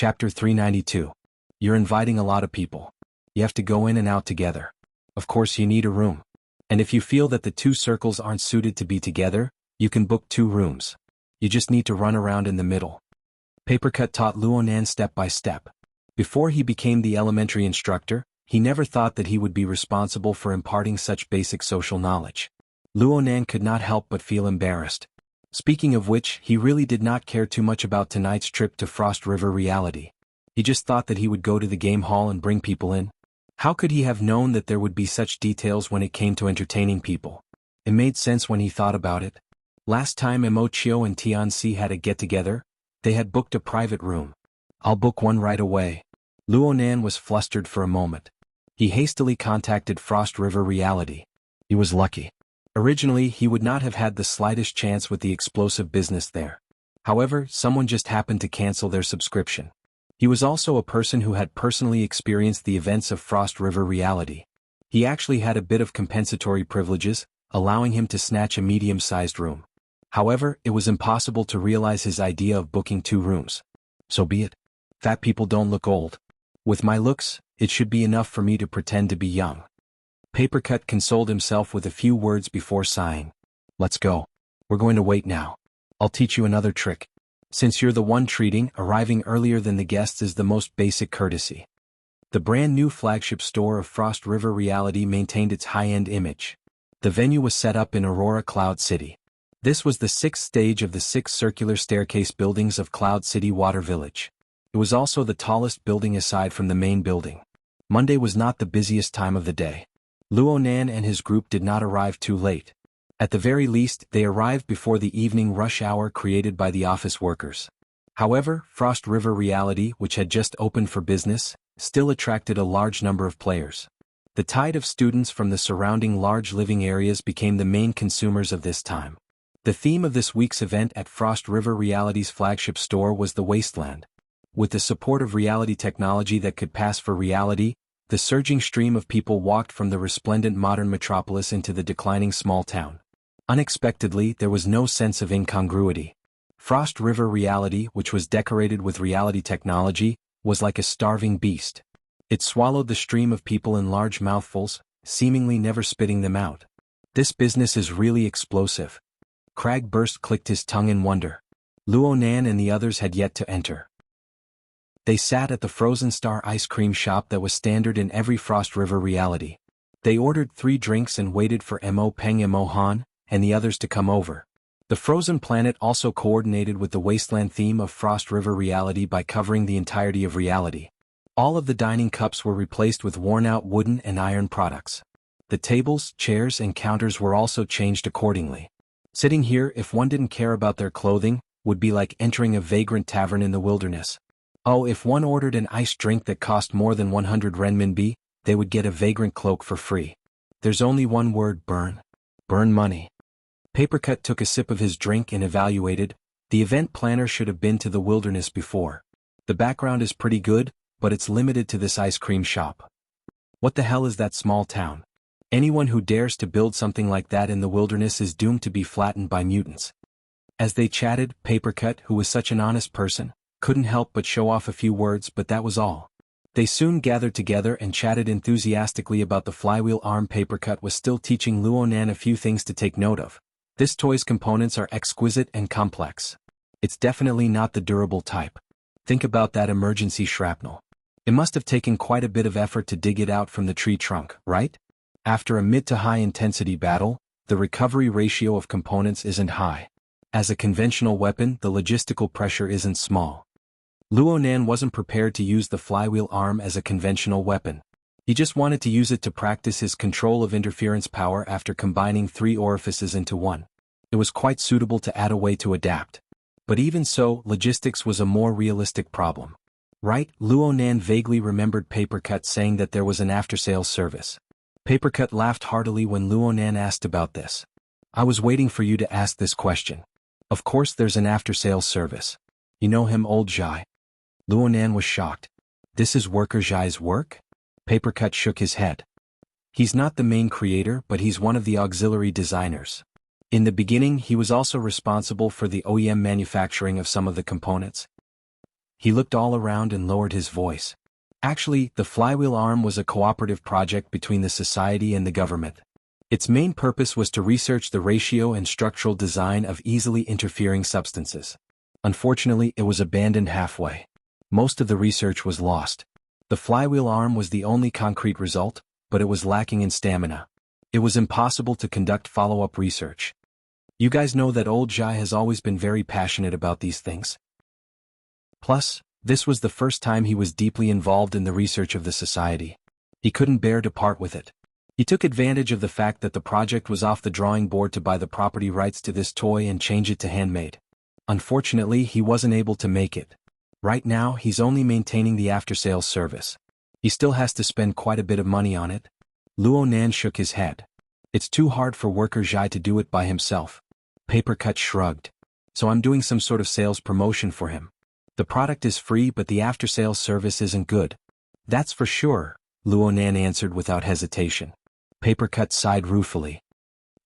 Chapter 392. You're inviting a lot of people. You have to go in and out together. Of course you need a room. And if you feel that the two circles aren't suited to be together, you can book 2 rooms. You just need to run around in the middle. Papercut taught Luonan step by step. Before he became the elementary instructor, he never thought that he would be responsible for imparting such basic social knowledge. Luonan could not help but feel embarrassed. Speaking of which, he really did not care too much about tonight's trip to Frost River Reality. He just thought that he would go to the game hall and bring people in. How could he have known that there would be such details when it came to entertaining people? It made sense when he thought about it. Last time Mochio and Tianxi had a get-together, they had booked a private room. I'll book one right away. Luonan was flustered for a moment. He hastily contacted Frost River Reality. He was lucky. Originally, he would not have had the slightest chance with the explosive business there. However, someone just happened to cancel their subscription. He was also a person who had personally experienced the events of Frost River Reality. He actually had a bit of compensatory privileges, allowing him to snatch a medium-sized room. However, it was impossible to realize his idea of booking 2 rooms. So be it. Fat people don't look old. With my looks, it should be enough for me to pretend to be young. Papercut consoled himself with a few words before sighing. Let's go. We're going to wait now. I'll teach you another trick. Since you're the one treating, arriving earlier than the guests is the most basic courtesy. The brand new flagship store of Frost River Reality maintained its high-end image. The venue was set up in Aurora Cloud City. This was the 6th stage of the 6 circular staircase buildings of Cloud City Water Village. It was also the tallest building aside from the main building. Monday was not the busiest time of the day. Luonan and his group did not arrive too late. At the very least, they arrived before the evening rush hour created by the office workers. However, Frost River Reality, which had just opened for business, still attracted a large number of players. The tide of students from the surrounding large living areas became the main consumers of this time. The theme of this week's event at Frost River Reality's flagship store was the Wasteland. With the support of reality technology that could pass for reality, the surging stream of people walked from the resplendent modern metropolis into the declining small town. Unexpectedly, there was no sense of incongruity. Frost River Reality, which was decorated with reality technology, was like a starving beast. It swallowed the stream of people in large mouthfuls, seemingly never spitting them out. This business is really explosive. Cragburst clicked his tongue in wonder. Luonan and the others had yet to enter. They sat at the Frozen Star ice cream shop that was standard in every Frost River Reality. They ordered 3 drinks and waited for Mo Peng and Mo Han, and the others to come over. The Frozen Planet also coordinated with the Wasteland theme of Frost River Reality by covering the entirety of reality. All of the dining cups were replaced with worn-out wooden and iron products. The tables, chairs, and counters were also changed accordingly. Sitting here, if one didn't care about their clothing, would be like entering a vagrant tavern in the wilderness. Oh, if one ordered an iced drink that cost more than 100 renminbi, they would get a vagrant cloak for free. There's only one word: burn. Burn money. Papercut took a sip of his drink and evaluated. The event planner should have been to the wilderness before. The background is pretty good, but it's limited to this ice cream shop. What the hell is that small town? Anyone who dares to build something like that in the wilderness is doomed to be flattened by mutants. As they chatted, Papercut, who was such an honest person, couldn't help but show off a few words, but that was all. They soon gathered together and chatted enthusiastically about the flywheel arm. Papercut was still teaching Luonan a few things to take note of. This toy's components are exquisite and complex. It's definitely not the durable type. Think about that emergency shrapnel. It must have taken quite a bit of effort to dig it out from the tree trunk, right? After a mid to high intensity battle, the recovery ratio of components isn't high. As a conventional weapon, the logistical pressure isn't small. Luonan wasn't prepared to use the flywheel arm as a conventional weapon. He just wanted to use it to practice his control of interference power after combining 3 orifices into one. It was quite suitable to add a way to adapt. But even so, logistics was a more realistic problem. Right? Luonan vaguely remembered Papercut saying that there was an after-sales service. Papercut laughed heartily when Luonan asked about this. I was waiting for you to ask this question. Of course there's an after-sales service. You know him, old Zhai? Luonan was shocked. This is worker Zhai's work? Papercut shook his head. He's not the main creator, but he's one of the auxiliary designers. In the beginning, he was also responsible for the OEM manufacturing of some of the components. He looked all around and lowered his voice. Actually, the flywheel arm was a cooperative project between the society and the government. Its main purpose was to research the ratio and structural design of easily interfering substances. Unfortunately, it was abandoned halfway. Most of the research was lost. The flywheel arm was the only concrete result, but it was lacking in stamina. It was impossible to conduct follow-up research. You guys know that old Jai has always been very passionate about these things. Plus, this was the first time he was deeply involved in the research of the society. He couldn't bear to part with it. He took advantage of the fact that the project was off the drawing board to buy the property rights to this toy and change it to handmade. Unfortunately, he wasn't able to make it. Right now, he's only maintaining the after-sales service. He still has to spend quite a bit of money on it. Luo Nan shook his head. It's too hard for worker Jai to do it by himself. Papercut shrugged. So I'm doing some sort of sales promotion for him. The product is free but the after-sales service isn't good. That's for sure, Luo Nan answered without hesitation. Papercut sighed ruefully.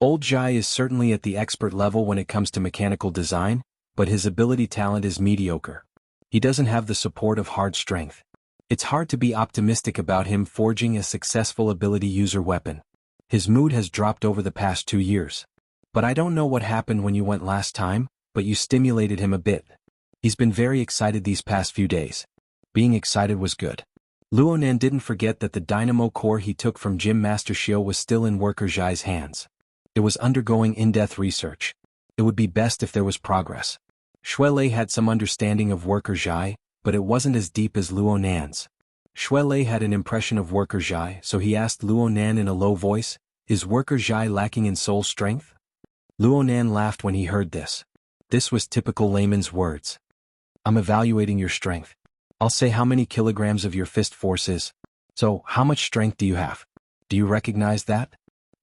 Old Jai is certainly at the expert level when it comes to mechanical design, but his ability talent is mediocre. He doesn't have the support of hard strength. It's hard to be optimistic about him forging a successful ability user weapon. His mood has dropped over the past 2 years. But I don't know what happened when you went last time, but you stimulated him a bit. He's been very excited these past few days. Being excited was good. Luo Nan didn't forget that the dynamo core he took from Gym Master Xiao was still in worker Jai's hands. It was undergoing in-depth research. It would be best if there was progress. Shuelei had some understanding of worker Jai, but it wasn't as deep as Luo Nan's. Shuelei had an impression of worker Jai, so he asked Luo Nan in a low voice, "Is worker Jai lacking in soul strength?" Luo Nan laughed when he heard this. This was typical layman's words. "I'm evaluating your strength. I'll say how many kilograms of your fist force is. So, how much strength do you have? Do you recognize that?"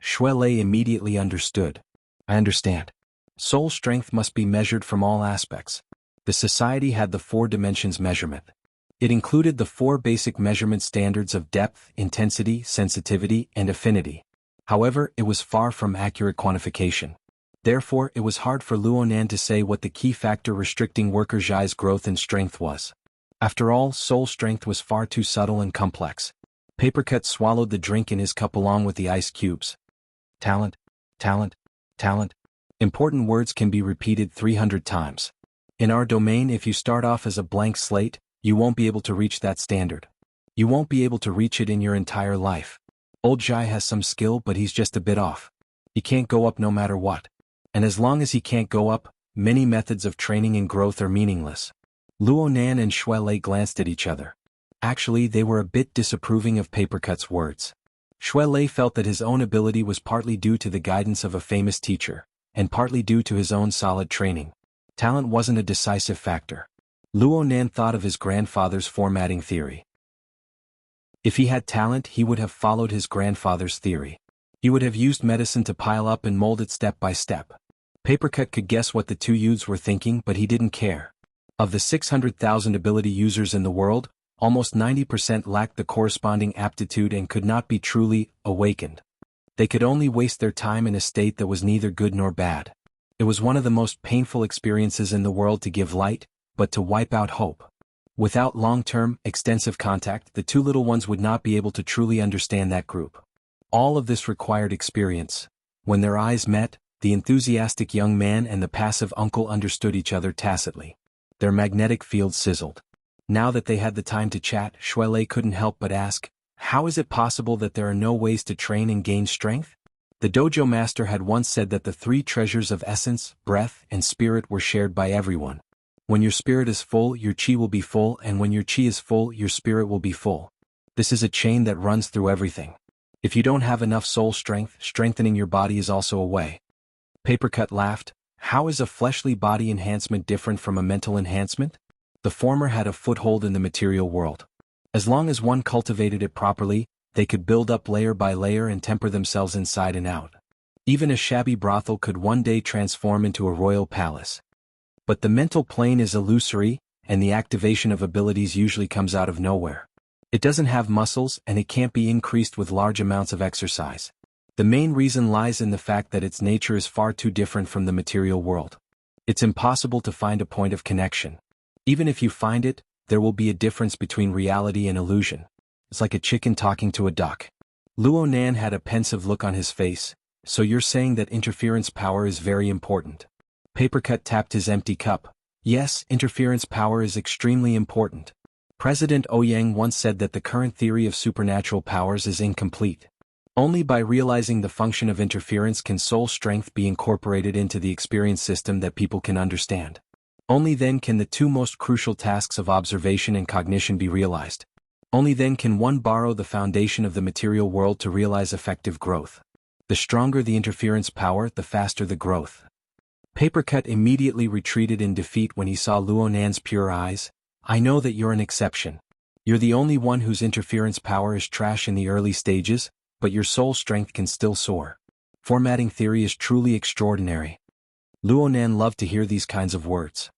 Shuelei immediately understood. "I understand. Soul strength must be measured from all aspects." The society had the 4 dimensions measurement. It included the 4 basic measurement standards of depth, intensity, sensitivity, and affinity. However, it was far from accurate quantification. Therefore, it was hard for Luo Nan to say what the key factor restricting worker Jai's growth and strength was. After all, soul strength was far too subtle and complex. Papercut swallowed the drink in his cup along with the ice cubes. Talent, talent, talent. Important words can be repeated 300 times. In our domain, if you start off as a blank slate, you won't be able to reach that standard. You won't be able to reach it in your entire life. Old Jai has some skill but he's just a bit off. He can't go up no matter what. And as long as he can't go up, many methods of training and growth are meaningless. Luo Nan and Shuelei glanced at each other. Actually, they were a bit disapproving of Papercut's words. Shuelei felt that his own ability was partly due to the guidance of a famous teacher, and partly due to his own solid training. Talent wasn't a decisive factor. Luo Nan thought of his grandfather's formatting theory. If he had talent, he would have followed his grandfather's theory. He would have used medicine to pile up and mold it step by step. Papercut could guess what the 2 youths were thinking, but he didn't care. Of the 600,000 ability users in the world, almost 90% lacked the corresponding aptitude and could not be truly awakened. They could only waste their time in a state that was neither good nor bad. It was one of the most painful experiences in the world to give light, but to wipe out hope. Without long-term, extensive contact, the 2 little ones would not be able to truly understand that group. All of this required experience. When their eyes met, the enthusiastic young man and the passive uncle understood each other tacitly. Their magnetic fields sizzled. Now that they had the time to chat, Shuelei couldn't help but ask, "How is it possible that there are no ways to train and gain strength?" The dojo master had once said that the 3 treasures of essence, breath, and spirit were shared by everyone. When your spirit is full, your chi will be full, and when your chi is full, your spirit will be full. This is a chain that runs through everything. If you don't have enough soul strength, strengthening your body is also a way. Papercut laughed. How is a fleshly body enhancement different from a mental enhancement? The former had a foothold in the material world. As long as one cultivated it properly, they could build up layer by layer and temper themselves inside and out. Even a shabby brothel could one day transform into a royal palace. But the mental plane is illusory, and the activation of abilities usually comes out of nowhere. It doesn't have muscles and it can't be increased with large amounts of exercise. The main reason lies in the fact that its nature is far too different from the material world. It's impossible to find a point of connection. Even if you find it, there will be a difference between reality and illusion. It's like a chicken talking to a duck. Luo Nan had a pensive look on his face. So you're saying that interference power is very important? Papercut tapped his empty cup. Yes, interference power is extremely important. President Ouyang once said that the current theory of supernatural powers is incomplete. Only by realizing the function of interference can soul strength be incorporated into the experience system that people can understand. Only then can the two most crucial tasks of observation and cognition be realized. Only then can one borrow the foundation of the material world to realize effective growth. The stronger the interference power, the faster the growth. Papercut immediately retreated in defeat when he saw Luo Nan's pure eyes. I know that you're an exception. You're the only one whose interference power is trash in the early stages, but your soul strength can still soar. Formatting theory is truly extraordinary. Luo Nan loved to hear these kinds of words.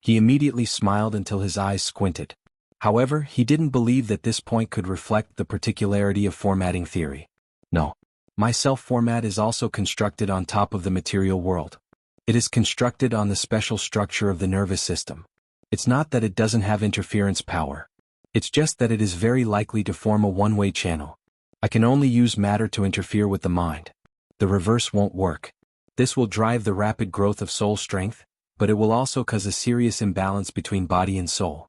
He immediately smiled until his eyes squinted. However, he didn't believe that this point could reflect the particularity of formatting theory. No. My self-format is also constructed on top of the material world. It is constructed on the special structure of the nervous system. It's not that it doesn't have interference power. It's just that it is very likely to form a one-way channel. I can only use matter to interfere with the mind. The reverse won't work. This will drive the rapid growth of soul strength, but it will also cause a serious imbalance between body and soul.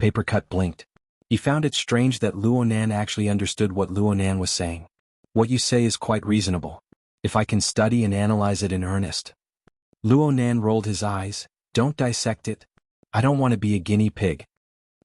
Papercut blinked. He found it strange that Luo Nan actually understood what Luo Nan was saying. What you say is quite reasonable. If I can study and analyze it in earnest. Luo Nan rolled his eyes. Don't dissect it. I don't want to be a guinea pig.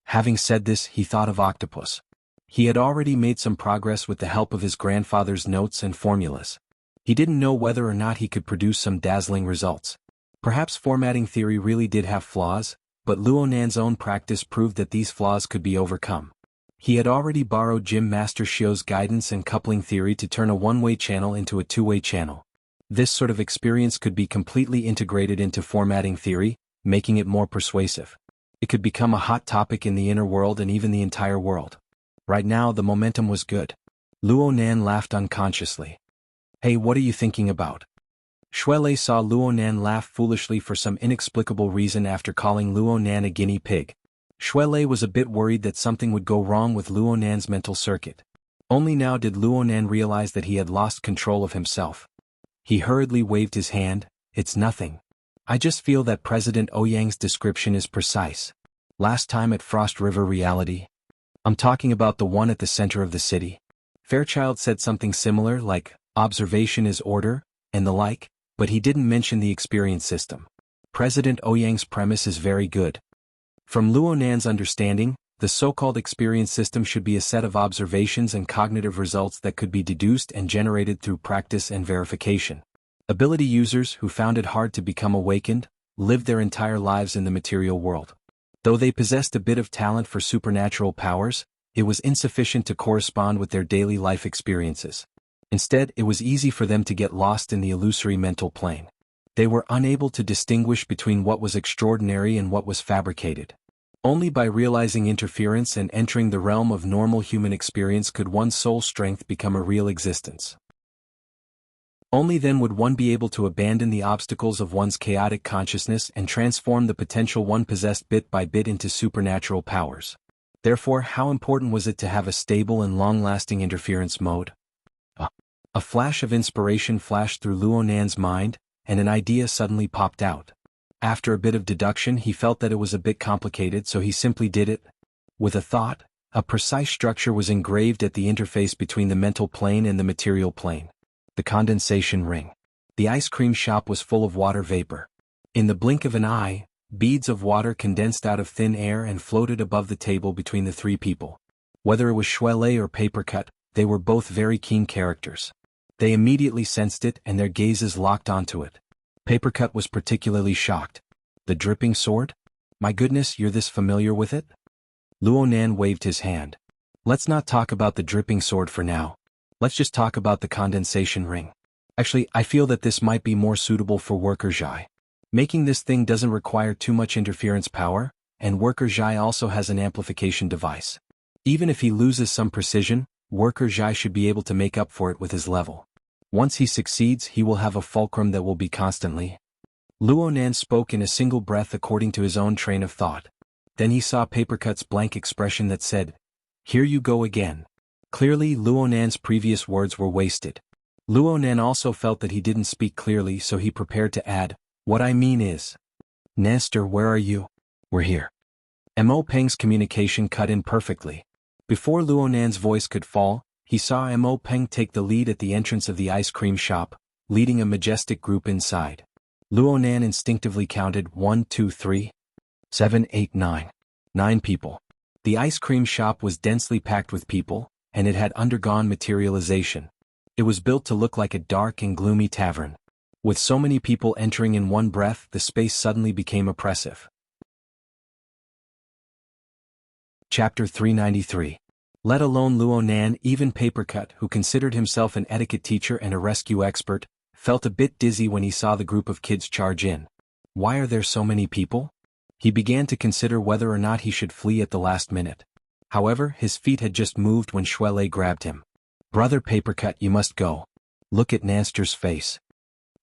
Having said this, he thought of octopus. He had already made some progress with the help of his grandfather's notes and formulas. He didn't know whether or not he could produce some dazzling results. Perhaps formatting theory really did have flaws, but Luo Nan's own practice proved that these flaws could be overcome. He had already borrowed Gym Master Shio's guidance and coupling theory to turn a one-way channel into a two-way channel. This sort of experience could be completely integrated into formatting theory, making it more persuasive. It could become a hot topic in the inner world and even the entire world. Right now the momentum was good. Luo Nan laughed unconsciously. Hey, what are you thinking about? Shuelei saw Luo Nan laugh foolishly for some inexplicable reason after calling Luo Nan a guinea pig. Shuelei was a bit worried that something would go wrong with Luo Nan's mental circuit. Only now did Luo Nan realize that he had lost control of himself. He hurriedly waved his hand. It's nothing. I just feel that President Ouyang's description is precise. Last time at Frost River Reality. I'm talking about the one at the center of the city. Fairchild said something similar like, observation is order, and the like, but he didn't mention the experience system. President Ouyang's premise is very good. From Luo Nan's understanding, the so-called experience system should be a set of observations and cognitive results that could be deduced and generated through practice and verification. Ability users who found it hard to become awakened, lived their entire lives in the material world. Though they possessed a bit of talent for supernatural powers, it was insufficient to correspond with their daily life experiences. Instead, it was easy for them to get lost in the illusory mental plane. They were unable to distinguish between what was extraordinary and what was fabricated. Only by realizing interference and entering the realm of normal human experience could one's soul strength become a real existence. Only then would one be able to abandon the obstacles of one's chaotic consciousness and transform the potential one possessed bit by bit into supernatural powers. Therefore, how important was it to have a stable and long-lasting interference mode? A flash of inspiration flashed through Luo Nan's mind, and an idea suddenly popped out. After a bit of deduction, he felt that it was a bit complicated, so he simply did it. With a thought, a precise structure was engraved at the interface between the mental plane and the material plane. The condensation ring. The ice cream shop was full of water vapor. In the blink of an eye, beads of water condensed out of thin air and floated above the table between the three people. Whether it was Shuelei or Papercut, they were both very keen characters. They immediately sensed it and their gazes locked onto it. Papercut was particularly shocked. The dripping sword? My goodness, you're this familiar with it? Luo Nan waved his hand. Let's not talk about the dripping sword for now. Let's just talk about the condensation ring. Actually, I feel that this might be more suitable for Worker Zhai. Making this thing doesn't require too much interference power, and Worker Zhai also has an amplification device. Even if he loses some precision, Worker Zhai should be able to make up for it with his level. Once he succeeds, he will have a fulcrum that will be constantly. Luo Nan spoke in a single breath according to his own train of thought. Then he saw Papercut's blank expression that said, "Here you go again." Clearly Luonan's previous words were wasted. Luonan also felt that he didn't speak clearly, so he prepared to add, "What I mean is, Nestor, where are you?" "We're here." Mo Peng's communication cut in perfectly. Before Luonan's voice could fall, he saw Mo Peng take the lead at the entrance of the ice cream shop, leading a majestic group inside. Luonan instinctively counted 1, 2, 3, 7, 8, 9. 9 people. The ice cream shop was densely packed with people, and it had undergone materialization. It was built to look like a dark and gloomy tavern. With so many people entering in one breath, the space suddenly became oppressive. Chapter 393. Let alone Luonan, even Papercut, who considered himself an etiquette teacher and a rescue expert, felt a bit dizzy when he saw the group of kids charge in. Why are there so many people? He began to consider whether or not he should flee at the last minute. However, his feet had just moved when Shuele grabbed him. "Brother Papercut, you must go. Look at Nestor's face."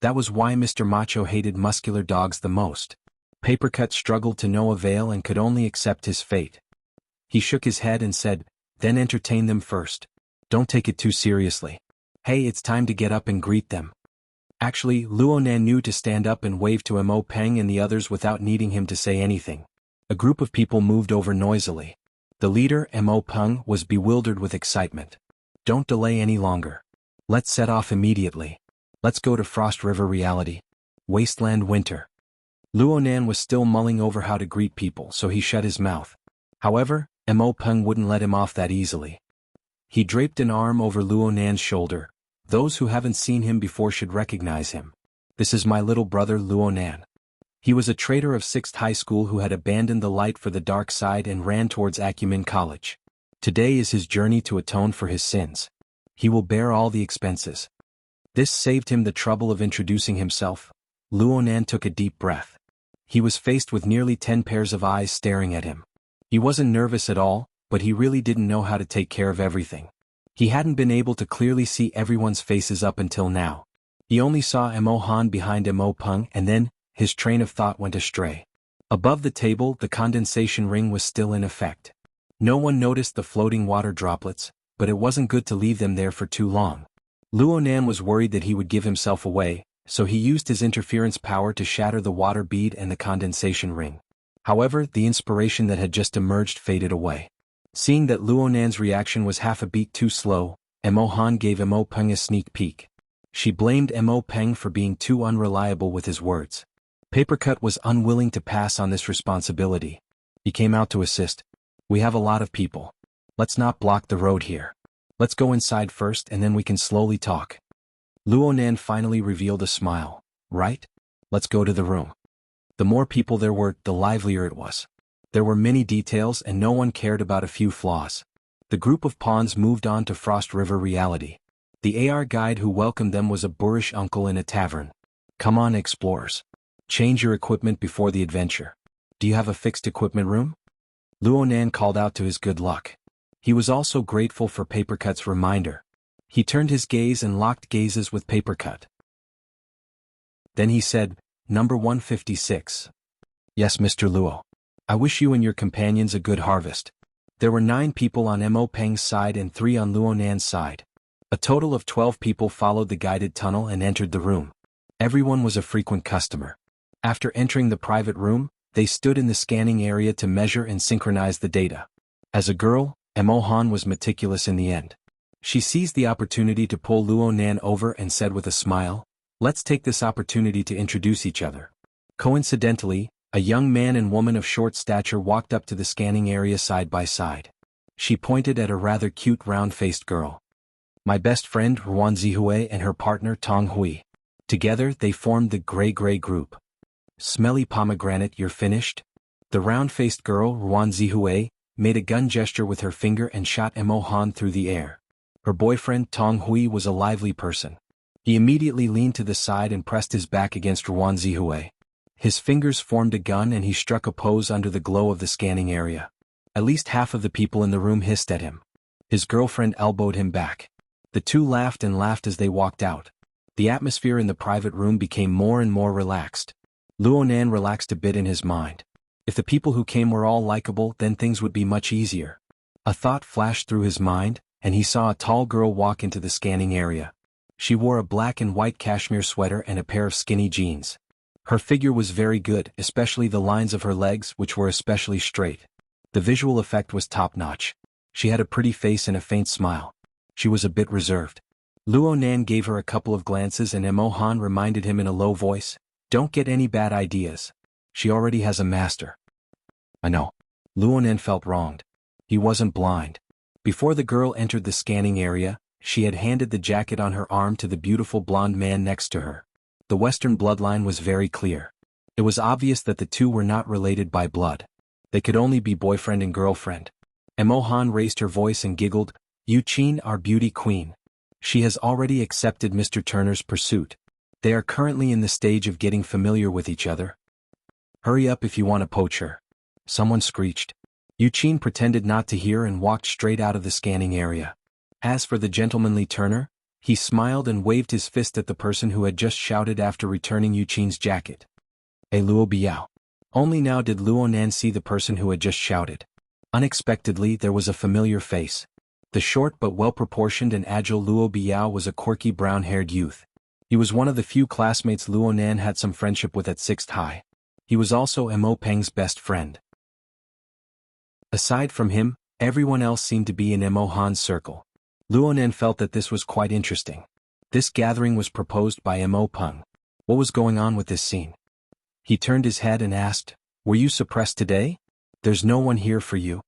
That was why Mr. Macho hated muscular dogs the most. Papercut struggled to no avail and could only accept his fate. He shook his head and said, "Then entertain them first. Don't take it too seriously. Hey, it's time to get up and greet them." Actually, Luonan knew to stand up and wave to Mo Peng and the others without needing him to say anything. A group of people moved over noisily. The leader, Mo Peng, was bewildered with excitement. "Don't delay any longer. Let's set off immediately. Let's go to Frost River Reality. Wasteland Winter." Luonan was still mulling over how to greet people, so he shut his mouth. However, Mo Peng wouldn't let him off that easily. He draped an arm over Luonan's shoulder. "Those who haven't seen him before should recognize him. This is my little brother Luonan." He was a traitor of 6th High School who had abandoned the light for the dark side and ran towards Acumen College. Today is his journey to atone for his sins. He will bear all the expenses. This saved him the trouble of introducing himself. Luonan took a deep breath. He was faced with nearly 10 pairs of eyes staring at him. He wasn't nervous at all, but he really didn't know how to take care of everything. He hadn't been able to clearly see everyone's faces up until now. He only saw Mo Han behind Mo Peng, and then, his train of thought went astray. Above the table, the condensation ring was still in effect. No one noticed the floating water droplets, but it wasn't good to leave them there for too long. Luonan was worried that he would give himself away, so he used his interference power to shatter the water bead and the condensation ring. However, the inspiration that had just emerged faded away. Seeing that Luonan's reaction was half a beat too slow, Mo Han gave Mo Peng a sneak peek. She blamed Mo Peng for being too unreliable with his words. Papercut was unwilling to pass on this responsibility. He came out to assist. "We have a lot of people. Let's not block the road here. Let's go inside first and then we can slowly talk." Luonan finally revealed a smile. "Right? Let's go to the room." The more people there were, the livelier it was. There were many details and no one cared about a few flaws. The group of pawns moved on to Frost River Reality. The AR guide who welcomed them was a boorish uncle in a tavern. "Come on, explorers. Change your equipment before the adventure. Do you have a fixed equipment room?" Luonan called out to his good luck. He was also grateful for Papercut's reminder. He turned his gaze and locked gazes with Papercut. Then he said, "Number 156. Yes, Mr. Luo. I wish you and your companions a good harvest." There were 9 people on Mo Peng's side and 3 on Luonan's side. A total of 12 people followed the guided tunnel and entered the room. Everyone was a frequent customer. After entering the private room, they stood in the scanning area to measure and synchronize the data. As a girl, Mo Han was meticulous in the end. She seized the opportunity to pull Luonan over and said with a smile, "Let's take this opportunity to introduce each other." Coincidentally, a young man and woman of short stature walked up to the scanning area side by side. She pointed at a rather cute round-faced girl. "My best friend Ruan Zihue and her partner Tong Hui. Together they formed the Gray Group." "Smelly pomegranate, you're finished?" The round-faced girl, Ruan Zihue, made a gun gesture with her finger and shot Mo Han through the air. Her boyfriend Tong Hui was a lively person. He immediately leaned to the side and pressed his back against Ruan Zihue. His fingers formed a gun and he struck a pose under the glow of the scanning area. At least half of the people in the room hissed at him. His girlfriend elbowed him back. The two laughed and laughed as they walked out. The atmosphere in the private room became more and more relaxed. Luonan relaxed a bit in his mind. If the people who came were all likable, then things would be much easier. A thought flashed through his mind, and he saw a tall girl walk into the scanning area. She wore a black and white cashmere sweater and a pair of skinny jeans. Her figure was very good, especially the lines of her legs, which were especially straight. The visual effect was top-notch. She had a pretty face and a faint smile. She was a bit reserved. Luo Nan gave her a couple of glances and Emo Han reminded him in a low voice, "Don't get any bad ideas. She already has a master." "I know." Luo Nan felt wronged. He wasn't blind. Before the girl entered the scanning area, she had handed the jacket on her arm to the beautiful blonde man next to her. The Western bloodline was very clear. It was obvious that the two were not related by blood. They could only be boyfriend and girlfriend. Emo Han raised her voice and giggled, "Yu Qin, our beauty queen. She has already accepted Mr. Turner's pursuit. They are currently in the stage of getting familiar with each other. Hurry up if you want to poach her." Someone screeched. Yu Qin pretended not to hear and walked straight out of the scanning area. As for the gentlemanly Turner, he smiled and waved his fist at the person who had just shouted after returning Yu Qin's jacket. "Hey Luo Biao." Only now did Luo Nan see the person who had just shouted. Unexpectedly, there was a familiar face. The short but well-proportioned and agile Luo Biao was a quirky brown-haired youth. He was one of the few classmates Luo Nan had some friendship with at 6th High. He was also Emo Peng's best friend. Aside from him, everyone else seemed to be in Emo Han's circle. Luo Nan felt that this was quite interesting. This gathering was proposed by Emo Peng. What was going on with this scene? He turned his head and asked, "Were you suppressed today? There's no one here for you.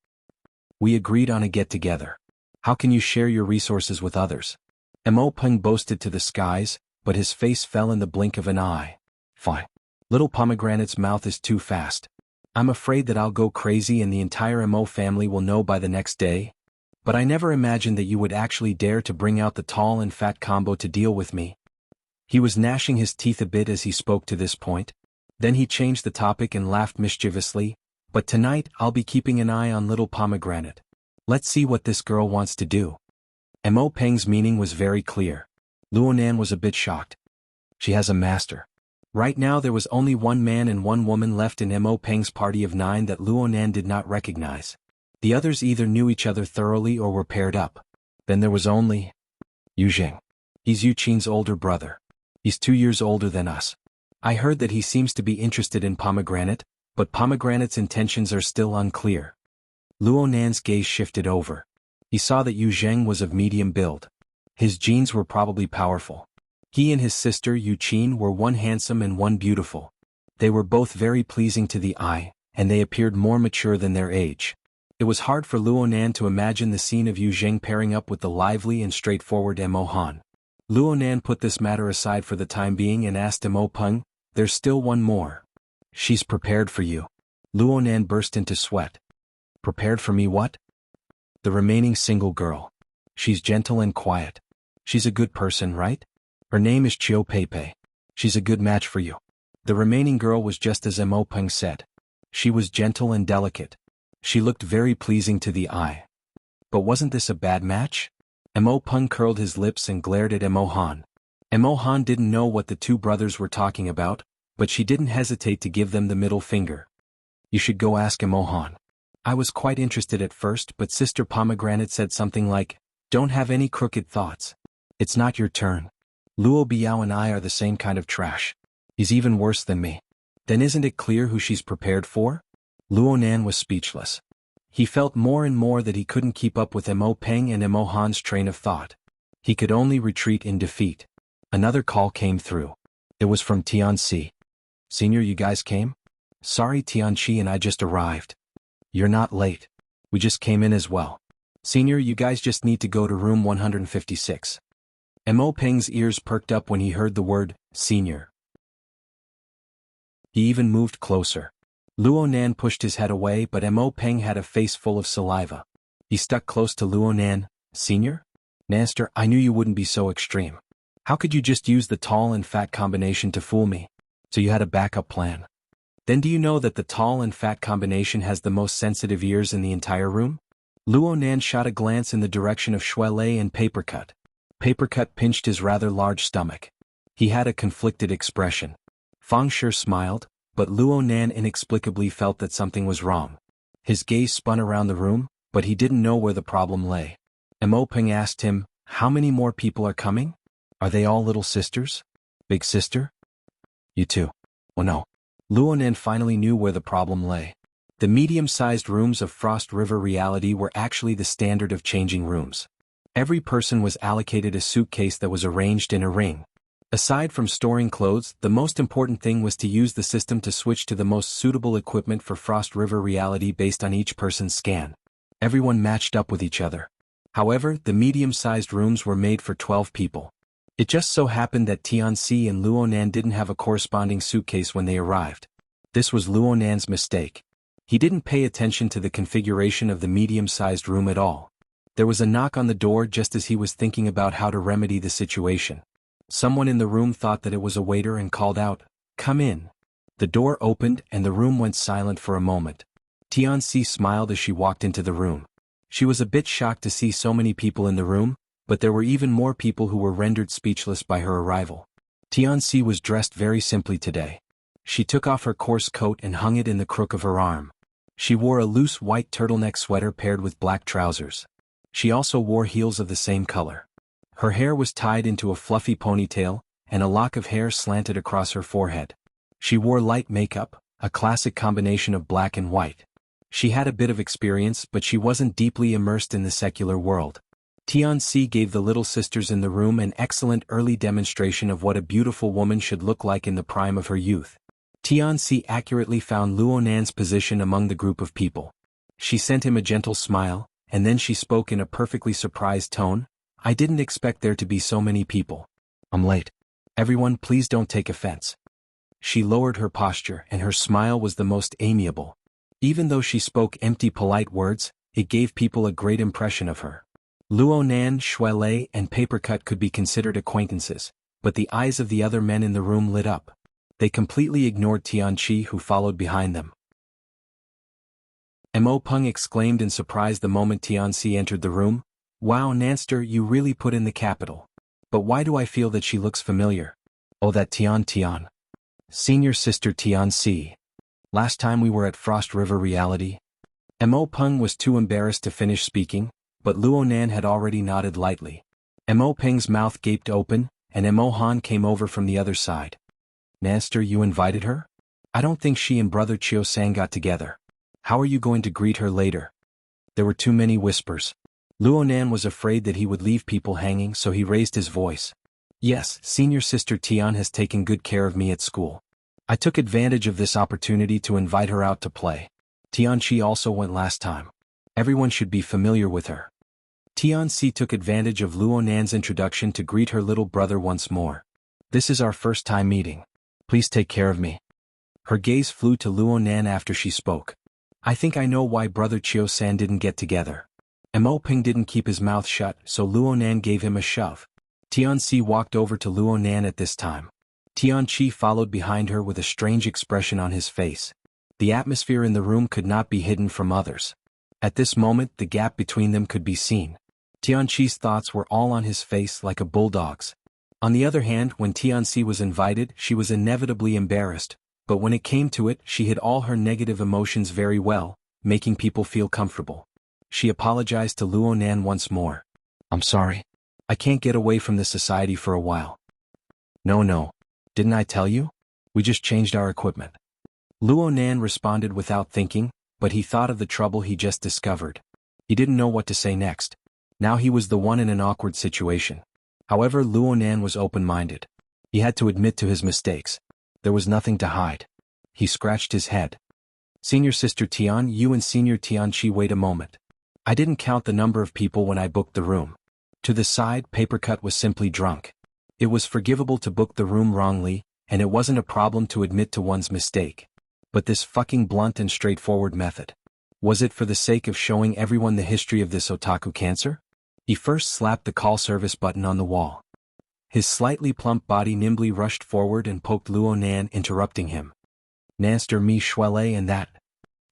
We agreed on a get-together. How can you share your resources with others?" Emo Peng boasted to the skies, but his face fell in the blink of an eye. "Fine. Little Pomegranate's mouth is too fast. I'm afraid that I'll go crazy and the entire Emo family will know by the next day. But I never imagined that you would actually dare to bring out the tall and fat combo to deal with me." He was gnashing his teeth a bit as he spoke to this point. Then he changed the topic and laughed mischievously, "But tonight I'll be keeping an eye on little Pomegranate. Let's see what this girl wants to do." Emo Peng's meaning was very clear. Luo Nan was a bit shocked. She has a master. Right now there was only one man and one woman left in Emo Peng's party of 9 that Luo Nan did not recognize. The others either knew each other thoroughly or were paired up. Then there was only Yu Zheng. He's Yu Qin's older brother. He's 2 years older than us. I heard that he seems to be interested in Pomegranate, but Pomegranate's intentions are still unclear. Luo Nan's gaze shifted over. He saw that Yu Zheng was of medium build. His genes were probably powerful. He and his sister Yu Qin were one handsome and one beautiful. They were both very pleasing to the eye, and they appeared more mature than their age. It was hard for Luo Nan to imagine the scene of Yu Zheng pairing up with the lively and straightforward Emo Han. Luo Nan put this matter aside for the time being and asked Emo Peng, "There's still one more. She's prepared for you." Luo Nan burst into sweat. "Prepared for me what?" "The remaining single girl. She's gentle and quiet. She's a good person, right? Her name is Chiu Peipei. She's a good match for you." The remaining girl was just as Emo Peng said. She was gentle and delicate. She looked very pleasing to the eye. But wasn't this a bad match? Emo Peng curled his lips and glared at Emo Han. Emo Han didn't know what the two brothers were talking about, but she didn't hesitate to give them the middle finger. "You should go ask Emo Han. I was quite interested at first, but Sister Pomegranate said something like, 'Don't have any crooked thoughts. It's not your turn. Luo Biao and I are the same kind of trash. He's even worse than me.' Then isn't it clear who she's prepared for?" Luo Nan was speechless. He felt more and more that he couldn't keep up with Emo Peng and Emo Han's train of thought. He could only retreat in defeat. Another call came through. It was from Tianxi. "Senior, you guys came?" "Sorry, Tianxi and I just arrived." "You're not late. We just came in as well. Senior, you guys just need to go to room 156. Emo Peng's ears perked up when he heard the word, "Senior." He even moved closer. Luo Nan pushed his head away, but Emo Peng had a face full of saliva. He stuck close to Luo Nan. "Senior? Master, I knew you wouldn't be so extreme. How could you just use the tall and fat combination to fool me? So you had a backup plan. Then do you know that the tall and fat combination has the most sensitive ears in the entire room?" Luo Nan shot a glance in the direction of Shuelei and Papercut. Papercut pinched his rather large stomach. He had a conflicted expression. Fang Shi smiled, but Luo Nan inexplicably felt that something was wrong. His gaze spun around the room, but he didn't know where the problem lay. Mo Peng asked him, "How many more people are coming? Are they all little sisters? Big sister? You too?" Oh no. Luo Nan finally knew where the problem lay. The medium-sized rooms of Frost River Reality were actually the standard of changing rooms. Every person was allocated a suitcase that was arranged in a ring. Aside from storing clothes, the most important thing was to use the system to switch to the most suitable equipment for Frost River Reality based on each person's scan. Everyone matched up with each other. However, the medium-sized rooms were made for 12 people. It just so happened that Tianxi and Luo Nan didn't have a corresponding suitcase when they arrived. This was Luo Nan's mistake. He didn't pay attention to the configuration of the medium-sized room at all. There was a knock on the door just as he was thinking about how to remedy the situation. Someone in the room thought that it was a waiter and called out, "Come in." The door opened and the room went silent for a moment. Tianxi smiled as she walked into the room. She was a bit shocked to see so many people in the room, but there were even more people who were rendered speechless by her arrival. Tianxi was dressed very simply today. She took off her coarse coat and hung it in the crook of her arm. She wore a loose white turtleneck sweater paired with black trousers. She also wore heels of the same color. Her hair was tied into a fluffy ponytail, and a lock of hair slanted across her forehead. She wore light makeup, a classic combination of black and white. She had a bit of experience, but she wasn't deeply immersed in the secular world. Tianxi gave the little sisters in the room an excellent early demonstration of what a beautiful woman should look like in the prime of her youth. Tianxi accurately found Luo Nan's position among the group of people. She sent him a gentle smile, and then she spoke in a perfectly surprised tone, "I didn't expect there to be so many people. I'm late. Everyone, please don't take offense." She lowered her posture and her smile was the most amiable. Even though she spoke empty polite words, it gave people a great impression of her. Luo Nan, Shuelei, and Papercut could be considered acquaintances, but the eyes of the other men in the room lit up. They completely ignored Tianxi, who followed behind them. Mo Peng exclaimed in surprise the moment Tianxi entered the room, "Wow, Nanster, you really put in the capital. But why do I feel that she looks familiar? Oh, that Tian. Senior sister Tianxi. Last time we were at Frost River Reality." Mo Peng was too embarrassed to finish speaking, but Luo Nan had already nodded lightly. Mo Peng's mouth gaped open, and Mo Han came over from the other side. "Nanster, you invited her? I don't think she and brother Chiu Sang got together. How are you going to greet her later?" There were too many whispers. Luo Nan was afraid that he would leave people hanging, so he raised his voice. "Yes, senior sister Tian has taken good care of me at school. I took advantage of this opportunity to invite her out to play. Tianxi also went last time. Everyone should be familiar with her." Tianxi took advantage of Luo Nan's introduction to greet her little brother once more. "This is our first time meeting. Please take care of me." Her gaze flew to Luo Nan after she spoke. "I think I know why brother Chiu San didn't get together." Mo Peng didn't keep his mouth shut, so Luo Nan gave him a shove. Tianxi walked over to Luo Nan at this time. Tianxi followed behind her with a strange expression on his face. The atmosphere in the room could not be hidden from others. At this moment the gap between them could be seen. Tianxi's thoughts were all on his face like a bulldog's. On the other hand, when Tianxi was invited, she was inevitably embarrassed, but when it came to it, she hid all her negative emotions very well, making people feel comfortable. She apologized to Luo Nan once more. "I'm sorry. I can't get away from this society for a while." No. Didn't I tell you? We just changed our equipment." Luo Nan responded without thinking, but he thought of the trouble he just discovered. He didn't know what to say next. Now he was the one in an awkward situation. However, Luo Nan was open-minded. He had to admit to his mistakes. There was nothing to hide. He scratched his head. "Senior sister Tian, you and senior Tianxi, wait a moment. I didn't count the number of people when I booked the room." To the side, Papercut was simply drunk. It was forgivable to book the room wrongly, and it wasn't a problem to admit to one's mistake. But this fucking blunt and straightforward method. Was it for the sake of showing everyone the history of this otaku cancer? He first slapped the call service button on the wall. His slightly plump body nimbly rushed forward and poked Luo Nan, interrupting him. "Nanster, me, Shuelei, and that.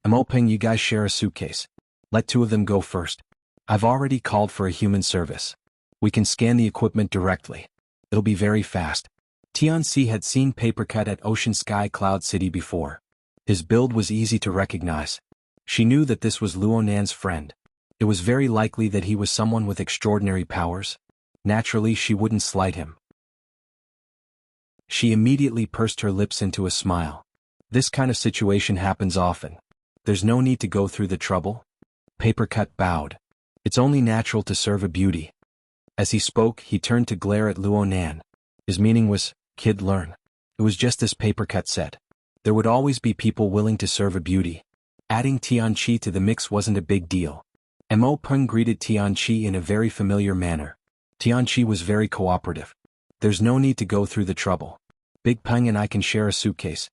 I'm hoping you guys share a suitcase. Let two of them go first. I've already called for a human service. We can scan the equipment directly. It'll be very fast." Tianxi had seen Papercut at Ocean Sky Cloud City before. His build was easy to recognize. She knew that this was Luonan's friend. It was very likely that he was someone with extraordinary powers. Naturally, she wouldn't slight him. She immediately pursed her lips into a smile. This kind of situation happens often. There's no need to go through the trouble. Papercut bowed. It's only natural to serve a beauty. As he spoke, he turned to glare at Luonan. His meaning was, kid, learn. It was just as Papercut said. There would always be people willing to serve a beauty. Adding Tianqi to the mix wasn't a big deal. Mo Peng greeted Tianqi in a very familiar manner. Tianqi was very cooperative. There's no need to go through the trouble. Big Peng and I can share a suitcase.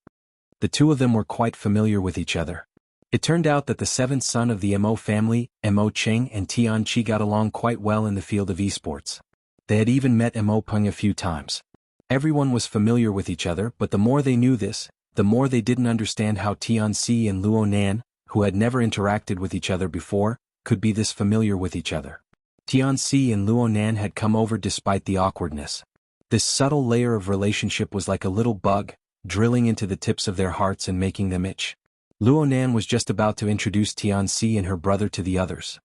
The two of them were quite familiar with each other. It turned out that the seventh son of the Mo family, Mo Cheng and Tianqi got along quite well in the field of esports. They had even met Mo Peng a few times. Everyone was familiar with each other, but the more they knew this, the more they didn't understand how Tianxi and Luonan, who had never interacted with each other before, could be this familiar with each other. Tianxi and Luonan had come over despite the awkwardness. This subtle layer of relationship was like a little bug, drilling into the tips of their hearts and making them itch. Luonan was just about to introduce Tianxi and her brother to the others.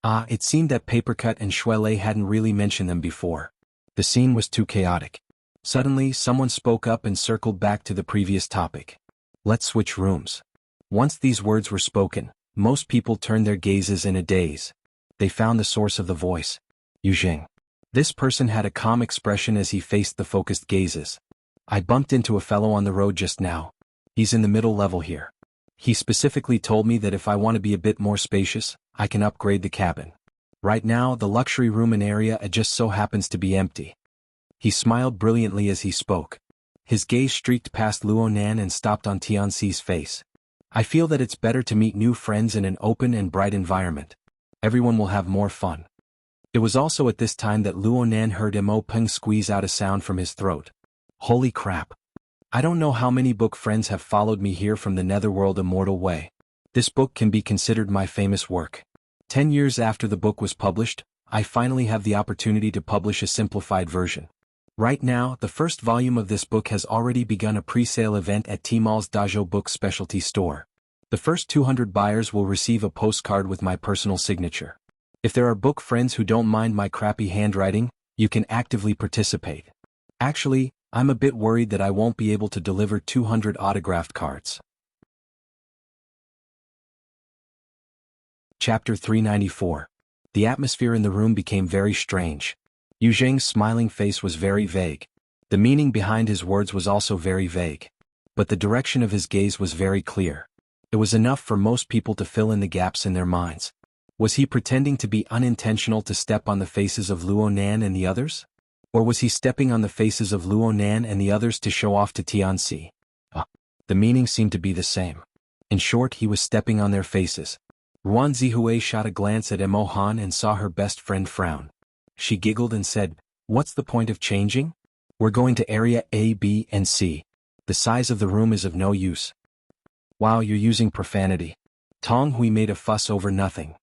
It seemed that Papercut and Shuelei hadn't really mentioned them before. The scene was too chaotic. Suddenly, someone spoke up and circled back to the previous topic. Let's switch rooms. Once these words were spoken, most people turned their gazes in a daze. They found the source of the voice. Yuzheng. This person had a calm expression as he faced the focused gazes. I bumped into a fellow on the road just now. He's in the middle level here. He specifically told me that if I want to be a bit more spacious, I can upgrade the cabin. Right now, the luxury room and area just so happens to be empty. He smiled brilliantly as he spoke. His gaze streaked past Luonan and stopped on Tianxi's face. I feel that it's better to meet new friends in an open and bright environment. Everyone will have more fun. It was also at this time that Luonan heard Mo Peng squeeze out a sound from his throat. Holy crap. I don't know how many book friends have followed me here from the Netherworld Immortal Way. This book can be considered my famous work. 10 years after the book was published, I finally have the opportunity to publish a simplified version. Right now, the first volume of this book has already begun a pre-sale event at Tmall's Dajo Book Specialty Store. The first 200 buyers will receive a postcard with my personal signature. If there are book friends who don't mind my crappy handwriting, you can actively participate. Actually, I'm a bit worried that I won't be able to deliver 200 autographed cards. Chapter 394. The atmosphere in the room became very strange. Yuzheng's smiling face was very vague. The meaning behind his words was also very vague. But the direction of his gaze was very clear. It was enough for most people to fill in the gaps in their minds. Was he pretending to be unintentional to step on the faces of Luonan and the others? Or was he stepping on the faces of Luonan and the others to show off to Tianxi? The meaning seemed to be the same. In short, he was stepping on their faces. Ruan Zihui shot a glance at Mo Han and saw her best friend frown. She giggled and said, "What's the point of changing? We're going to area A, B, and C. The size of the room is of no use." Wow, you're using profanity. Tong Hui made a fuss over nothing.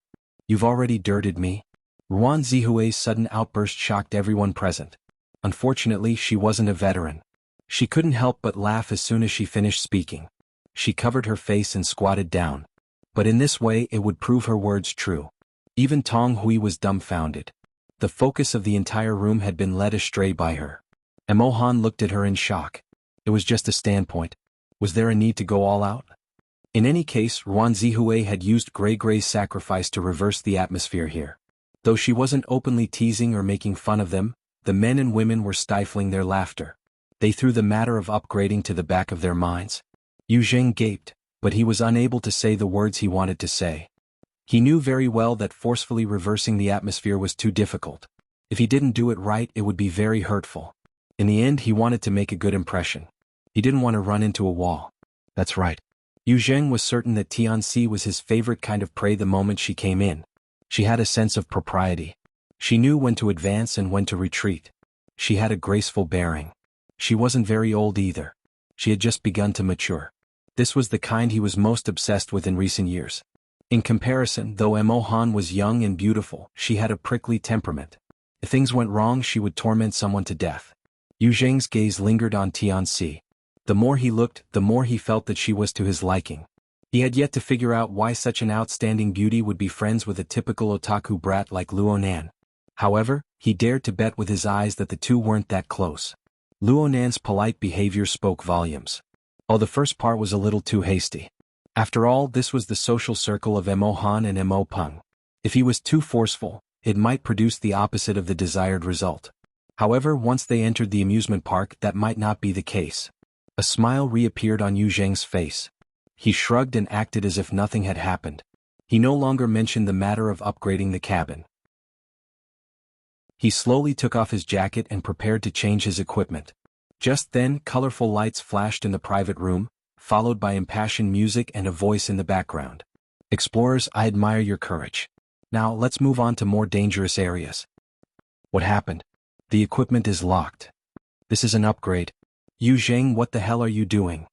You've already dirted me? Ruan Zihui's sudden outburst shocked everyone present. Unfortunately, she wasn't a veteran. She couldn't help but laugh as soon as she finished speaking. She covered her face and squatted down. But in this way it would prove her words true. Even Tong Hui was dumbfounded. The focus of the entire room had been led astray by her. Mo Han looked at her in shock. It was just a standpoint. Was there a need to go all out? In any case, Ruan Zihui had used Gray's sacrifice to reverse the atmosphere here. Though she wasn't openly teasing or making fun of them, the men and women were stifling their laughter. They threw the matter of upgrading to the back of their minds. Yuzheng gaped, but he was unable to say the words he wanted to say. He knew very well that forcefully reversing the atmosphere was too difficult. If he didn't do it right, it would be very hurtful. In the end, he wanted to make a good impression. He didn't want to run into a wall. That's right. Yuzheng was certain that Tianxi was his favorite kind of prey the moment she came in. She had a sense of propriety. She knew when to advance and when to retreat. She had a graceful bearing. She wasn't very old either. She had just begun to mature. This was the kind he was most obsessed with in recent years. In comparison, though Mo Han was young and beautiful, she had a prickly temperament. If things went wrong, she would torment someone to death. Yu Zheng's gaze lingered on Tianxi. The more he looked, the more he felt that she was to his liking. He had yet to figure out why such an outstanding beauty would be friends with a typical otaku brat like Luonan. However, he dared to bet with his eyes that the two weren't that close. Luonan's polite behavior spoke volumes. Oh, the first part was a little too hasty. After all, this was the social circle of Mo Han and Mo Peng. If he was too forceful, it might produce the opposite of the desired result. However, once they entered the amusement park, that might not be the case. A smile reappeared on Yu Zheng's face. He shrugged and acted as if nothing had happened. He no longer mentioned the matter of upgrading the cabin. He slowly took off his jacket and prepared to change his equipment. Just then, colorful lights flashed in the private room, followed by impassioned music and a voice in the background. Explorers, I admire your courage. Now, let's move on to more dangerous areas. What happened? The equipment is locked. This is an upgrade. Yu Zheng, what the hell are you doing?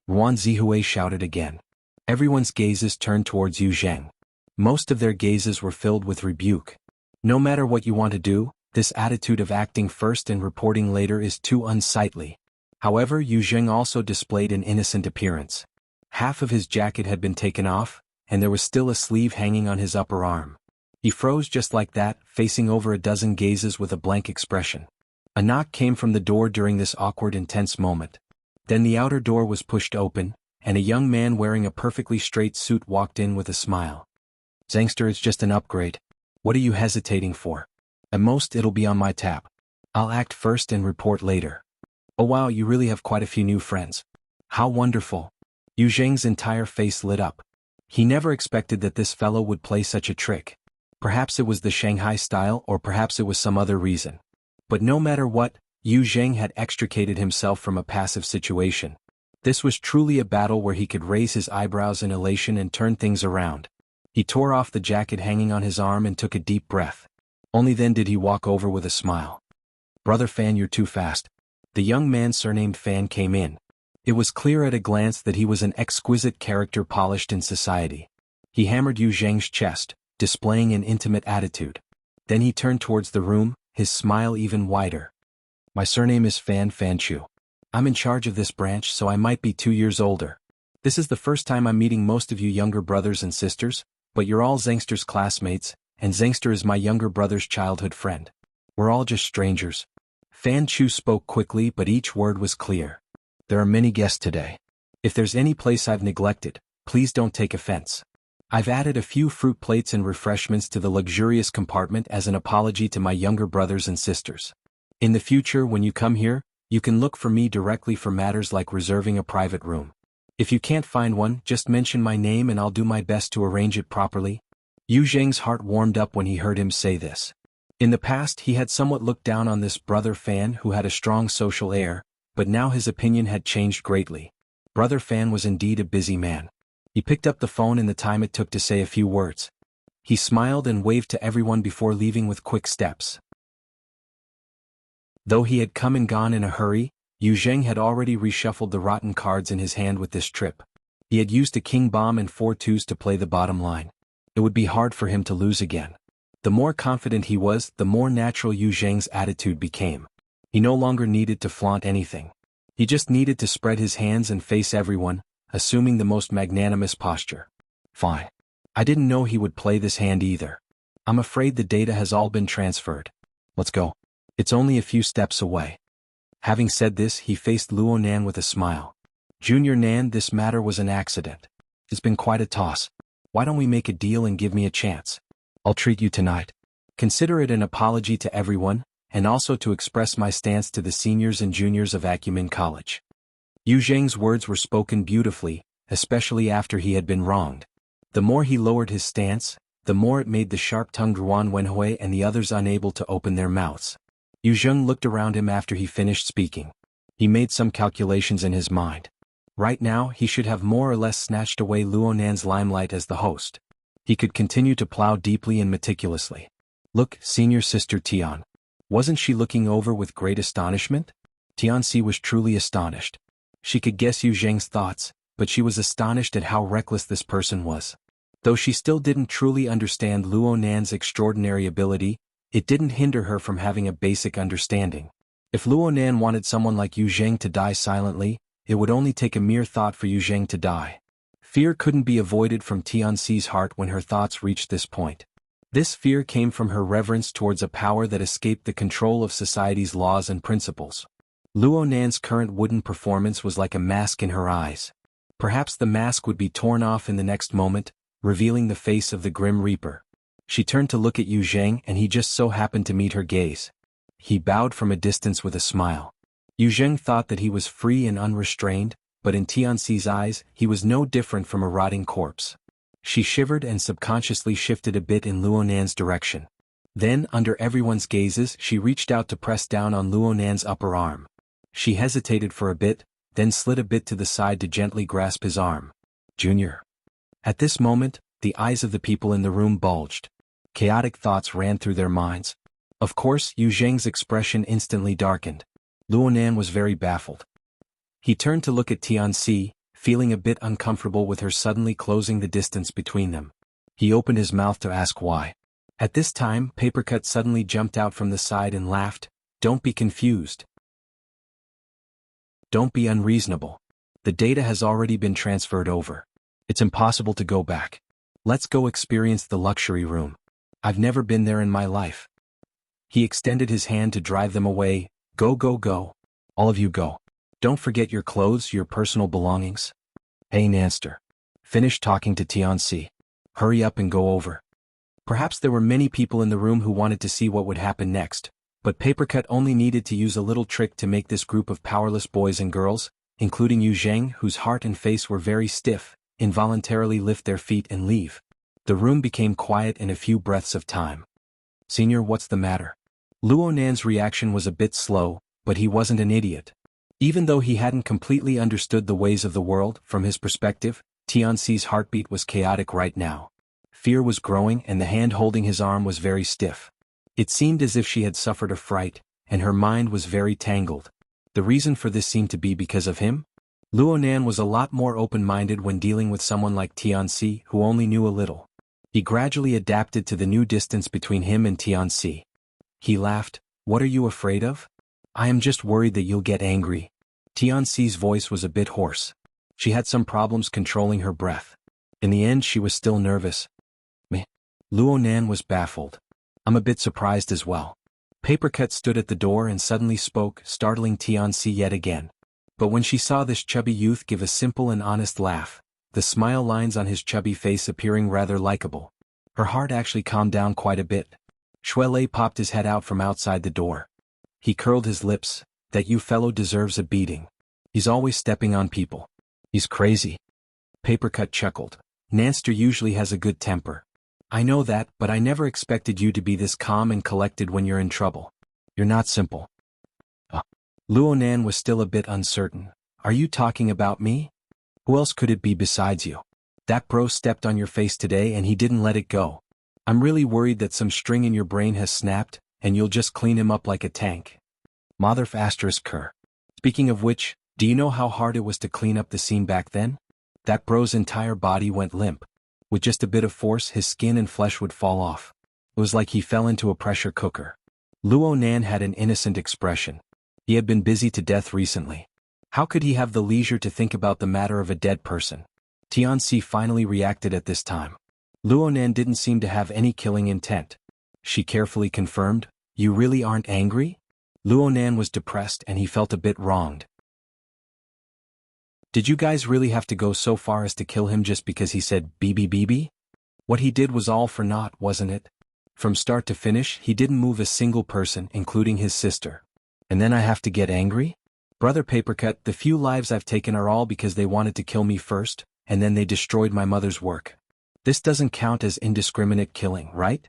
Yuan Zihui shouted again. Everyone's gazes turned towards Yu Zheng. Most of their gazes were filled with rebuke. No matter what you want to do, this attitude of acting first and reporting later is too unsightly. However, Yu Zheng also displayed an innocent appearance. Half of his jacket had been taken off, and there was still a sleeve hanging on his upper arm. He froze just like that, facing over a dozen gazes with a blank expression. A knock came from the door during this awkward, intense moment. Then the outer door was pushed open, and a young man wearing a perfectly straight suit walked in with a smile. Zangster, it's just an upgrade. What are you hesitating for? At most, it'll be on my tab. I'll act first and report later. Oh wow, you really have quite a few new friends. How wonderful. Yu Zheng's entire face lit up. He never expected that this fellow would play such a trick. Perhaps it was the Shanghai style, or perhaps it was some other reason. But no matter what, Yu Zheng had extricated himself from a passive situation. This was truly a battle where he could raise his eyebrows in elation and turn things around. He tore off the jacket hanging on his arm and took a deep breath. Only then did he walk over with a smile. Brother Fan, you're too fast. The young man surnamed Fan came in. It was clear at a glance that he was an exquisite character polished in society. He hammered Yu Zheng's chest, displaying an intimate attitude. Then he turned towards the room, his smile even wider. My surname is Fan Fanchu. I'm in charge of this branch, so I might be 2 years older. This is the first time I'm meeting most of you younger brothers and sisters, but you're all Zangster's classmates, and Zangster is my younger brother's childhood friend. We're all just strangers. Fan Chu spoke quickly, but each word was clear. There are many guests today. If there's any place I've neglected, please don't take offense. I've added a few fruit plates and refreshments to the luxurious compartment as an apology to my younger brothers and sisters. In the future, when you come here, you can look for me directly for matters like reserving a private room. If you can't find one, just mention my name and I'll do my best to arrange it properly. Yu Zheng's heart warmed up when he heard him say this. In the past, he had somewhat looked down on this brother Fan who had a strong social air, but now his opinion had changed greatly. Brother Fan was indeed a busy man. He picked up the phone in the time it took to say a few words. He smiled and waved to everyone before leaving with quick steps. Though he had come and gone in a hurry, Yu Zheng had already reshuffled the rotten cards in his hand with this trip. He had used a king bomb and 4 twos to play the bottom line. It would be hard for him to lose again. The more confident he was, the more natural Yu Zheng's attitude became. He no longer needed to flaunt anything. He just needed to spread his hands and face everyone, assuming the most magnanimous posture. Fine. I didn't know he would play this hand either. I'm afraid the data has all been transferred. Let's go. It's only a few steps away. Having said this, he faced Luo Nan with a smile. Junior Nan, this matter was an accident. It's been quite a toss. Why don't we make a deal and give me a chance? I'll treat you tonight. Consider it an apology to everyone, and also to express my stance to the seniors and juniors of Acumen College. Yu Zheng's words were spoken beautifully, especially after he had been wronged. The more he lowered his stance, the more it made the sharp-tongued Ruan Wenhui and the others unable to open their mouths. Yu Zheng looked around him after he finished speaking. He made some calculations in his mind. Right now, he should have more or less snatched away Luo Nan's limelight as the host. He could continue to plow deeply and meticulously. Look, senior sister Tian. Wasn't she looking over with great astonishment? Tianxi was truly astonished. She could guess Yu Zheng's thoughts, but she was astonished at how reckless this person was. Though she still didn't truly understand Luo Nan's extraordinary ability, it didn't hinder her from having a basic understanding. If Luo Nan wanted someone like Yu Zheng to die silently, it would only take a mere thought for Yu Zheng to die. Fear couldn't be avoided from Tianxi's heart when her thoughts reached this point. This fear came from her reverence towards a power that escaped the control of society's laws and principles. Luo Nan's current wooden performance was like a mask in her eyes. Perhaps the mask would be torn off in the next moment, revealing the face of the Grim Reaper. She turned to look at Yu Zheng and he just so happened to meet her gaze. He bowed from a distance with a smile. Yu Zheng thought that he was free and unrestrained, but in Tianxi's eyes, he was no different from a rotting corpse. She shivered and subconsciously shifted a bit in Luo Nan's direction. Then, under everyone's gazes, she reached out to press down on Luo Nan's upper arm. She hesitated for a bit, then slid a bit to the side to gently grasp his arm. Junior. At this moment, the eyes of the people in the room bulged. Chaotic thoughts ran through their minds. Of course, Yu Zheng's expression instantly darkened. Luo Nan was very baffled. He turned to look at Tianxi, feeling a bit uncomfortable with her suddenly closing the distance between them. He opened his mouth to ask why. At this time, Papercut suddenly jumped out from the side and laughed. Don't be confused. Don't be unreasonable. The data has already been transferred over. It's impossible to go back. Let's go experience the luxury room. I've never been there in my life. He extended his hand to drive them away. Go, go, go. All of you go. Don't forget your clothes, your personal belongings. Hey Nanster. Finish talking to Tianxi. Hurry up and go over. Perhaps there were many people in the room who wanted to see what would happen next, but Papercut only needed to use a little trick to make this group of powerless boys and girls, including Yu Zheng, whose heart and face were very stiff, involuntarily lift their feet and leave. The room became quiet in a few breaths of time. Senior, what's the matter? Luo Nan's reaction was a bit slow, but he wasn't an idiot. Even though he hadn't completely understood the ways of the world, from his perspective, Tianxi's heartbeat was chaotic right now. Fear was growing and the hand holding his arm was very stiff. It seemed as if she had suffered a fright, and her mind was very tangled. The reason for this seemed to be because of him? Luo Nan was a lot more open-minded when dealing with someone like Tianxi who only knew a little. He gradually adapted to the new distance between him and Tianxi. He laughed. What are you afraid of? I am just worried that you'll get angry. Tianxi's voice was a bit hoarse. She had some problems controlling her breath. In the end she was still nervous. Meh. Luo Nan was baffled. I'm a bit surprised as well. Papercut stood at the door and suddenly spoke, startling Tianxi yet again. But when she saw this chubby youth give a simple and honest laugh, the smile lines on his chubby face appearing rather likable, her heart actually calmed down quite a bit. Shuelei popped his head out from outside the door. He curled his lips. That you fellow deserves a beating. He's always stepping on people. He's crazy. Papercut chuckled. Nanster usually has a good temper. I know that, but I never expected you to be this calm and collected when you're in trouble. You're not simple. Luo Nan was still a bit uncertain. Are you talking about me? Who else could it be besides you? That bro stepped on your face today and he didn't let it go. I'm really worried that some string in your brain has snapped, and you'll just clean him up like a tank. Motherf asterisk cur. Speaking of which, do you know how hard it was to clean up the scene back then? That bro's entire body went limp. With just a bit of force his skin and flesh would fall off. It was like he fell into a pressure cooker. Luo Nan had an innocent expression. He had been busy to death recently. How could he have the leisure to think about the matter of a dead person? Tianxi finally reacted at this time. Luo Nan didn't seem to have any killing intent. She carefully confirmed, You really aren't angry? Luo Nan was depressed and he felt a bit wronged. Did you guys really have to go so far as to kill him just because he said BB? What he did was all for naught, wasn't it? From start to finish, he didn't move a single person, including his sister. And then I have to get angry? Brother Papercut, the few lives I've taken are all because they wanted to kill me first, and then they destroyed my mother's work. This doesn't count as indiscriminate killing, right?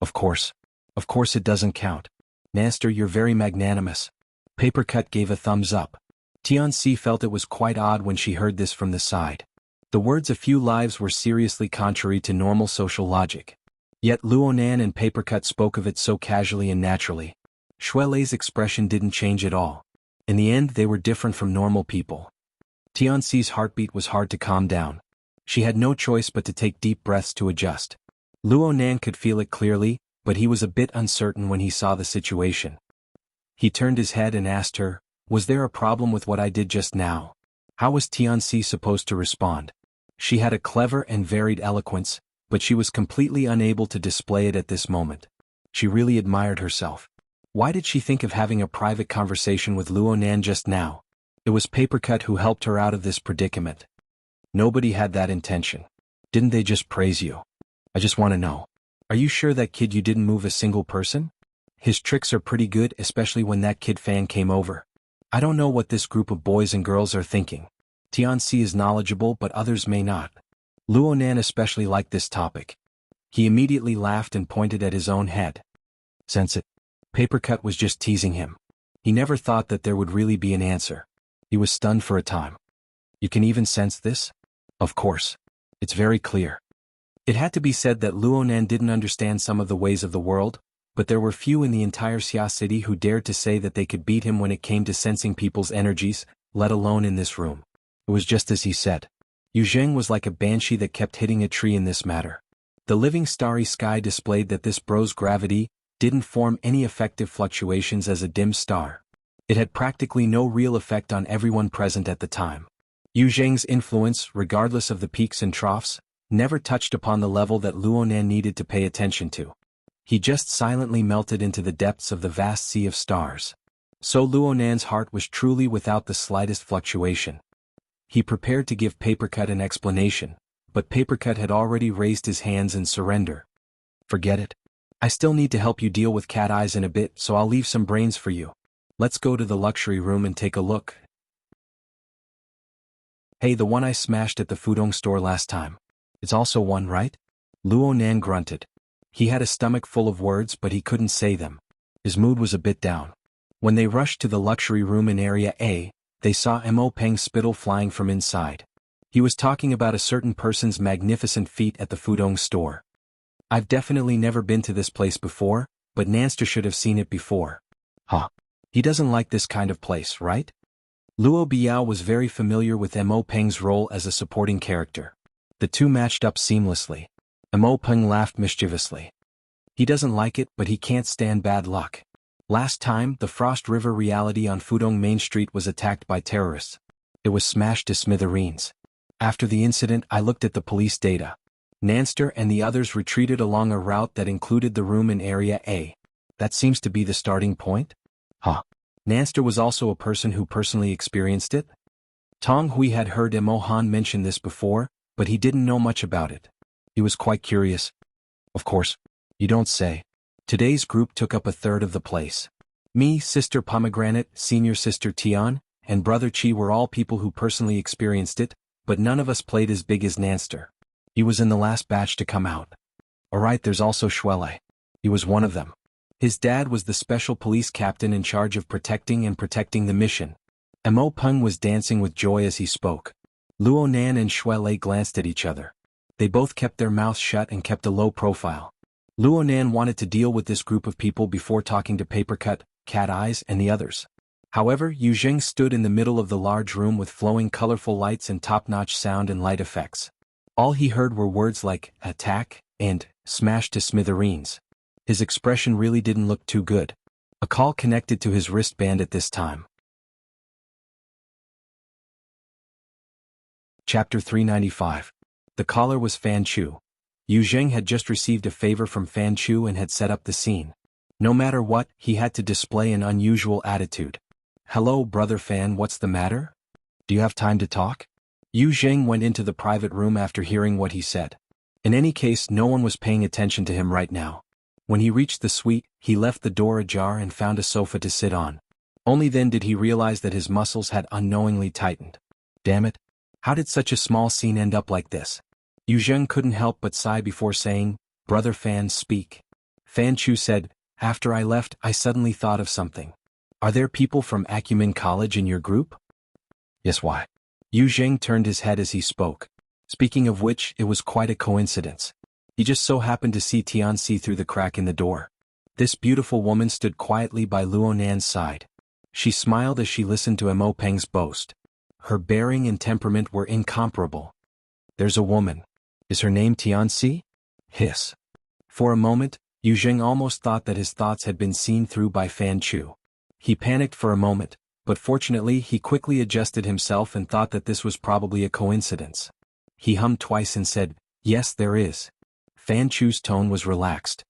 Of course it doesn't count. Nanster, you're very magnanimous. Papercut gave a thumbs up. Tianxi felt it was quite odd when she heard this from the side. The words a few lives were seriously contrary to normal social logic. Yet Luo Nan and Papercut spoke of it so casually and naturally. Shuelei's expression didn't change at all. In the end they were different from normal people. Tianxi's heartbeat was hard to calm down. She had no choice but to take deep breaths to adjust. Luo Nan could feel it clearly, but he was a bit uncertain when he saw the situation. He turned his head and asked her, "Was there a problem with what I did just now?" How was Tianxi supposed to respond? She had a clever and varied eloquence, but she was completely unable to display it at this moment. She really admired herself. Why did she think of having a private conversation with Luonan just now? It was Papercut who helped her out of this predicament. Nobody had that intention. Didn't they just praise you? I just want to know. Are you sure that kid you didn't move a single person? His tricks are pretty good, especially when that kid fan came over. I don't know what this group of boys and girls are thinking. Tianxi is knowledgeable but others may not. Luonan especially liked this topic. He immediately laughed and pointed at his own head. Sense it. Papercut was just teasing him. He never thought that there would really be an answer. He was stunned for a time. You can even sense this? Of course. It's very clear. It had to be said that Luonan didn't understand some of the ways of the world, but there were few in the entire Xia city who dared to say that they could beat him when it came to sensing people's energies, let alone in this room. It was just as he said. Yu Zheng was like a banshee that kept hitting a tree in this matter. The living starry sky displayed that this bro's gravity didn't form any effective fluctuations as a dim star. It had practically no real effect on everyone present at the time. Yu Zheng's influence, regardless of the peaks and troughs, never touched upon the level that Luonan needed to pay attention to. He just silently melted into the depths of the vast sea of stars. So Luonan's heart was truly without the slightest fluctuation. He prepared to give Papercut an explanation, but Papercut had already raised his hands in surrender. Forget it. I still need to help you deal with Cat Eyes in a bit, so I'll leave some brains for you. Let's go to the luxury room and take a look. Hey, the one I smashed at the Fudong store last time. It's also one, right? Luonan grunted. He had a stomach full of words but he couldn't say them. His mood was a bit down. When they rushed to the luxury room in Area A, they saw Mo Peng's spittle flying from inside. He was talking about a certain person's magnificent feat at the Fudong store. I've definitely never been to this place before, but Nanster should have seen it before. Huh. He doesn't like this kind of place, right? Luo Biao was very familiar with Mo Peng's role as a supporting character. The two matched up seamlessly. Mo Peng laughed mischievously. He doesn't like it, but he can't stand bad luck. Last time, the Frost River reality on Fudong Main Street was attacked by terrorists. It was smashed to smithereens. After the incident, I looked at the police data. Nanster and the others retreated along a route that included the room in Area A. That seems to be the starting point? Huh. Nanster was also a person who personally experienced it? Tong Hui had heard Mo Han mention this before, but he didn't know much about it. He was quite curious. Of course. You don't say. Today's group took up a third of the place. Me, Sister Pomegranate, Senior Sister Tian, and Brother Chi were all people who personally experienced it, but none of us played as big as Nanster. He was in the last batch to come out. Alright, there's also Shuele. He was one of them. His dad was the special police captain in charge of protecting the mission. Mo Peng was dancing with joy as he spoke. Luonan and Shuele glanced at each other. They both kept their mouths shut and kept a low profile. Luonan wanted to deal with this group of people before talking to Papercut, Cat Eyes, and the others. However, Yu Zheng stood in the middle of the large room with flowing colorful lights and top-notch sound and light effects. All he heard were words like, attack, and, smash to smithereens. His expression really didn't look too good. A call connected to his wristband at this time. Chapter 395. The caller was Fan Chu. Yu Zheng had just received a favor from Fan Chu and had set up the scene. No matter what, he had to display an unusual attitude. Hello, Brother Fan, what's the matter? Do you have time to talk? Yu Zheng went into the private room after hearing what he said. In any case, no one was paying attention to him right now. When he reached the suite, he left the door ajar and found a sofa to sit on. Only then did he realize that his muscles had unknowingly tightened. Damn it. How did such a small scene end up like this? Yu Zheng couldn't help but sigh before saying, Brother Fan, speak. Fan Chu said, after I left, I suddenly thought of something. Are there people from Acumen College in your group? Yes, why? Yu Zheng turned his head as he spoke. Speaking of which, it was quite a coincidence. He just so happened to see Tianxi through the crack in the door. This beautiful woman stood quietly by Luonan's side. She smiled as she listened to Mo Peng's boast. Her bearing and temperament were incomparable. There's a woman. Is her name Tianxi? Hiss. For a moment, Yu Zheng almost thought that his thoughts had been seen through by Fan Chu. He panicked for a moment, but fortunately he quickly adjusted himself and thought that this was probably a coincidence. He hummed twice and said, "Yes, there is." Fan Chu's tone was relaxed.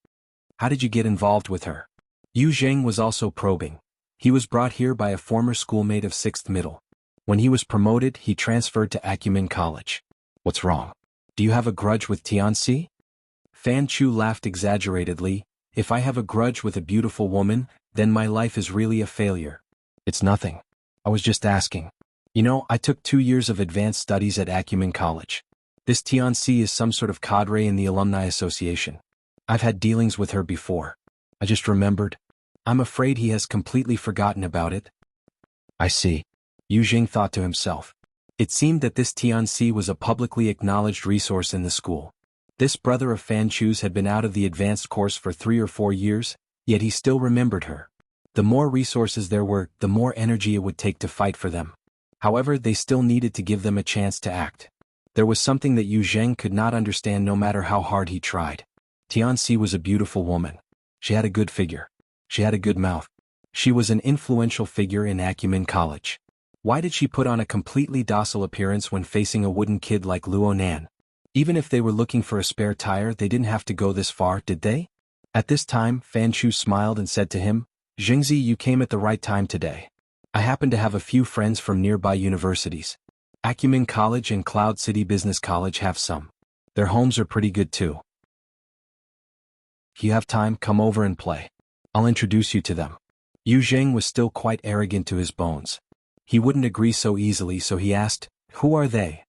"How did you get involved with her?" Yu Zheng was also probing. He was brought here by a former schoolmate of 6th middle. When he was promoted, he transferred to Acumen College. "What's wrong? Do you have a grudge with Tianxi?" Fan Chu laughed exaggeratedly. "If I have a grudge with a beautiful woman, then my life is really a failure." "It's nothing. I was just asking. You know, I took 2 years of advanced studies at Acumen College. This Tianxi is some sort of cadre in the Alumni Association. I've had dealings with her before. I just remembered. I'm afraid he has completely forgotten about it." "I see," Yu Jing thought to himself. It seemed that this Tianxi was a publicly acknowledged resource in the school. This brother of Fan Chu's had been out of the advanced course for 3 or 4 years, yet he still remembered her. The more resources there were, the more energy it would take to fight for them. However, they still needed to give them a chance to act. There was something that Yu Zheng could not understand no matter how hard he tried. Tianxi was a beautiful woman. She had a good figure. She had a good mouth. She was an influential figure in Acumen College. Why did she put on a completely docile appearance when facing a wooden kid like Luo Nan? Even if they were looking for a spare tire, they didn't have to go this far, did they? At this time, Fan Chu smiled and said to him, "Jingzi, you came at the right time today. I happen to have a few friends from nearby universities. Acumen College and Cloud City Business College have some. Their homes are pretty good too. If you have time, come over and play. I'll introduce you to them." Yu Zheng was still quite arrogant to his bones. He wouldn't agree so easily, so he asked, "Who are they?"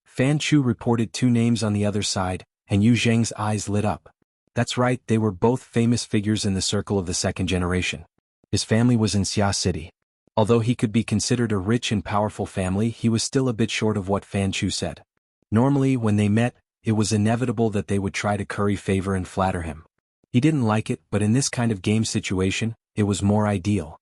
Fan Chu reported 2 names on the other side, and Yu Zheng's eyes lit up. That's right, they were both famous figures in the circle of the 2nd generation. His family was in Xia City. Although he could be considered a rich and powerful family, he was still a bit short of what Fan Chu said. Normally, when they met, it was inevitable that they would try to curry favor and flatter him. He didn't like it, but in this kind of game situation, it was more ideal.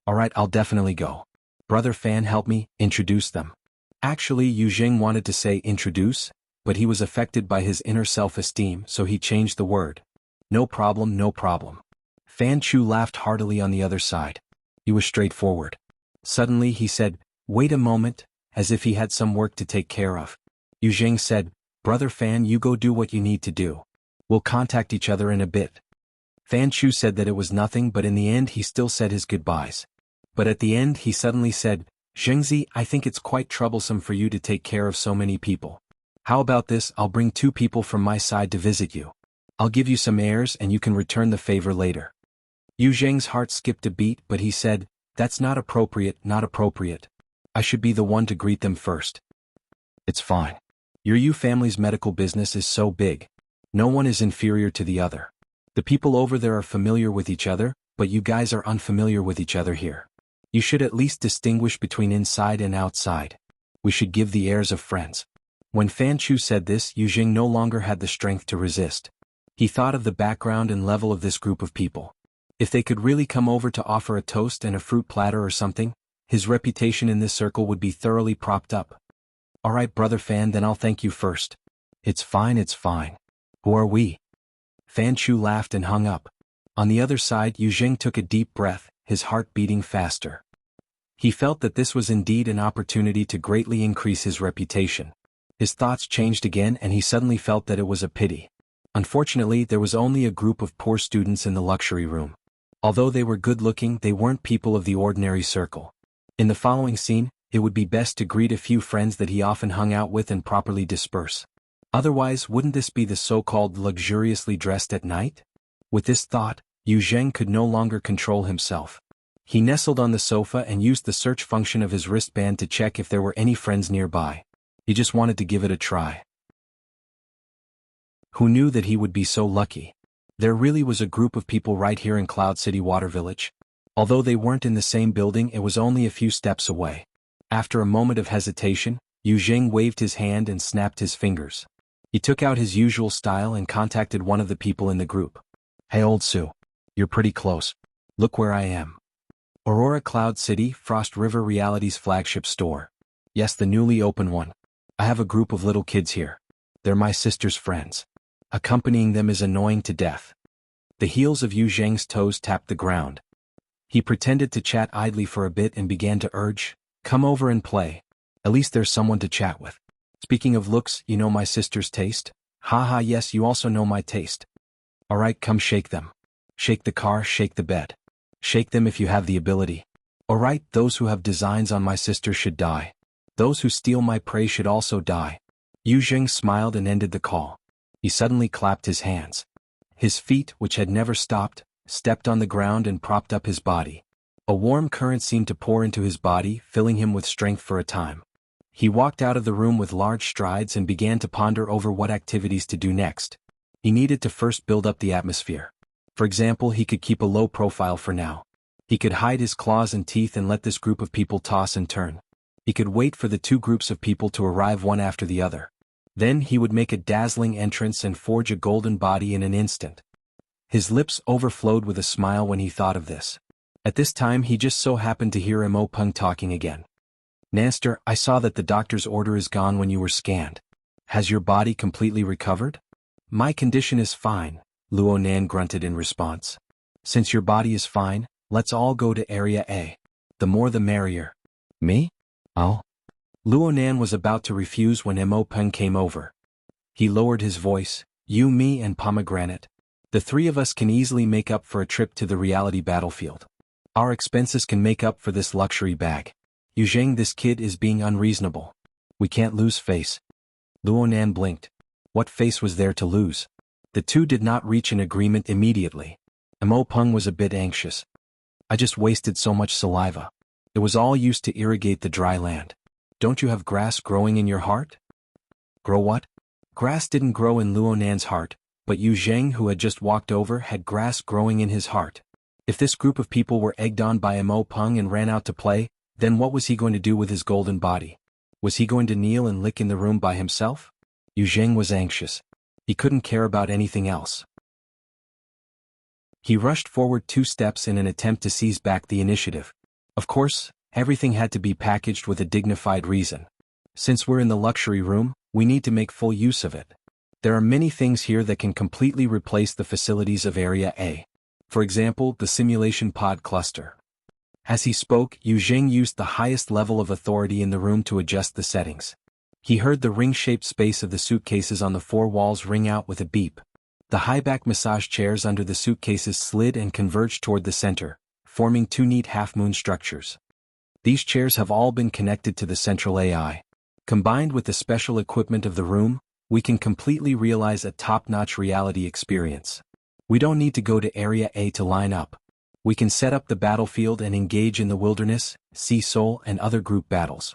"Alright, I'll definitely go. Brother Fan, help me introduce them." Actually, Yu Zheng wanted to say introduce, but he was affected by his inner self-esteem, so he changed the word. "No problem, no problem." Fan Chu laughed heartily on the other side. He was straightforward. Suddenly he said, "Wait a moment," as if he had some work to take care of. Yu Zheng said, "Brother Fan, you go do what you need to do. We'll contact each other in a bit." Fan Chu said that it was nothing, but in the end he still said his goodbyes. But at the end he suddenly said, "Zhengzi, I think it's quite troublesome for you to take care of so many people. How about this, I'll bring 2 people from my side to visit you. I'll give you some airs and you can return the favor later." Yu Zheng's heart skipped a beat, but he said, "That's not appropriate, not appropriate. I should be the one to greet them first." "It's fine. Your Yu family's medical business is so big. No one is inferior to the other. The people over there are familiar with each other, but you guys are unfamiliar with each other here. You should at least distinguish between inside and outside. We should give the airs of friends." When Fan Chu said this, Yu Zheng no longer had the strength to resist. He thought of the background and level of this group of people. If they could really come over to offer a toast and a fruit platter or something, his reputation in this circle would be thoroughly propped up. "Alright, Brother Fan, then I'll thank you first." It's fine, it's fine. Who are we?" Fan Chu laughed and hung up. On the other side, Yu Zheng took a deep breath, his heart beating faster. He felt that this was indeed an opportunity to greatly increase his reputation. His thoughts changed again and he suddenly felt that it was a pity. Unfortunately, there was only a group of poor students in the luxury room. Although they were good-looking, they weren't people of the ordinary circle. In the following scene, it would be best to greet a few friends that he often hung out with and properly disperse. Otherwise, wouldn't this be the so-called luxuriously dressed at night? With this thought, Yu Zheng could no longer control himself. He nestled on the sofa and used the search function of his wristband to check if there were any friends nearby. He just wanted to give it a try. Who knew that he would be so lucky? There really was a group of people right here in Cloud City Water Village. Although they weren't in the same building, it was only a few steps away. After a moment of hesitation, Yu Zheng waved his hand and snapped his fingers. He took out his usual style and contacted one of the people in the group. "Hey old Sue. You're pretty close. Look where I am. Aurora Cloud City, Frost River Reality's flagship store. Yes, the newly opened one. I have a group of little kids here. They're my sister's friends. Accompanying them is annoying to death." The heels of Yu Zheng's toes tapped the ground. He pretended to chat idly for a bit and began to urge, "Come over and play. At least there's someone to chat with. Speaking of looks, you know my sister's taste? Haha, yes, you also know my taste. Alright, come shake them. Shake the car, shake the bed. Shake them if you have the ability. Alright, those who have designs on my sister should die. Those who steal my prey should also die." Yu Zheng smiled and ended the call. He suddenly clapped his hands. His feet, which had never stopped, stepped on the ground and propped up his body. A warm current seemed to pour into his body, filling him with strength for a time. He walked out of the room with large strides and began to ponder over what activities to do next. He needed to first build up the atmosphere. For example, he could keep a low profile for now. He could hide his claws and teeth and let this group of people toss and turn. He could wait for the two groups of people to arrive one after the other. Then he would make a dazzling entrance and forge a golden body in an instant. His lips overflowed with a smile when he thought of this. At this time he just so happened to hear Mo Peng talking again. "Naster, I saw that the doctor's order is gone when you were scanned. Has your body completely recovered?" "My condition is fine," Luo Nan grunted in response. "Since your body is fine, let's all go to Area A. The more the merrier." "Me? Oh?" Luo Nan was about to refuse when Mo Peng came over. He lowered his voice, "You, me and Pomegranate. The three of us can easily make up for a trip to the reality battlefield. Our expenses can make up for this luxury bag. Yu Zheng, this kid is being unreasonable. We can't lose face." Luo Nan blinked. What face was there to lose? The two did not reach an agreement immediately. Mo Peng was a bit anxious. "I just wasted so much saliva. It was all used to irrigate the dry land. Don't you have grass growing in your heart?" "Grow what?" Grass didn't grow in Luo Nan's heart, but Yu Zheng, who had just walked over, had grass growing in his heart. If this group of people were egged on by Mo Peng and ran out to play, then what was he going to do with his golden body? Was he going to kneel and lick in the room by himself? Yu Zheng was anxious. He couldn't care about anything else. He rushed forward 2 steps in an attempt to seize back the initiative. Of course, everything had to be packaged with a dignified reason. Since we're in the luxury room, we need to make full use of it. There are many things here that can completely replace the facilities of Area A. For example, the simulation pod cluster. As he spoke, Yu Zheng used the highest level of authority in the room to adjust the settings. He heard the ring-shaped space of the suitcases on the 4 walls ring out with a beep. The high-back massage chairs under the suitcases slid and converged toward the center, forming 2 neat half-moon structures. These chairs have all been connected to the central AI. Combined with the special equipment of the room, we can completely realize a top-notch reality experience. We don't need to go to Area A to line up. We can set up the battlefield and engage in the wilderness, sea soul, and other group battles.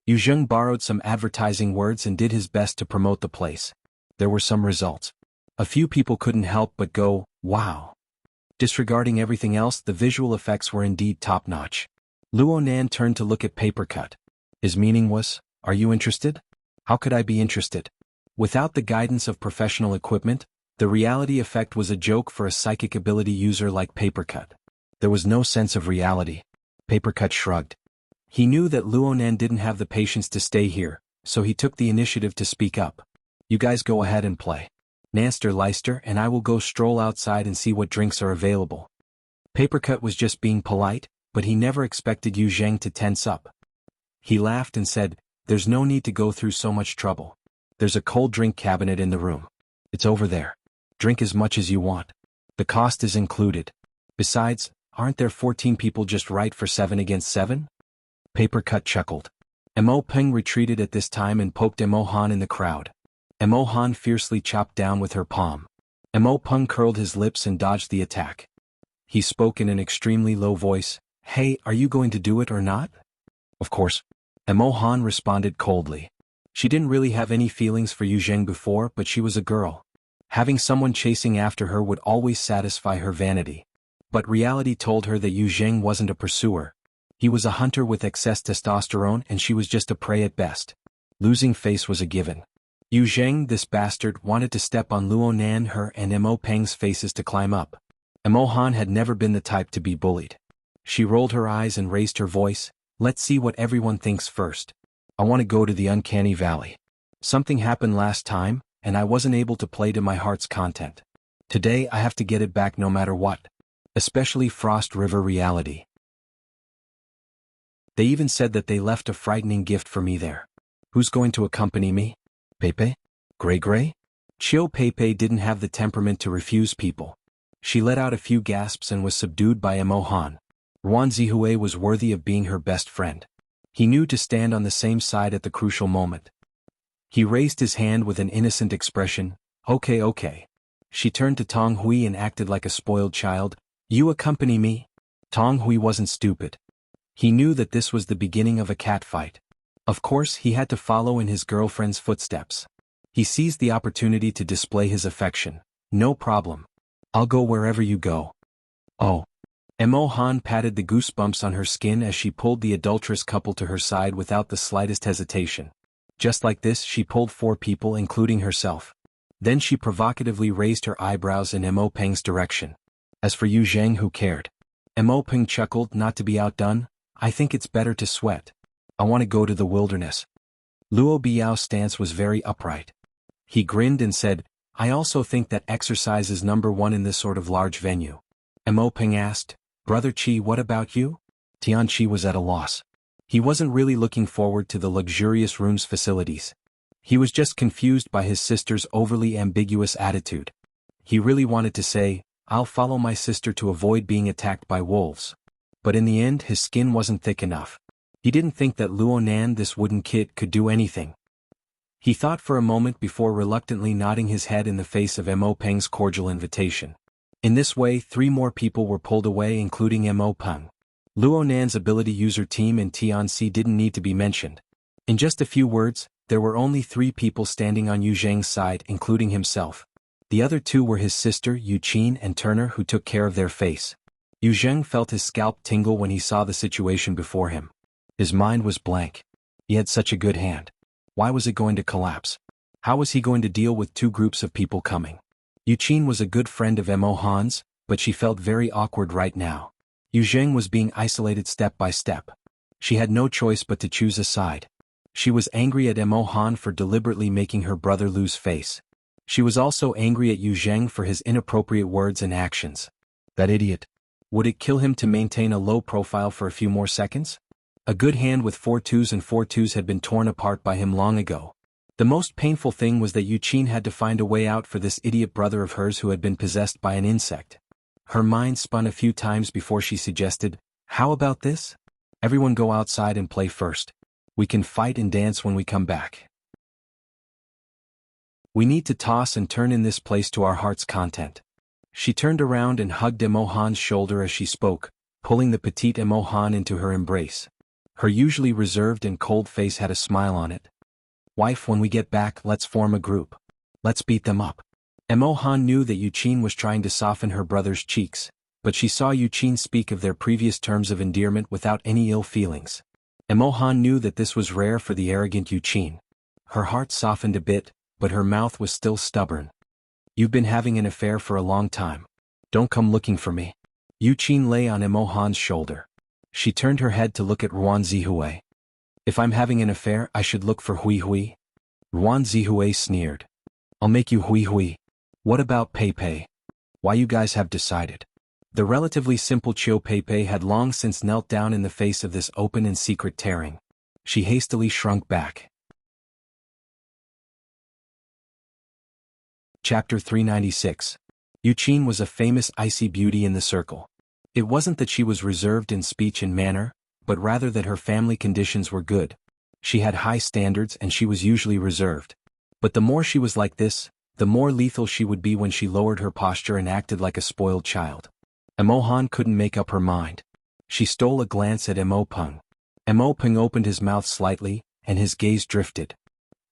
Yu Zheng borrowed some advertising words and did his best to promote the place. There were some results. A few people couldn't help but go, "Wow." Disregarding everything else, the visual effects were indeed top-notch. Luo Nan turned to look at Papercut. His meaning was, "Are you interested?" How could I be interested? Without the guidance of professional equipment, the reality effect was a joke for a psychic ability user like Papercut. There was no sense of reality. Papercut shrugged. He knew that Luo Nan didn't have the patience to stay here, so he took the initiative to speak up. "You guys go ahead and play. Naster Leister and I will go stroll outside and see what drinks are available." Papercut was just being polite, but he never expected Yu Zheng to tense up. He laughed and said, "There's no need to go through so much trouble. There's a cold drink cabinet in the room. It's over there. Drink as much as you want. The cost is included. Besides, aren't there 14 people just right for 7 against 7? Papercut chuckled. Mo Peng retreated at this time and poked Mo Han in the crowd. Mo Han fiercely chopped down with her palm. Mo Peng curled his lips and dodged the attack. He spoke in an extremely low voice, "Hey, are you going to do it or not?" "Of course." Mo Han responded coldly. She didn't really have any feelings for Yu Zheng before, but she was a girl. Having someone chasing after her would always satisfy her vanity. But reality told her that Yu Zheng wasn't a pursuer. He was a hunter with excess testosterone and she was just a prey at best. Losing face was a given. Yu Zheng, this bastard, wanted to step on Luo Nan, her and Mo Peng's faces to climb up. Mo Han had never been the type to be bullied. She rolled her eyes and raised her voice, "Let's see what everyone thinks first. I want to go to the uncanny valley. Something happened last time, and I wasn't able to play to my heart's content. Today I have to get it back no matter what. especially Frost River reality. They even said that they left a frightening gift for me there. Who's going to accompany me? Pepe? Gray? Chiu Pepe didn't have the temperament to refuse people. She let out a few gasps and was subdued by Emohan. Ruan Zihue was worthy of being her best friend. He knew to stand on the same side at the crucial moment. He raised his hand with an innocent expression. Okay. She turned to Tong Hui and acted like a spoiled child. You accompany me? Tong Hui wasn't stupid. He knew that this was the beginning of a catfight. Of course, he had to follow in his girlfriend's footsteps. He seized the opportunity to display his affection. No problem. I'll go wherever you go. Oh. Emohan patted the goosebumps on her skin as she pulled the adulterous couple to her side without the slightest hesitation. Just like this, she pulled 4 people including herself. Then she provocatively raised her eyebrows in Emo Peng's direction. As for Yu Zheng, who cared? Emo Peng chuckled, not to be outdone. I think it's better to sweat. I want to go to the wilderness. Luo Biao's stance was very upright. He grinned and said, I also think that exercise is number 1 in this sort of large venue. Emo Peng asked, Brother Qi, what about you? Tian Qi was at a loss. He wasn't really looking forward to the luxurious rooms facilities. He was just confused by his sister's overly ambiguous attitude. He really wanted to say, I'll follow my sister to avoid being attacked by wolves. But in the end his skin wasn't thick enough. He didn't think that Luonan, this wooden kid, could do anything. He thought for a moment before reluctantly nodding his head in the face of Mo Peng's cordial invitation. In this way 3 more people were pulled away, including Mo Peng. Luonan's ability user team and Tianxi didn't need to be mentioned. In just a few words, there were only 3 people standing on Yu Zheng's side, including himself. The other 2 were his sister Yu Qin and Turner, who took care of their face. Yu Zheng felt his scalp tingle when he saw the situation before him. His mind was blank. He had such a good hand. Why was it going to collapse? How was he going to deal with 2 groups of people coming? Yu Qin was a good friend of Mo Han's, but she felt very awkward right now. Yu Zheng was being isolated step by step. She had no choice but to choose a side. She was angry at Mo Han for deliberately making her brother lose face. She was also angry at Yu Zheng for his inappropriate words and actions. That idiot. Would it kill him to maintain a low profile for a few more seconds? A good hand with 4 twos and 4 twos had been torn apart by him long ago. The most painful thing was that Yu Qin had to find a way out for this idiot brother of hers who had been possessed by an insect. Her mind spun a few times before she suggested, how about this? Everyone go outside and play first. We can fight and dance when we come back. We need to toss and turn in this place to our heart's content. She turned around and hugged Mo Han's shoulder as she spoke, pulling the petite Mo Han into her embrace. Her usually reserved and cold face had a smile on it. Wife, when we get back, let's form a group. Let's beat them up. Mo Han knew that Yu Qin was trying to soften her brother's cheeks, but she saw Yu Qin speak of their previous terms of endearment without any ill feelings. Mo Han knew that this was rare for the arrogant Yu Qin. Her heart softened a bit, but her mouth was still stubborn. You've been having an affair for a long time. Don't come looking for me. Yu Qin lay on Mo Han's shoulder. She turned her head to look at Ruan Zihue. If I'm having an affair, I should look for Hui Hui. Ruan Zihue sneered. I'll make you Hui Hui. What about Pepe? Why, you guys have decided. The relatively simple Chiu Pepe had long since knelt down in the face of this open and secret tearing. She hastily shrunk back. Chapter 396. Yu Qin was a famous icy beauty in the circle. It wasn't that she was reserved in speech and manner, but rather that her family conditions were good. She had high standards and she was usually reserved. But the more she was like this, the more lethal she would be when she lowered her posture and acted like a spoiled child. Mo Han couldn't make up her mind. She stole a glance at Mo Peng. Mo Peng opened his mouth slightly, and his gaze drifted.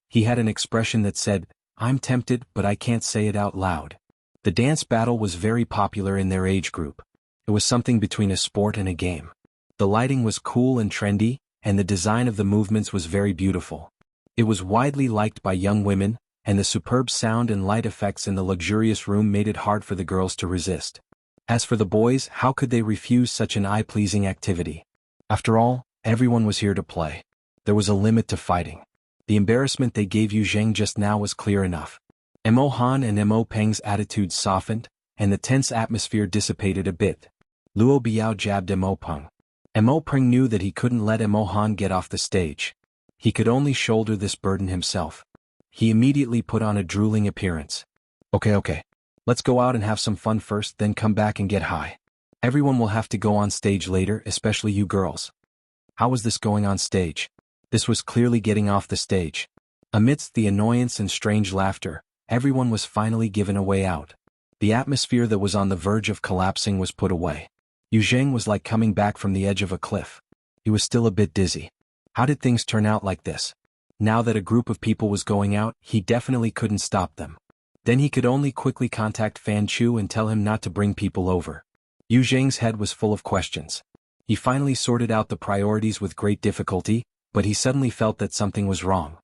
He had an expression that said, I'm tempted, but I can't say it out loud. The dance battle was very popular in their age group. It was something between a sport and a game. The lighting was cool and trendy, and the design of the movements was very beautiful. It was widely liked by young women, and the superb sound and light effects in the luxurious room made it hard for the girls to resist. As for the boys, how could they refuse such an eye-pleasing activity? After all, everyone was here to play. There was a limit to fighting. The embarrassment they gave Yu Zheng just now was clear enough. Mo Han and Mo Peng's attitudes softened, and the tense atmosphere dissipated a bit. Luo Biao jabbed Mo Peng. Mo Peng knew that he couldn't let Mo Han get off the stage. He could only shoulder this burden himself. He immediately put on a drooling appearance. Okay. Let's go out and have some fun first, then come back and get high. Everyone will have to go on stage later, especially you girls. How was this going on stage? This was clearly getting off the stage. Amidst the annoyance and strange laughter, everyone was finally given a way out. The atmosphere that was on the verge of collapsing was put away. Yu Zheng was like coming back from the edge of a cliff. He was still a bit dizzy. How did things turn out like this? Now that a group of people was going out, he definitely couldn't stop them. Then he could only quickly contact Fan Chu and tell him not to bring people over. Yu Zheng's head was full of questions. He finally sorted out the priorities with great difficulty, but he suddenly felt that something was wrong.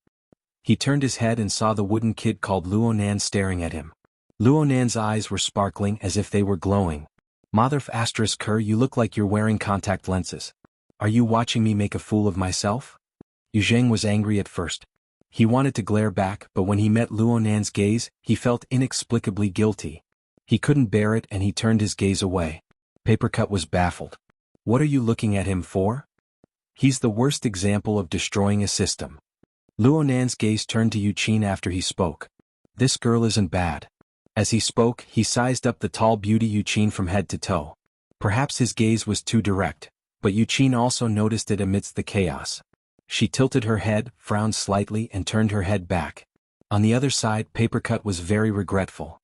He turned his head and saw the wooden kid called Luo Nan staring at him. Luo Nan's eyes were sparkling as if they were glowing. Motherf asterisk her, you look like you're wearing contact lenses. Are you watching me make a fool of myself? Yu Zheng was angry at first. He wanted to glare back, but when he met Luo Nan's gaze, he felt inexplicably guilty. He couldn't bear it and he turned his gaze away. Papercut was baffled. What are you looking at him for? He's the worst example of destroying a system. Luo Nan's gaze turned to Yu Qin after he spoke. This girl isn't bad. As he spoke, he sized up the tall beauty Yu Qin from head to toe. Perhaps his gaze was too direct, but Yu Qin also noticed it amidst the chaos. She tilted her head, frowned slightly and turned her head back. On the other side, Papercut was very regretful.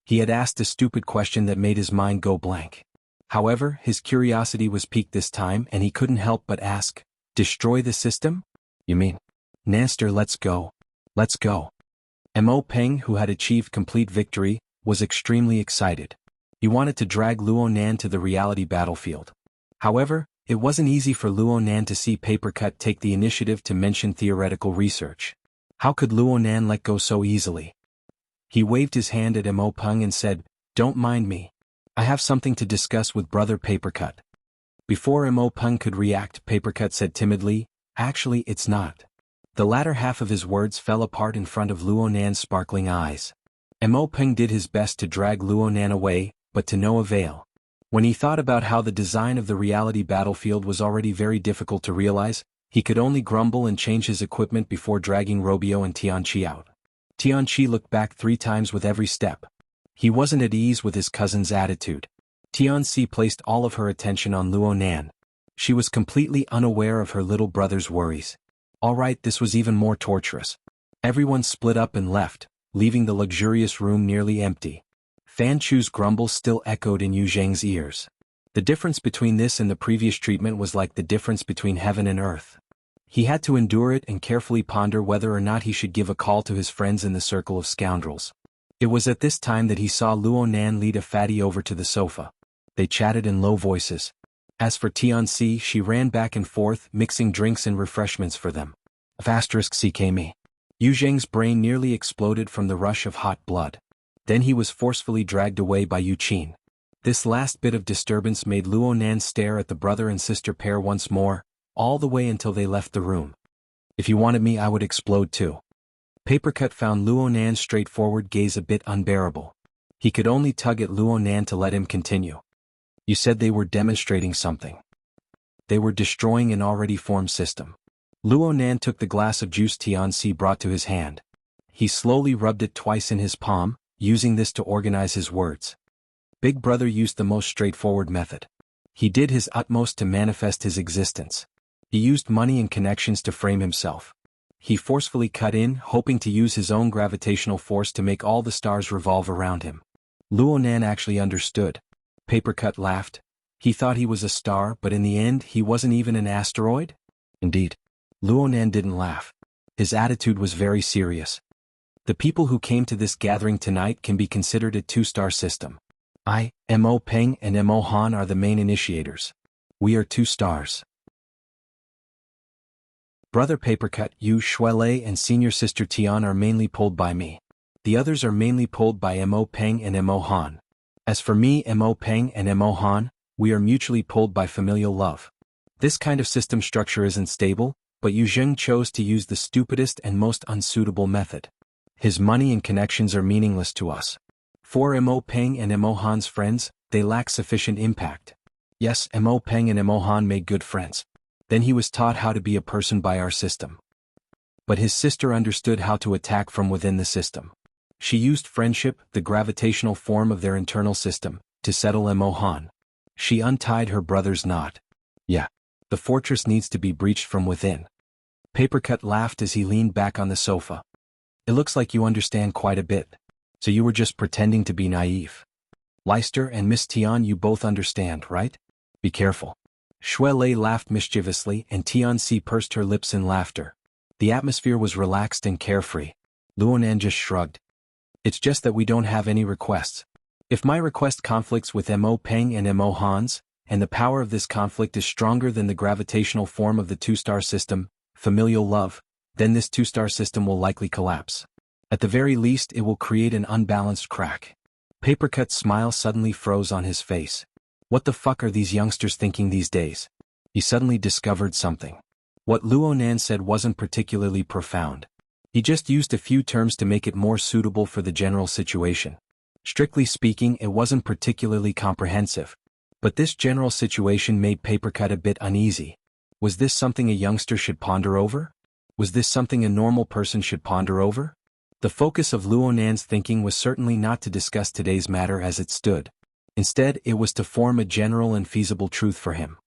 He had asked a stupid question that made his mind go blank. However, his curiosity was piqued this time and he couldn't help but ask, destroy the system? You mean? Nanster, let's go. Let's go. Mo Peng, who had achieved complete victory, was extremely excited. He wanted to drag Luo Nan to the reality battlefield. However, it wasn't easy for Luo Nan to see Papercut take the initiative to mention theoretical research. How could Luo Nan let go so easily? He waved his hand at Mo Peng and said, don't mind me. I have something to discuss with Brother Papercut. Before Mo Peng could react, Papercut said timidly, actually it's not. The latter half of his words fell apart in front of Luo Nan's sparkling eyes. Mo Peng did his best to drag Luo Nan away, but to no avail. When he thought about how the design of the reality battlefield was already very difficult to realize, he could only grumble and change his equipment before dragging Robio and Tianqi out. Tianqi looked back 3 times with every step. He wasn't at ease with his cousin's attitude. Tianqi placed all of her attention on Luo Nan. She was completely unaware of her little brother's worries. Alright, this was even more torturous. Everyone split up and left, leaving the luxurious room nearly empty. Fan Chu's grumble still echoed in Yu Zheng's ears. The difference between this and the previous treatment was like the difference between heaven and earth. He had to endure it and carefully ponder whether or not he should give a call to his friends in the circle of scoundrels. It was at this time that he saw Luo Nan lead a fatty over to the sofa. They chatted in low voices. As for Tianqi, she ran back and forth, mixing drinks and refreshments for them. *CKME. Yu Zheng's brain nearly exploded from the rush of hot blood. Then he was forcefully dragged away by Yu Qin. This last bit of disturbance made Luo Nan stare at the brother and sister pair once more, all the way until they left the room. If you wanted me, I would explode too. Papercut found Luo Nan's straightforward gaze a bit unbearable. He could only tug at Luo Nan to let him continue. You said they were demonstrating something. They were destroying an already formed system. Luo Nan took the glass of juice Tianqi brought to his hand. He slowly rubbed it twice in his palm, using this to organize his words. Big Brother used the most straightforward method. He did his utmost to manifest his existence. He used money and connections to frame himself. He forcefully cut in, hoping to use his own gravitational force to make all the stars revolve around him. Luo Nan actually understood. Papercut laughed. He thought he was a star, but in the end he wasn't even an asteroid? Indeed. Luo Nan didn't laugh. His attitude was very serious. The people who came to this gathering tonight can be considered a 2-star system. I, Mo Peng and Mo Han are the main initiators. We are 2 stars. Brother Papercut, Yu Shuilei and senior sister Tian are mainly pulled by me. The others are mainly pulled by Mo Peng and Mo Han. As for me, Mo Peng and Mo Han, we are mutually pulled by familial love. This kind of system structure isn't stable, but Yu Zheng chose to use the stupidest and most unsuitable method. His money and connections are meaningless to us. For Mo Peng and Mo Han's friends, they lack sufficient impact. Yes, Mo Peng and Mo Han made good friends. Then he was taught how to be a person by our system. But his sister understood how to attack from within the system. She used friendship, the gravitational form of their internal system, to settle Mo Han. She untied her brother's knot. Yeah. The fortress needs to be breached from within. Papercut laughed as he leaned back on the sofa. It looks like you understand quite a bit. So you were just pretending to be naive. Leicester and Miss Tian, you both understand, right? Be careful. Shui Lei laughed mischievously and Tianxi pursed her lips in laughter. The atmosphere was relaxed and carefree. Luonan just shrugged. It's just that we don't have any requests. If my request conflicts with Mo Peng and Mo Han's, and the power of this conflict is stronger than the gravitational form of the two-star system, familial love, then this two-star system will likely collapse. At the very least it will create an unbalanced crack. Papercut's smile suddenly froze on his face. What the fuck are these youngsters thinking these days? He suddenly discovered something. What Luonan said wasn't particularly profound. He just used a few terms to make it more suitable for the general situation. Strictly speaking, it wasn't particularly comprehensive. But this general situation made Papercut a bit uneasy. Was this something a youngster should ponder over? Was this something a normal person should ponder over? The focus of Luonan's thinking was certainly not to discuss today's matter as it stood. Instead, it was to form a general and feasible truth for him.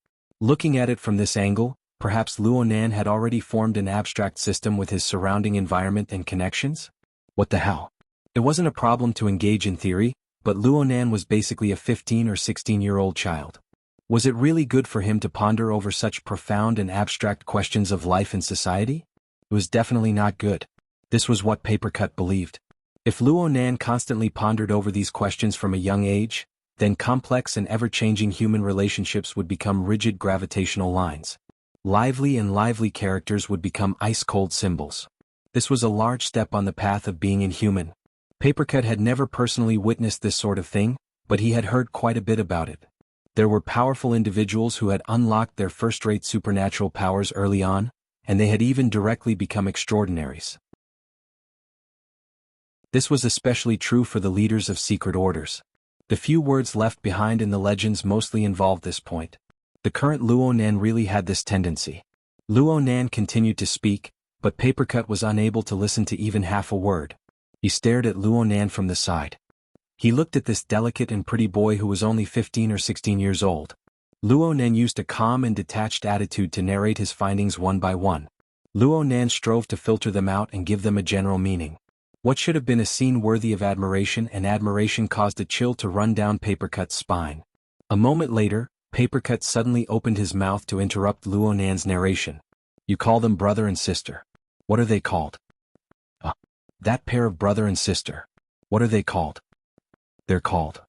Looking at it from this angle, perhaps Luonan had already formed an abstract system with his surrounding environment and connections? What the hell? It wasn't a problem to engage in theory, but Luonan was basically a 15 or 16-year-old child. Was it really good for him to ponder over such profound and abstract questions of life and society? It was definitely not good. This was what Papercut believed. If Luonan constantly pondered over these questions from a young age, then complex and ever-changing human relationships would become rigid gravitational lines. Lively characters would become ice-cold symbols. This was a large step on the path of being inhuman. Papercut had never personally witnessed this sort of thing, but he had heard quite a bit about it. There were powerful individuals who had unlocked their first-rate supernatural powers early on, and they had even directly become extraordinaries. This was especially true for the leaders of secret orders. The few words left behind in the legends mostly involved this point. The current Luonan really had this tendency. Luonan continued to speak, but Papercut was unable to listen to even half a word. He stared at Luonan from the side. He looked at this delicate and pretty boy who was only 15 or 16 years old. Luonan used a calm and detached attitude to narrate his findings one by one. Luonan strove to filter them out and give them a general meaning. What should have been a scene worthy of admiration caused a chill to run down Papercut's spine. A moment later, Papercut suddenly opened his mouth to interrupt Luonan's narration. You call them brother and sister. What are they called? That pair of brother and sister. What are they called? They're called.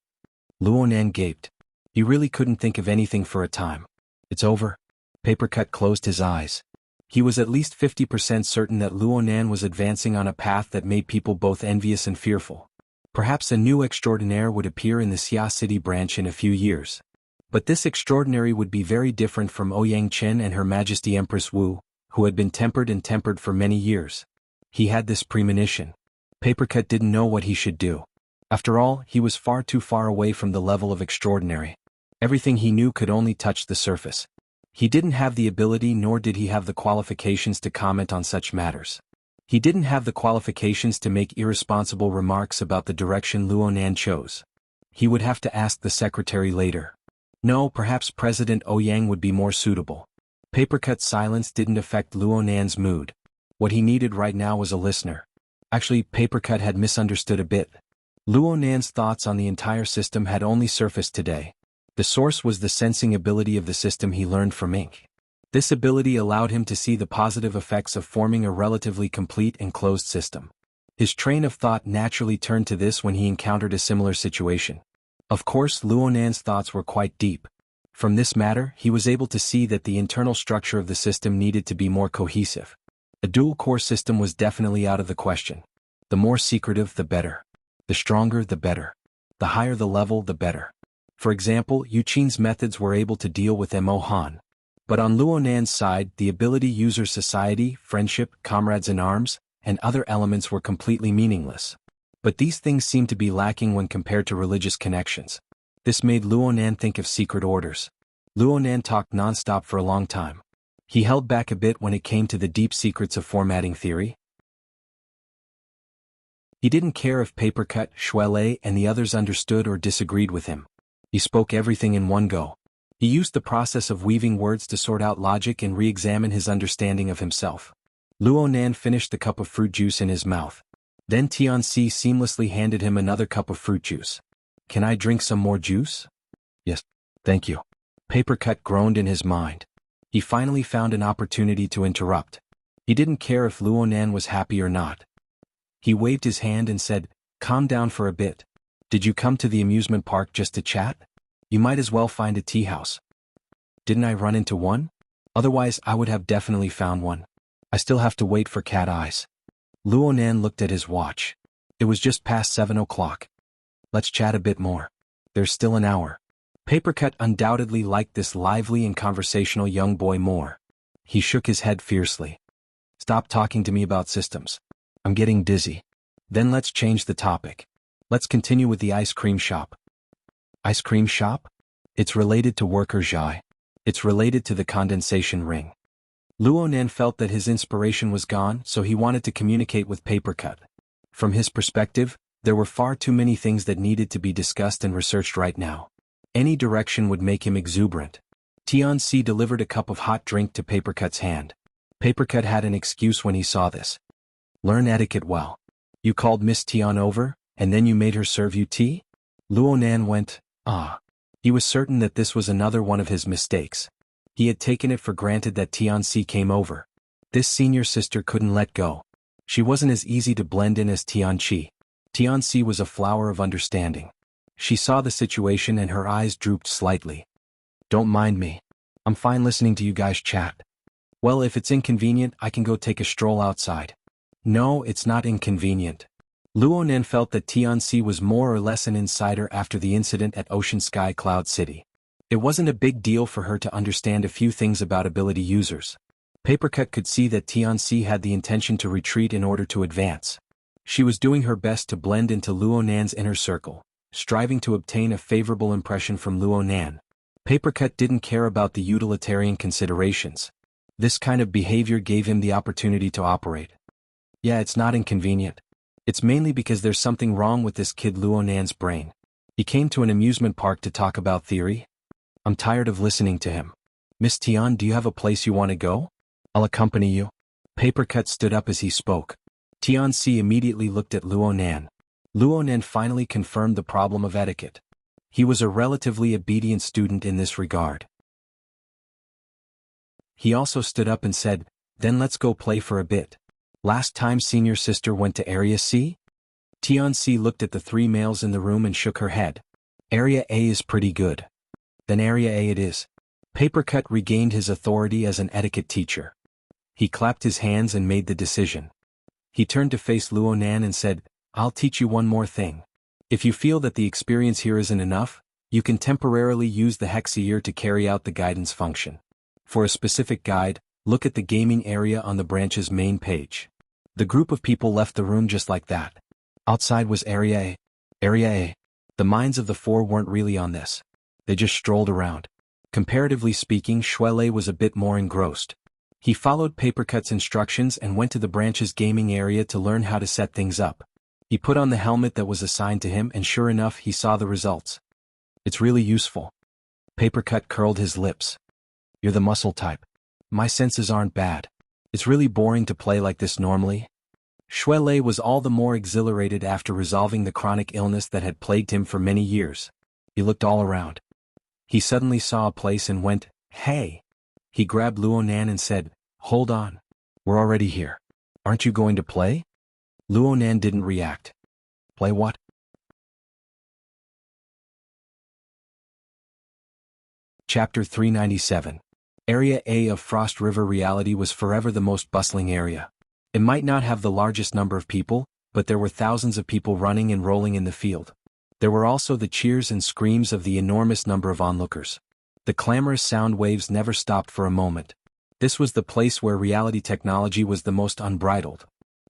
Luonan gaped. He really couldn't think of anything for a time. It's over. Papercut closed his eyes. He was at least 50% certain that Luonan was advancing on a path that made people both envious and fearful. Perhaps a new extraordinaire would appear in the Xia City branch in a few years. But this extraordinary would be very different from Ouyang Chen and Her Majesty Empress Wu, who had been tempered for many years. He had this premonition. Papercut didn't know what he should do. After all, he was far too far away from the level of extraordinary. Everything he knew could only touch the surface. He didn't have the ability nor did he have the qualifications to comment on such matters. He didn't have the qualifications to make irresponsible remarks about the direction Luonan chose. He would have to ask the secretary later. No, perhaps President Ouyang would be more suitable. Papercut's silence didn't affect Luonan's mood. What he needed right now was a listener. Actually, Papercut had misunderstood a bit. Luonan's thoughts on the entire system had only surfaced today. The source was the sensing ability of the system he learned from Ink. This ability allowed him to see the positive effects of forming a relatively complete and closed system. His train of thought naturally turned to this when he encountered a similar situation. Of course, Luonan's thoughts were quite deep. From this matter, he was able to see that the internal structure of the system needed to be more cohesive. A dual-core system was definitely out of the question. The more secretive, the better. The stronger, the better. The higher the level, the better. For example, Yuqin's methods were able to deal with Mo Han. But on Luonan's side, the ability user society, friendship, comrades in arms, and other elements were completely meaningless. But these things seemed to be lacking when compared to religious connections. This made Luonan think of secret orders. Luonan talked non-stop for a long time. He held back a bit when it came to the deep secrets of formatting theory. He didn't care if Papercut, Shuelei, and the others understood or disagreed with him. He spoke everything in one go. He used the process of weaving words to sort out logic and re-examine his understanding of himself. Luonan finished the cup of fruit juice in his mouth. Then Tianxi seamlessly handed him another cup of fruit juice. "Can I drink some more juice?" "Yes, thank you." Papercut groaned in his mind. He finally found an opportunity to interrupt. He didn't care if Luonan was happy or not. He waved his hand and said, "Calm down for a bit. Did you come to the amusement park just to chat? You might as well find a tea house." "Didn't I run into one? Otherwise I would have definitely found one. I still have to wait for cat eyes." Luonan looked at his watch. It was just past 7 o'clock. "Let's chat a bit more. There's still an hour." Papercut undoubtedly liked this lively and conversational young boy more. He shook his head fiercely. "Stop talking to me about systems. I'm getting dizzy. Then let's change the topic. Let's continue with the ice cream shop." "Ice cream shop? It's related to worker Zhai. It's related to the condensation ring." Luonan felt that his inspiration was gone, so he wanted to communicate with Papercut. From his perspective, there were far too many things that needed to be discussed and researched right now. Any direction would make him exuberant. Tianxi delivered a cup of hot drink to Papercut's hand. Papercut had an excuse when he saw this. "Learn etiquette well. You called Miss Tian over, and then you made her serve you tea?" Luonan went, "Ah." He was certain that this was another one of his mistakes. He had taken it for granted that Tianxi came over. This senior sister couldn't let go. She wasn't as easy to blend in as Tianxi. Tianxi was a flower of understanding. She saw the situation and her eyes drooped slightly. "Don't mind me. I'm fine listening to you guys chat." "Well, if it's inconvenient, I can go take a stroll outside." "No, it's not inconvenient." Luonan felt that Tianxi was more or less an insider after the incident at Ocean Sky Cloud City. It wasn't a big deal for her to understand a few things about ability users. Papercut could see that Tianxi had the intention to retreat in order to advance. She was doing her best to blend into Luonan's inner circle, striving to obtain a favorable impression from Luonan. Papercut didn't care about the utilitarian considerations. This kind of behavior gave him the opportunity to operate. "Yeah, it's not inconvenient. It's mainly because there's something wrong with this kid Luonan's brain. He came to an amusement park to talk about theory. I'm tired of listening to him. Miss Tian, do you have a place you want to go? I'll accompany you." Papercut stood up as he spoke. Tianxi immediately looked at Luonan. Luonan finally confirmed the problem of etiquette. He was a relatively obedient student in this regard. He also stood up and said, "Then let's go play for a bit. Last time senior sister went to Area C?" Tianxi looked at the three males in the room and shook her head. "Area A is pretty good." "Then Area A it is." Papercut regained his authority as an etiquette teacher. He clapped his hands and made the decision. He turned to face Luonan and said, "I'll teach you one more thing. If you feel that the experience here isn't enough, you can temporarily use the Hexier to carry out the guidance function. For a specific guide, look at the gaming area on the branch's main page." The group of people left the room just like that. Outside was Area A. Area A. The minds of the four weren't really on this. They just strolled around. Comparatively speaking, Shuelei was a bit more engrossed. He followed Papercut's instructions and went to the branch's gaming area to learn how to set things up. He put on the helmet that was assigned to him and sure enough he saw the results. "It's really useful." Papercut curled his lips. "You're the muscle type. My senses aren't bad. It's really boring to play like this normally." Shuelei was all the more exhilarated after resolving the chronic illness that had plagued him for many years. He looked all around. He suddenly saw a place and went, "Hey!" He grabbed Luonan and said, "Hold on. We're already here. Aren't you going to play?" Luonan didn't react. "Play what?" Chapter 397. Area A of Frost River Reality was forever the most bustling area. It might not have the largest number of people, but there were thousands of people running and rolling in the field. There were also the cheers and screams of the enormous number of onlookers. The clamorous sound waves never stopped for a moment. This was the place where reality technology was the most unbridled.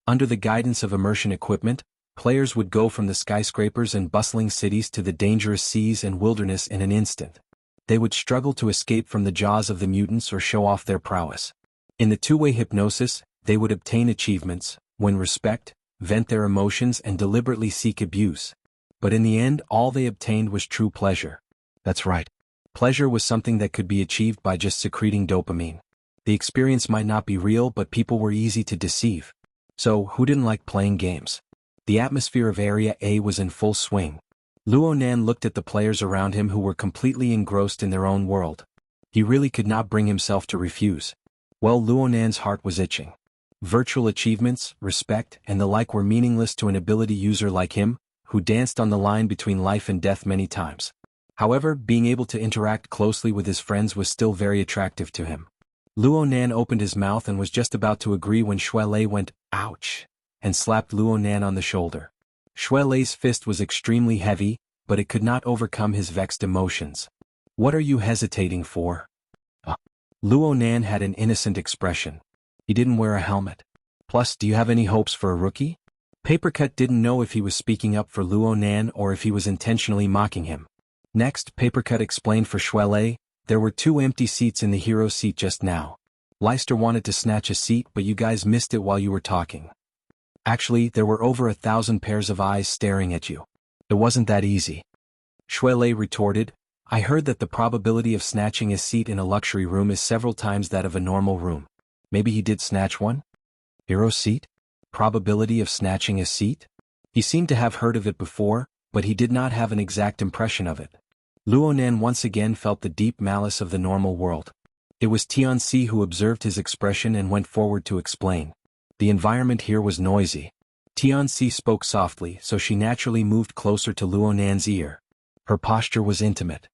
Under the guidance of immersion equipment, Players would go from the skyscrapers and bustling cities to the dangerous seas and wilderness in an instant. They would struggle to escape from the jaws of the mutants or show off their prowess. In the two-way hypnosis, they would obtain achievements, win respect, vent their emotions and deliberately seek abuse. But in the end, all they obtained was true pleasure. That's right. Pleasure was something that could be achieved by just secreting dopamine. The experience might not be real, but people were easy to deceive. So, who didn't like playing games? The atmosphere of Area A was in full swing. Luo Nan looked at the players around him who were completely engrossed in their own world. He really could not bring himself to refuse. Well, Luo Nan's heart was itching. Virtual achievements, respect, and the like were meaningless to an ability user like him, who danced on the line between life and death many times. However, being able to interact closely with his friends was still very attractive to him. Luo Nan opened his mouth and was just about to agree when Xue Lei went, "Ouch!" and slapped Luo Nan on the shoulder. Xue Lei's fist was extremely heavy, but it could not overcome his vexed emotions. "What are you hesitating for?" Luo Nan had an innocent expression. He didn't wear a helmet. Plus, do you have any hopes for a rookie? Papercut didn't know if he was speaking up for Luo Nan or if he was intentionally mocking him. Next, Papercut explained for Xue Lei, there were 2 empty seats in the hero seat just now. Leister wanted to snatch a seat, but you guys missed it while you were talking. Actually, there were over 1,000 pairs of eyes staring at you. It wasn't that easy. Xue Lei retorted, I heard that the probability of snatching a seat in a luxury room is several times that of a normal room. Maybe he did snatch one? Hero seat? Probability of snatching a seat? He seemed to have heard of it before, but he did not have an exact impression of it. Luo Nan once again felt the deep malice of the normal world. It was Tianxi who observed his expression and went forward to explain. The environment here was noisy. Tianxi spoke softly, so she naturally moved closer to Luo Nan's ear. Her posture was intimate.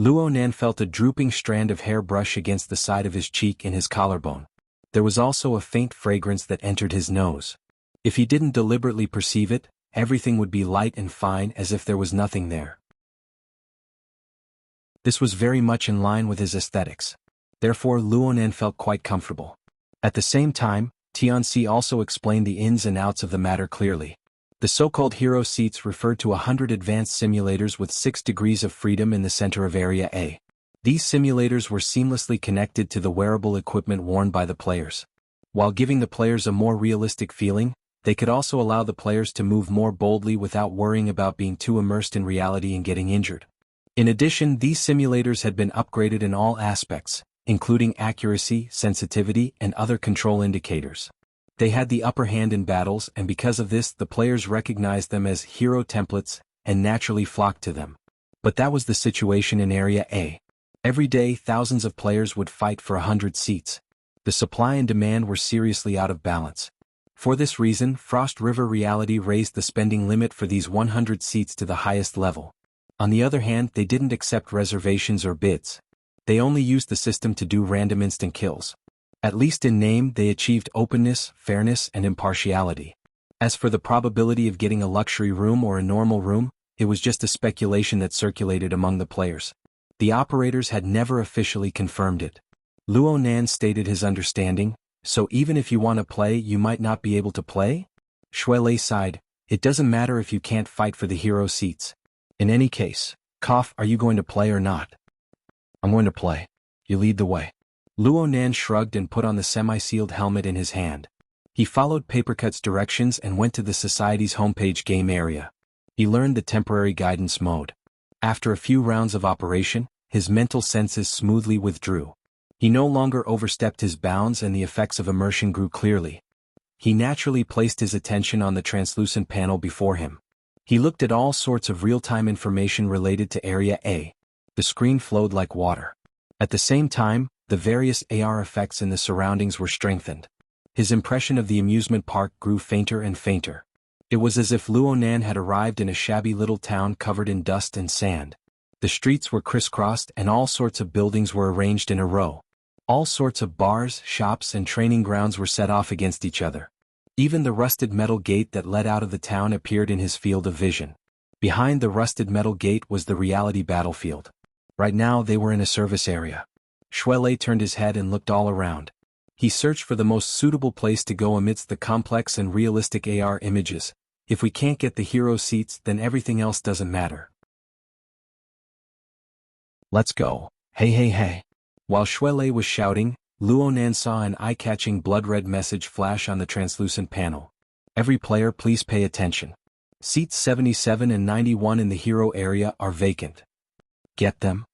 Luo Nan felt a drooping strand of hair brush against the side of his cheek and his collarbone. There was also a faint fragrance that entered his nose. If he didn't deliberately perceive it, everything would be light and fine as if there was nothing there. This was very much in line with his aesthetics. Therefore, Luo Nan felt quite comfortable. At the same time, Tianxi also explained the ins and outs of the matter clearly. The so-called hero seats referred to 100 advanced simulators with 6 degrees of freedom in the center of Area A. These simulators were seamlessly connected to the wearable equipment worn by the players. While giving the players a more realistic feeling, they could also allow the players to move more boldly without worrying about being too immersed in reality and getting injured. In addition, these simulators had been upgraded in all aspects, including accuracy, sensitivity, and other control indicators. They had the upper hand in battles, and because of this, the players recognized them as hero templates and naturally flocked to them. But that was the situation in Area A. Every day, thousands of players would fight for 100 seats. The supply and demand were seriously out of balance. For this reason, Frost River Reality raised the spending limit for these 100 seats to the highest level. On the other hand, they didn't accept reservations or bids. They only used the system to do random instant kills. At least in name, they achieved openness, fairness, and impartiality. As for the probability of getting a luxury room or a normal room, it was just a speculation that circulated among the players. The operators had never officially confirmed it. Luo Nan stated his understanding, so even if you want to play, you might not be able to play? Xue Lei sighed, it doesn't matter if you can't fight for the hero seats. In any case, are you going to play or not? I'm going to play. You lead the way. Luo Nan shrugged and put on the semi-sealed helmet in his hand. He followed Papercut's directions and went to the Society's homepage game area. He learned the temporary guidance mode. After a few rounds of operation, his mental senses smoothly withdrew. He no longer overstepped his bounds and the effects of immersion grew clearly. He naturally placed his attention on the translucent panel before him. He looked at all sorts of real-time information related to Area A. The screen flowed like water. At the same time, the various AR effects in the surroundings were strengthened. His impression of the amusement park grew fainter and fainter. It was as if Luo Nan had arrived in a shabby little town covered in dust and sand. The streets were crisscrossed and all sorts of buildings were arranged in a row. All sorts of bars, shops, and training grounds were set off against each other. Even the rusted metal gate that led out of the town appeared in his field of vision. Behind the rusted metal gate was the reality battlefield. Right now they were in a service area. Xue Lei turned his head and looked all around. He searched for the most suitable place to go amidst the complex and realistic AR images, If we can't get the hero seats, then everything else doesn't matter. Let's go. Hey hey hey. While Shuelei was shouting, Luonan saw an eye-catching blood-red message flash on the translucent panel. Every player please pay attention. Seats 77 and 91 in the hero area are vacant. Get them?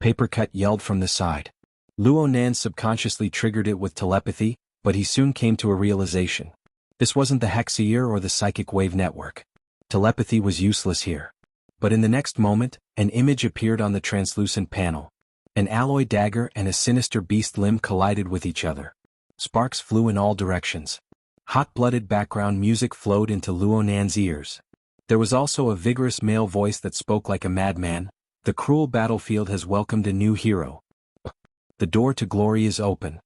Papercut yelled from the side. Luonan subconsciously triggered it with telepathy, but he soon came to a realization. This wasn't the Hexier or the psychic wave network. Telepathy was useless here. But in the next moment, an image appeared on the translucent panel. An alloy dagger and a sinister beast limb collided with each other. Sparks flew in all directions. Hot-blooded background music flowed into Luonan's ears. There was also a vigorous male voice that spoke like a madman. The cruel battlefield has welcomed a new hero. The door to glory is open.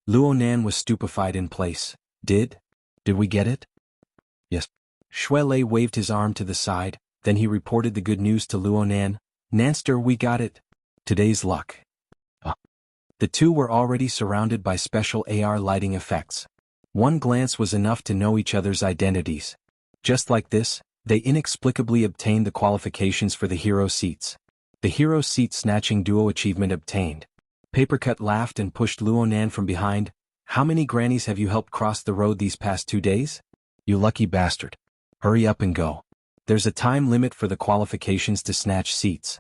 Luonan was stupefied in place. Did we get it? Yes. Shuelei waved his arm to the side, then he reported the good news to Luonan. Nanster, we got it. Today's luck. The two were already surrounded by special AR lighting effects. One glance was enough to know each other's identities. Just like this, they inexplicably obtained the qualifications for the hero seats. The hero seat snatching duo achievement obtained. Papercut laughed and pushed Luonan from behind. How many grannies have you helped cross the road these past 2 days? You lucky bastard. Hurry up and go. There's a time limit for the qualifications to snatch seats.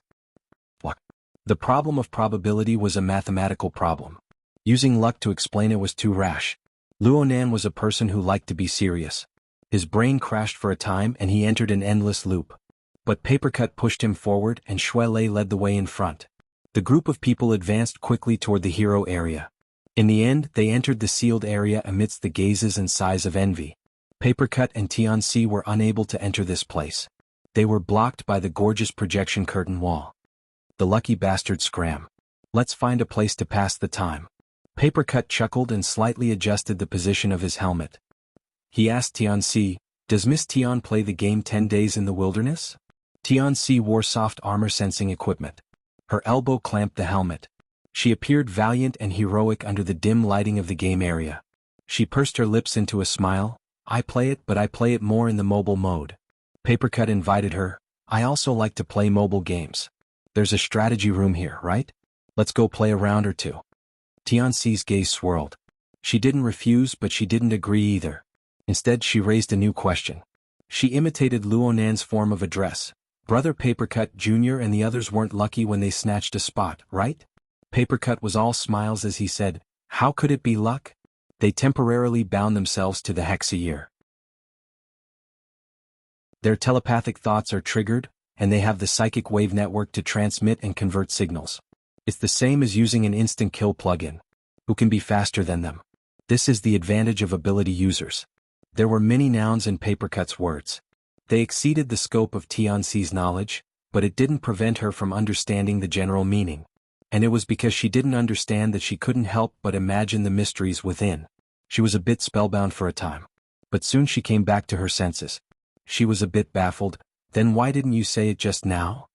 What? The problem of probability was a mathematical problem. Using luck to explain it was too rash. Luonan was a person who liked to be serious. His brain crashed for a time and he entered an endless loop. But Papercut pushed him forward and Shuelei led the way in front. The group of people advanced quickly toward the hero area. In the end, they entered the sealed area amidst the gazes and sighs of envy. Papercut and Tianxi were unable to enter this place. They were blocked by the gorgeous projection curtain wall. The lucky bastard scram. Let's find a place to pass the time. Papercut chuckled and slightly adjusted the position of his helmet. He asked Tianxi, does Miss Tian play the game 10 Days in the Wilderness? Tianxi wore soft armor sensing equipment. Her elbow clamped the helmet. She appeared valiant and heroic under the dim lighting of the game area. She pursed her lips into a smile. I play it, but I play it more in the mobile mode. Papercut invited her. I also like to play mobile games. There's a strategy room here, right? Let's go play a round or two. Tianxi's gaze swirled. She didn't refuse, but she didn't agree either. Instead, she raised a new question. She imitated Luonan's form of address. Brother Papercut Jr. and the others weren't lucky when they snatched a spot, right? Papercut was all smiles as he said, how could it be luck? They temporarily bound themselves to the Hexier. Their telepathic thoughts are triggered, and they have the psychic wave network to transmit and convert signals. It's the same as using an instant kill plugin. Who can be faster than them? This is the advantage of ability users. There were many nouns in Papercut's words. They exceeded the scope of Tianxi's knowledge, but it didn't prevent her from understanding the general meaning. And it was because she didn't understand that she couldn't help but imagine the mysteries within. She was a bit spellbound for a time. But soon she came back to her senses. She was a bit baffled. Then why didn't you say it just now?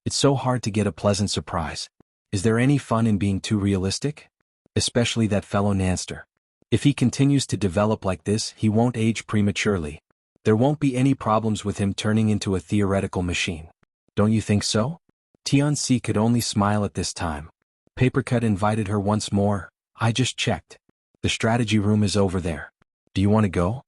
It's so hard to get a pleasant surprise. Is there any fun in being too realistic? Especially that fellow Nanster. If he continues to develop like this, he won't age prematurely. There won't be any problems with him turning into a theoretical machine. Don't you think so? Tianxi could only smile at this time. Papercut invited her once more. I just checked. The strategy room is over there. Do you want to go?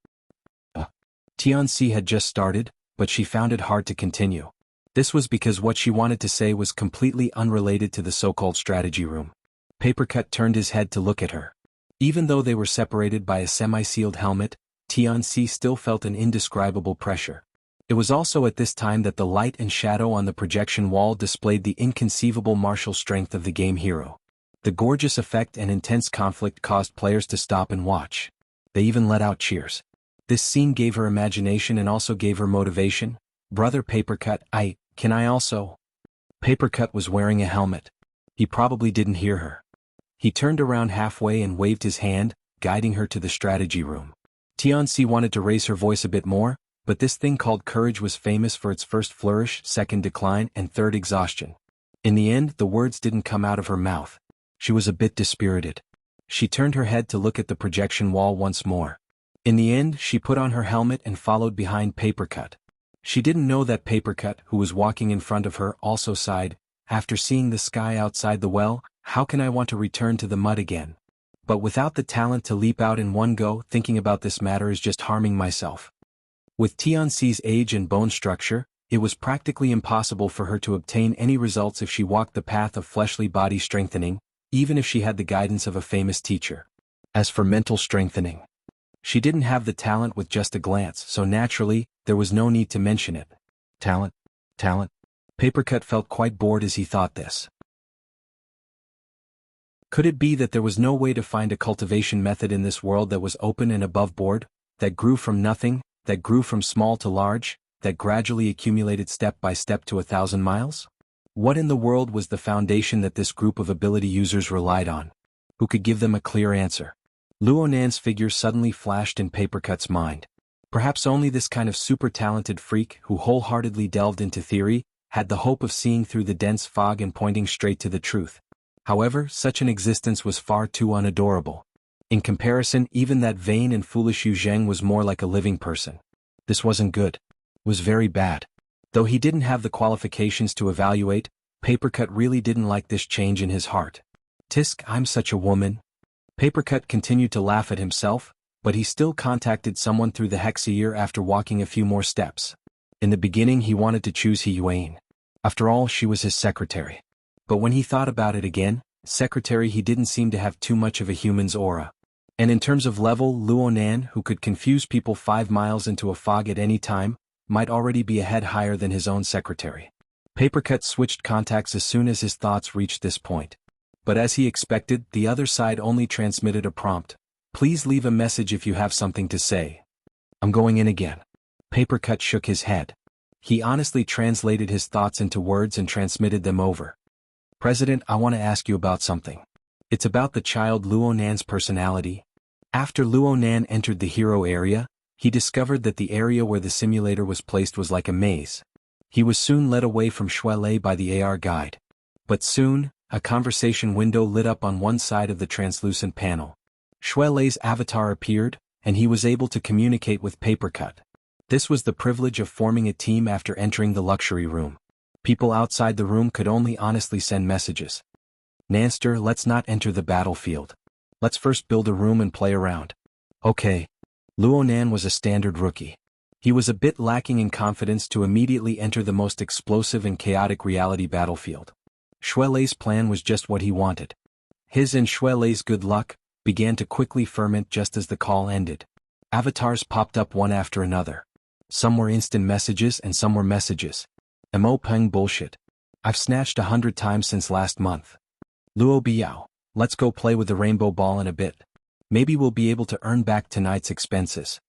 Tianxi had just started, but she found it hard to continue. This was because what she wanted to say was completely unrelated to the so-called strategy room. Papercut turned his head to look at her. Even though they were separated by a semi-sealed helmet, Tianxi still felt an indescribable pressure. It was also at this time that the light and shadow on the projection wall displayed the inconceivable martial strength of the game hero. The gorgeous effect and intense conflict caused players to stop and watch. They even let out cheers. This scene gave her imagination and also gave her motivation. Brother Papercut, can I also? Papercut was wearing a helmet. He probably didn't hear her. He turned around halfway and waved his hand, guiding her to the strategy room. Tianxi wanted to raise her voice a bit more, but this thing called courage was famous for its first flourish, second decline, and third exhaustion. In the end, the words didn't come out of her mouth. She was a bit dispirited. She turned her head to look at the projection wall once more. In the end, she put on her helmet and followed behind Papercut. She didn't know that Papercut, who was walking in front of her, also sighed, "After seeing the sky outside the well, how can I want to return to the mud again? But without the talent to leap out in one go, thinking about this matter is just harming myself." With Tianxi's age and bone structure, it was practically impossible for her to obtain any results if she walked the path of fleshly body strengthening, even if she had the guidance of a famous teacher. As for mental strengthening, she didn't have the talent with just a glance, so naturally, there was no need to mention it. Talent? Talent? Papercut felt quite bored as he thought this. Could it be that there was no way to find a cultivation method in this world that was open and above board, that grew from nothing, that grew from small to large, that gradually accumulated step by step to 1,000 miles? What in the world was the foundation that this group of ability users relied on? Who could give them a clear answer? Luonan's figure suddenly flashed in Papercut's mind. Perhaps only this kind of super-talented freak who wholeheartedly delved into theory had the hope of seeing through the dense fog and pointing straight to the truth. However, such an existence was far too unadorable. In comparison, even that vain and foolish Yu Zheng was more like a living person. This wasn't good. It was very bad. Though he didn't have the qualifications to evaluate, Papercut really didn't like this change in his heart. Tisk, I'm such a woman. Papercut continued to laugh at himself, but he still contacted someone through the Hexier after walking a few more steps. In the beginning he wanted to choose He Yuan. After all, she was his secretary. But when he thought about it again, secretary he didn't seem to have too much of a human's aura. And in terms of level, Luonan, who could confuse people 5 miles into a fog at any time, might already be a head higher than his own secretary. Papercut switched contacts as soon as his thoughts reached this point. But as he expected, the other side only transmitted a prompt. Please leave a message if you have something to say. I'm going in again. Papercut shook his head. He honestly translated his thoughts into words and transmitted them over. President, I want to ask you about something. It's about the child Luonan's personality. After Luonan entered the hero area, he discovered that the area where the simulator was placed was like a maze. He was soon led away from Shuelei by the AR guide. But soon, a conversation window lit up on one side of the translucent panel. Shuelei's avatar appeared, and he was able to communicate with Papercut. This was the privilege of forming a team after entering the luxury room. People outside the room could only honestly send messages. Nanster, let's not enter the battlefield. Let's first build a room and play around. Okay. Luonan was a standard rookie. He was a bit lacking in confidence to immediately enter the most explosive and chaotic reality battlefield. Shuelei's plan was just what he wanted. His and Shuelei's good luck began to quickly ferment just as the call ended. Avatars popped up one after another. Some were instant messages and some were messages. Mo Peng bullshit. I've snatched 100 times since last month. Luo Biao, let's go play with the rainbow ball in a bit. Maybe we'll be able to earn back tonight's expenses.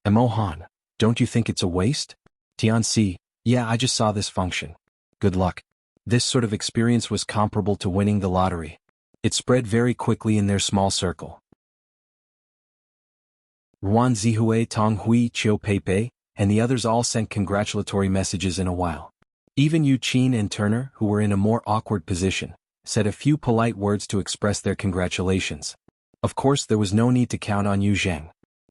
Mo Han, don't you think it's a waste? Tianxi, yeah, I just saw this function. Good luck. This sort of experience was comparable to winning the lottery. It spread very quickly in their small circle. Ruan Zihue, Tong Hui, Chiu Peipei, and the others all sent congratulatory messages in a while. Even Yu Qin and Turner, who were in a more awkward position, said a few polite words to express their congratulations. Of course, there was no need to count on Yu Zheng.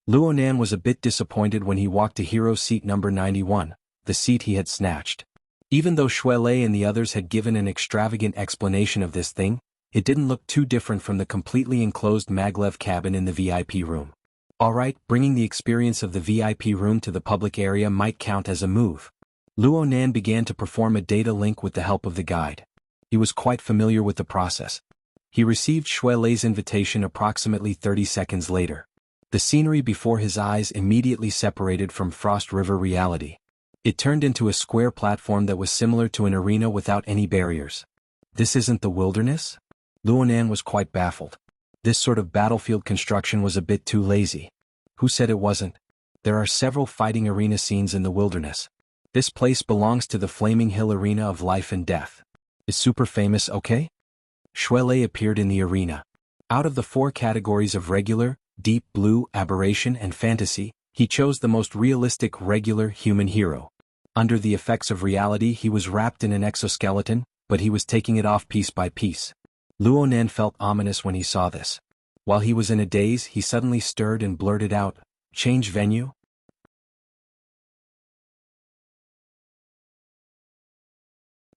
Luonan was a bit disappointed when he walked to hero seat number 91, the seat he had snatched. Even though Shuelei and the others had given an extravagant explanation of this thing, it didn't look too different from the completely enclosed maglev cabin in the VIP room. Alright, bringing the experience of the VIP room to the public area might count as a move. Luonan began to perform a data link with the help of the guide. He was quite familiar with the process. He received Shuelei's invitation approximately 30 seconds later. The scenery before his eyes immediately separated from Frost River reality. It turned into a square platform that was similar to an arena without any barriers. This isn't the wilderness? Luonan was quite baffled. This sort of battlefield construction was a bit too lazy. Who said it wasn't? There are several fighting arena scenes in the wilderness. This place belongs to the Flaming Hill Arena of Life and Death. Is super famous okay? Shuelei appeared in the arena. Out of the 4 categories of regular, deep blue, aberration and fantasy, he chose the most realistic regular human hero. Under the effects of reality he was wrapped in an exoskeleton, but he was taking it off piece by piece. Luonan felt ominous when he saw this. While he was in a daze he suddenly stirred and blurted out, Change venue?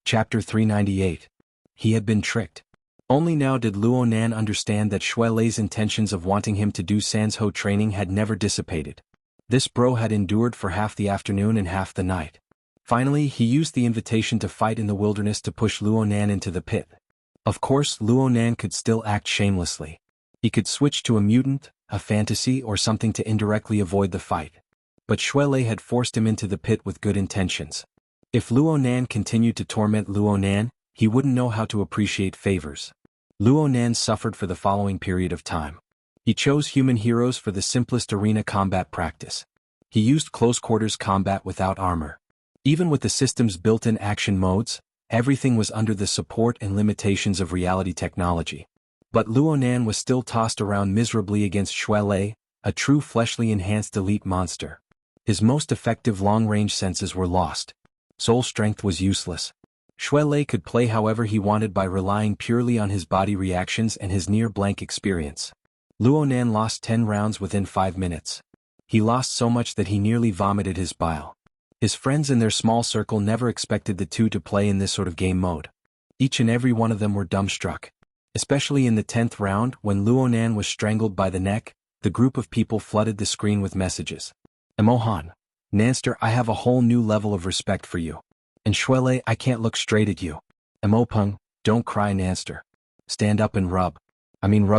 Chapter 398. He had been tricked. Only now did Luo Nan understand that Xue Lei's intentions of wanting him to do Sanzhou training had never dissipated. This bro had endured for half the afternoon and half the night. Finally, he used the invitation to fight in the wilderness to push Luo Nan into the pit. Of course, Luo Nan could still act shamelessly. He could switch to a mutant, a fantasy, or something to indirectly avoid the fight. But Xue Lei had forced him into the pit with good intentions. If Luo Nan continued to torment Luo Nan, he wouldn't know how to appreciate favors. Luo Nan suffered for the following period of time. He chose human heroes for the simplest arena combat practice. He used close-quarters combat without armor. Even with the system's built-in action modes, everything was under the support and limitations of reality technology. But Luo Nan was still tossed around miserably against Xue Lei, a true fleshly enhanced elite monster. His most effective long-range senses were lost. Soul strength was useless. Xue Lei could play however he wanted by relying purely on his body reactions and his near-blank experience. Luo Nan lost 10 rounds within 5 minutes. He lost so much that he nearly vomited his bile. His friends in their small circle never expected the two to play in this sort of game mode. Each and every one of them were dumbstruck. Especially in the 10th round, when Luo Nan was strangled by the neck, the group of people flooded the screen with messages. Emohan, Nanster, I have a whole new level of respect for you. And Xue Lei, I can't look straight at you. Emopeng, don't cry, Nanster. Stand up and rub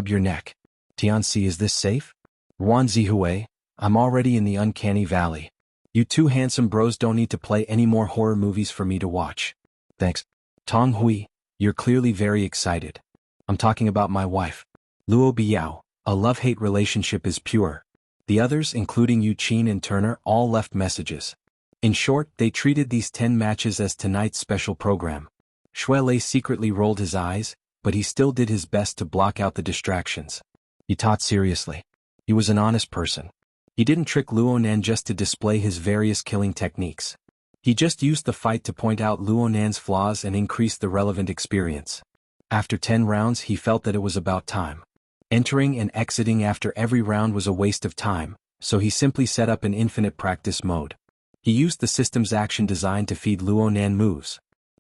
your neck. Tianxi, is this safe? Ruan Zihue, I'm already in the uncanny valley. You two handsome bros don't need to play any more horror movies for me to watch. Thanks. Tong Hui, you're clearly very excited. I'm talking about my wife. Luo Biao, a love-hate relationship is pure. The others, including Yu Qin and Turner, all left messages. In short, they treated these 10 matches as tonight's special program. Xue Lei secretly rolled his eyes, but he still did his best to block out the distractions. He taught seriously. He was an honest person. He didn't trick Luo Nan just to display his various killing techniques. He just used the fight to point out Luo Nan's flaws and increase the relevant experience. After 10 rounds, he felt that it was about time. Entering and exiting after every round was a waste of time, so he simply set up an infinite practice mode. He used the system's action design to feed Luo Nan moves.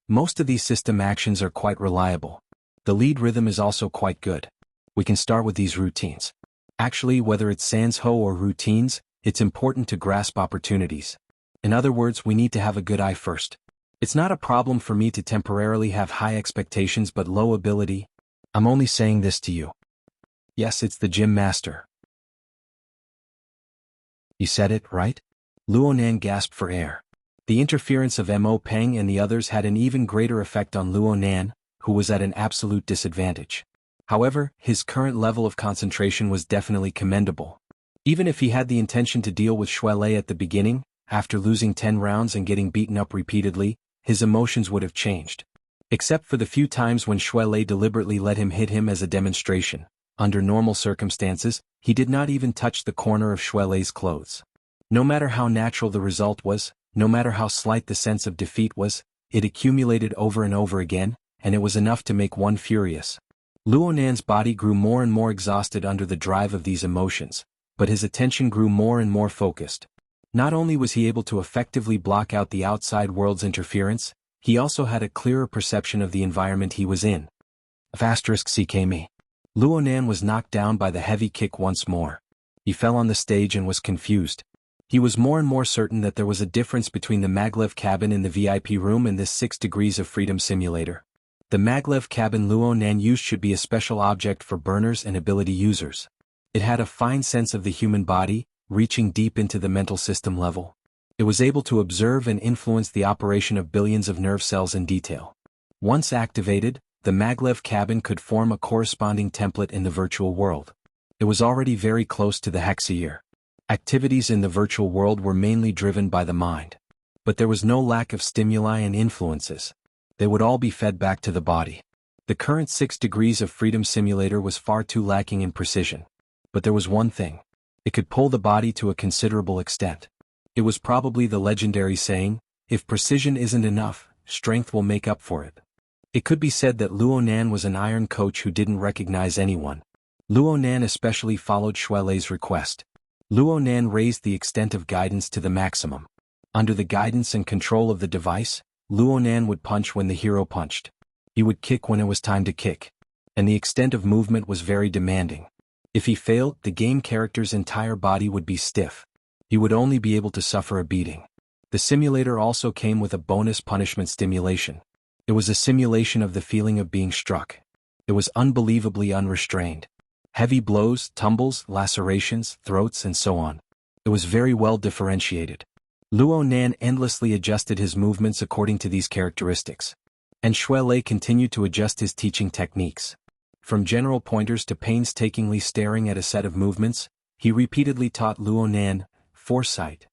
Most of these system actions are quite reliable. The lead rhythm is also quite good. We can start with these routines. Actually, whether it's Sanzhou or routines, it's important to grasp opportunities. In other words, we need to have a good eye first. It's not a problem for me to temporarily have high expectations but low ability. I'm only saying this to you. Yes, it's the gym master. You said it, right? Luo Nan gasped for air. The interference of Mo Peng and the others had an even greater effect on Luo Nan, who was at an absolute disadvantage. However, his current level of concentration was definitely commendable. Even if he had the intention to deal with Xue Lei at the beginning, after losing 10 rounds and getting beaten up repeatedly, his emotions would have changed. Except for the few times when Xue Lei deliberately let him hit him as a demonstration. Under normal circumstances, he did not even touch the corner of Xue Lei's clothes. No matter how natural the result was, no matter how slight the sense of defeat was, it accumulated over and over again, and it was enough to make one furious. Luo Nan's body grew more and more exhausted under the drive of these emotions, but his attention grew more and more focused. Not only was he able to effectively block out the outside world's interference, he also had a clearer perception of the environment he was in. CKMe. Luo Nan was knocked down by the heavy kick once more. He fell on the stage and was confused. He was more and more certain that there was a difference between the maglev cabin in the VIP room and this 6 degrees of freedom simulator. The maglev cabin Luo Nan used should be a special object for burners and ability users. It had a fine sense of the human body, reaching deep into the mental system level. It was able to observe and influence the operation of billions of nerve cells in detail. Once activated, the maglev cabin could form a corresponding template in the virtual world. It was already very close to the hexayear. Activities in the virtual world were mainly driven by the mind. But there was no lack of stimuli and influences. They would all be fed back to the body. The current 6 degrees of freedom simulator was far too lacking in precision. But there was one thing. It could pull the body to a considerable extent. It was probably the legendary saying, if precision isn't enough, strength will make up for it. It could be said that Luo Nan was an iron coach who didn't recognize anyone. Luo Nan especially followed Xue Lei's request. Luo Nan raised the extent of guidance to the maximum. Under the guidance and control of the device, Luo Nan would punch when the hero punched. He would kick when it was time to kick. And the extent of movement was very demanding. If he failed, the game character's entire body would be stiff. He would only be able to suffer a beating. The simulator also came with a bonus punishment stimulation. It was a simulation of the feeling of being struck. It was unbelievably unrestrained. Heavy blows, tumbles, lacerations, throats, and so on. It was very well differentiated. Luo Nan endlessly adjusted his movements according to these characteristics. And Xue Lei continued to adjust his teaching techniques. From general pointers to painstakingly staring at a set of movements, he repeatedly taught Luo Nan, foresight.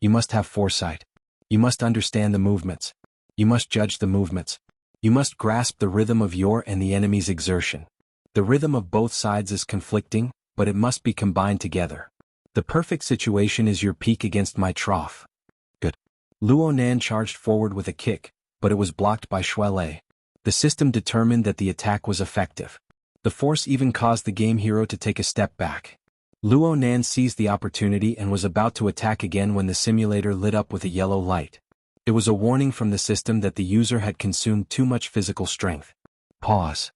You must have foresight. You must understand the movements. You must judge the movements. You must grasp the rhythm of your and the enemy's exertion. The rhythm of both sides is conflicting, but it must be combined together. The perfect situation is your peak against my trough. Good. Luo Nan charged forward with a kick, but it was blocked by Xue Lei. The system determined that the attack was effective. The force even caused the game hero to take a step back. Luo Nan seized the opportunity and was about to attack again when the simulator lit up with a yellow light. It was a warning from the system that the user had consumed too much physical strength. Pause.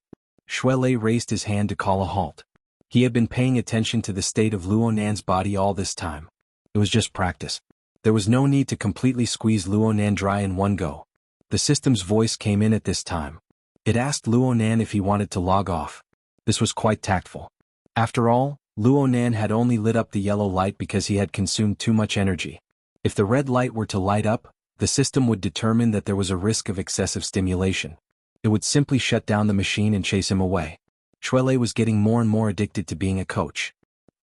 Xue Lei raised his hand to call a halt. He had been paying attention to the state of Luo Nan's body all this time. It was just practice. There was no need to completely squeeze Luo Nan dry in one go. The system's voice came in at this time. It asked Luo Nan if he wanted to log off. This was quite tactful. After all, Luo Nan had only lit up the yellow light because he had consumed too much energy. If the red light were to light up, the system would determine that there was a risk of excessive stimulation. It would simply shut down the machine and chase him away. Xue Lei was getting more and more addicted to being a coach.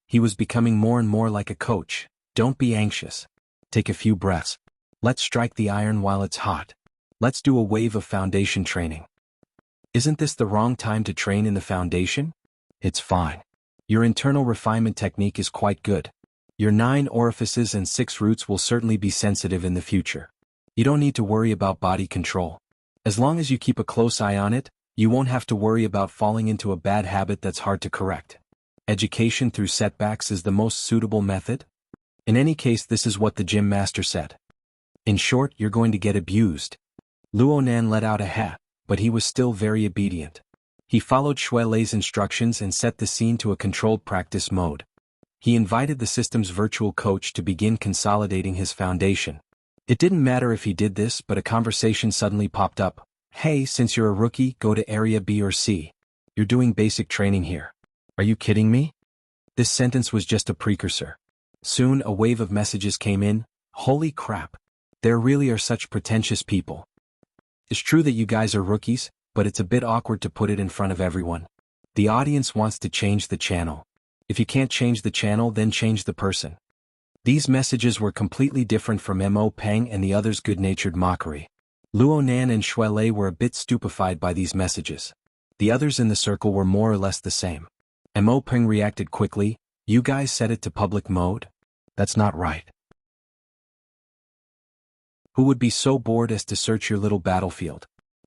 He was becoming more and more like a coach. Don't be anxious. Take a few breaths. Let's strike the iron while it's hot. Let's do a wave of foundation training. Isn't this the wrong time to train in the foundation? It's fine. Your internal refinement technique is quite good. Your 9 orifices and 6 roots will certainly be sensitive in the future. You don't need to worry about body control. As long as you keep a close eye on it, you won't have to worry about falling into a bad habit that's hard to correct. Education through setbacks is the most suitable method. In any case, this is what the gym master said. In short, you're going to get abused. Luo Nan let out a hat, but he was still very obedient. He followed Xue Lei's instructions and set the scene to a controlled practice mode. He invited the system's virtual coach to begin consolidating his foundation. It didn't matter if he did this, but a conversation suddenly popped up. Hey, since you're a rookie, go to area B or C. You're doing basic training here. Are you kidding me? This sentence was just a precursor. Soon a wave of messages came in. Holy crap. There really are such pretentious people. It's true that you guys are rookies, but it's a bit awkward to put it in front of everyone. The audience wants to change the channel. If you can't change the channel, then change the person. These messages were completely different from Mo Peng and the others' good-natured mockery. Luo Nan and Xue Lei were a bit stupefied by these messages. The others in the circle were more or less the same. Mo Peng reacted quickly. You guys set it to public mode? That's not right. Who would be so bored as to search your little battlefield?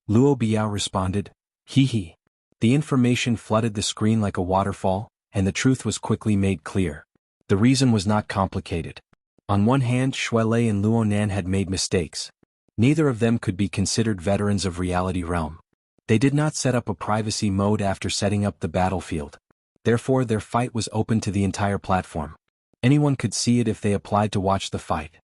Luo Biao responded. Hee hee. The information flooded the screen like a waterfall, and the truth was quickly made clear. The reason was not complicated. On one hand, Xue Lei and Luo Nan had made mistakes. Neither of them could be considered veterans of Reality Realm. They did not set up a privacy mode after setting up the battlefield. Therefore, their fight was open to the entire platform. Anyone could see it if they applied to watch the fight.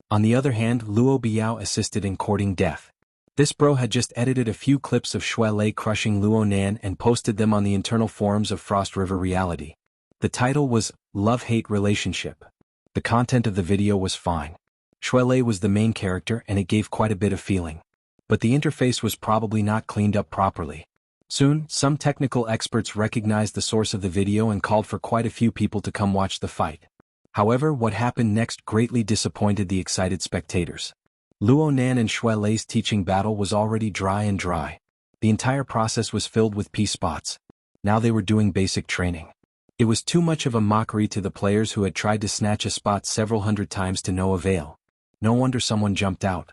On the other hand, Luo Biao assisted in courting death. This bro had just edited a few clips of Xue Lei crushing Luo Nan and posted them on the internal forums of Frost River Reality. The title was Love-Hate Relationship. The content of the video was fine. Xue Lei was the main character and it gave quite a bit of feeling. But the interface was probably not cleaned up properly. Soon, some technical experts recognized the source of the video and called for quite a few people to come watch the fight. However, what happened next greatly disappointed the excited spectators. Luo Nan and Xue Lei's teaching battle was already dry. The entire process was filled with P-spots. Now they were doing basic training. It was too much of a mockery to the players who had tried to snatch a spot several hundred times to no avail. No wonder someone jumped out.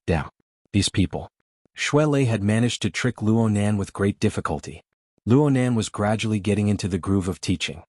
Damn. These people. Xue Lei had managed to trick Luo Nan with great difficulty. Luo Nan was gradually getting into the groove of teaching.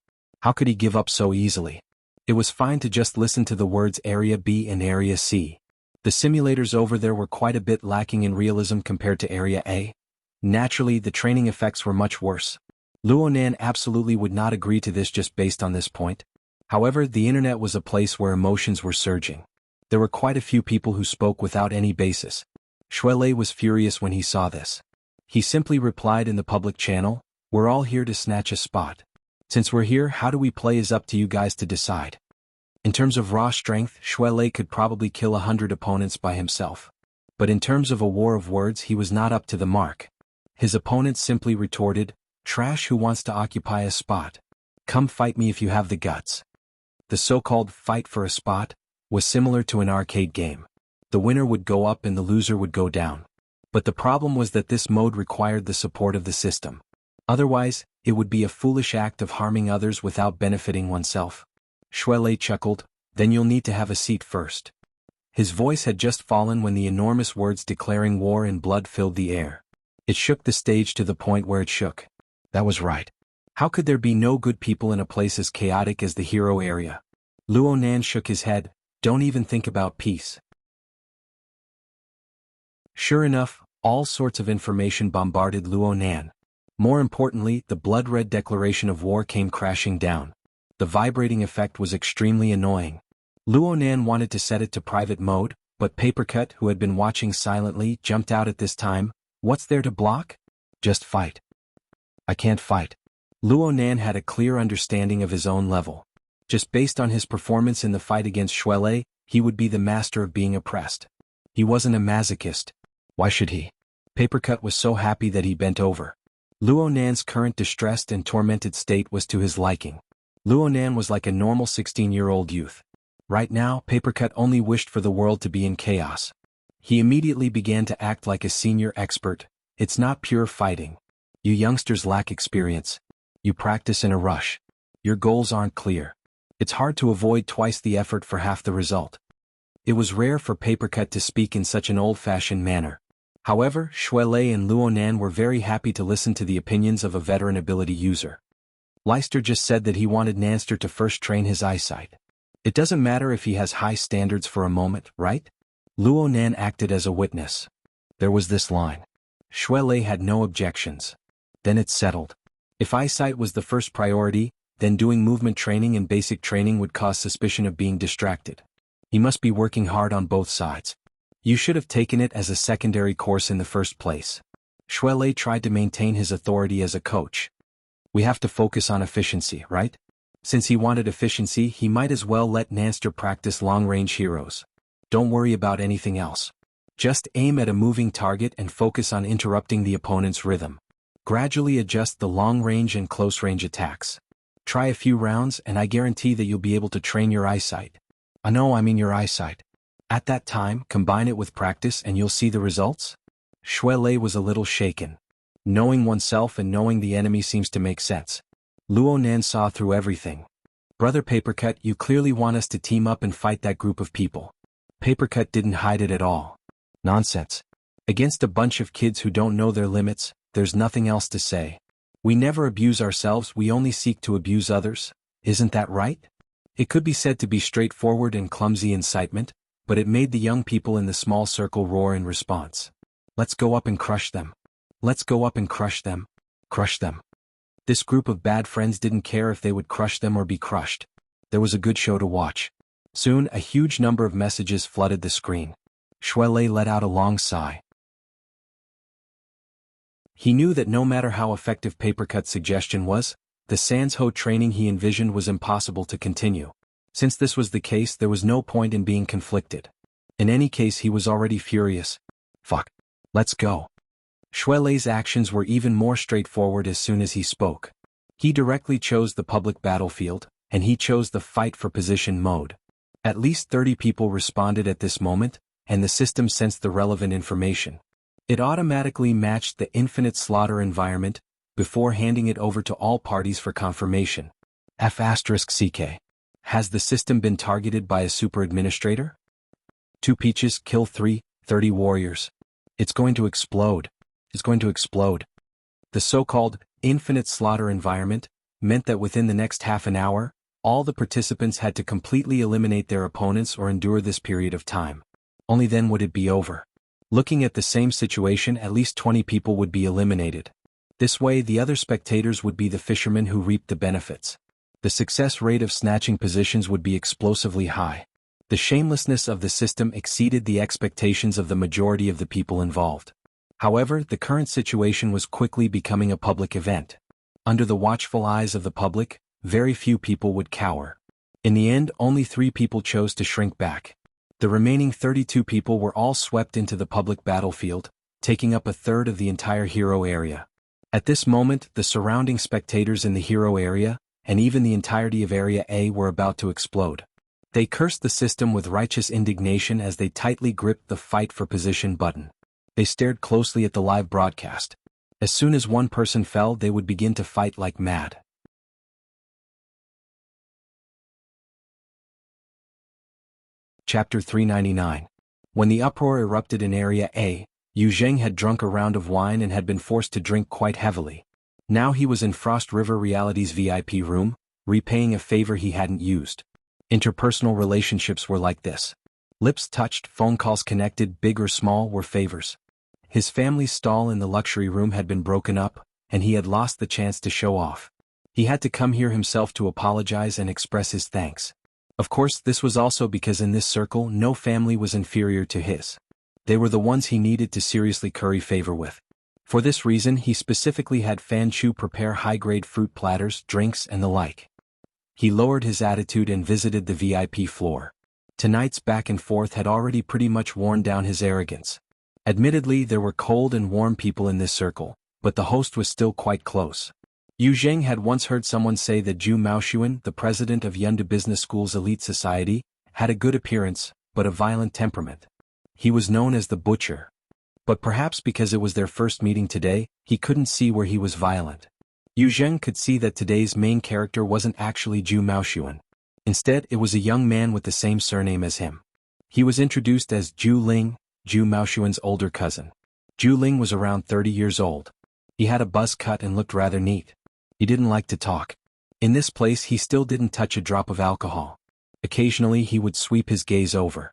How could he give up so easily? It was fine to just listen to the words Area B and Area C. The simulators over there were quite a bit lacking in realism compared to Area A. Naturally, the training effects were much worse. Luonan absolutely would not agree to this just based on this point. However, the internet was a place where emotions were surging. There were quite a few people who spoke without any basis. Shuelei was furious when he saw this. He simply replied in the public channel, "We're all here to snatch a spot. Since we're here, how do we play is up to you guys to decide." In terms of raw strength, Shuelei could probably kill 100 opponents by himself. But in terms of a war of words, he was not up to the mark. His opponent simply retorted, "Trash who wants to occupy a spot. Come fight me if you have the guts." The so-called fight for a spot was similar to an arcade game. The winner would go up and the loser would go down. But the problem was that this mode required the support of the system. Otherwise, it would be a foolish act of harming others without benefiting oneself. Shuelei chuckled, "Then you'll need to have a seat first." His voice had just fallen when the enormous words declaring war and blood filled the air. It shook the stage to the point where it shook. That was right. How could there be no good people in a place as chaotic as the hero area? Luonan shook his head, "Don't even think about peace." Sure enough, all sorts of information bombarded Luonan. More importantly, the blood-red declaration of war came crashing down. The vibrating effect was extremely annoying. Luonan wanted to set it to private mode, but Papercut, who had been watching silently, jumped out at this time. "What's there to block? Just fight." "I can't fight." Luonan had a clear understanding of his own level. Just based on his performance in the fight against Shuelei, he would be the master of being oppressed. He wasn't a masochist. Why should he? Papercut was so happy that he bent over. Luonan's current distressed and tormented state was to his liking. Luonan was like a normal 16-year-old youth. Right now, Papercut only wished for the world to be in chaos. He immediately began to act like a senior expert. "It's not pure fighting. You youngsters lack experience. You practice in a rush. Your goals aren't clear. It's hard to avoid twice the effort for half the result." It was rare for Papercut to speak in such an old-fashioned manner. However, Shuelei and Luonan were very happy to listen to the opinions of a veteran ability user. Leister just said that he wanted Nanster to first train his eyesight. It doesn't matter if he has high standards for a moment, right? Luonan acted as a witness. There was this line. Shuelei had no objections. Then it's settled. If eyesight was the first priority, then doing movement training and basic training would cause suspicion of being distracted. He must be working hard on both sides. You should have taken it as a secondary course in the first place. Shuelei tried to maintain his authority as a coach. We have to focus on efficiency, right? Since he wanted efficiency, he might as well let Nanster practice long-range heroes. Don't worry about anything else. Just aim at a moving target and focus on interrupting the opponent's rhythm. Gradually adjust the long-range and close-range attacks. Try a few rounds and I guarantee that you'll be able to train your eyesight. I mean your eyesight. At that time, combine it with practice and you'll see the results? Shuelei was a little shaken. Knowing oneself and knowing the enemy seems to make sense. Luonan saw through everything. "Brother Papercut, you clearly want us to team up and fight that group of people." Papercut didn't hide it at all. "Nonsense. Against a bunch of kids who don't know their limits, there's nothing else to say. We never abuse ourselves, we only seek to abuse others. Isn't that right?" It could be said to be straightforward and clumsy incitement, but it made the young people in the small circle roar in response. "Let's go up and crush them. Let's go up and crush them. Crush them." This group of bad friends didn't care if they would crush them or be crushed. There was a good show to watch. Soon, a huge number of messages flooded the screen. Shuelei let out a long sigh. He knew that no matter how effective Papercut's suggestion was, the Sansho training he envisioned was impossible to continue. Since this was the case, there was no point in being conflicted. In any case, he was already furious. "Fuck. Let's go." Shuelei's actions were even more straightforward as soon as he spoke. He directly chose the public battlefield, and he chose the fight for position mode. At least 30 people responded at this moment, and the system sensed the relevant information. It automatically matched the infinite slaughter environment, before handing it over to all parties for confirmation. F***CK. Has the system been targeted by a super administrator? 2 peaches kill 30 warriors. It's going to explode. It's going to explode. The so-called infinite slaughter environment meant that within the next half an hour, all the participants had to completely eliminate their opponents or endure this period of time. Only then would it be over. Looking at the same situation, at least 20 people would be eliminated. This way, the other spectators would be the fishermen who reaped the benefits. The success rate of snatching positions would be explosively high. The shamelessness of the system exceeded the expectations of the majority of the people involved. However, the current situation was quickly becoming a public event. Under the watchful eyes of the public, very few people would cower. In the end, only 3 people chose to shrink back. The remaining 32 people were all swept into the public battlefield, taking up a third of the entire hero area. At this moment, the surrounding spectators in the hero area, and even the entirety of Area A, were about to explode. They cursed the system with righteous indignation as they tightly gripped the fight for position button. They stared closely at the live broadcast. As soon as one person fell, they would begin to fight like mad. Chapter 399. When the uproar erupted in Area A, Yu Zheng had drunk a round of wine and had been forced to drink quite heavily. Now he was in Frost River Reality's VIP room, repaying a favor he hadn't used. Interpersonal relationships were like this. Lips touched, phone calls connected, big or small, were favors. His family's stall in the luxury room had been broken up, and he had lost the chance to show off. He had to come here himself to apologize and express his thanks. Of course, this was also because in this circle no family was inferior to his. They were the ones he needed to seriously curry favor with. For this reason, he specifically had Fan Chu prepare high-grade fruit platters, drinks, and the like. He lowered his attitude and visited the VIP floor. Tonight's back and forth had already pretty much worn down his arrogance. Admittedly, there were cold and warm people in this circle, but the host was still quite close. Yu Zheng had once heard someone say that Zhu Maoxuan, the president of Yunde Business School's elite society, had a good appearance, but a violent temperament. He was known as the Butcher. But perhaps because it was their first meeting today, he couldn't see where he was violent. Yu Zheng could see that today's main character wasn't actually Zhu Maoxuan. Instead, it was a young man with the same surname as him. He was introduced as Zhu Ling, Zhu Maoxuan's older cousin. Zhu Ling was around 30 years old. He had a buzz cut and looked rather neat. He didn't like to talk. In this place he still didn't touch a drop of alcohol. Occasionally he would sweep his gaze over.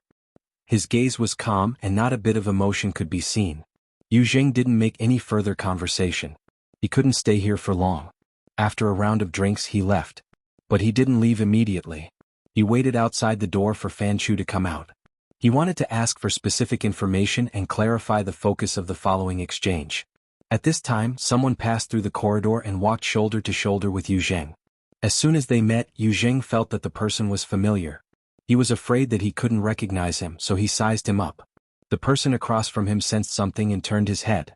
His gaze was calm and not a bit of emotion could be seen. Yu Zheng didn't make any further conversation. He couldn't stay here for long. After a round of drinks he left. But he didn't leave immediately. He waited outside the door for Fan Chu to come out. He wanted to ask for specific information and clarify the focus of the following exchange. At this time, someone passed through the corridor and walked shoulder to shoulder with Yu Zheng. As soon as they met, Yu Zheng felt that the person was familiar. He was afraid that he couldn't recognize him, so he sized him up. The person across from him sensed something and turned his head.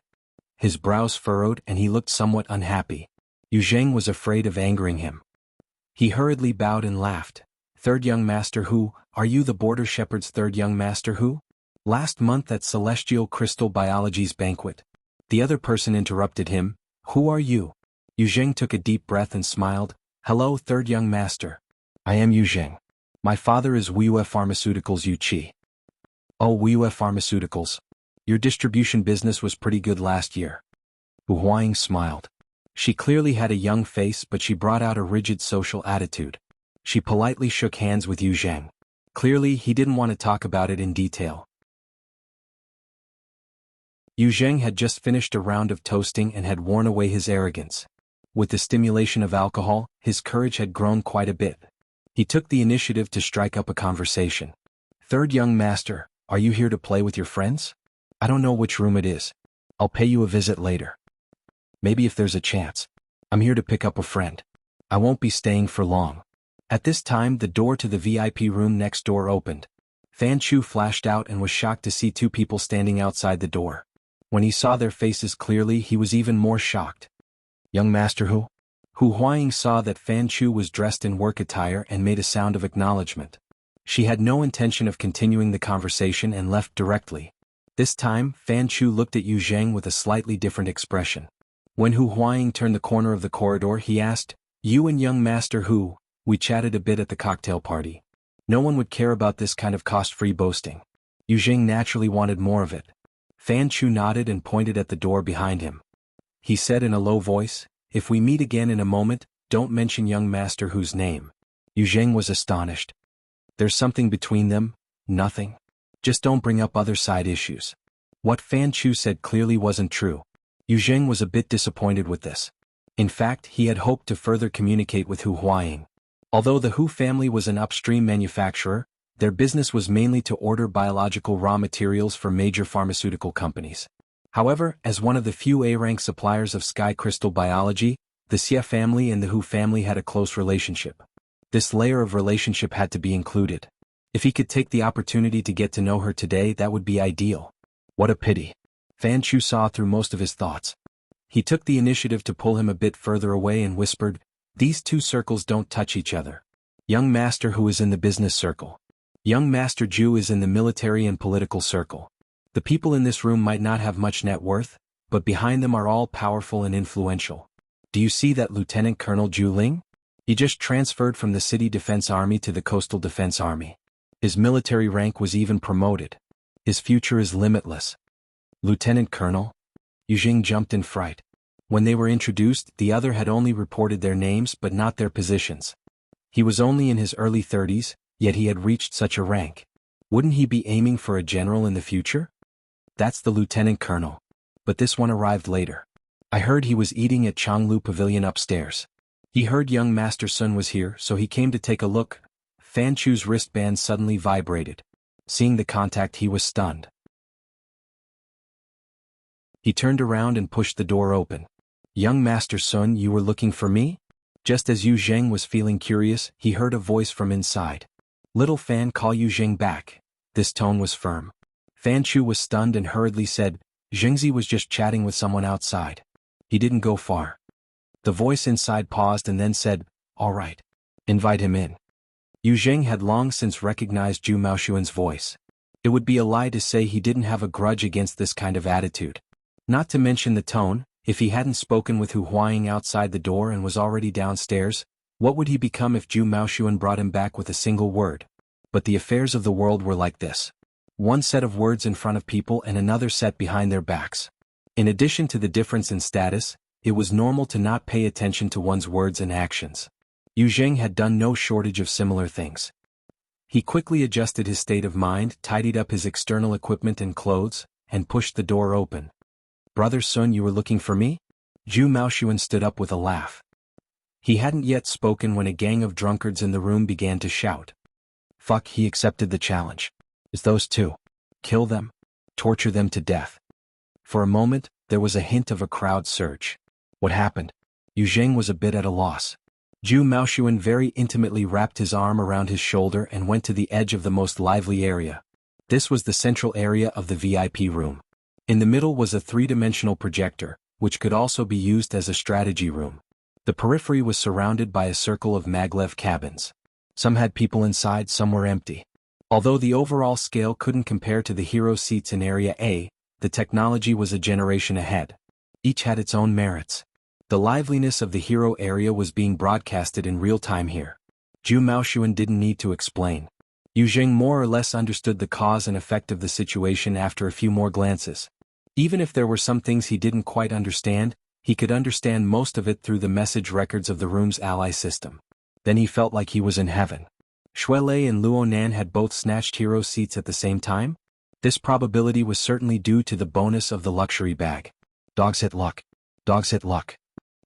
His brows furrowed and he looked somewhat unhappy. Yu Zheng was afraid of angering him. He hurriedly bowed and laughed. "Third young master who? Are you the border shepherd's third young master who? Last month at Celestial Crystal Biology's banquet." The other person interrupted him. "Who are you?" Yu Zheng took a deep breath and smiled. "Hello, third young master. I am Yu Zheng. My father is Wuxia Pharmaceuticals Yu Qi." "Oh, Wuxia Pharmaceuticals. Your distribution business was pretty good last year." Hu Huaying smiled. She clearly had a young face, but she brought out a rigid social attitude. She politely shook hands with Yu Zheng. Clearly, he didn't want to talk about it in detail. Yu Zheng had just finished a round of toasting and had worn away his arrogance. With the stimulation of alcohol, his courage had grown quite a bit. He took the initiative to strike up a conversation. "Third young master, are you here to play with your friends? I don't know which room it is. I'll pay you a visit later. Maybe if there's a chance. I'm here to pick up a friend. I won't be staying for long." At this time the door to the VIP room next door opened. Fan Chu flashed out and was shocked to see 2 people standing outside the door. When he saw their faces clearly, he was even more shocked. "Young master who?" Hu Huaying saw that Fan Chu was dressed in work attire and made a sound of acknowledgement. She had no intention of continuing the conversation and left directly. This time, Fan Chu looked at Yu Zheng with a slightly different expression. When Hu Huaying turned the corner of the corridor, he asked, "You and young master who?" "We chatted a bit at the cocktail party. No one would care about this kind of cost-free boasting." Yu Zheng naturally wanted more of it. Fan Chu nodded and pointed at the door behind him. He said in a low voice, "If we meet again in a moment, Don't mention young master whose name. Yu Zheng was astonished. There's something between them? Nothing? Just don't bring up other side issues. What Fan Chu said clearly wasn't true. Yu Zheng was a bit disappointed with this. In fact, he had hoped to further communicate with Hu Huaying. Although the Hu family was an upstream manufacturer, their business was mainly to order biological raw materials for major pharmaceutical companies. However, as one of the few A-rank suppliers of sky crystal biology, the Xie family and the Hu family had a close relationship. This layer of relationship had to be included. If he could take the opportunity to get to know her today, that would be ideal. What a pity. Fan Chu saw through most of his thoughts. He took the initiative to pull him a bit further away and whispered, "These two circles don't touch each other. Young Master Hu is in the business circle. Young Master Ju is in the military and political circle. The people in this room might not have much net worth, but behind them are all powerful and influential. Do you see that Lieutenant Colonel Zhu Ling? He just transferred from the City Defense Army to the Coastal Defense Army. His military rank was even promoted. His future is limitless." Lieutenant Colonel? Yu Zheng jumped in fright. When they were introduced, the other had only reported their names but not their positions. He was only in his early 30s, yet he had reached such a rank. Wouldn't he be aiming for a general in the future? That's the Lieutenant Colonel. But this one arrived later. I heard he was eating at Jianghu Pavilion upstairs. He heard young Master Sun was here, so he came to take a look. Fan Chu's wristband suddenly vibrated. Seeing the contact, he was stunned. He turned around and pushed the door open. "Young Master Sun, you were looking for me?" Just as Yu Zheng was feeling curious, he heard a voice from inside. "Little Fan, call Yu Zheng back." This tone was firm. Fan Chu was stunned and hurriedly said, "Zhengzi was just chatting with someone outside. He didn't go far." The voice inside paused and then said, "All right. Invite him in." Yu Zheng had long since recognized Zhu Maoshuan's voice. It would be a lie to say he didn't have a grudge against this kind of attitude. Not to mention the tone, if he hadn't spoken with Hu Huaying outside the door and was already downstairs, what would he become if Zhu Maoshuan brought him back with a single word? But the affairs of the world were like this. One set of words in front of people and another set behind their backs. In addition to the difference in status, it was normal to not pay attention to one's words and actions. Yu Zheng had done no shortage of similar things. He quickly adjusted his state of mind, tidied up his external equipment and clothes, and pushed the door open. "Brother Sun, you were looking for me?" Zhu Maoshuan stood up with a laugh. He hadn't yet spoken when a gang of drunkards in the room began to shout. Fuck, he accepted the challenge. It's those two. Kill them. Torture them to death. For a moment, there was a hint of a crowd surge. What happened? Yu Zheng was a bit at a loss. Zhu Maoshuan very intimately wrapped his arm around his shoulder and went to the edge of the most lively area. This was the central area of the VIP room. In the middle was a three-dimensional projector, which could also be used as a strategy room. The periphery was surrounded by a circle of maglev cabins. Some had people inside, some were empty. Although the overall scale couldn't compare to the hero seats in Area A, the technology was a generation ahead. Each had its own merits. The liveliness of the hero area was being broadcasted in real time here. Zhu Maoshuan didn't need to explain. Yu Zheng more or less understood the cause and effect of the situation after a few more glances. Even if there were some things he didn't quite understand, he could understand most of it through the message records of the room's ally system. Then he felt like he was in heaven. Shuelei and Luonan had both snatched hero seats at the same time? This probability was certainly due to the bonus of the luxury bag. Dogs hit luck. Dogs hit luck.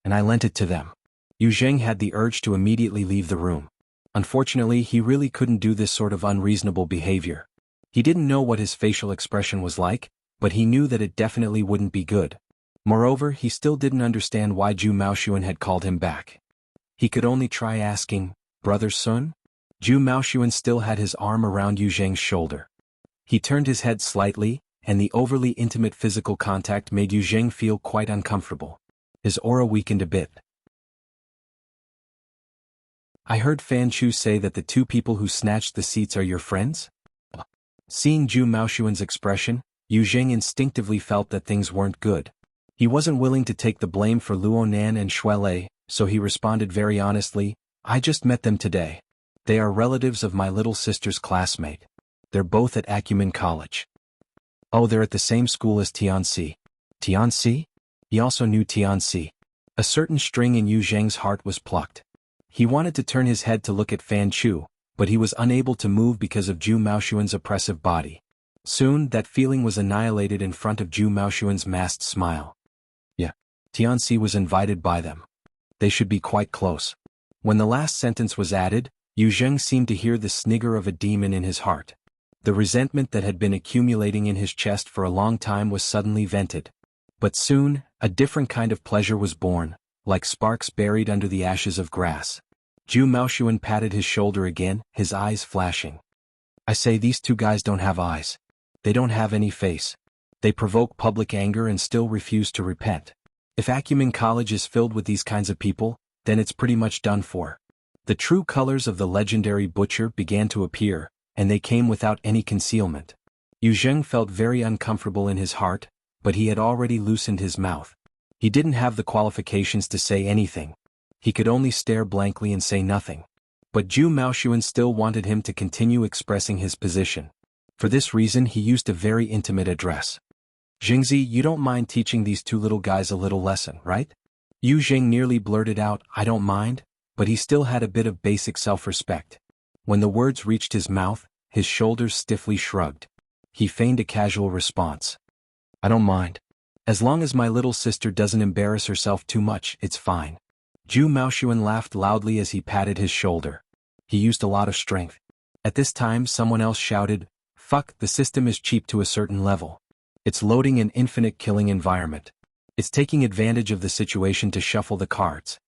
And I lent it to them. Yu Zheng had the urge to immediately leave the room. Unfortunately, he really couldn't do this sort of unreasonable behavior. He didn't know what his facial expression was like, but he knew that it definitely wouldn't be good. Moreover, he still didn't understand why Zhu Maoshuan had called him back. He could only try asking, "Brother Sun?" Zhu Maoshuan still had his arm around Yu Zheng's shoulder. He turned his head slightly, and the overly intimate physical contact made Yu Zheng feel quite uncomfortable. His aura weakened a bit. "I heard Fan Chu say that the two people who snatched the seats are your friends?" Seeing Zhu Maoshuan's expression, Yu Zheng instinctively felt that things weren't good. He wasn't willing to take the blame for Luonan and Shuelei, so he responded very honestly, "I just met them today. They are relatives of my little sister's classmate. They're both at Acumen College." "Oh, they're at the same school as Tianxi." "Tianxi?" He also knew Tianxi. A certain string in Yu Zheng's heart was plucked. He wanted to turn his head to look at Fan Chu, but he was unable to move because of Zhu Maoshuan's oppressive body. Soon, that feeling was annihilated in front of Zhu Maoshuan's masked smile. Yeah. Tianxi was invited by them. They should be quite close. When the last sentence was added, Yu Zheng seemed to hear the snigger of a demon in his heart. The resentment that had been accumulating in his chest for a long time was suddenly vented. But soon, a different kind of pleasure was born, like sparks buried under the ashes of grass. Zhu Maoshuan patted his shoulder again, his eyes flashing. I say these two guys don't have eyes. They don't have any face. They provoke public anger and still refuse to repent. If Acumen College is filled with these kinds of people, then it's pretty much done for. The true colors of the legendary butcher began to appear, and they came without any concealment. Yu Zheng felt very uncomfortable in his heart, but he had already loosened his mouth. He didn't have the qualifications to say anything. He could only stare blankly and say nothing. But Zhu Maoshuan still wanted him to continue expressing his position. For this reason he used a very intimate address. Jingzi, you don't mind teaching these two little guys a little lesson, right? Yu Zheng nearly blurted out, I don't mind, but he still had a bit of basic self-respect. When the words reached his mouth, his shoulders stiffly shrugged. He feigned a casual response. I don't mind. As long as my little sister doesn't embarrass herself too much, it's fine. Zhu Maoshuan laughed loudly as he patted his shoulder. He used a lot of strength. At this time someone else shouted, Fuck, the system is cheap to a certain level. It's loading an infinite killing environment. It's taking advantage of the situation to shuffle the cards.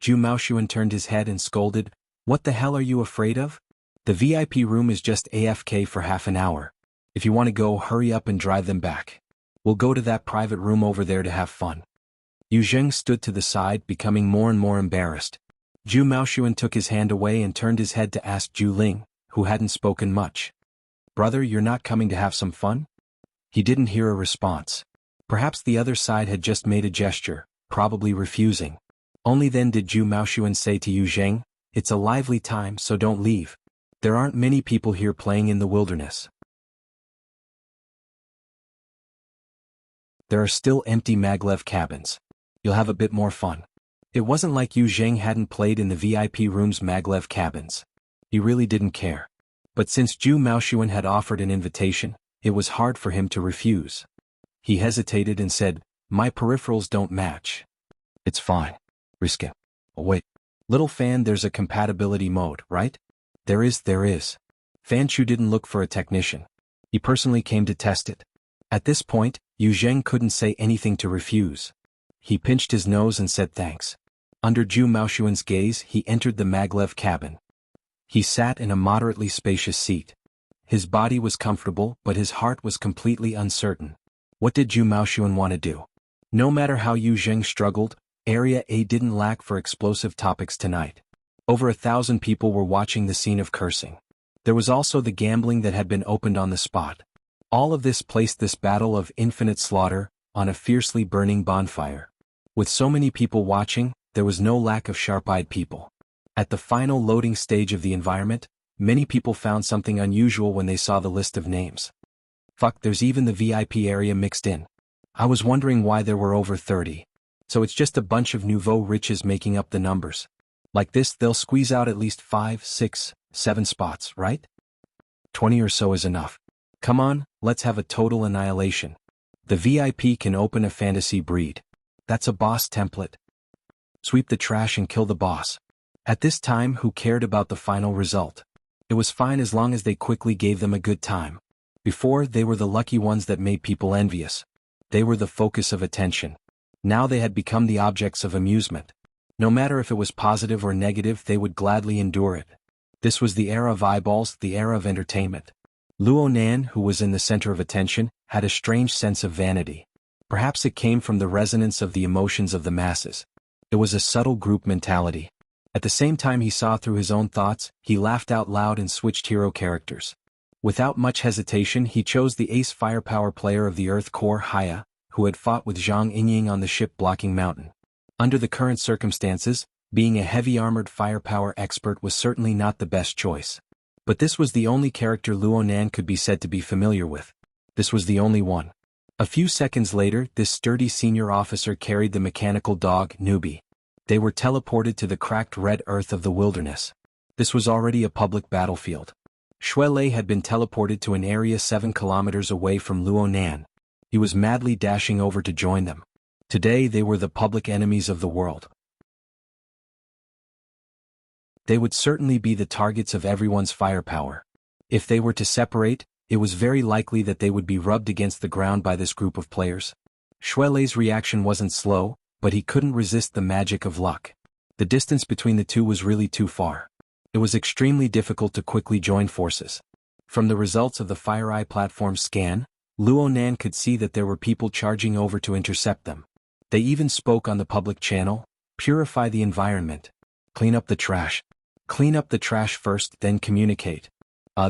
Zhu Maoshuan turned his head and scolded, What the hell are you afraid of? The VIP room is just AFK for half an hour. If you want to go, hurry up and drive them back. We'll go to that private room over there to have fun. Yu Zheng stood to the side, becoming more and more embarrassed. Zhu Maoshuan took his hand away and turned his head to ask Zhu Ling, who hadn't spoken much. Brother, you're not coming to have some fun? He didn't hear a response. Perhaps the other side had just made a gesture, probably refusing. Only then did Zhu Maoshuan say to Yu Zheng, It's a lively time, so don't leave. There aren't many people here playing in the wilderness. There are still empty maglev cabins. You'll have a bit more fun. It wasn't like Yu Zheng hadn't played in the VIP room's maglev cabins. He really didn't care. But since Zhu Maoshuan had offered an invitation, it was hard for him to refuse. He hesitated and said, My peripherals don't match. It's fine. Risk it. Oh wait. Little Fan, there's a compatibility mode, right? There is. Fan Chu didn't look for a technician. He personally came to test it. At this point, Yu Zheng couldn't say anything to refuse. He pinched his nose and said thanks. Under Zhu Maoshuan's gaze, he entered the maglev cabin. He sat in a moderately spacious seat. His body was comfortable, but his heart was completely uncertain. What did Zhu Maoshuan want to do? No matter how Yu Zheng struggled, Area A didn't lack for explosive topics tonight. Over 1,000 people were watching the scene of cursing. There was also the gambling that had been opened on the spot. All of this placed this battle of infinite slaughter on a fiercely burning bonfire. With so many people watching, there was no lack of sharp-eyed people. At the final loading stage of the environment, many people found something unusual when they saw the list of names. Fuck, there's even the VIP area mixed in. I was wondering why there were over 30. So it's just a bunch of nouveau riches making up the numbers. Like this, they'll squeeze out at least 5, 6, 7 spots, right? 20 or so is enough. Come on, let's have a total annihilation. The VIP can open a fantasy breed. That's a boss template. Sweep the trash and kill the boss. At this time, who cared about the final result? It was fine as long as they quickly gave them a good time. Before, they were the lucky ones that made people envious. They were the focus of attention. Now they had become the objects of amusement. No matter if it was positive or negative, they would gladly endure it. This was the era of eyeballs, the era of entertainment. Luo Nan, who was in the center of attention, had a strange sense of vanity. Perhaps it came from the resonance of the emotions of the masses. It was a subtle group mentality. At the same time he saw through his own thoughts, he laughed out loud and switched hero characters. Without much hesitation he chose the ace firepower player of the Earth Core Haya, who had fought with Zhang Yinying on the ship blocking mountain. Under the current circumstances, being a heavy armored firepower expert was certainly not the best choice. But this was the only character Luo Nan could be said to be familiar with. This was the only one. A few seconds later, this sturdy senior officer carried the mechanical dog, Newbie. They were teleported to the cracked red earth of the wilderness. This was already a public battlefield. Shui Lei had been teleported to an area 7 kilometers away from Luonan. He was madly dashing over to join them. Today they were the public enemies of the world. They would certainly be the targets of everyone's firepower. If they were to separate, it was very likely that they would be rubbed against the ground by this group of players. Shui Lei's reaction wasn't slow, but he couldn't resist the magic of luck. The distance between the two was really too far. It was extremely difficult to quickly join forces. From the results of the FireEye platform scan, Luonan could see that there were people charging over to intercept them. They even spoke on the public channel, "Purify the environment. Clean up the trash. Clean up the trash first, then communicate."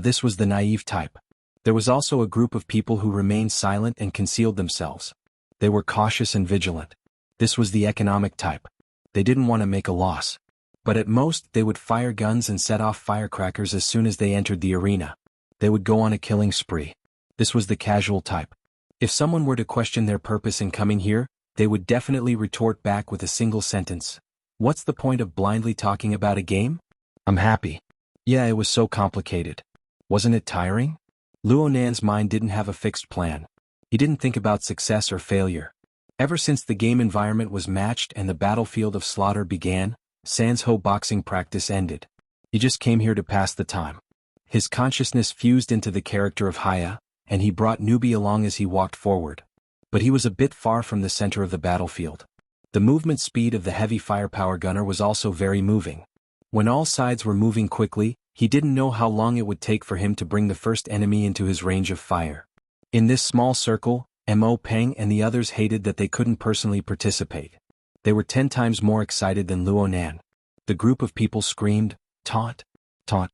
This was the naive type. There was also a group of people who remained silent and concealed themselves. They were cautious and vigilant. This was the economic type. They didn't want to make a loss. But at most, they would fire guns and set off firecrackers as soon as they entered the arena. They would go on a killing spree. This was the casual type. If someone were to question their purpose in coming here, they would definitely retort back with a single sentence. "What's the point of blindly talking about a game? I'm happy." Yeah, it was so complicated. Wasn't it tiring? Luonan's mind didn't have a fixed plan. He didn't think about success or failure. Ever since the game environment was matched and the battlefield of slaughter began, Sansho boxing practice ended. He just came here to pass the time. His consciousness fused into the character of Haya, and he brought Newbie along as he walked forward. But he was a bit far from the center of the battlefield. The movement speed of the heavy firepower gunner was also very moving. When all sides were moving quickly, he didn't know how long it would take for him to bring the first enemy into his range of fire. In this small circle, Mo Peng and the others hated that they couldn't personally participate. They were 10 times more excited than Luonan. The group of people screamed, "Taunt! Taunt!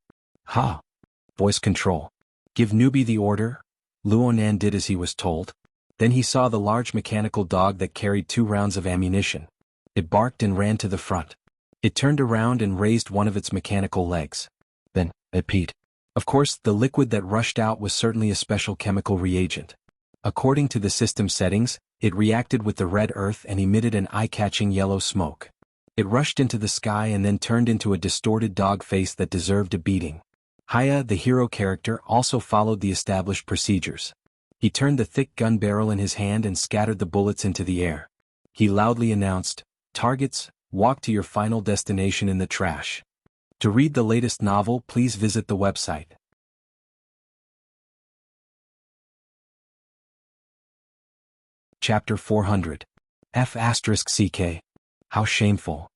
Ha!" Voice control. "Give Newbie the order." Luonan did as he was told. Then he saw the large mechanical dog that carried 2 rounds of ammunition. It barked and ran to the front. It turned around and raised one of its mechanical legs. Then, it peed. Of course, the liquid that rushed out was certainly a special chemical reagent. According to the system settings, it reacted with the red earth and emitted an eye-catching yellow smoke. It rushed into the sky and then turned into a distorted dog face that deserved a beating. Haya, the hero character, also followed the established procedures. He turned the thick gun barrel in his hand and scattered the bullets into the air. He loudly announced, "Targets, walk to your final destination in the trash." To read the latest novel, please visit the website. Chapter 400. F***CK. How shameful.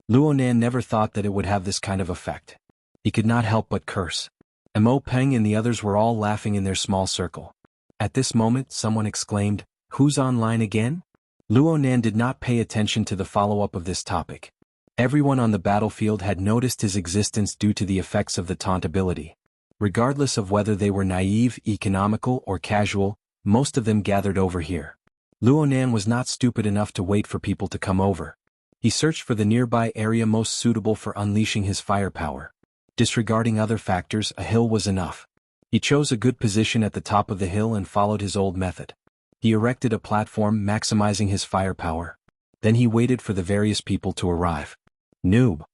Luonan never thought that it would have this kind of effect. He could not help but curse. Mo Peng and the others were all laughing in their small circle. At this moment, someone exclaimed, "Who's online again?" Luonan did not pay attention to the follow-up of this topic. Everyone on the battlefield had noticed his existence due to the effects of the taunt ability. Regardless of whether they were naive, economical, or casual, most of them gathered over here. Luonan was not stupid enough to wait for people to come over. He searched for the nearby area most suitable for unleashing his firepower. Disregarding other factors, a hill was enough. He chose a good position at the top of the hill and followed his old method. He erected a platform maximizing his firepower. Then he waited for the various people to arrive. Noob.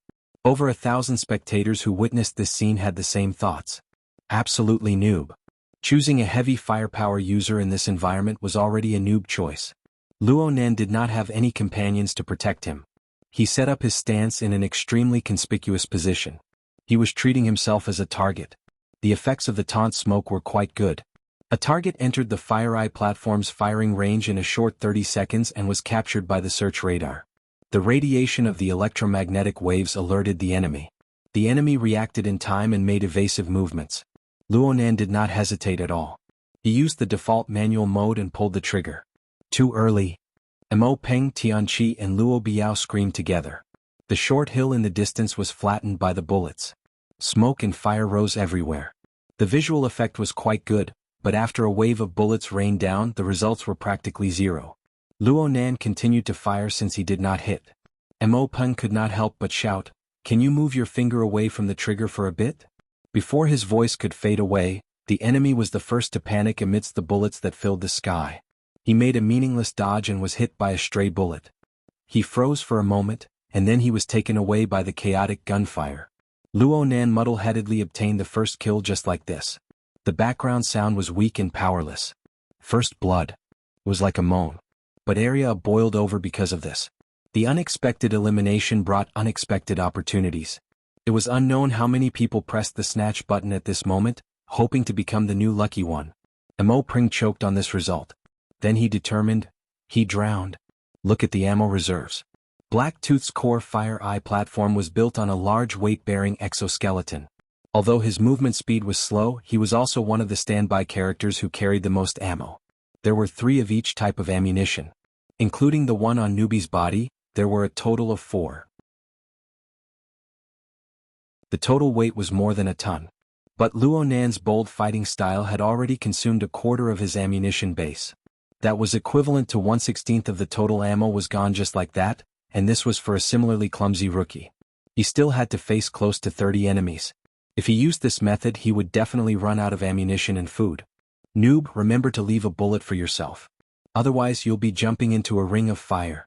Over 1,000 spectators who witnessed this scene had the same thoughts. Absolutely noob. Choosing a heavy firepower user in this environment was already a noob choice. Luonan did not have any companions to protect him. He set up his stance in an extremely conspicuous position. He was treating himself as a target. The effects of the taunt smoke were quite good. A target entered the FireEye platform's firing range in a short 30 seconds and was captured by the search radar. The radiation of the electromagnetic waves alerted the enemy. The enemy reacted in time and made evasive movements. Luonan did not hesitate at all. He used the default manual mode and pulled the trigger. Too early. Mo Peng, Tianqi and Luo Biao screamed together. The short hill in the distance was flattened by the bullets. Smoke and fire rose everywhere. The visual effect was quite good, but after a wave of bullets rained down, the results were practically zero. Luonan continued to fire since he did not hit. Mo Peng could not help but shout, "Can you move your finger away from the trigger for a bit?" Before his voice could fade away, the enemy was the first to panic amidst the bullets that filled the sky. He made a meaningless dodge and was hit by a stray bullet. He froze for a moment, and then he was taken away by the chaotic gunfire. Luo Nan muddle-headedly obtained the first kill just like this. The background sound was weak and powerless. First blood. It was like a moan. But area boiled over because of this. The unexpected elimination brought unexpected opportunities. It was unknown how many people pressed the snatch button at this moment, hoping to become the new lucky one. Mo Pring choked on this result. Then he determined. He drowned. Look at the ammo reserves. Blacktooth's core Fire Eye platform was built on a large weight-bearing exoskeleton. Although his movement speed was slow, he was also one of the standby characters who carried the most ammo. There were 3 of each type of ammunition. Including the one on Newbie's body, there were a total of 4. The total weight was more than a ton. But Luo Nan's bold fighting style had already consumed a quarter of his ammunition base. That was equivalent to 1/16 of the total ammo was gone just like that, and this was for a similarly clumsy rookie. He still had to face close to 30 enemies. If he used this method, he would definitely run out of ammunition and food. Noob, remember to leave a bullet for yourself. Otherwise you'll be jumping into a ring of fire.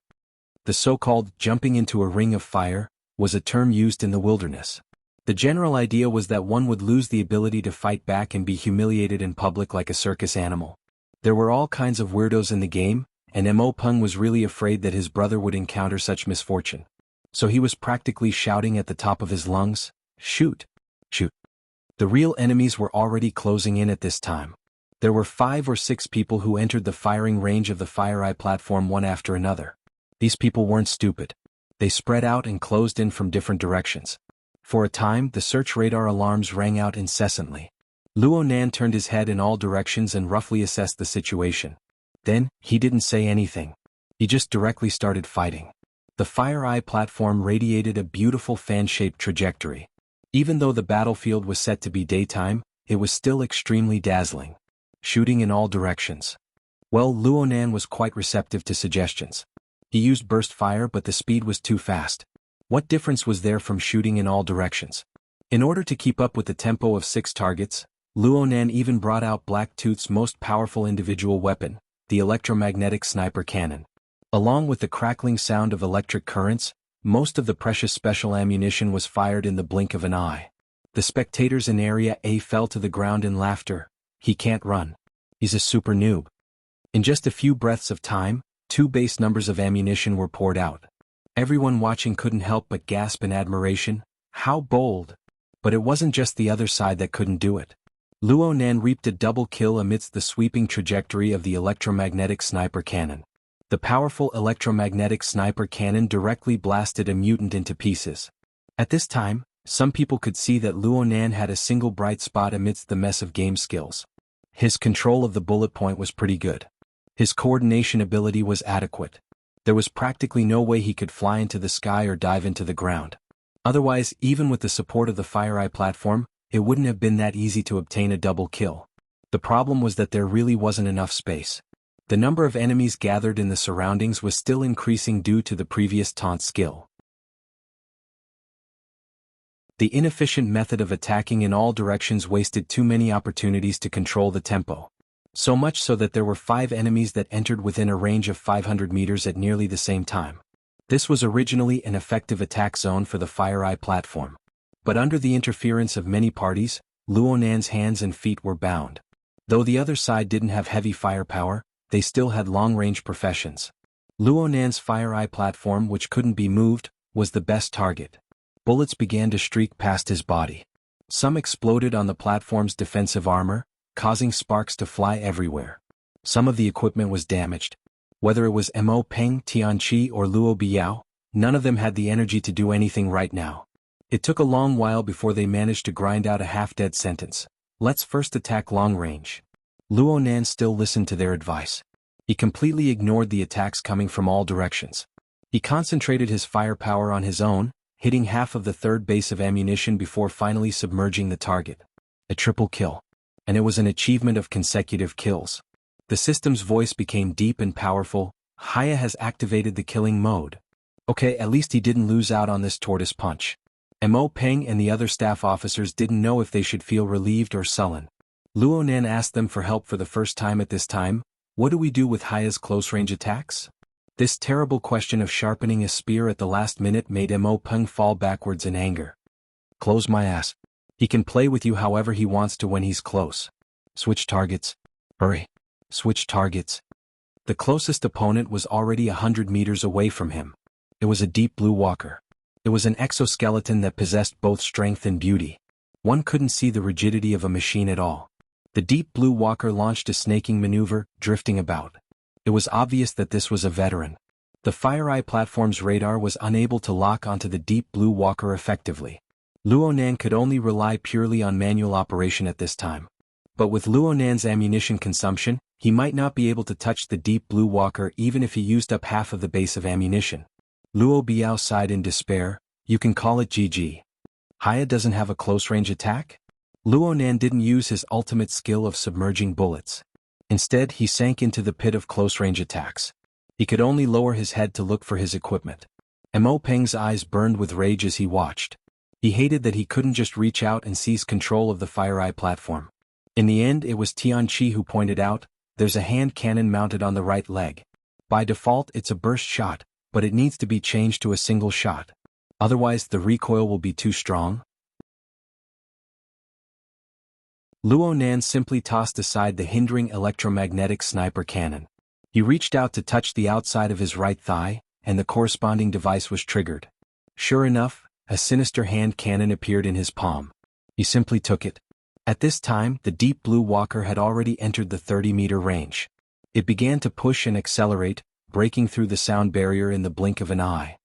The so-called jumping into a ring of fire was a term used in the wilderness. The general idea was that one would lose the ability to fight back and be humiliated in public like a circus animal. There were all kinds of weirdos in the game, and Mo Peng was really afraid that his brother would encounter such misfortune. So he was practically shouting at the top of his lungs, "Shoot! Shoot!" The real enemies were already closing in at this time. There were 5 or 6 people who entered the firing range of the Fire Eye platform one after another. These people weren't stupid. They spread out and closed in from different directions. For a time, the search radar alarms rang out incessantly. Luo Nan turned his head in all directions and roughly assessed the situation. Then, he didn't say anything. He just directly started fighting. The Fire Eye platform radiated a beautiful fan-shaped trajectory. Even though the battlefield was set to be daytime, it was still extremely dazzling. Shooting in all directions. Well, Luo Nan was quite receptive to suggestions. He used burst fire, but the speed was too fast. What difference was there from shooting in all directions? In order to keep up with the tempo of 6 targets, Luo Nan even brought out Blacktooth's most powerful individual weapon, the electromagnetic sniper cannon. Along with the crackling sound of electric currents, most of the precious special ammunition was fired in the blink of an eye. The spectators in Area A fell to the ground in laughter. He can't run. He's a super noob. In just a few breaths of time, 2 base numbers of ammunition were poured out. Everyone watching couldn't help but gasp in admiration. How bold! But it wasn't just the other side that couldn't do it. Luo Nan reaped a double kill amidst the sweeping trajectory of the electromagnetic sniper cannon. The powerful electromagnetic sniper cannon directly blasted a mutant into pieces. At this time, some people could see that Luo Nan had a single bright spot amidst the mess of game skills. His control of the bullet point was pretty good. His coordination ability was adequate. There was practically no way he could fly into the sky or dive into the ground. Otherwise, even with the support of the Fire Eye platform, it wouldn't have been that easy to obtain a double kill. The problem was that there really wasn't enough space. The number of enemies gathered in the surroundings was still increasing due to the previous taunt skill. The inefficient method of attacking in all directions wasted too many opportunities to control the tempo. So much so that there were 5 enemies that entered within a range of 500 meters at nearly the same time. This was originally an effective attack zone for the Fire Eye platform. But under the interference of many parties, Luo Nan's hands and feet were bound. Though the other side didn't have heavy firepower, they still had long-range professions. Luo Nan's Fire Eye platform, which couldn't be moved, was the best target. Bullets began to streak past his body. Some exploded on the platform's defensive armor, causing sparks to fly everywhere. Some of the equipment was damaged. Whether it was Mo Peng, Tianqi, or Luo Biao, none of them had the energy to do anything right now. It took a long while before they managed to grind out a half-dead sentence. Let's first attack long range. Luo Nan still listened to their advice. He completely ignored the attacks coming from all directions. He concentrated his firepower on his own, hitting half of the 3rd base of ammunition before finally submerging the target. A triple kill. And it was an achievement of consecutive kills. The system's voice became deep and powerful. Haya has activated the killing mode. Okay, at least he didn't lose out on this tortoise punch. Mo Peng and the other staff officers didn't know if they should feel relieved or sullen. Luo Nan asked them for help for the first time at this time. What do we do with Haya's close-range attacks? This terrible question of sharpening a spear at the last minute made Mo Peng fall backwards in anger. Close my ass. He can play with you however he wants to when he's close. Switch targets. Hurry. Switch targets. The closest opponent was already 100 meters away from him. It was a deep blue walker. It was an exoskeleton that possessed both strength and beauty. One couldn't see the rigidity of a machine at all. The deep blue walker launched a snaking maneuver, drifting about. It was obvious that this was a veteran. The FireEye platform's radar was unable to lock onto the deep blue walker effectively. Luonan could only rely purely on manual operation at this time. But with Luonan's ammunition consumption, he might not be able to touch the deep blue walker even if he used up half of the base of ammunition. Luo Biao sighed in despair. You can call it GG. Haya doesn't have a close-range attack? Luonan didn't use his ultimate skill of submerging bullets. Instead, he sank into the pit of close-range attacks. He could only lower his head to look for his equipment. Mo Peng's eyes burned with rage as he watched. He hated that he couldn't just reach out and seize control of the FireEye platform. In the end, it was Tianqi who pointed out, there's a hand cannon mounted on the right leg. By default, it's a burst shot, but it needs to be changed to a single shot. Otherwise, the recoil will be too strong. Luonan simply tossed aside the hindering electromagnetic sniper cannon. He reached out to touch the outside of his right thigh, and the corresponding device was triggered. Sure enough, a sinister hand cannon appeared in his palm. He simply took it. At this time, the deep blue walker had already entered the 30-meter range. It began to push and accelerate, breaking through the sound barrier in the blink of an eye.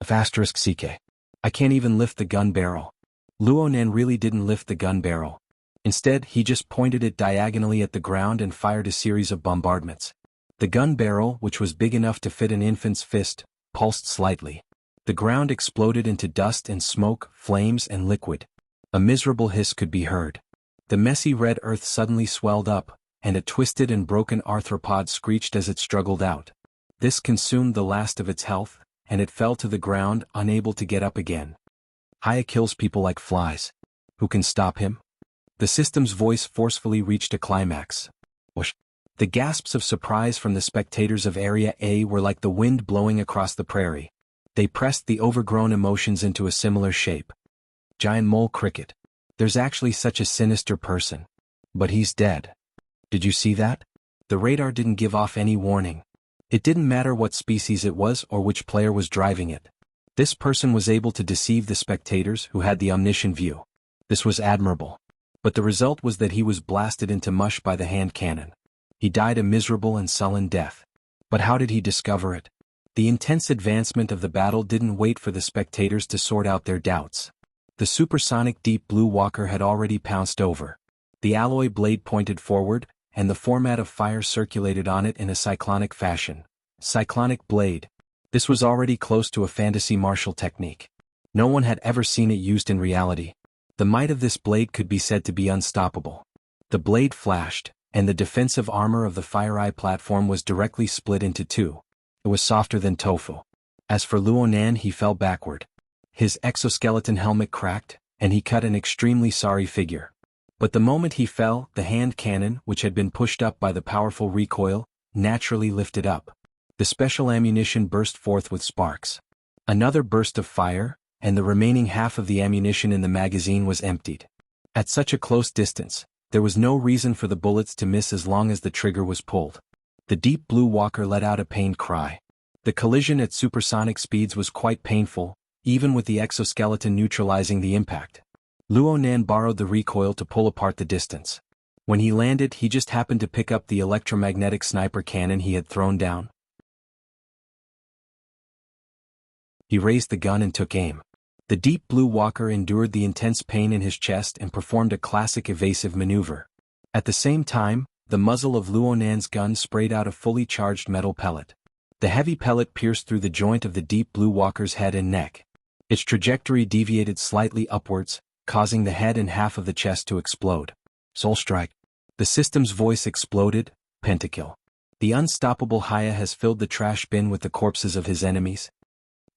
*CK. I can't even lift the gun barrel. Luonan really didn't lift the gun barrel. Instead, he just pointed it diagonally at the ground and fired a series of bombardments. The gun barrel, which was big enough to fit an infant's fist, pulsed slightly. The ground exploded into dust and smoke, flames and liquid. A miserable hiss could be heard. The messy red earth suddenly swelled up, and a twisted and broken arthropod screeched as it struggled out. This consumed the last of its health, and it fell to the ground, unable to get up again. Haya kills people like flies. Who can stop him? The system's voice forcefully reached a climax. Whoosh. The gasps of surprise from the spectators of Area A were like the wind blowing across the prairie. They pressed the overgrown emotions into a similar shape. Giant mole cricket. There's actually such a sinister person. But he's dead. Did you see that? The radar didn't give off any warning. It didn't matter what species it was or which player was driving it. This person was able to deceive the spectators who had the omniscient view. This was admirable. But the result was that he was blasted into mush by the hand cannon. He died a miserable and sullen death. But how did he discover it? The intense advancement of the battle didn't wait for the spectators to sort out their doubts. The supersonic deep blue walker had already pounced over. The alloy blade pointed forward, and the format of fire circulated on it in a cyclonic fashion. Cyclonic blade. This was already close to a fantasy martial technique. No one had ever seen it used in reality. The might of this blade could be said to be unstoppable. The blade flashed, and the defensive armor of the FireEye platform was directly split into two. It was softer than tofu. As for Luonan, he fell backward. His exoskeleton helmet cracked, and he cut an extremely sorry figure. But the moment he fell, the hand cannon, which had been pushed up by the powerful recoil, naturally lifted up. The special ammunition burst forth with sparks. Another burst of fire, and the remaining half of the ammunition in the magazine was emptied. At such a close distance, there was no reason for the bullets to miss as long as the trigger was pulled. The deep blue walker let out a pained cry. The collision at supersonic speeds was quite painful, even with the exoskeleton neutralizing the impact. Luonan borrowed the recoil to pull apart the distance. When he landed, he just happened to pick up the electromagnetic sniper cannon he had thrown down. He raised the gun and took aim. The deep blue walker endured the intense pain in his chest and performed a classic evasive maneuver. At the same time, the muzzle of Luonan's gun sprayed out a fully charged metal pellet. The heavy pellet pierced through the joint of the deep blue walker's head and neck. Its trajectory deviated slightly upwards, causing the head and half of the chest to explode. Soul strike. The system's voice exploded. Pentakill. The unstoppable Haya has filled the trash bin with the corpses of his enemies.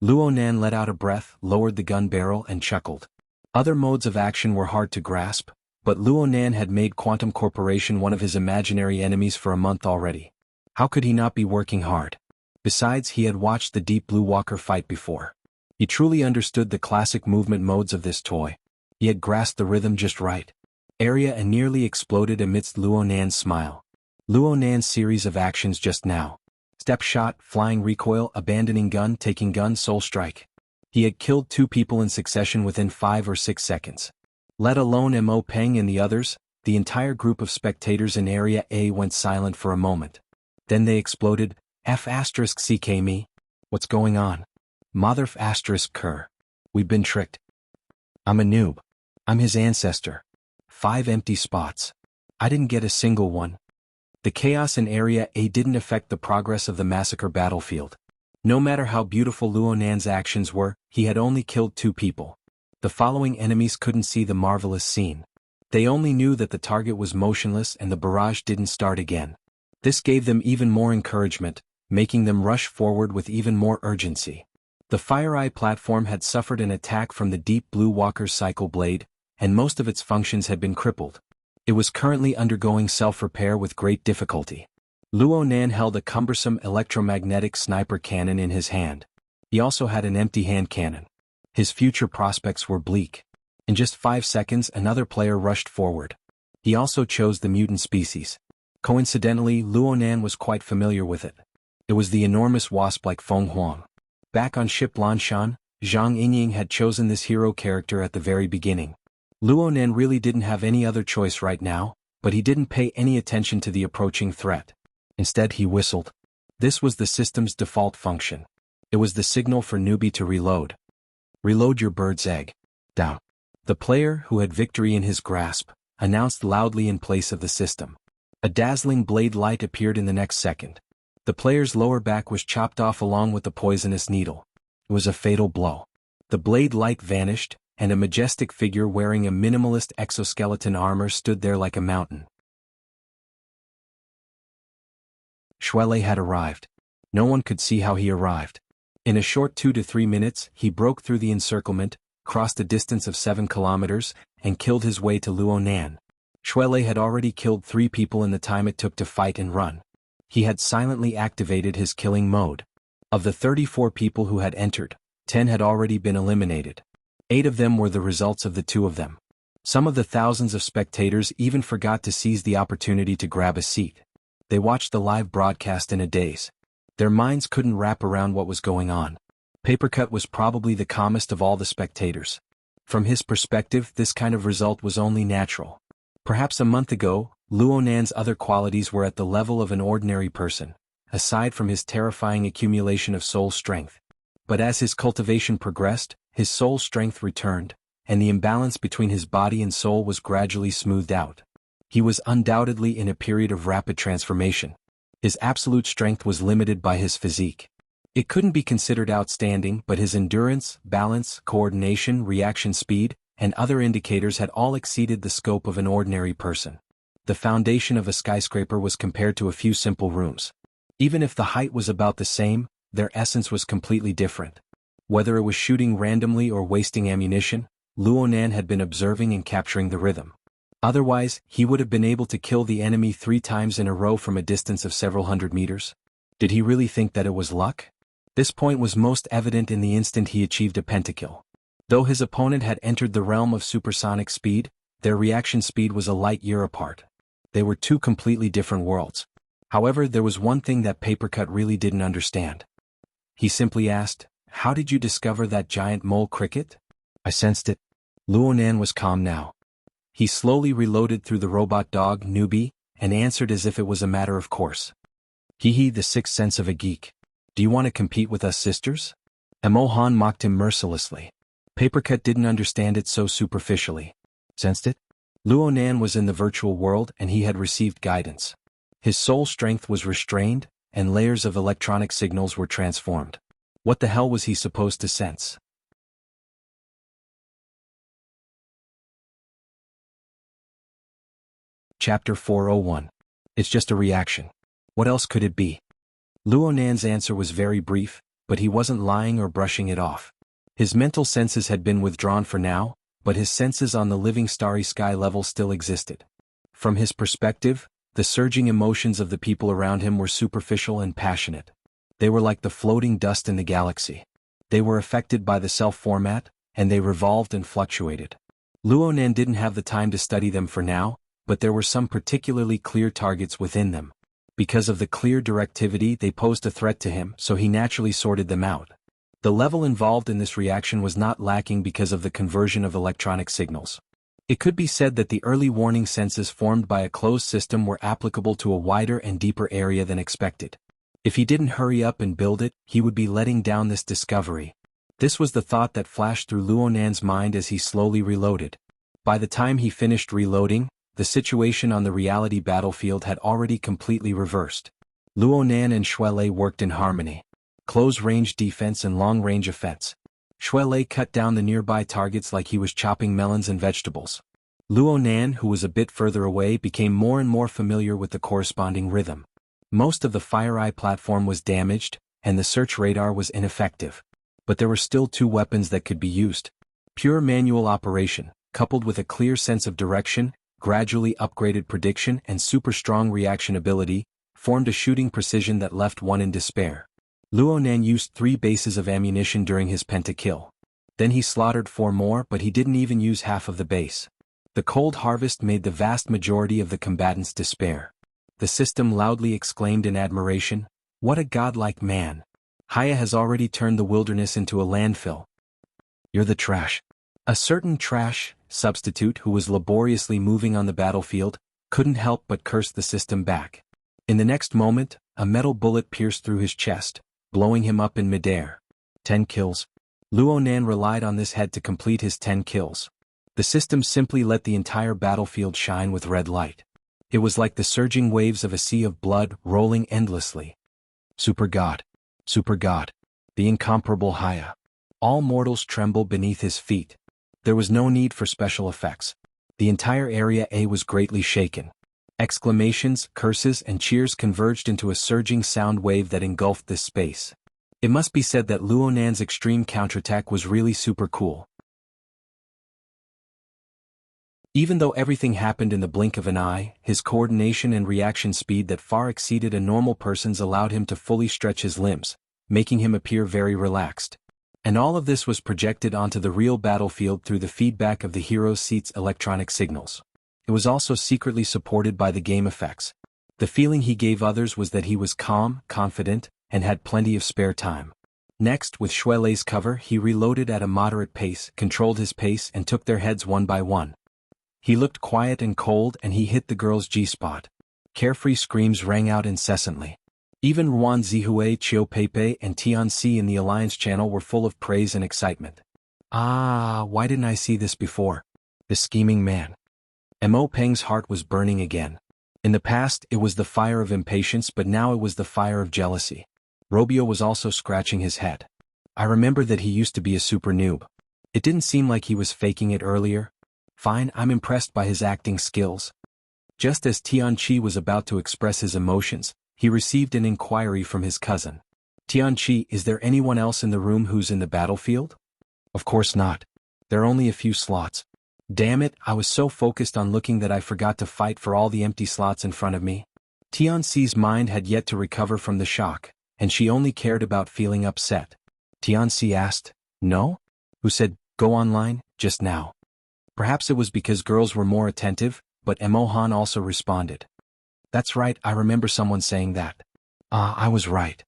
Luonan let out a breath, lowered the gun barrel and chuckled. Other modes of action were hard to grasp, but Luonan had made Quantum Corporation one of his imaginary enemies for a month already. How could he not be working hard? Besides, he had watched the Deep Blue Walker fight before. He truly understood the classic movement modes of this toy. He had grasped the rhythm just right. Area and nearly exploded amidst Luo Nan's smile. Luo Nan's series of actions just now. Step shot, flying recoil, abandoning gun, taking gun, soul strike. He had killed 2 people in succession within 5 or 6 seconds. Let alone Mo Peng and the others, the entire group of spectators in Area A went silent for a moment. Then they exploded. F***ck me. What's going on? Mother***ker. We've been tricked. I'm a noob. I'm his ancestor. 5 empty spots. I didn't get a single one. The chaos in Area A didn't affect the progress of the massacre battlefield. No matter how beautiful Luo Nan's actions were, he had only killed 2 people. The following enemies couldn't see the marvelous scene. They only knew that the target was motionless and the barrage didn't start again. This gave them even more encouragement, making them rush forward with even more urgency. The Fire Eye platform had suffered an attack from the Deep Blue Walker's Cycle Blade, and most of its functions had been crippled. It was currently undergoing self-repair with great difficulty. Luo Nan held a cumbersome electromagnetic sniper cannon in his hand. He also had an empty hand cannon. His future prospects were bleak. In just 5 seconds, another player rushed forward. He also chose the mutant species. Coincidentally, Luo Nan was quite familiar with it. It was the enormous wasp like Feng Huang. Back on ship Lanshan, Zhang Yingying had chosen this hero character at the very beginning. Luo Nan really didn't have any other choice right now, but he didn't pay any attention to the approaching threat. Instead, he whistled. This was the system's default function. It was the signal for newbie to reload. Reload your bird's egg. Down. The player, who had victory in his grasp, announced loudly in place of the system. A dazzling blade light appeared in the next second. The player's lower back was chopped off along with the poisonous needle. It was a fatal blow. The blade light vanished, and a majestic figure wearing a minimalist exoskeleton armor stood there like a mountain. Shuele had arrived. No one could see how he arrived. In a short 2 to 3 minutes, he broke through the encirclement, crossed a distance of 7 kilometers, and killed his way to Luo Nan. Shuele had already killed 3 people in the time it took to fight and run. He had silently activated his killing mode. Of the 34 people who had entered, 10 had already been eliminated. 8 of them were the results of the 2 of them. Some of the thousands of spectators even forgot to seize the opportunity to grab a seat. They watched the live broadcast in a daze. Their minds couldn't wrap around what was going on. Papercut was probably the calmest of all the spectators. From his perspective, this kind of result was only natural. Perhaps a month ago, Luo Nan's other qualities were at the level of an ordinary person, aside from his terrifying accumulation of soul strength. But as his cultivation progressed, his soul strength returned, and the imbalance between his body and soul was gradually smoothed out. He was undoubtedly in a period of rapid transformation. His absolute strength was limited by his physique. It couldn't be considered outstanding, but his endurance, balance, coordination, reaction speed, and other indicators had all exceeded the scope of an ordinary person. The foundation of a skyscraper was compared to a few simple rooms. Even if the height was about the same, their essence was completely different. Whether it was shooting randomly or wasting ammunition, Luo Nan had been observing and capturing the rhythm. Otherwise, he would have been able to kill the enemy 3 times in a row from a distance of several hundred meters. Did he really think that it was luck? This point was most evident in the instant he achieved a pentakill. Though his opponent had entered the realm of supersonic speed, their reaction speed was a light year apart. They were 2 completely different worlds. However, there was one thing that Papercut really didn't understand. He simply asked, "How did you discover that giant mole cricket?" "I sensed it." Luo Nan was calm now. He slowly reloaded through the robot dog, newbie, and answered as if it was a matter of course. "Hee, the sixth sense of a geek. Do you want to compete with us, sisters?" Emohan mocked him mercilessly. Papercut didn't understand it so superficially. Sensed it? Luo Nan was in the virtual world and he had received guidance. His soul strength was restrained, and layers of electronic signals were transformed. What the hell was he supposed to sense? Chapter 401. It's just a reaction. What else could it be? Luo Nan's answer was very brief, but he wasn't lying or brushing it off. His mental senses had been withdrawn for now, but his senses on the living starry sky level still existed. From his perspective, The surging emotions of the people around him were superficial and passionate. They were like the floating dust in the galaxy. They were affected by the self-format, and they revolved and fluctuated. Luonan didn't have the time to study them for now, but there were some particularly clear targets within them. Because of the clear directivity, they posed a threat to him, so he naturally sorted them out. The level involved in this reaction was not lacking because of the conversion of electronic signals. It could be said that the early warning senses formed by a closed system were applicable to a wider and deeper area than expected. If he didn't hurry up and build it, he would be letting down this discovery. This was the thought that flashed through Luonan's mind as he slowly reloaded. By the time he finished reloading, the situation on the reality battlefield had already completely reversed. Luonan and Shuelei worked in harmony. Close-range defense and long-range offense. Shuelei cut down the nearby targets like he was chopping melons and vegetables. Luonan, who was a bit further away, became more and more familiar with the corresponding rhythm. Most of the FireEye platform was damaged, and the search radar was ineffective. But there were still two weapons that could be used. Pure manual operation, coupled with a clear sense of direction, gradually upgraded prediction and super strong reaction ability, formed a shooting precision that left one in despair. Luonan used 3 bases of ammunition during his pentakill. Then he slaughtered 4 more, but he didn't even use half of the base. The cold harvest made the vast majority of the combatants despair. The system loudly exclaimed in admiration, "What a godlike man! Haya has already turned the wilderness into a landfill. You're the trash." A certain trash substitute who was laboriously moving on the battlefield couldn't help but curse the system back. In the next moment, a metal bullet pierced through his chest, blowing him up in midair. 10 kills. Luonan relied on this head to complete his 10 kills. The system simply let the entire battlefield shine with red light. It was like the surging waves of a sea of blood rolling endlessly. Super God. Super God. The incomparable Haya. All mortals tremble beneath his feet. There was no need for special effects. The entire Area A was greatly shaken. Exclamations, curses, and cheers converged into a surging sound wave that engulfed this space. It must be said that Luonan's extreme counterattack was really super cool. Even though everything happened in the blink of an eye, his coordination and reaction speed that far exceeded a normal person's allowed him to fully stretch his limbs, making him appear very relaxed. And all of this was projected onto the real battlefield through the feedback of the hero's seat's electronic signals. It was also secretly supported by the game effects. The feeling he gave others was that he was calm, confident, and had plenty of spare time. Next, with Shuelei's cover, he reloaded at a moderate pace, controlled his pace, and took their heads one by one. He looked quiet and cold, and he hit the girl's G-spot. Carefree screams rang out incessantly. Even Ruan Zihue, Chiu Pepe, and Tianxi in the Alliance channel were full of praise and excitement. Ah, why didn't I see this before? The scheming man. Mo Peng's heart was burning again. In the past, it was the fire of impatience, but now it was the fire of jealousy. Robio was also scratching his head. I remember that he used to be a super noob. It didn't seem like he was faking it earlier. Fine, I'm impressed by his acting skills. Just as Tianqi was about to express his emotions, he received an inquiry from his cousin. Tianqi, is there anyone else in the room who's in the battlefield? Of course not. There are only a few slots. Damn it, I was so focused on looking that I forgot to fight for all the empty slots in front of me. Tianxi's mind had yet to recover from the shock, and she only cared about feeling upset. Tianxi asked, "No? Who said, go online, just now?" Perhaps it was because girls were more attentive, but Emohan also responded. That's right, I remember someone saying that. I was right.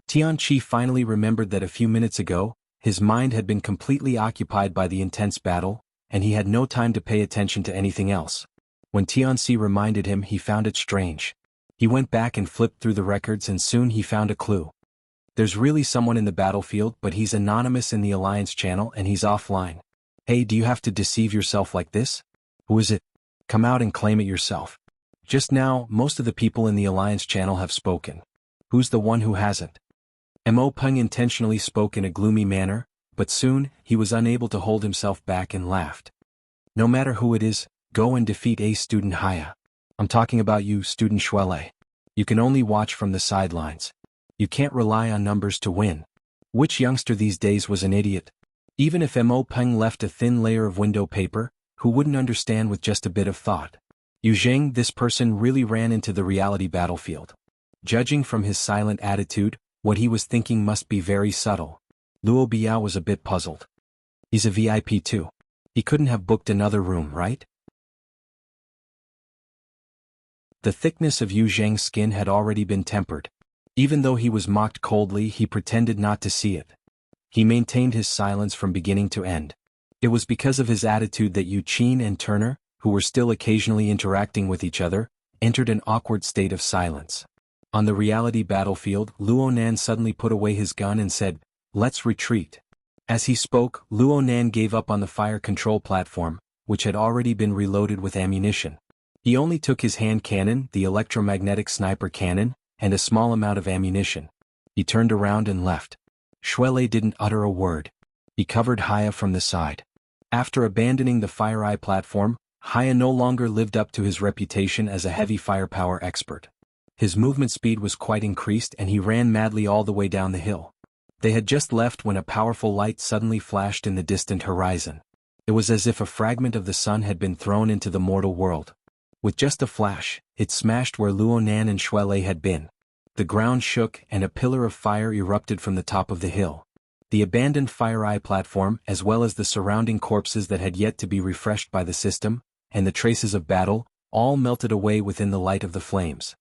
Tianqi finally remembered that a few minutes ago, his mind had been completely occupied by the intense battle, and he had no time to pay attention to anything else. When Tianxi reminded him, he found it strange. He went back and flipped through the records, and soon he found a clue. There's really someone in the battlefield, but he's anonymous in the Alliance channel and he's offline. Hey, do you have to deceive yourself like this? Who is it? Come out and claim it yourself. Just now, most of the people in the Alliance channel have spoken. Who's the one who hasn't? Mo Peng intentionally spoke in a gloomy manner, but soon, he was unable to hold himself back and laughed. No matter who it is, go and defeat a student Haya. I'm talking about you, student Shuelei. You can only watch from the sidelines. You can't rely on numbers to win. Which youngster these days was an idiot? Even if Mo Peng left a thin layer of window paper, who wouldn't understand with just a bit of thought? Yu Zheng, this person really ran into the reality battlefield. Judging from his silent attitude, what he was thinking must be very subtle. Luo Biao was a bit puzzled. He's a VIP too. He couldn't have booked another room, right? The thickness of Yu Zheng's skin had already been tempered. Even though he was mocked coldly, he pretended not to see it. He maintained his silence from beginning to end. It was because of his attitude that Yu Qin and Turner, who were still occasionally interacting with each other, entered an awkward state of silence. On the reality battlefield, Luo Nan suddenly put away his gun and said, "Let's retreat." As he spoke, Luo Nan gave up on the fire control platform, which had already been reloaded with ammunition. He only took his hand cannon, the electromagnetic sniper cannon, and a small amount of ammunition. He turned around and left. Shuelei didn't utter a word. He covered Haya from the side. After abandoning the Fire Eye platform, Haya no longer lived up to his reputation as a heavy firepower expert. His movement speed was quite increased and he ran madly all the way down the hill. They had just left when a powerful light suddenly flashed in the distant horizon. It was as if a fragment of the sun had been thrown into the mortal world. With just a flash, it smashed where Luo Nan and Shuelei had been. The ground shook and a pillar of fire erupted from the top of the hill. The abandoned Fire Eye platform, as well as the surrounding corpses that had yet to be refreshed by the system, and the traces of battle, all melted away within the light of the flames.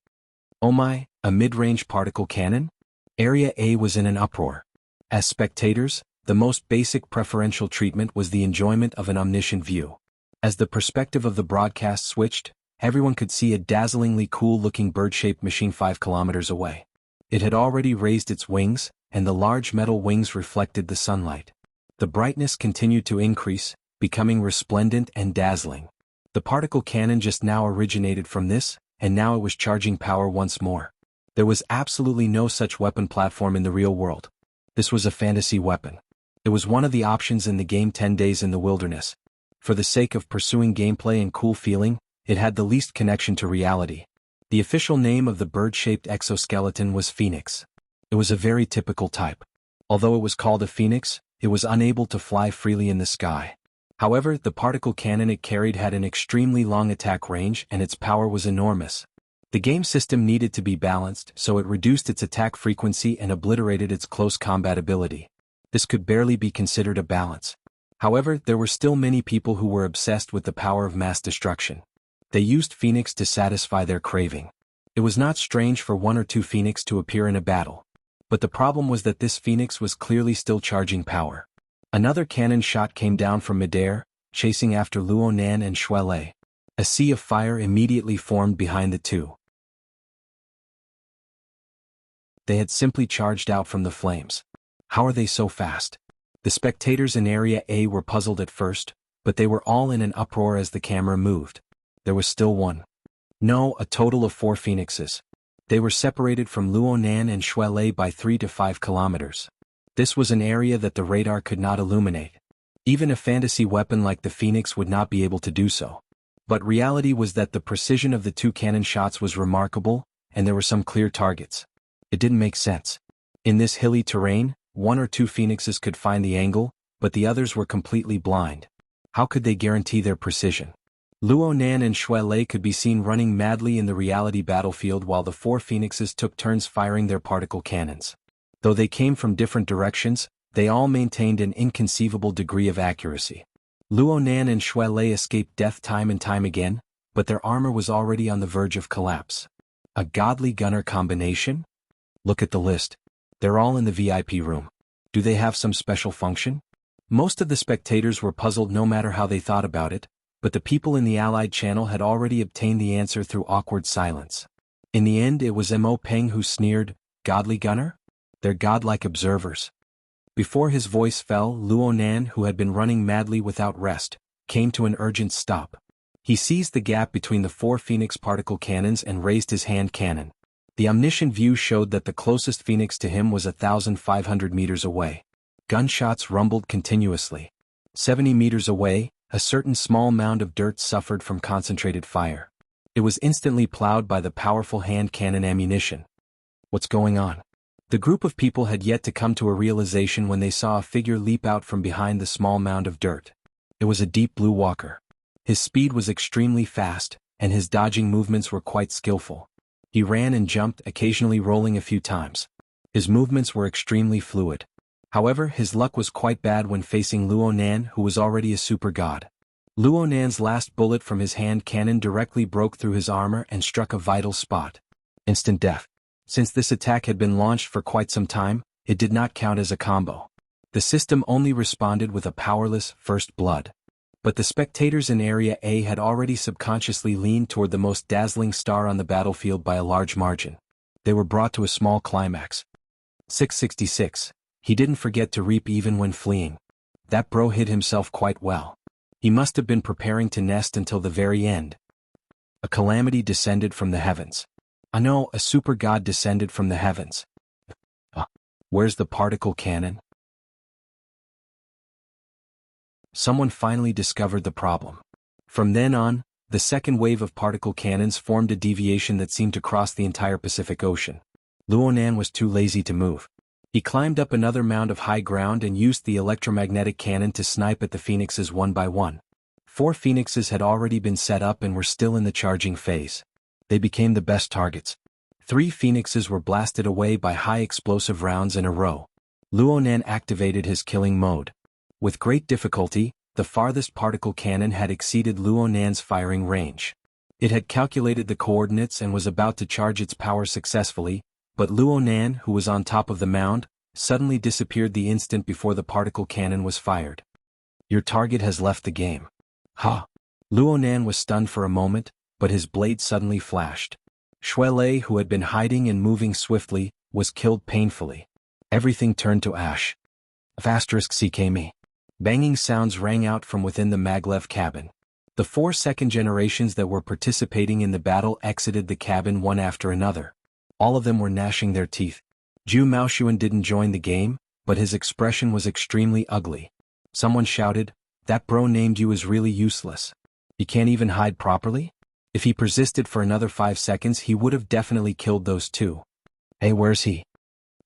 Oh my, a mid-range particle cannon? Area A was in an uproar. As spectators, the most basic preferential treatment was the enjoyment of an omniscient view. As the perspective of the broadcast switched, everyone could see a dazzlingly cool-looking bird-shaped machine 5 kilometers away. It had already raised its wings, and the large metal wings reflected the sunlight. The brightness continued to increase, becoming resplendent and dazzling. The particle cannon just now originated from this, and now it was charging power once more. There was absolutely no such weapon platform in the real world. This was a fantasy weapon. It was one of the options in the game 10 Days in the Wilderness. For the sake of pursuing gameplay and cool feeling, it had the least connection to reality. The official name of the bird-shaped exoskeleton was Phoenix. It was a very typical type. Although it was called a Phoenix, it was unable to fly freely in the sky. However, the particle cannon it carried had an extremely long attack range and its power was enormous. The game system needed to be balanced, so it reduced its attack frequency and obliterated its close combat ability. This could barely be considered a balance. However, there were still many people who were obsessed with the power of mass destruction. They used Phoenix to satisfy their craving. It was not strange for one or two Phoenix to appear in a battle. But the problem was that this Phoenix was clearly still charging power. Another cannon shot came down from midair, chasing after Luo Nan and Shuelei. A sea of fire immediately formed behind the two. They had simply charged out from the flames. How are they so fast? The spectators in Area A were puzzled at first, but they were all in an uproar as the camera moved. There was still one. No, a total of 4 Phoenixes. They were separated from Luo Nan and Shuelei by 3 to 5 kilometers. This was an area that the radar could not illuminate. Even a fantasy weapon like the Phoenix would not be able to do so. But reality was that the precision of the 2 cannon shots was remarkable, and there were some clear targets. It didn't make sense. In this hilly terrain, 1 or 2 Phoenixes could find the angle, but the others were completely blind. How could they guarantee their precision? Luo Nan and Shuelei could be seen running madly in the reality battlefield while the 4 Phoenixes took turns firing their particle cannons. Though they came from different directions, they all maintained an inconceivable degree of accuracy. Luo Nan and Shuelei escaped death time and time again, but their armor was already on the verge of collapse. A godly gunner combination? Look at the list. They're all in the VIP room. Do they have some special function? Most of the spectators were puzzled no matter how they thought about it, but the people in the Allied channel had already obtained the answer through awkward silence. In the end it was Mo Peng who sneered, "Godly gunner? They're godlike observers." Before his voice fell, Luo Nan, who had been running madly without rest, came to an urgent stop. He seized the gap between the 4 Phoenix particle cannons and raised his hand cannon. The omniscient view showed that the closest Phoenix to him was 1,500 meters away. Gunshots rumbled continuously. 70 meters away, a certain small mound of dirt suffered from concentrated fire. It was instantly plowed by the powerful hand cannon ammunition. What's going on? The group of people had yet to come to a realization when they saw a figure leap out from behind the small mound of dirt. It was a deep blue walker. His speed was extremely fast, and his dodging movements were quite skillful. He ran and jumped, occasionally rolling a few times. His movements were extremely fluid. However, his luck was quite bad when facing Luo Nan, who was already a super god. Luo Nan's last bullet from his hand cannon directly broke through his armor and struck a vital spot. Instant death. Since this attack had been launched for quite some time, it did not count as a combo. The system only responded with a powerless first blood. But the spectators in Area A had already subconsciously leaned toward the most dazzling star on the battlefield by a large margin. They were brought to a small climax. 666. He didn't forget to reap even when fleeing. That bro hid himself quite well. He must have been preparing to nest until the very end. A calamity descended from the heavens. I know, a super god descended from the heavens. Where's the particle cannon? Someone finally discovered the problem. From then on, the second wave of particle cannons formed a deviation that seemed to cross the entire Pacific Ocean. Luo Nan was too lazy to move. He climbed up another mound of high ground and used the electromagnetic cannon to snipe at the phoenixes one by one. 4 phoenixes had already been set up and were still in the charging phase. They became the best targets. 3 phoenixes were blasted away by high explosive rounds in a row. Luo Nan activated his killing mode. With great difficulty, the farthest particle cannon had exceeded Luo Nan's firing range. It had calculated the coordinates and was about to charge its power successfully, but Luo Nan, who was on top of the mound, suddenly disappeared the instant before the particle cannon was fired. Your target has left the game. Ha! Luo Nan was stunned for a moment, but his blade suddenly flashed. Shui Lei, who had been hiding and moving swiftly, was killed painfully. Everything turned to ash. *CKME. Banging sounds rang out from within the maglev cabin. The 4 second generations that were participating in the battle exited the cabin one after another. All of them were gnashing their teeth. Zhu Maoshuan didn't join the game, but his expression was extremely ugly. Someone shouted, "That bro named you is really useless. He can't even hide properly?" If he persisted for another 5 seconds he would have definitely killed those 2. Hey, where's he?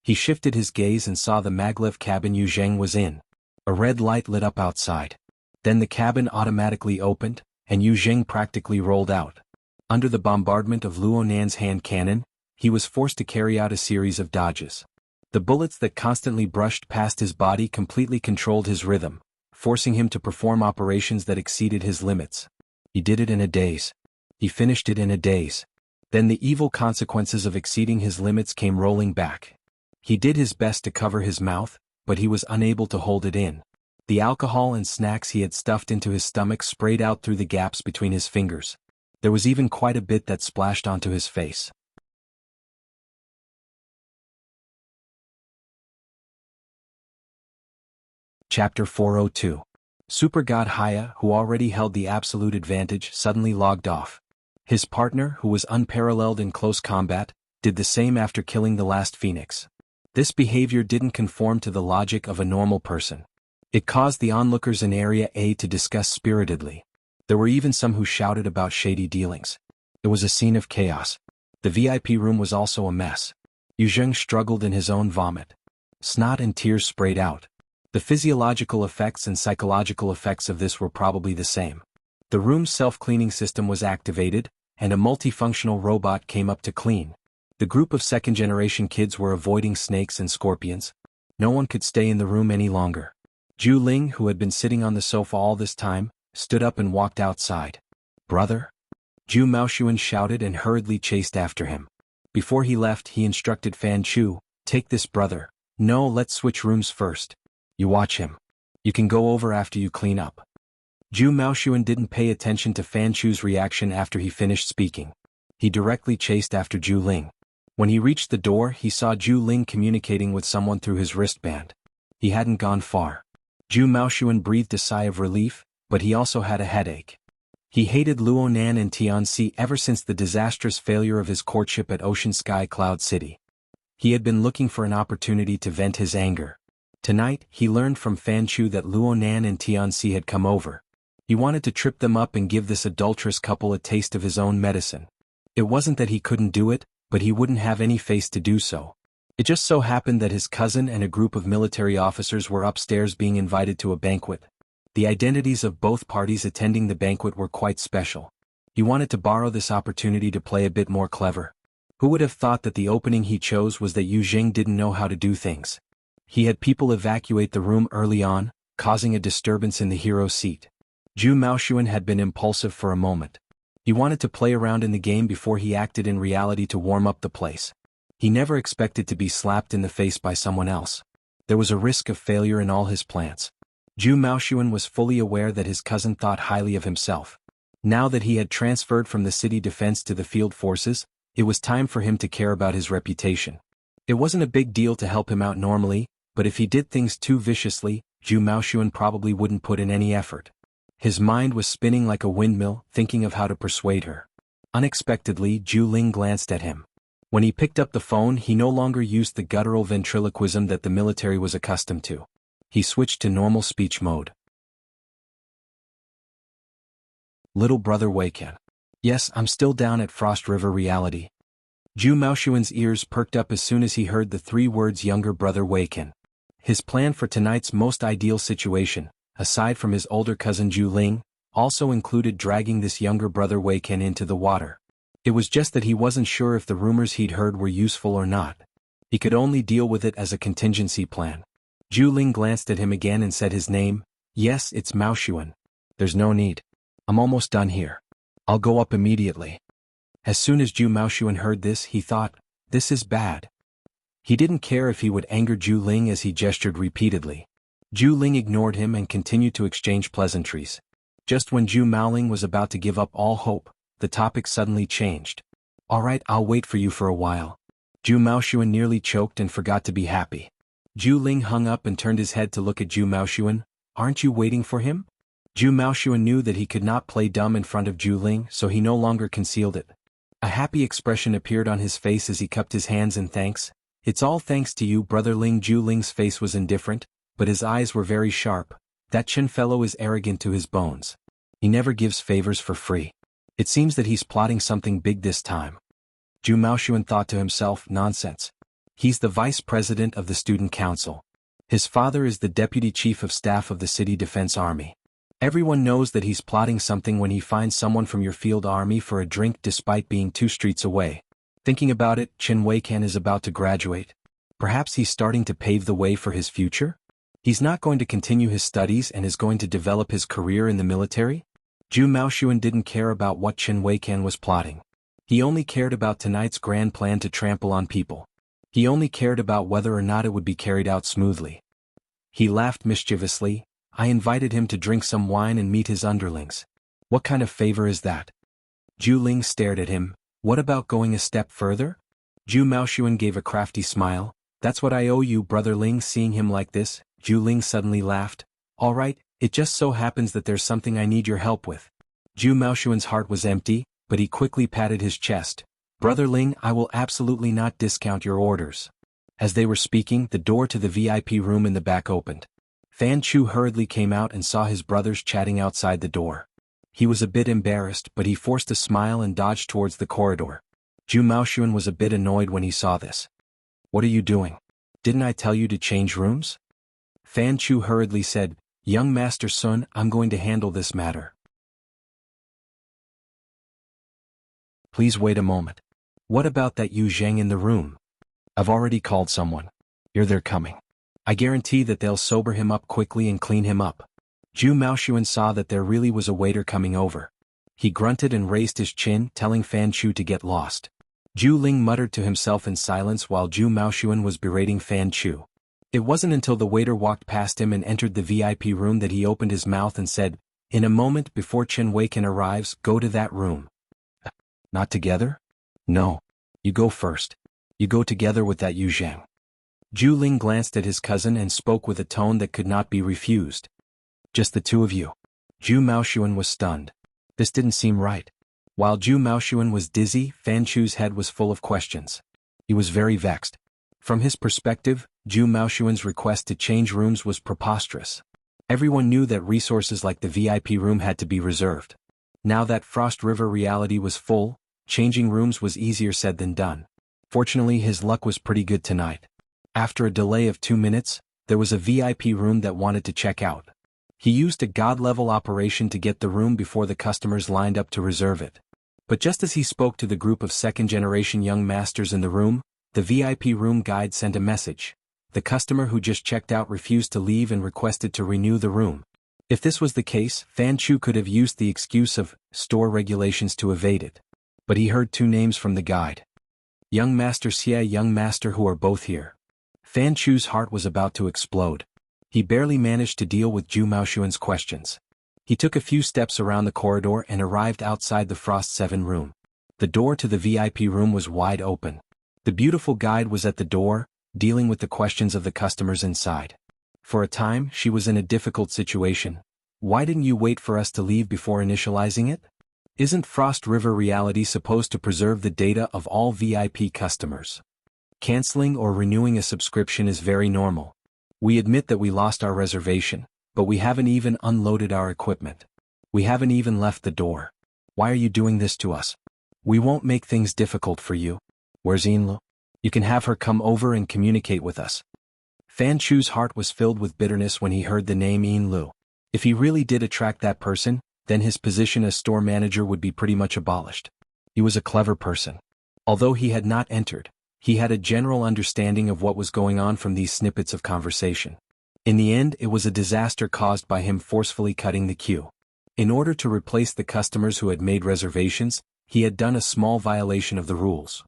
He shifted his gaze and saw the maglev cabin Yu Zheng was in. A red light lit up outside. Then the cabin automatically opened, and Yu Zheng practically rolled out. Under the bombardment of Luo Nan's hand cannon, he was forced to carry out a series of dodges. The bullets that constantly brushed past his body completely controlled his rhythm, forcing him to perform operations that exceeded his limits. He did it in a daze. He finished it in a daze. Then the evil consequences of exceeding his limits came rolling back. He did his best to cover his mouth, but he was unable to hold it in. The alcohol and snacks he had stuffed into his stomach sprayed out through the gaps between his fingers. There was even quite a bit that splashed onto his face. Chapter 402. Super God Haya, who already held the absolute advantage, suddenly logged off. His partner, who was unparalleled in close combat, did the same after killing the last phoenix. This behavior didn't conform to the logic of a normal person. It caused the onlookers in Area A to discuss spiritedly. There were even some who shouted about shady dealings. It was a scene of chaos. The VIP room was also a mess. Yu Zheng struggled in his own vomit. Snot and tears sprayed out. The physiological effects and psychological effects of this were probably the same. The room's self-cleaning system was activated, and a multifunctional robot came up to clean. The group of second-generation kids were avoiding snakes and scorpions. No one could stay in the room any longer. Zhu Ling, who had been sitting on the sofa all this time, stood up and walked outside. "Brother?" Zhu Maoshuan shouted and hurriedly chased after him. Before he left, he instructed Fan Chu, "Take this, brother. No, let's switch rooms first. You watch him. You can go over after you clean up." Zhu Maoshuan didn't pay attention to Fan Chu's reaction after he finished speaking. He directly chased after Zhu Ling. When he reached the door, he saw Zhu Ling communicating with someone through his wristband. He hadn't gone far. Zhu Maoshuan breathed a sigh of relief, but he also had a headache. He hated Luo Nan and Tianxi ever since the disastrous failure of his courtship at Ocean Sky Cloud City. He had been looking for an opportunity to vent his anger. Tonight, he learned from Fan Chu that Luo Nan and Tianxi had come over. He wanted to trip them up and give this adulterous couple a taste of his own medicine. It wasn't that he couldn't do it, but he wouldn't have any face to do so. It just so happened that his cousin and a group of military officers were upstairs being invited to a banquet. The identities of both parties attending the banquet were quite special. He wanted to borrow this opportunity to play a bit more clever. Who would have thought that the opening he chose was that Yu Jing didn't know how to do things? He had people evacuate the room early on, causing a disturbance in the hero seat. Zhu Maoshuan had been impulsive for a moment. He wanted to play around in the game before he acted in reality to warm up the place. He never expected to be slapped in the face by someone else. There was a risk of failure in all his plans. Zhu Maoshuan was fully aware that his cousin thought highly of himself. Now that he had transferred from the city defense to the field forces, it was time for him to care about his reputation. It wasn't a big deal to help him out normally, but if he did things too viciously, Zhu Maoshuan probably wouldn't put in any effort. His mind was spinning like a windmill, thinking of how to persuade her. Unexpectedly, Zhu Ling glanced at him. When he picked up the phone, he no longer used the guttural ventriloquism that the military was accustomed to. He switched to normal speech mode. Little brother Weikan. Yes, I'm still down at Frost River Reality. Zhu Maoshuan's ears perked up as soon as he heard the 3 words younger brother Weikan. His plan for tonight's most ideal situation, aside from his older cousin Zhu Ling, also included dragging this younger brother Weikan into the water. It was just that he wasn't sure if the rumors he'd heard were useful or not. He could only deal with it as a contingency plan. Zhu Ling glanced at him again and said his name. Yes, it's Maoshuan. There's no need. I'm almost done here. I'll go up immediately. As soon as Zhu Maoshuan heard this, he thought, this is bad. He didn't care if he would anger Zhu Ling as he gestured repeatedly. Zhu Ling ignored him and continued to exchange pleasantries. Just when Zhu Maoling was about to give up all hope, the topic suddenly changed. All right, I'll wait for you for a while. Zhu Maoshuan nearly choked and forgot to be happy. Zhu Ling hung up and turned his head to look at Zhu Maoshuan. Aren't you waiting for him? Zhu Maoshuan knew that he could not play dumb in front of Zhu Ling, so he no longer concealed it. A happy expression appeared on his face as he cupped his hands in thanks. It's all thanks to you, brother Ling. Zhu Ling's face was indifferent, but his eyes were very sharp. That Chen fellow is arrogant to his bones. He never gives favors for free. It seems that he's plotting something big this time. Zhu Maoshuan thought to himself, nonsense. He's the vice president of the student council. His father is the deputy chief of staff of the city defense army. Everyone knows that he's plotting something when he finds someone from your field army for a drink despite being 2 streets away. Thinking about it, Chen Weikan is about to graduate. Perhaps he's starting to pave the way for his future? He's not going to continue his studies and is going to develop his career in the military? Zhu Maoshuan didn't care about what Chen Weikan was plotting. He only cared about tonight's grand plan to trample on people. He only cared about whether or not it would be carried out smoothly. He laughed mischievously. I invited him to drink some wine and meet his underlings. What kind of favor is that? Zhu Ling stared at him. What about going a step further? Zhu Maoshuan gave a crafty smile. That's what I owe you, brother Ling. Seeing him like this, Zhu Ling suddenly laughed. All right, it just so happens that there's something I need your help with. Zhu Maoshuan's heart was empty, but he quickly patted his chest. Brother Ling, I will absolutely not discount your orders. As they were speaking, the door to the VIP room in the back opened. Fan Chu hurriedly came out and saw his brothers chatting outside the door. He was a bit embarrassed, but he forced a smile and dodged towards the corridor. Zhu Maoshuan was a bit annoyed when he saw this. What are you doing? Didn't I tell you to change rooms? Fan Chu hurriedly said, Young Master Sun, I'm going to handle this matter. Please wait a moment. What about that Yu Zhang in the room? I've already called someone. Here they're coming. I guarantee that they'll sober him up quickly and clean him up. Zhu Maoshuan saw that there really was a waiter coming over. He grunted and raised his chin, telling Fan Chu to get lost. Zhu Ling muttered to himself in silence while Zhu Maoshuan was berating Fan Chu. It wasn't until the waiter walked past him and entered the VIP room that he opened his mouth and said, In a moment before Chen Weikan arrives, go to that room. Not together? No. You go first. You go together with that Yu Zhang. Zhu Ling glanced at his cousin and spoke with a tone that could not be refused. Just the 2 of you. Zhu Maoshuan was stunned. This didn't seem right. While Zhu Maoshuan was dizzy, Fan Chu's head was full of questions. He was very vexed. From his perspective, Zhu Maoshuan's request to change rooms was preposterous. Everyone knew that resources like the VIP room had to be reserved. Now that Frost River Reality was full, changing rooms was easier said than done. Fortunately, his luck was pretty good tonight. After a delay of 2 minutes, there was a VIP room that wanted to check out. He used a god-level operation to get the room before the customers lined up to reserve it. But just as he spoke to the group of second-generation young masters in the room, the VIP room guide sent a message. The customer who just checked out refused to leave and requested to renew the room. If this was the case, Fan Chu could have used the excuse of store regulations to evade it. But he heard two names from the guide. Young Master Xie, Young Master Hu are both here. Fan Chu's heart was about to explode. He barely managed to deal with Zhu Maoshuan's questions. He took a few steps around the corridor and arrived outside the Frost 7 room. The door to the VIP room was wide open. The beautiful guide was at the door, dealing with the questions of the customers inside. For a time, she was in a difficult situation. Why didn't you wait for us to leave before initializing it? Isn't Frost River Reality supposed to preserve the data of all VIP customers? Canceling or renewing a subscription is very normal. We admit that we lost our reservation, but we haven't even unloaded our equipment. We haven't even left the door. Why are you doing this to us? We won't make things difficult for you. Where's Yinlu? You can have her come over and communicate with us. Fan Chu's heart was filled with bitterness when he heard the name Yinlu. If he really did attract that person, then his position as store manager would be pretty much abolished. He was a clever person. Although he had not entered, he had a general understanding of what was going on from these snippets of conversation. In the end, it was a disaster caused by him forcefully cutting the queue. In order to replace the customers who had made reservations, he had done a small violation of the rules.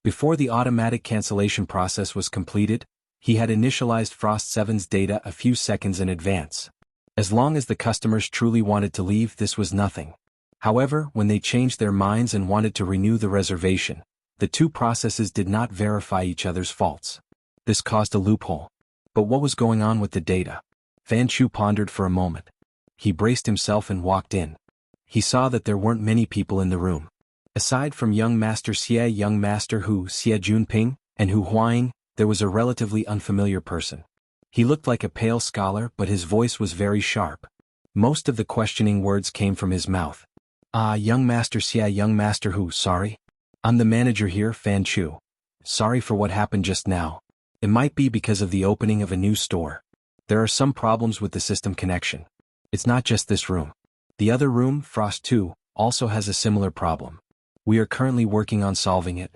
Before the automatic cancellation process was completed, he had initialized Frost 7's data a few seconds in advance. As long as the customers truly wanted to leave, this was nothing. However, when they changed their minds and wanted to renew the reservation, the two processes did not verify each other's faults. This caused a loophole. But what was going on with the data? Fan Chu pondered for a moment. He braced himself and walked in. He saw that there weren't many people in the room. Aside from Young Master Xie, Young Master Hu, Xie Junping, and Hu Huaying, there was a relatively unfamiliar person. He looked like a pale scholar, but his voice was very sharp. Most of the questioning words came from his mouth. Young Master Xie, Young Master Hu, sorry. I'm the manager here, Fan Chu. Sorry for what happened just now. It might be because of the opening of a new store. There are some problems with the system connection. It's not just this room. The other room, Frost 2, also has a similar problem. We are currently working on solving it.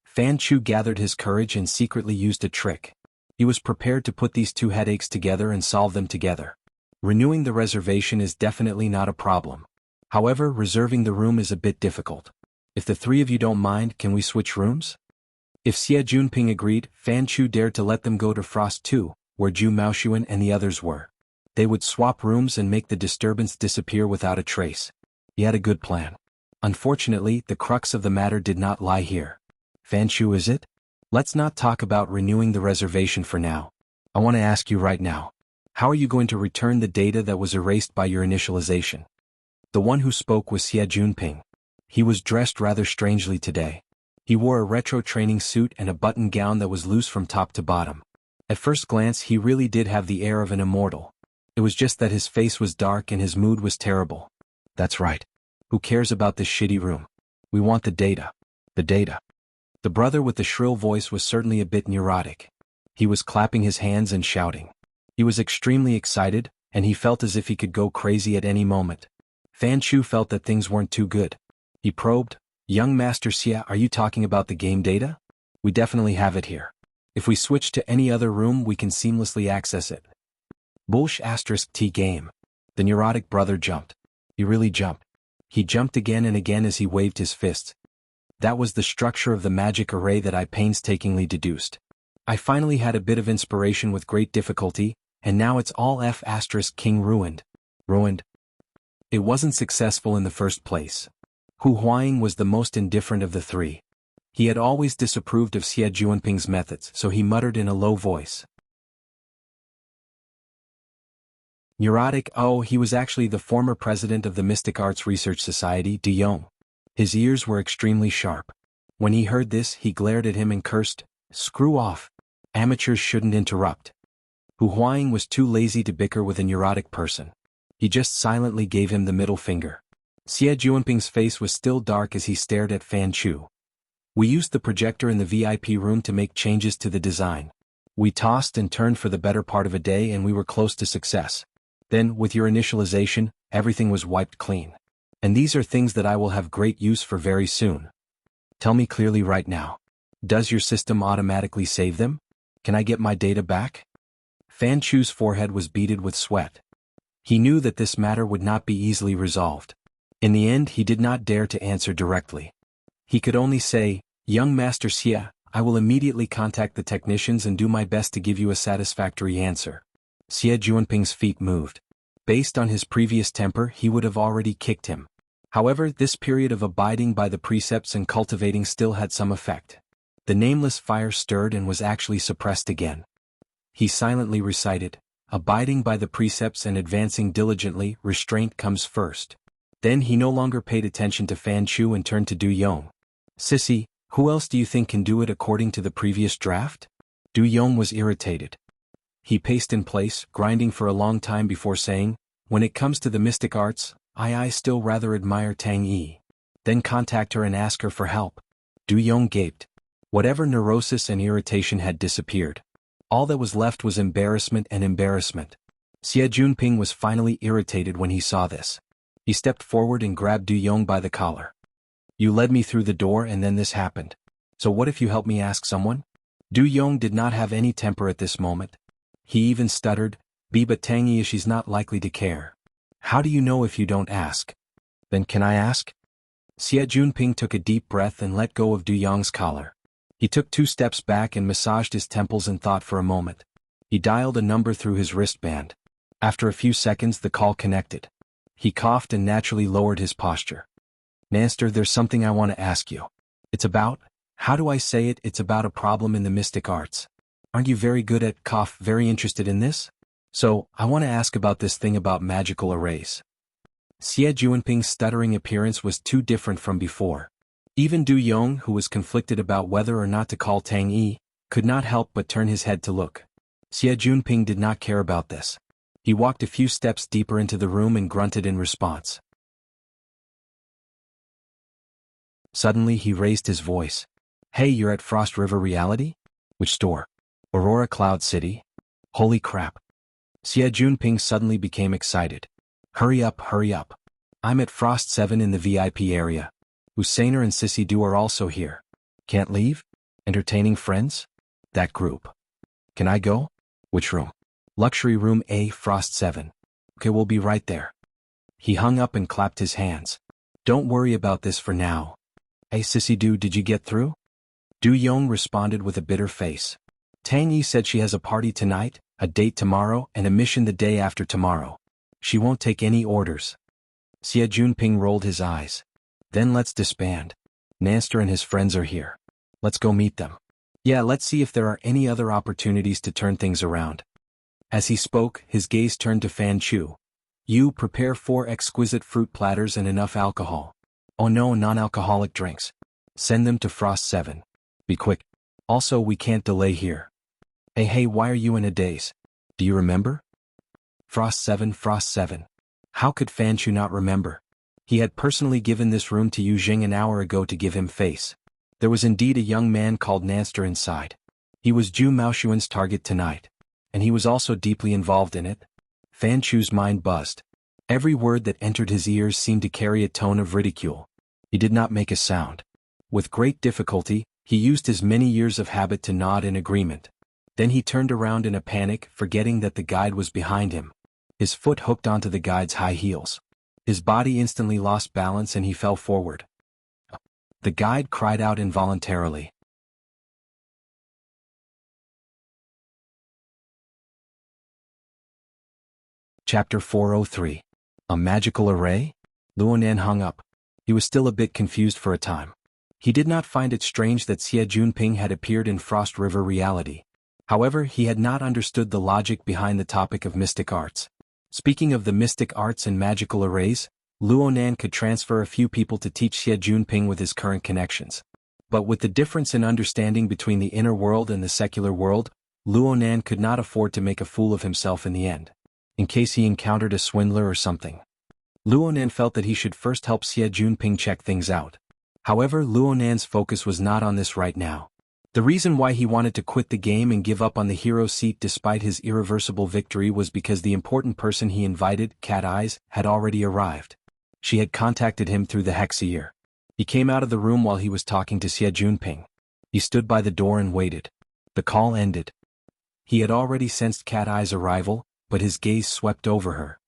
Fan Chu gathered his courage and secretly used a trick. He was prepared to put these two headaches together and solve them together. Renewing the reservation is definitely not a problem. However, reserving the room is a bit difficult. If the three of you don't mind, can we switch rooms? If Xie Junping agreed, Fan Chu dared to let them go to Frost 2, where Zhu Maoshuan and the others were. They would swap rooms and make the disturbance disappear without a trace. He had a good plan. Unfortunately, the crux of the matter did not lie here. Fan Chu, is it? Let's not talk about renewing the reservation for now. I want to ask you right now. How are you going to return the data that was erased by your initialization? The one who spoke was Xie Junping. He was dressed rather strangely today. He wore a retro training suit and a button gown that was loose from top to bottom. At first glance, he really did have the air of an immortal. It was just that his face was dark and his mood was terrible. That's right. Who cares about this shitty room? We want the data. The data. The brother with the shrill voice was certainly a bit neurotic. He was clapping his hands and shouting. He was extremely excited, and he felt as if he could go crazy at any moment. Fan Chu felt that things weren't too good. He probed, Young Master Xie, are you talking about the game data? We definitely have it here. If we switch to any other room, we can seamlessly access it. Bullsh *T game. The neurotic brother jumped. He really jumped. He jumped again and again as he waved his fists. That was the structure of the magic array that I painstakingly deduced. I finally had a bit of inspiration with great difficulty, and now it's all F*King ruined. Ruined. It wasn't successful in the first place. Hu Huaying was the most indifferent of the three. He had always disapproved of Xie Junping's methods, so he muttered in a low voice. Neurotic, oh, he was actually the former president of the Mystic Arts Research Society, De Yong. His ears were extremely sharp. When he heard this, he glared at him and cursed, screw off. Amateurs shouldn't interrupt. Hu Huaying was too lazy to bicker with a neurotic person. He just silently gave him the middle finger. Xie Junping's face was still dark as he stared at Fan Chu. We used the projector in the VIP room to make changes to the design. We tossed and turned for the better part of a day and we were close to success. Then, with your initialization, everything was wiped clean. And these are things that I will have great use for very soon. Tell me clearly right now. Does your system automatically save them? Can I get my data back? Fan Chu's forehead was beaded with sweat. He knew that this matter would not be easily resolved. In the end, he did not dare to answer directly. He could only say, "Young Master Xie, I will immediately contact the technicians and do my best to give you a satisfactory answer." Xie Juanping's feet moved. Based on his previous temper, he would have already kicked him. However, this period of abiding by the precepts and cultivating still had some effect. The nameless fire stirred and was actually suppressed again. He silently recited, "Abiding by the precepts and advancing diligently, restraint comes first." Then he no longer paid attention to Fan Chu and turned to Du Yong. "Sissy, who else do you think can do it according to the previous draft?" Du Yong was irritated. He paced in place, grinding for a long time before saying, "When it comes to the mystic arts, I still rather admire Tang Yi. Then contact her and ask her for help." Du Yong gaped. Whatever neurosis and irritation had disappeared. All that was left was embarrassment and embarrassment. Xie Junping was finally irritated when he saw this. He stepped forward and grabbed Du Yong by the collar. "You led me through the door and then this happened. So what if you help me ask someone?" Du Yong did not have any temper at this moment. He even stuttered, "But Tang Yi, she's not likely to care." "How do you know if you don't ask?" "Then can I ask?" Xie Junping took a deep breath and let go of Du Yong's collar. He took 2 steps back and massaged his temples and thought for a moment. He dialed a number through his wristband. After a few seconds the call connected. He coughed and naturally lowered his posture. "Master, there's something I want to ask you. It's about, how do I say it, it's about a problem in the mystic arts. Aren't you very good at, very interested in this? So, I want to ask about this thing about magical arrays." Xie Juanping's stuttering appearance was too different from before. Even Du Yong, who was conflicted about whether or not to call Tang Yi, could not help but turn his head to look. Xie Junping did not care about this. He walked a few steps deeper into the room and grunted in response. Suddenly he raised his voice. "Hey, you're at Frost River Reality? Which store? Aurora Cloud City? Holy crap." Xie Junping suddenly became excited. Hurry up. I'm at Frost 7 in the VIP area. Husseiner and Sissy Du are also here. Can't leave? Entertaining friends? That group. Can I go? Which room? Luxury room A, Frost 7. Okay, we'll be right there." He hung up and clapped his hands. "Don't worry about this for now. Hey Sissy Du, did you get through?" Du Yong responded with a bitter face. "Tang Yi said she has a party tonight, a date tomorrow, and a mission the day after tomorrow. She won't take any orders." Xie Junping rolled his eyes. "Then let's disband. Master and his friends are here. Let's go meet them. Yeah, let's see if there are any other opportunities to turn things around." As he spoke, his gaze turned to Fan Chu. "You prepare 4 exquisite fruit platters and enough alcohol. Oh no, non-alcoholic drinks. Send them to Frost 7. Be quick. Also, we can't delay here. Hey, why are you in a daze? Do you remember? Frost 7. How could Fan Chu not remember? He had personally given this room to Yu Jing an hour ago to give him face. There was indeed a young man called Nanster inside. He was Zhu Maoshuan's target tonight. And he was also deeply involved in it. Fan Chu's mind buzzed. Every word that entered his ears seemed to carry a tone of ridicule. He did not make a sound. With great difficulty, he used his many years of habit to nod in agreement. Then he turned around in a panic, forgetting that the guide was behind him. His foot hooked onto the guide's high heels. His body instantly lost balance and he fell forward. The guide cried out involuntarily. Chapter 403. A magical array? Luonan hung up. He was still a bit confused for a time. He did not find it strange that Xie Junping had appeared in Frost River Reality. However, he had not understood the logic behind the topic of mystic arts. Speaking of the mystic arts and magical arrays, Luonan could transfer a few people to teach Xie Junping with his current connections. But with the difference in understanding between the inner world and the secular world, Luonan could not afford to make a fool of himself in the end, in case he encountered a swindler or something. Luonan felt that he should first help Xie Junping check things out. However, Luonan's focus was not on this right now. The reason why he wanted to quit the game and give up on the hero seat despite his irreversible victory was because the important person he invited, Cat Eyes, had already arrived. She had contacted him through the Hexier. He came out of the room while he was talking to Xie Junping. He stood by the door and waited. The call ended. He had already sensed Cat Eye's arrival, but his gaze swept over her.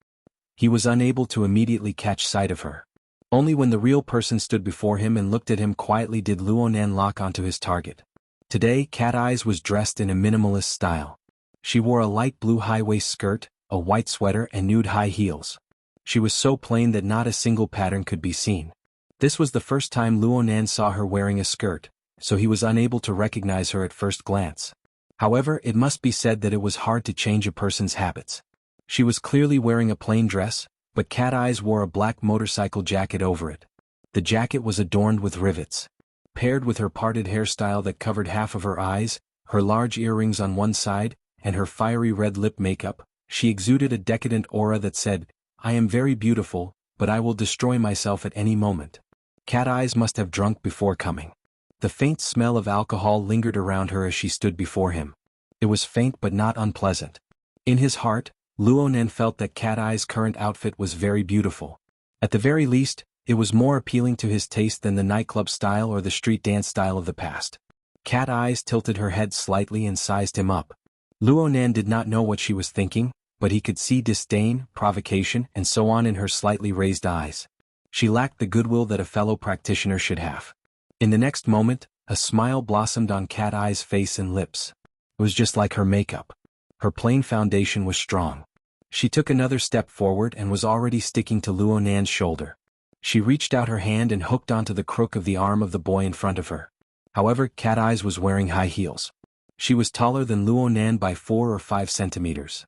He was unable to immediately catch sight of her. Only when the real person stood before him and looked at him quietly did Luonan lock onto his target. Today, Cat Eyes was dressed in a minimalist style. She wore a light blue high-waist skirt, a white sweater and nude high heels. She was so plain that not a single pattern could be seen. This was the first time Luonan saw her wearing a skirt, so he was unable to recognize her at first glance. However, it must be said that it was hard to change a person's habits. She was clearly wearing a plain dress, but Cat Eyes wore a black motorcycle jacket over it. The jacket was adorned with rivets. Paired with her parted hairstyle that covered half of her eyes, her large earrings on one side, and her fiery red lip makeup, she exuded a decadent aura that said, "I am very beautiful, but I will destroy myself at any moment." Cat Eyes must have drunk before coming. The faint smell of alcohol lingered around her as she stood before him. It was faint but not unpleasant. In his heart, Luonan felt that Cat Eye's current outfit was very beautiful. At the very least, it was more appealing to his taste than the nightclub style or the street dance style of the past. Cat Eyes tilted her head slightly and sized him up. Luonan did not know what she was thinking, but he could see disdain, provocation, and so on in her slightly raised eyes. She lacked the goodwill that a fellow practitioner should have. In the next moment, a smile blossomed on Cat Eye's face and lips. It was just like her makeup. Her plain foundation was strong. She took another step forward and was already sticking to Luonan's shoulder. She reached out her hand and hooked onto the crook of the arm of the boy in front of her. However, Cat Eyes was wearing high heels. She was taller than Luonan by 4 or 5 centimeters.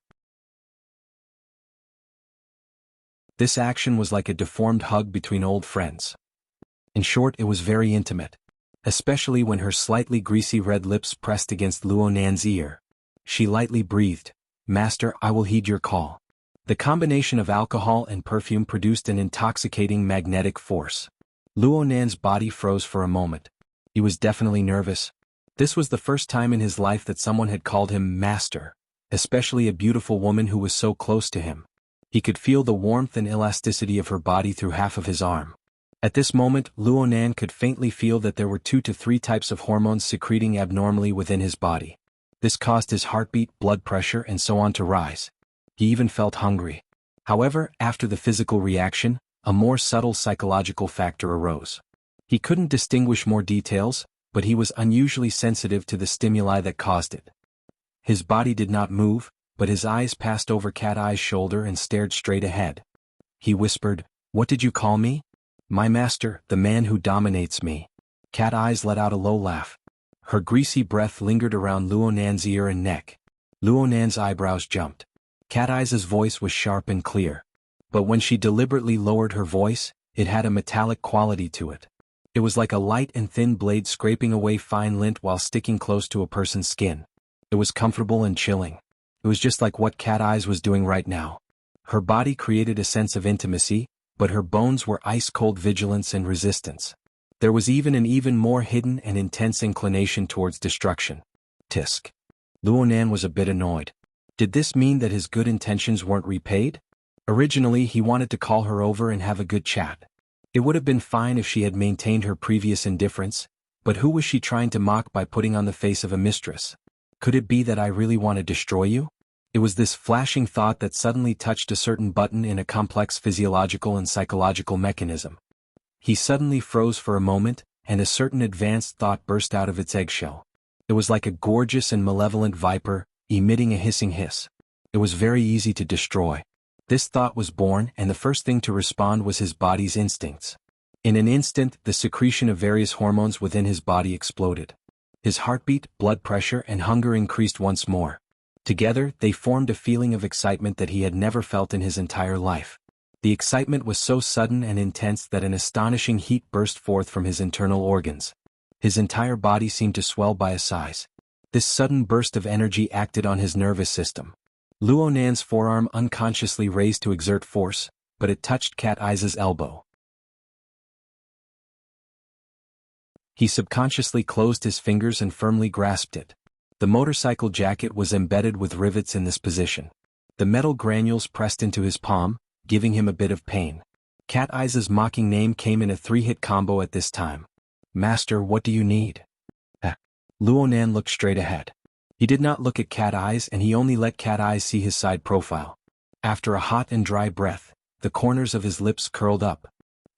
This action was like a deformed hug between old friends. In short, it was very intimate. Especially when her slightly greasy red lips pressed against Luonan's ear. She lightly breathed, "Master, I will heed your call." The combination of alcohol and perfume produced an intoxicating magnetic force. Luonan's body froze for a moment. He was definitely nervous. This was the first time in his life that someone had called him master, especially a beautiful woman who was so close to him. He could feel the warmth and elasticity of her body through half of his arm. At this moment, Luonan could faintly feel that there were 2 to 3 types of hormones secreting abnormally within his body. This caused his heartbeat, blood pressure, and so on to rise. He even felt hungry. However, after the physical reaction, a more subtle psychological factor arose. He couldn't distinguish more details, but he was unusually sensitive to the stimuli that caused it. His body did not move, but his eyes passed over Cat Eye's shoulder and stared straight ahead. He whispered, "What did you call me?" "My master, the man who dominates me." Cat Eyes let out a low laugh. Her greasy breath lingered around Luonan's ear and neck. Luonan's eyebrows jumped. Cat Eyes' voice was sharp and clear. But when she deliberately lowered her voice, it had a metallic quality to it. It was like a light and thin blade scraping away fine lint while sticking close to a person's skin. It was comfortable and chilling. It was just like what Cat Eyes was doing right now. Her body created a sense of intimacy, but her bones were ice-cold vigilance and resistance. There was even an even more hidden and intense inclination towards destruction. Tisk. Luonan was a bit annoyed. Did this mean that his good intentions weren't repaid? Originally, he wanted to call her over and have a good chat. It would have been fine if she had maintained her previous indifference, but who was she trying to mock by putting on the face of a mistress? Could it be that I really want to destroy you? It was this flashing thought that suddenly touched a certain button in a complex physiological and psychological mechanism. He suddenly froze for a moment, and a certain advanced thought burst out of its eggshell. It was like a gorgeous and malevolent viper, emitting a hissing hiss. It was very easy to destroy. This thought was born, and the first thing to respond was his body's instincts. In an instant, the secretion of various hormones within his body exploded. His heartbeat, blood pressure, and hunger increased once more. Together, they formed a feeling of excitement that he had never felt in his entire life. The excitement was so sudden and intense that an astonishing heat burst forth from his internal organs. His entire body seemed to swell by a size. This sudden burst of energy acted on his nervous system. Luonan's forearm unconsciously raised to exert force, but it touched Cat Eyes' elbow. He subconsciously closed his fingers and firmly grasped it. The motorcycle jacket was embedded with rivets in this position. The metal granules pressed into his palm, giving him a bit of pain. Cat Eye's mocking name came in a 3-hit combo at this time. Master, what do you need? Luonan looked straight ahead. He did not look at Cat Eyes, and he only let Cat Eyes see his side profile. After a hot and dry breath, the corners of his lips curled up.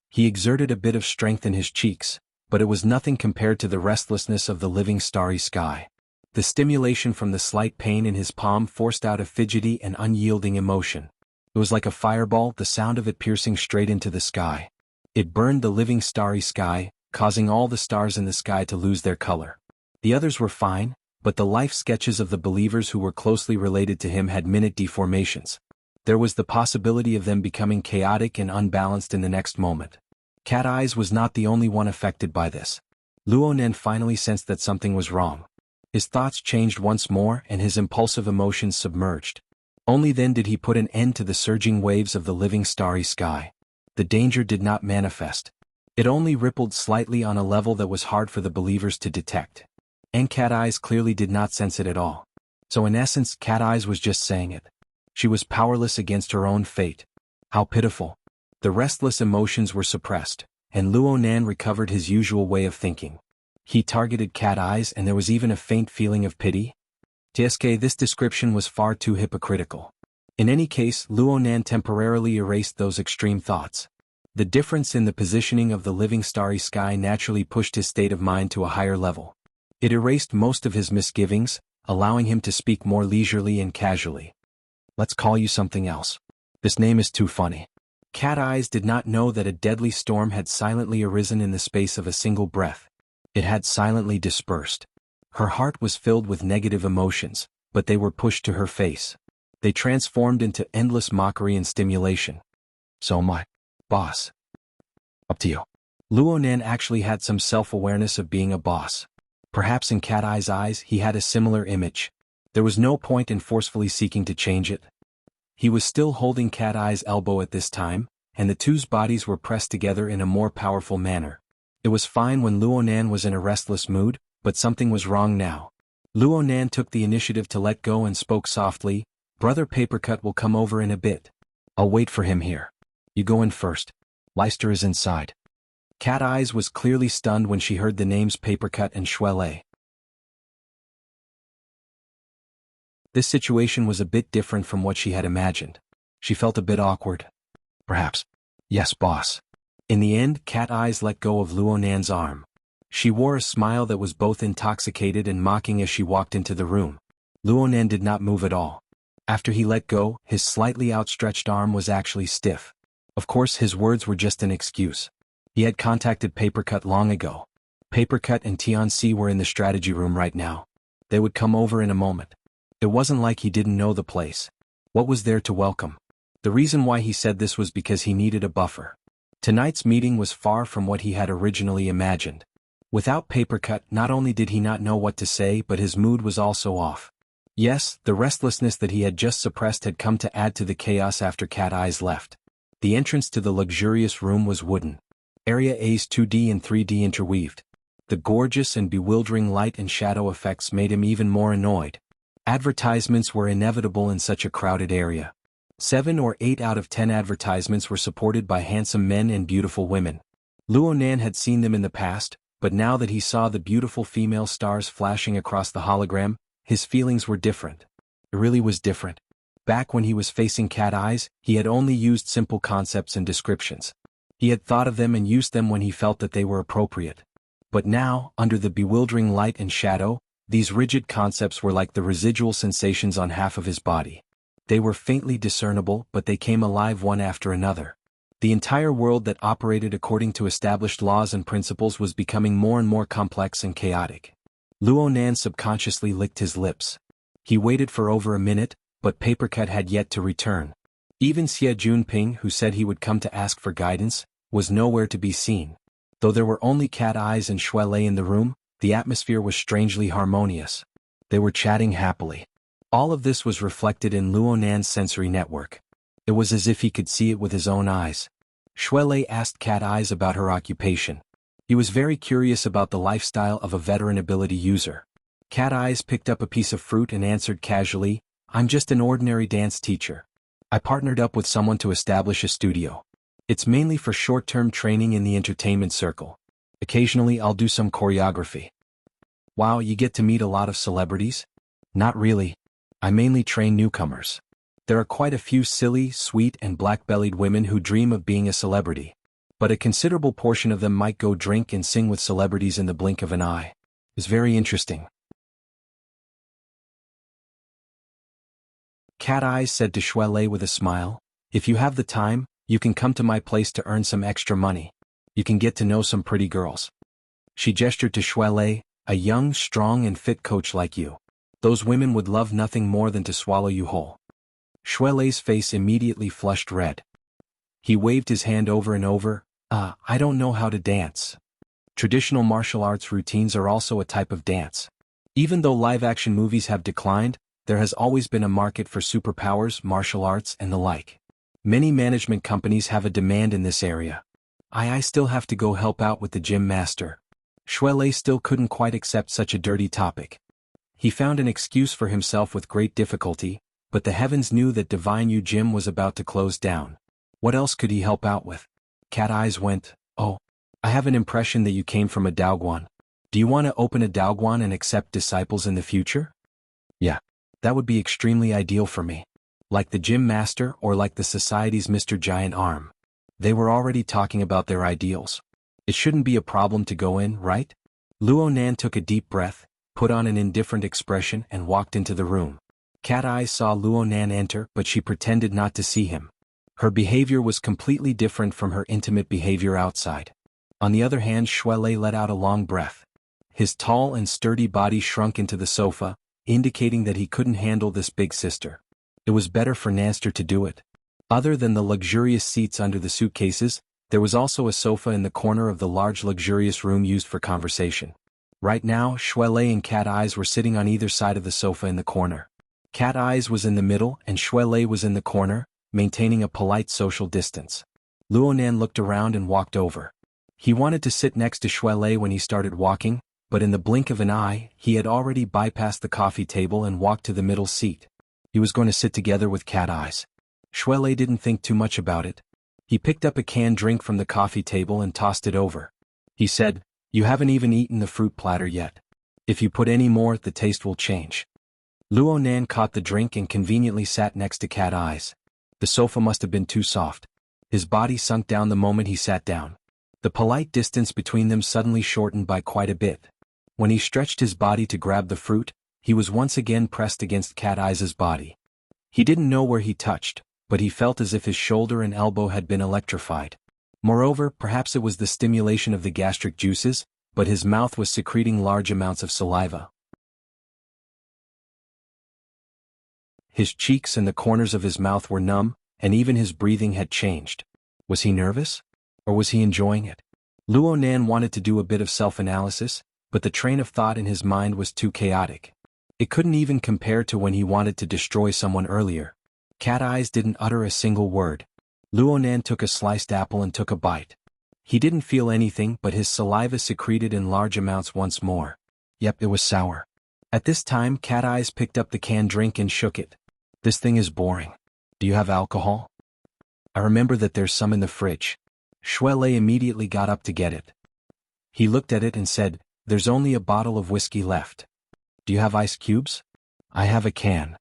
He exerted a bit of strength in his cheeks, but it was nothing compared to the restlessness of the living starry sky. The stimulation from the slight pain in his palm forced out a fidgety and unyielding emotion. It was like a fireball, the sound of it piercing straight into the sky. It burned the living starry sky, causing all the stars in the sky to lose their color. The others were fine, but the life sketches of the believers who were closely related to him had minute deformations. There was the possibility of them becoming chaotic and unbalanced in the next moment. Cat Eyes was not the only one affected by this. Luonan finally sensed that something was wrong. His thoughts changed once more and his impulsive emotions submerged. Only then did he put an end to the surging waves of the living starry sky. The danger did not manifest. It only rippled slightly on a level that was hard for the believers to detect. And Cat Eyes clearly did not sense it at all. So in essence, Cat Eyes was just saying it. She was powerless against her own fate. How pitiful. The restless emotions were suppressed, and Luonan recovered his usual way of thinking. He targeted Cat Eyes, and there was even a faint feeling of pity. TSK, this description was far too hypocritical. In any case, Luonan temporarily erased those extreme thoughts. The difference in the positioning of the living starry sky naturally pushed his state of mind to a higher level. It erased most of his misgivings, allowing him to speak more leisurely and casually. Let's call you something else. This name is too funny. Cat Eyes did not know that a deadly storm had silently arisen in the space of a single breath. It had silently dispersed. Her heart was filled with negative emotions, but they were pushed to her face. They transformed into endless mockery and stimulation. So my boss. Up to you. Luonan actually had some self-awareness of being a boss. Perhaps in Cat Eye's eyes he had a similar image. There was no point in forcefully seeking to change it. He was still holding Cat Eye's elbow at this time, and the two's bodies were pressed together in a more powerful manner. It was fine when Luonan was in a restless mood, but something was wrong now. Luonan took the initiative to let go and spoke softly. Brother Papercut will come over in a bit. I'll wait for him here. You go in first. Leister is inside. Cat Eyes was clearly stunned when she heard the names Papercut and Shuele. This situation was a bit different from what she had imagined. She felt a bit awkward. Perhaps. Yes, boss. In the end, Cat Eyes let go of Luonan's arm. She wore a smile that was both intoxicated and mocking as she walked into the room. Luonan did not move at all. After he let go, his slightly outstretched arm was actually stiff. Of course, his words were just an excuse. He had contacted Papercut long ago. Papercut and Tianxi were in the strategy room right now. They would come over in a moment. It wasn't like he didn't know the place. What was there to welcome? The reason why he said this was because he needed a buffer. Tonight's meeting was far from what he had originally imagined. Without Papercut, not only did he not know what to say, but his mood was also off. Yes, the restlessness that he had just suppressed had come to add to the chaos after Cat Eyes left. The entrance to the luxurious room was wooden. Area A's 2D and 3D interweaved. The gorgeous and bewildering light and shadow effects made him even more annoyed. Advertisements were inevitable in such a crowded area. 7 or 8 out of 10 advertisements were supported by handsome men and beautiful women. Luonan had seen them in the past, but now that he saw the beautiful female stars flashing across the hologram, his feelings were different. It really was different. Back when he was facing Cat Eyes, he had only used simple concepts and descriptions. He had thought of them and used them when he felt that they were appropriate. But now, under the bewildering light and shadow, these rigid concepts were like the residual sensations on half of his body. They were faintly discernible, but they came alive one after another. The entire world that operated according to established laws and principles was becoming more and more complex and chaotic. Luonan subconsciously licked his lips. He waited for over a minute, but Papercut had yet to return. Even Xie Junping, who said he would come to ask for guidance, was nowhere to be seen. Though there were only Cat Eyes and Shuele in the room, the atmosphere was strangely harmonious. They were chatting happily. All of this was reflected in Luonan's sensory network. It was as if he could see it with his own eyes. Shuele asked Cat Eyes about her occupation. He was very curious about the lifestyle of a veteran ability user. Cat Eyes picked up a piece of fruit and answered casually, "I'm just an ordinary dance teacher. I partnered up with someone to establish a studio. It's mainly for short-term training in the entertainment circle. Occasionally I'll do some choreography." "Wow, you get to meet a lot of celebrities?" "Not really. I mainly train newcomers. There are quite a few silly, sweet and black-bellied women who dream of being a celebrity. But a considerable portion of them might go drink and sing with celebrities in the blink of an eye. It's very interesting." Cat Eyes said to Shuelei with a smile, "If you have the time, you can come to my place to earn some extra money. You can get to know some pretty girls." She gestured to Shuelei, "A young, strong and fit coach like you. Those women would love nothing more than to swallow you whole." Shuelei's face immediately flushed red. He waved his hand over and over, I don't know how to dance." Traditional martial arts routines are also a type of dance. Even though live-action movies have declined, there has always been a market for superpowers, martial arts and the like. Many management companies have a demand in this area. I still have to go help out with the gym master." Shuelei still couldn't quite accept such a dirty topic. He found an excuse for himself with great difficulty, but the heavens knew that Divine Yu Gym was about to close down. What else could he help out with? Cat Eyes went, "Oh, I have an impression that you came from a Daoguan. Do you want to open a Daoguan and accept disciples in the future?" "Yeah, that would be extremely ideal for me. Like the gym master or like the society's Mr. Giant Arm." They were already talking about their ideals. It shouldn't be a problem to go in, right? Luo Nan took a deep breath, put on an indifferent expression and walked into the room. Cat Eyes saw Luo Nan enter but she pretended not to see him. Her behavior was completely different from her intimate behavior outside. On the other hand, Shuelei let out a long breath. His tall and sturdy body shrunk into the sofa, indicating that he couldn't handle this big sister. It was better for Nanster to do it. Other than the luxurious seats under the suitcases, there was also a sofa in the corner of the large luxurious room used for conversation. Right now, Shuelei and Cat Eyes were sitting on either side of the sofa in the corner. Cat Eyes was in the middle and Shuelei was in the corner, maintaining a polite social distance. Luonan looked around and walked over. He wanted to sit next to Shuelei when he started walking, but in the blink of an eye, he had already bypassed the coffee table and walked to the middle seat. He was going to sit together with Cat Eyes. Shuelei didn't think too much about it. He picked up a canned drink from the coffee table and tossed it over. He said, "You haven't even eaten the fruit platter yet. If you put any more, the taste will change." Luonan caught the drink and conveniently sat next to Cat Eyes. The sofa must have been too soft. His body sunk down the moment he sat down. The polite distance between them suddenly shortened by quite a bit. When he stretched his body to grab the fruit, he was once again pressed against Cat Eyes' body. He didn't know where he touched, but he felt as if his shoulder and elbow had been electrified. Moreover, perhaps it was the stimulation of the gastric juices, but his mouth was secreting large amounts of saliva. His cheeks and the corners of his mouth were numb, and even his breathing had changed. Was he nervous? Or was he enjoying it? Luonan wanted to do a bit of self-analysis, but the train of thought in his mind was too chaotic. It couldn't even compare to when he wanted to destroy someone earlier. Cat Eyes didn't utter a single word. Luonan took a sliced apple and took a bite. He didn't feel anything but his saliva secreted in large amounts once more. Yep, it was sour. At this time, Cat Eyes picked up the canned drink and shook it. "This thing is boring. Do you have alcohol?" "I remember that there's some in the fridge." Shuelei immediately got up to get it. He looked at it and said, "There's only a bottle of whiskey left. Do you have ice cubes?" "I have a can."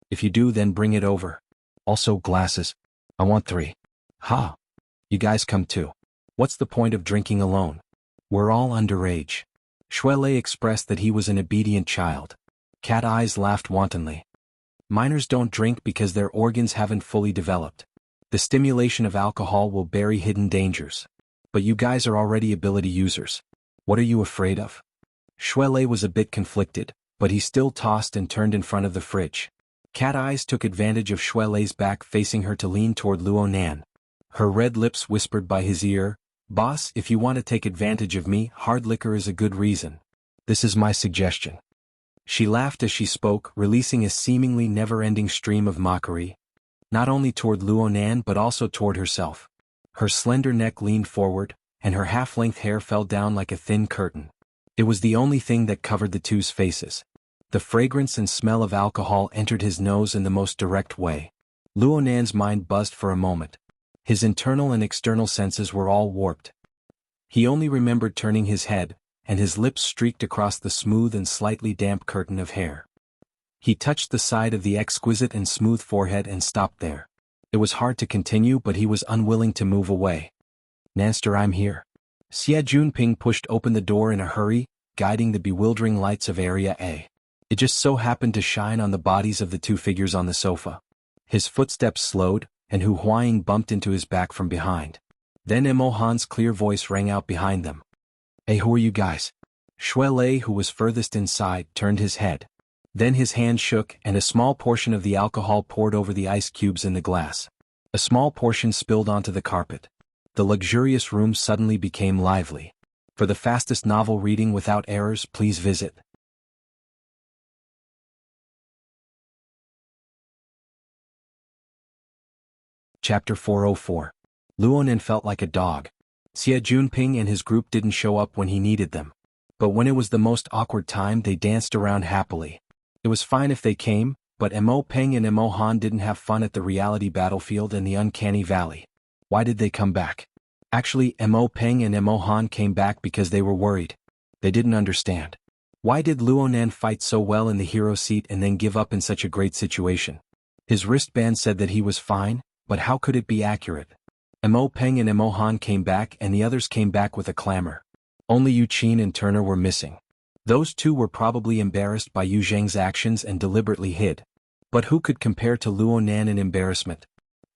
"If you do, then bring it over. Also glasses. I want 3. Ha! You guys come too. What's the point of drinking alone? We're all underage." Shuelei expressed that he was an obedient child. Cat Eyes laughed wantonly. "Minors don't drink because their organs haven't fully developed. The stimulation of alcohol will bury hidden dangers. But you guys are already ability users. What are you afraid of?" Shuelei was a bit conflicted, but he still tossed and turned in front of the fridge. Cat Eyes took advantage of Shuelei's back facing her to lean toward Luonan. Her red lips whispered by his ear, "Boss, if you want to take advantage of me, hard liquor is a good reason. This is my suggestion." She laughed as she spoke, releasing a seemingly never-ending stream of mockery, not only toward Luonan but also toward herself. Her slender neck leaned forward, and her half-length hair fell down like a thin curtain. It was the only thing that covered the two's faces. The fragrance and smell of alcohol entered his nose in the most direct way. Luo Nan's mind buzzed for a moment. His internal and external senses were all warped. He only remembered turning his head, and his lips streaked across the smooth and slightly damp curtain of hair. He touched the side of the exquisite and smooth forehead and stopped there. It was hard to continue, but he was unwilling to move away. "Nanster, I'm here." Xie Junping pushed open the door in a hurry, guiding the bewildering lights of Area A. It just so happened to shine on the bodies of the two figures on the sofa. His footsteps slowed, and Hu Huaying bumped into his back from behind. Then Mo Han's clear voice rang out behind them. "Hey, who are you guys?" Shui Lei, who was furthest inside, turned his head. Then his hand shook and a small portion of the alcohol poured over the ice cubes in the glass. A small portion spilled onto the carpet. The luxurious room suddenly became lively. For the fastest novel reading without errors, please visit Chapter 404. Luo Nan felt like a dog. Xie Junping and his group didn't show up when he needed them. But when it was the most awkward time, they danced around happily. It was fine if they came, but Mo Peng and Mo Han didn't have fun at the reality battlefield and the uncanny valley. Why did they come back? Actually, Mo Peng and Mo Han came back because they were worried. They didn't understand. Why did Luo Nan fight so well in the hero seat and then give up in such a great situation? His wristband said that he was fine, but how could it be accurate? Mo Peng and Mo Han came back and the others came back with a clamor. Only Yu Qin and Turner were missing. Those two were probably embarrassed by Yu Zheng's actions and deliberately hid. But who could compare to Luo Nan in embarrassment?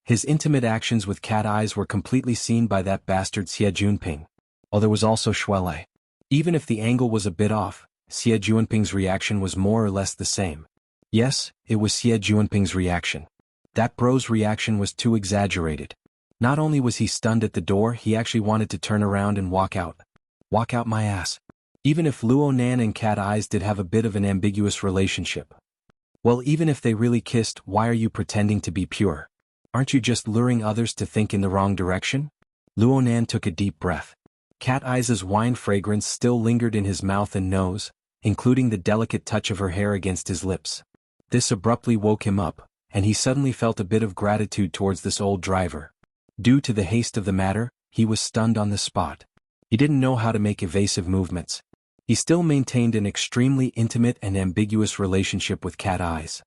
His intimate actions with cat eyes were completely seen by that bastard Xie Junping. Oh, there was also Shui Lei. Even if the angle was a bit off, Xie Junping's reaction was more or less the same. Yes, it was Xie Junping's reaction. That bro's reaction was too exaggerated. Not only was he stunned at the door, he actually wanted to turn around and walk out. Walk out my ass. Even if Luo Nan and Cat Eyes did have a bit of an ambiguous relationship. Well, even if they really kissed, why are you pretending to be pure? Aren't you just luring others to think in the wrong direction? Luo Nan took a deep breath. Cat Eyes' wine fragrance still lingered in his mouth and nose, including the delicate touch of her hair against his lips. This abruptly woke him up, and he suddenly felt a bit of gratitude towards this old driver. Due to the haste of the matter, he was stunned on the spot. He didn't know how to make evasive movements. He still maintained an extremely intimate and ambiguous relationship with Cat Eyes.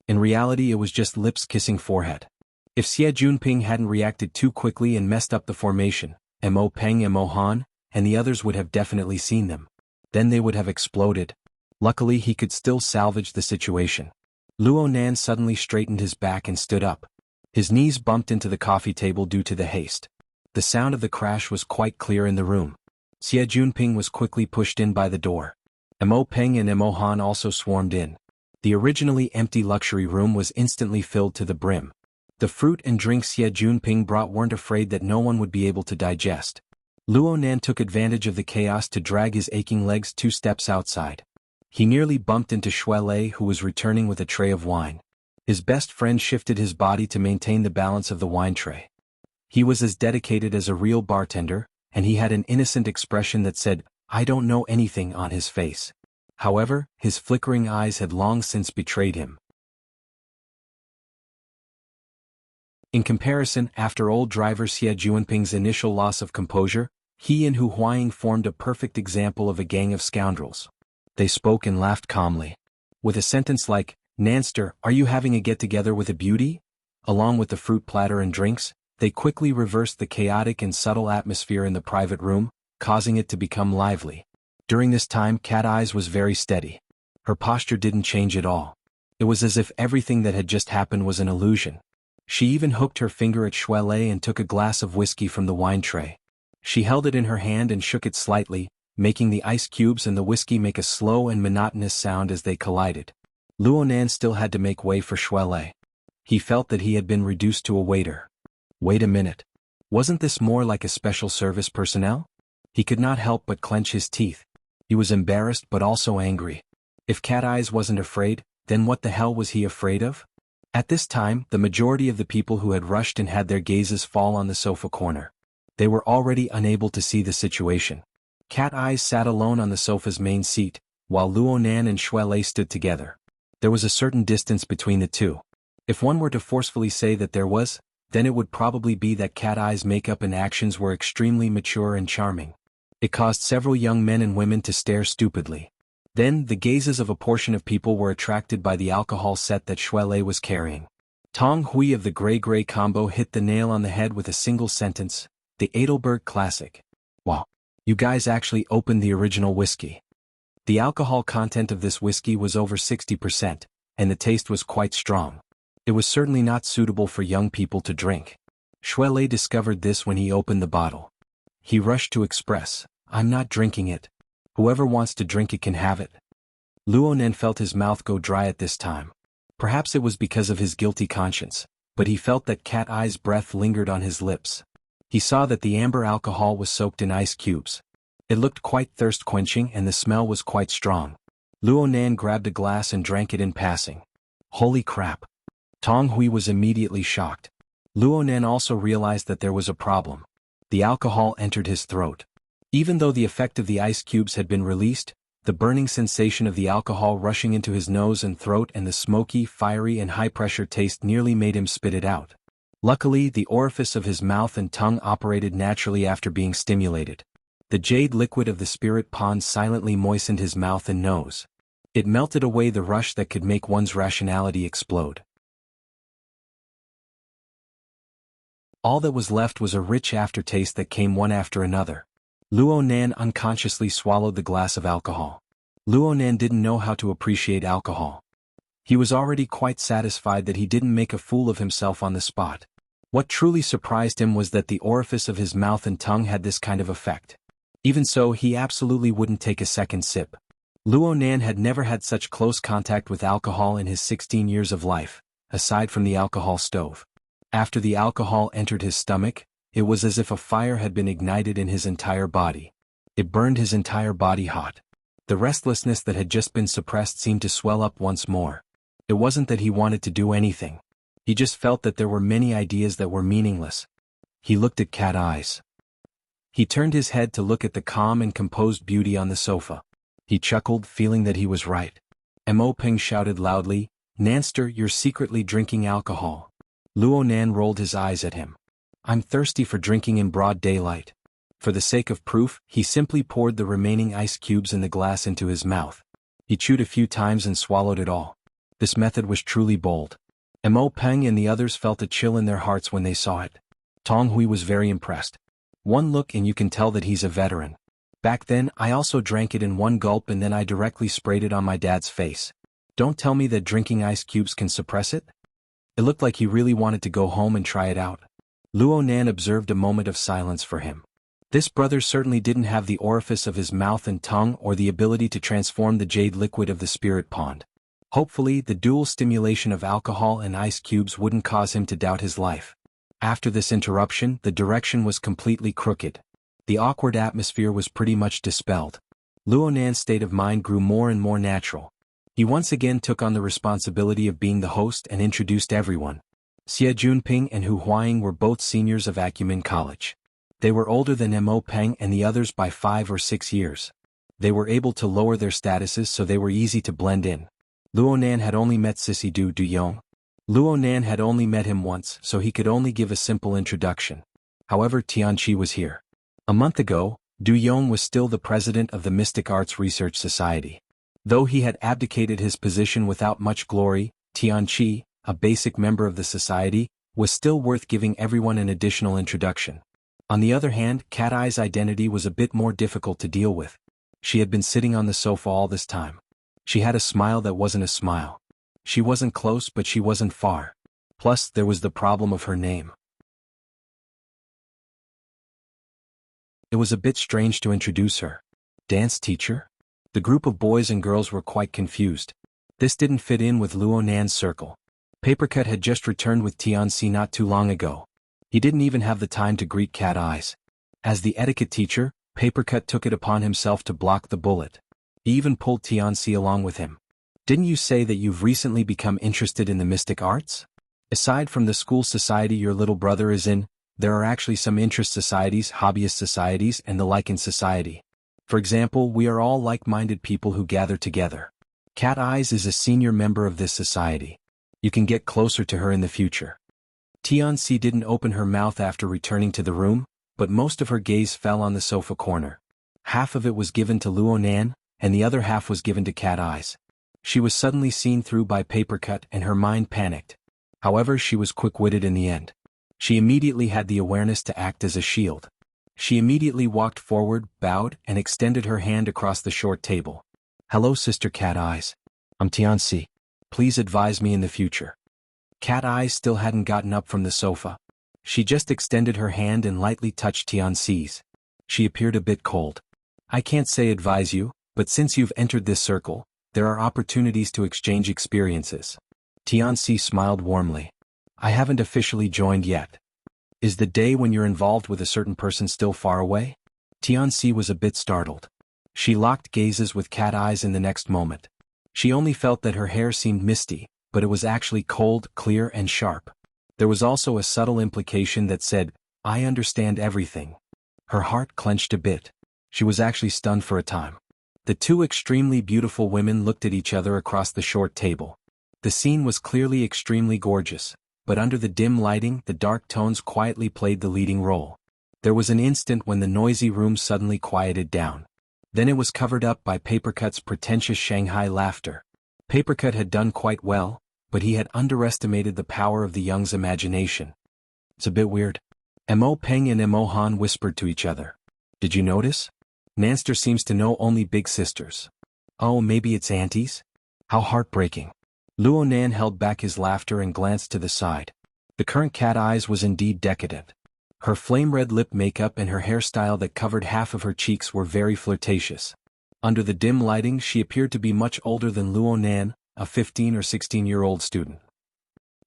In reality, it was just lips kissing forehead. If Xie Junping hadn't reacted too quickly and messed up the formation, Mo Peng and Mo Han, and the others would have definitely seen them. Then they would have exploded. Luckily, he could still salvage the situation. Luo Nan suddenly straightened his back and stood up. His knees bumped into the coffee table due to the haste. The sound of the crash was quite clear in the room. Xie Junping was quickly pushed in by the door. Mo Peng and Mo Han also swarmed in. The originally empty luxury room was instantly filled to the brim. The fruit and drinks Xie Junping brought weren't afraid that no one would be able to digest. Luo Nan took advantage of the chaos to drag his aching legs 2 steps outside. He nearly bumped into Shui Lei, who was returning with a tray of wine. His best friend shifted his body to maintain the balance of the wine tray. He was as dedicated as a real bartender, and he had an innocent expression that said, "I don't know anything," on his face. However, his flickering eyes had long since betrayed him. In comparison, after old driver Xie Junping's initial loss of composure, he and Hu Huaying formed a perfect example of a gang of scoundrels. They spoke and laughed calmly. With a sentence like, "Nanster, are you having a get-together with a beauty?" along with the fruit platter and drinks, they quickly reversed the chaotic and subtle atmosphere in the private room, causing it to become lively. During this time, Cat Eyes was very steady. Her posture didn't change at all. It was as if everything that had just happened was an illusion. She even hooked her finger at Shui Lei and took a glass of whiskey from the wine tray. She held it in her hand and shook it slightly, making the ice cubes and the whiskey make a slow and monotonous sound as they collided. Luo Nan still had to make way for Shui Lei. He felt that he had been reduced to a waiter. Wait a minute. Wasn't this more like a special service personnel? He could not help but clench his teeth. He was embarrassed but also angry. If Cat Eyes wasn't afraid, then what the hell was he afraid of? At this time, the majority of the people who had rushed and had their gazes fall on the sofa corner. They were already unable to see the situation. Cat Eyes sat alone on the sofa's main seat, while Luo Nan and Shui Lei stood together. There was a certain distance between the two. If one were to forcefully say that there was, then it would probably be that Cat Eye's makeup and actions were extremely mature and charming. It caused several young men and women to stare stupidly. Then, the gazes of a portion of people were attracted by the alcohol set that Shui Lei was carrying. Tong Hui of the Gray combo hit the nail on the head with a single sentence, the Audiobook classic. Wow. You guys actually opened the original whiskey. The alcohol content of this whiskey was over 60%, and the taste was quite strong. It was certainly not suitable for young people to drink. Shui Lei discovered this when he opened the bottle. He rushed to express, "I'm not drinking it. Whoever wants to drink it can have it." Luo Nan felt his mouth go dry at this time. Perhaps it was because of his guilty conscience, but he felt that Cat Eye's breath lingered on his lips. He saw that the amber alcohol was soaked in ice cubes. It looked quite thirst-quenching and the smell was quite strong. Luo Nan grabbed a glass and drank it in passing. Holy crap! Tong Hui was immediately shocked. Luo Nan also realized that there was a problem. The alcohol entered his throat. Even though the effect of the ice cubes had been released, the burning sensation of the alcohol rushing into his nose and throat and the smoky, fiery and high-pressure taste nearly made him spit it out. Luckily, the orifice of his mouth and tongue operated naturally after being stimulated. The jade liquid of the spirit pond silently moistened his mouth and nose. It melted away the rush that could make one's rationality explode. All that was left was a rich aftertaste that came one after another. Luo Nan unconsciously swallowed the glass of alcohol. Luo Nan didn't know how to appreciate alcohol. He was already quite satisfied that he didn't make a fool of himself on the spot. What truly surprised him was that the orifice of his mouth and tongue had this kind of effect. Even so, he absolutely wouldn't take a second sip. Luo Nan had never had such close contact with alcohol in his 16 years of life, aside from the alcohol stove. After the alcohol entered his stomach, it was as if a fire had been ignited in his entire body. It burned his entire body hot. The restlessness that had just been suppressed seemed to swell up once more. It wasn't that he wanted to do anything. He just felt that there were many ideas that were meaningless. He looked at Cat Eyes. He turned his head to look at the calm and composed beauty on the sofa. He chuckled, feeling that he was right. Mo Ping shouted loudly, "Nanster, you're secretly drinking alcohol." Luo Nan rolled his eyes at him. "I'm thirsty for drinking in broad daylight." For the sake of proof, he simply poured the remaining ice cubes in the glass into his mouth. He chewed a few times and swallowed it all. This method was truly bold. Mo Peng and the others felt a chill in their hearts when they saw it. Tong Hui was very impressed. One look and you can tell that he's a veteran. Back then, I also drank it in one gulp and then I directly sprayed it on my dad's face. Don't tell me that drinking ice cubes can suppress it? It looked like he really wanted to go home and try it out. Luo Nan observed a moment of silence for him. This brother certainly didn't have the orifice of his mouth and tongue or the ability to transform the jade liquid of the spirit pond. Hopefully, the dual stimulation of alcohol and ice cubes wouldn't cause him to doubt his life. After this interruption, the direction was completely crooked. The awkward atmosphere was pretty much dispelled. Luo Nan's state of mind grew more and more natural. He once again took on the responsibility of being the host and introduced everyone. Xie Junping and Hu Huaying were both seniors of Acumen College. They were older than Mo Peng and the others by 5 or 6 years. They were able to lower their statuses so they were easy to blend in. Luo Nan had only met Sissy Du Yong. Luo Nan had only met him once, so he could only give a simple introduction. However, Tianqi was here. A month ago, Du Yong was still the president of the Mystic Arts Research Society. Though he had abdicated his position without much glory, Tianqi, a basic member of the society, was still worth giving everyone an additional introduction. On the other hand, Cat Eye's identity was a bit more difficult to deal with. She had been sitting on the sofa all this time. She had a smile that wasn't a smile. She wasn't close but she wasn't far. Plus, there was the problem of her name. It was a bit strange to introduce her. Dance teacher? The group of boys and girls were quite confused. This didn't fit in with Luo Nan's circle. Papercut had just returned with Tianxi not too long ago. He didn't even have the time to greet Cat Eyes. As the etiquette teacher, Papercut took it upon himself to block the bullet. He even pulled Tianxi along with him. Didn't you say that you've recently become interested in the mystic arts? Aside from the school society your little brother is in, There are actually some interest societies, hobbyist societies, and the like in society. For example, we are all like-minded people who gather together. Cat Eyes is a senior member of this society. You can get closer to her in the future. Tianxi didn't open her mouth after returning to the room, but most of her gaze fell on the sofa corner. Half of it was given to Luonan, and the other half was given to Cat Eyes. She was suddenly seen through by Papercut and her mind panicked. However, she was quick-witted in the end. She immediately had the awareness to act as a shield. She immediately walked forward, bowed, and extended her hand across the short table. "Hello, Sister Cat Eyes. I'm Tianxi. Please advise me in the future." Cat Eyes still hadn't gotten up from the sofa. She just extended her hand and lightly touched Tianxi's. She appeared a bit cold. "I can't say advise you, but since you've entered this circle, there are opportunities to exchange experiences." Tianxi smiled warmly. "I haven't officially joined yet. Is the day when you're involved with a certain person still far away?" Tianxi was a bit startled. She locked gazes with Cat Eyes in the next moment. She only felt that her hair seemed misty, but it was actually cold, clear, and sharp. There was also a subtle implication that said, "I understand everything." Her heart clenched a bit. She was actually stunned for a time. The two extremely beautiful women looked at each other across the short table. The scene was clearly extremely gorgeous, but under the dim lighting, the dark tones quietly played the leading role. There was an instant when the noisy room suddenly quieted down. Then it was covered up by Papercut's pretentious Shanghai laughter. Papercut had done quite well, but he had underestimated the power of the young's imagination. "It's a bit weird." Mo Peng and Mo Han whispered to each other. "Did you notice? Nanster seems to know only big sisters." "Oh, maybe it's aunties? How heartbreaking." Luonan held back his laughter and glanced to the side. The current Cat Eyes was indeed decadent. Her flame-red lip makeup and her hairstyle that covered half of her cheeks were very flirtatious. Under the dim lighting, she appeared to be much older than Luonan, a 15 or 16-year-old student.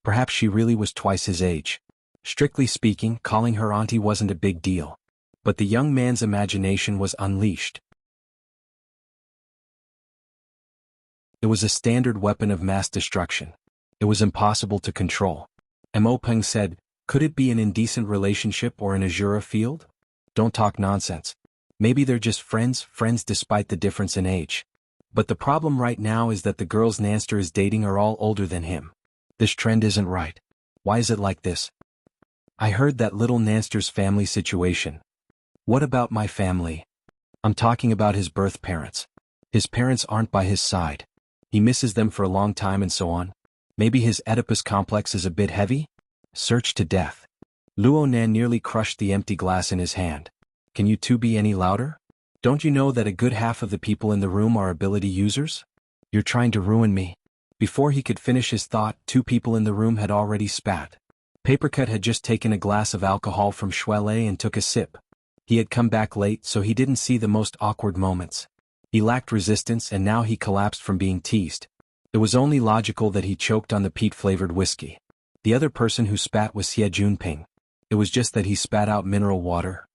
Perhaps she really was twice his age. Strictly speaking, calling her auntie wasn't a big deal. But the young man's imagination was unleashed. It was a standard weapon of mass destruction. It was impossible to control. Mo Peng said, "Could it be an indecent relationship or an Azura field? Don't talk nonsense. Maybe they're just friends despite the difference in age. But the problem right now is that the girls Nanster is dating are all older than him. This trend isn't right. Why is it like this? I heard that little Nanster's family situation." "What about my family?" "I'm talking about his birth parents. His parents aren't by his side. He misses them for a long time and so on. Maybe his Oedipus complex is a bit heavy?" Searched to death. Luonan nearly crushed the empty glass in his hand. "Can you two be any louder? Don't you know that a good half of the people in the room are ability users? You're trying to ruin me." Before he could finish his thought, two people in the room had already spat. Papercut had just taken a glass of alcohol from Shuele and took a sip. He had come back late, so he didn't see the most awkward moments. He lacked resistance and now he collapsed from being teased. It was only logical that he choked on the peat-flavored whiskey. The other person who spat was Xie Junping. It was just that he spat out mineral water.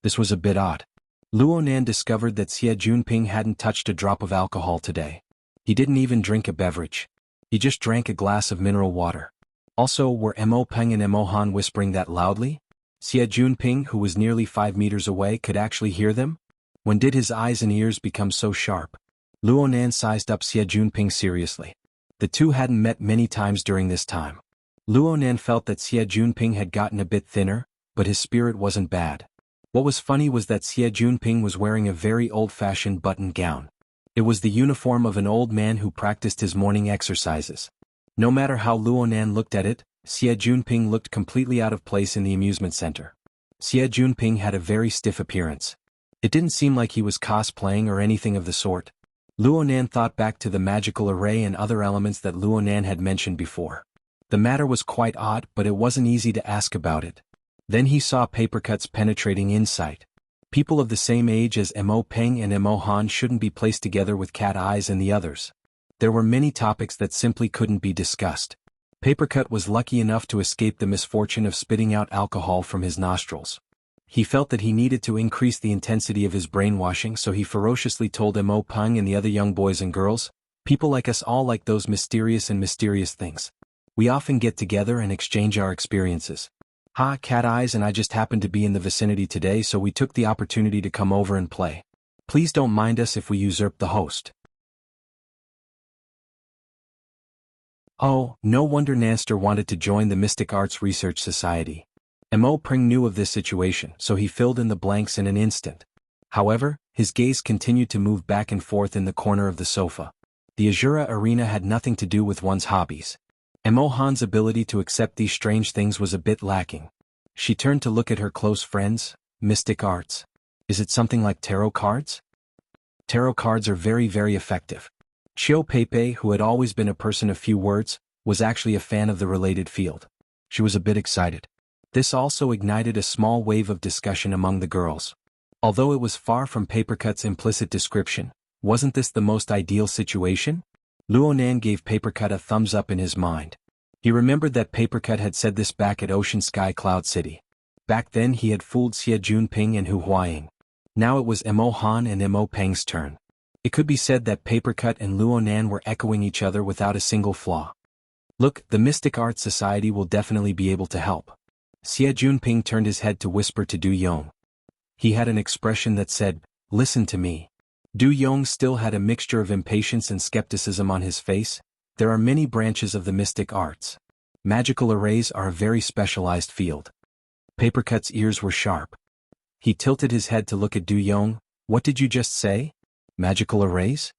This was a bit odd. Luonan discovered that Xie Junping hadn't touched a drop of alcohol today. He didn't even drink a beverage. He just drank a glass of mineral water. Also, were Mo Peng and Mo Han whispering that loudly? Xie Junping, who was nearly 5 meters away, could actually hear them? When did his eyes and ears become so sharp? Luonan sized up Xie Junping seriously. The two hadn't met many times during this time. Luonan felt that Xie Junping had gotten a bit thinner, but his spirit wasn't bad. What was funny was that Xie Junping was wearing a very old-fashioned button gown. It was the uniform of an old man who practiced his morning exercises. No matter how Luonan looked at it, Xie Junping looked completely out of place in the amusement center. Xie Junping had a very stiff appearance. It didn't seem like he was cosplaying or anything of the sort. Luonan thought back to the magical array and other elements that Luonan had mentioned before. The matter was quite odd, but it wasn't easy to ask about it. Then he saw Papercut's penetrating insight. People of the same age as Mo Peng and Mo Han shouldn't be placed together with Cat Eyes and the others. There were many topics that simply couldn't be discussed. Papercut was lucky enough to escape the misfortune of spitting out alcohol from his nostrils. He felt that he needed to increase the intensity of his brainwashing, so he ferociously told Mo Peng and the other young boys and girls, "People like us all like those mysterious things. We often get together and exchange our experiences. Ha, Cat Eyes and I just happened to be in the vicinity today, so we took the opportunity to come over and play. Please don't mind us if we usurp the host. Oh, no wonder Nanster wanted to join the Mystic Arts Research Society. Mo Pring knew of this situation, so he filled in the blanks in an instant. However, his gaze continued to move back and forth in the corner of the sofa. The Azura arena had nothing to do with one's hobbies. Mo Han's ability to accept these strange things was a bit lacking. She turned to look at her close friends. Mystic Arts. Is it something like tarot cards? Tarot cards are very, very effective. Xiao Peipei, who had always been a person of few words, was actually a fan of the related field. She was a bit excited. This also ignited a small wave of discussion among the girls. Although it was far from Papercut's implicit description, wasn't this the most ideal situation? Luonan gave Papercut a thumbs up in his mind. He remembered that Papercut had said this back at Ocean Sky Cloud City. Back then he had fooled Xie Junping and Hu Huaying. Now it was Mo Han and Mo Peng's turn. It could be said that Papercut and Luonan were echoing each other without a single flaw. Look, the Mystic Arts Society will definitely be able to help. Xie Junping turned his head to whisper to Du Yong. He had an expression that said, "Listen to me." Du Yong still had a mixture of impatience and skepticism on his face. There are many branches of the mystic arts. Magical arrays are a very specialized field. Papercut's ears were sharp. He tilted his head to look at Du Yong. What did you just say? Magical arrays?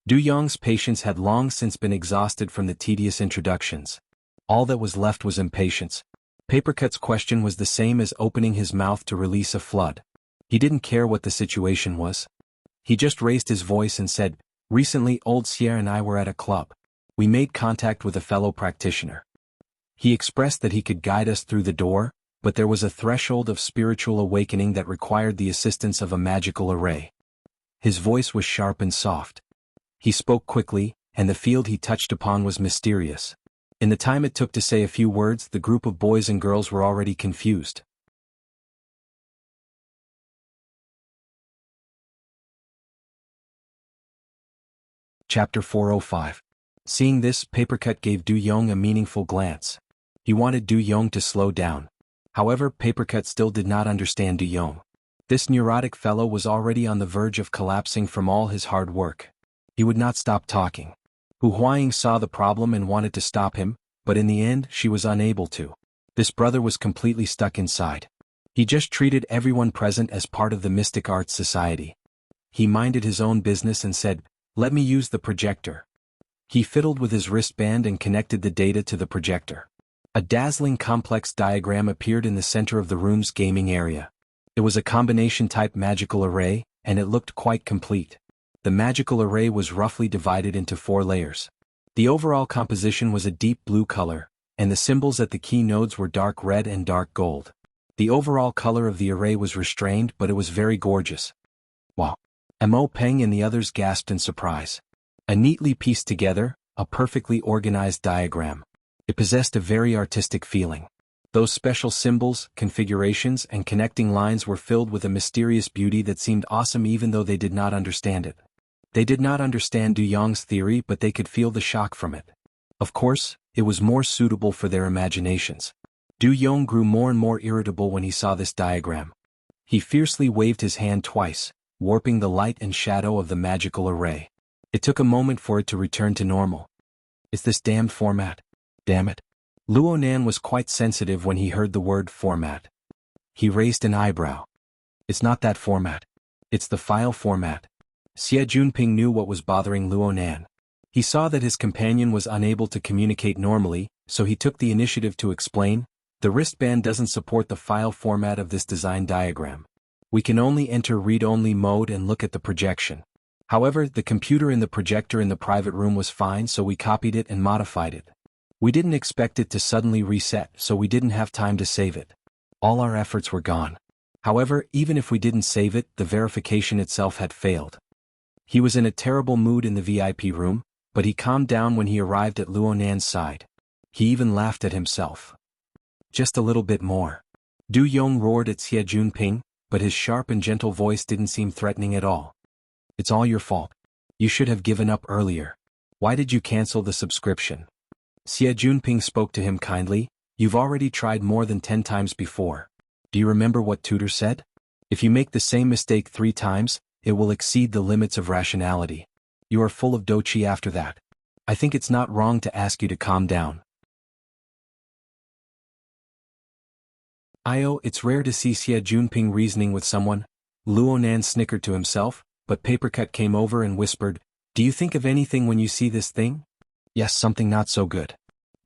Du Yong's patience had long since been exhausted from the tedious introductions. All that was left was impatience. Papercut's question was the same as opening his mouth to release a flood. He didn't care what the situation was. He just raised his voice and said, "Recently old Sierra and I were at a club. We made contact with a fellow practitioner. He expressed that he could guide us through the door, but there was a threshold of spiritual awakening that required the assistance of a magical array." His voice was sharp and soft. He spoke quickly, and the field he touched upon was mysterious. In the time it took to say a few words, the group of boys and girls were already confused. Chapter 405. Seeing this, Papercut gave Du Yong a meaningful glance. He wanted Du Yong to slow down. However, Papercut still did not understand Du Yong. This neurotic fellow was already on the verge of collapsing from all his hard work. He would not stop talking. Hu Huaying saw the problem and wanted to stop him, but in the end she was unable to. This brother was completely stuck inside. He just treated everyone present as part of the Mystic Arts Society. He minded his own business and said, "Let me use the projector." He fiddled with his wristband and connected the data to the projector. A dazzling complex diagram appeared in the center of the room's gaming area. It was a combination-type magical array, and it looked quite complete. The magical array was roughly divided into 4 layers. The overall composition was a deep blue color, and the symbols at the key nodes were dark red and dark gold. The overall color of the array was restrained, but it was very gorgeous. Wow! Mo Peng and the others gasped in surprise. A neatly pieced together, a perfectly organized diagram. It possessed a very artistic feeling. Those special symbols, configurations, and connecting lines were filled with a mysterious beauty that seemed awesome even though they did not understand it. They did not understand Du Yong's theory, but they could feel the shock from it. Of course, it was more suitable for their imaginations. Du Yong grew more and more irritable when he saw this diagram. He fiercely waved his hand twice, warping the light and shadow of the magical array. It took a moment for it to return to normal. "It's this damned format. Damn it." Luonan was quite sensitive when he heard the word format. He raised an eyebrow. "It's not that format. It's the file format." Xie Junping knew what was bothering Luonan. He saw that his companion was unable to communicate normally, so he took the initiative to explain, "The wristband doesn't support the file format of this design diagram. We can only enter read-only mode and look at the projection. However, the computer in the projector in the private room was fine, so we copied it and modified it. We didn't expect it to suddenly reset, so we didn't have time to save it. All our efforts were gone. However, even if we didn't save it, the verification itself had failed." He was in a terrible mood in the VIP room, but he calmed down when he arrived at Luonan's side. He even laughed at himself. "Just a little bit more." Du Yong roared at Xie Junping, but his sharp and gentle voice didn't seem threatening at all. "It's all your fault. You should have given up earlier. Why did you cancel the subscription?" Xie Junping spoke to him kindly, You've already tried more than 10 times before. Do you remember what tutor said? If you make the same mistake 3 times, it will exceed the limits of rationality. You are full of dochi after that. I think it's not wrong to ask you to calm down. It's rare to see Xie Junping reasoning with someone. Luonan snickered to himself, but Papercut came over and whispered, "Do you think of anything when you see this thing?" "Yes, something not so good."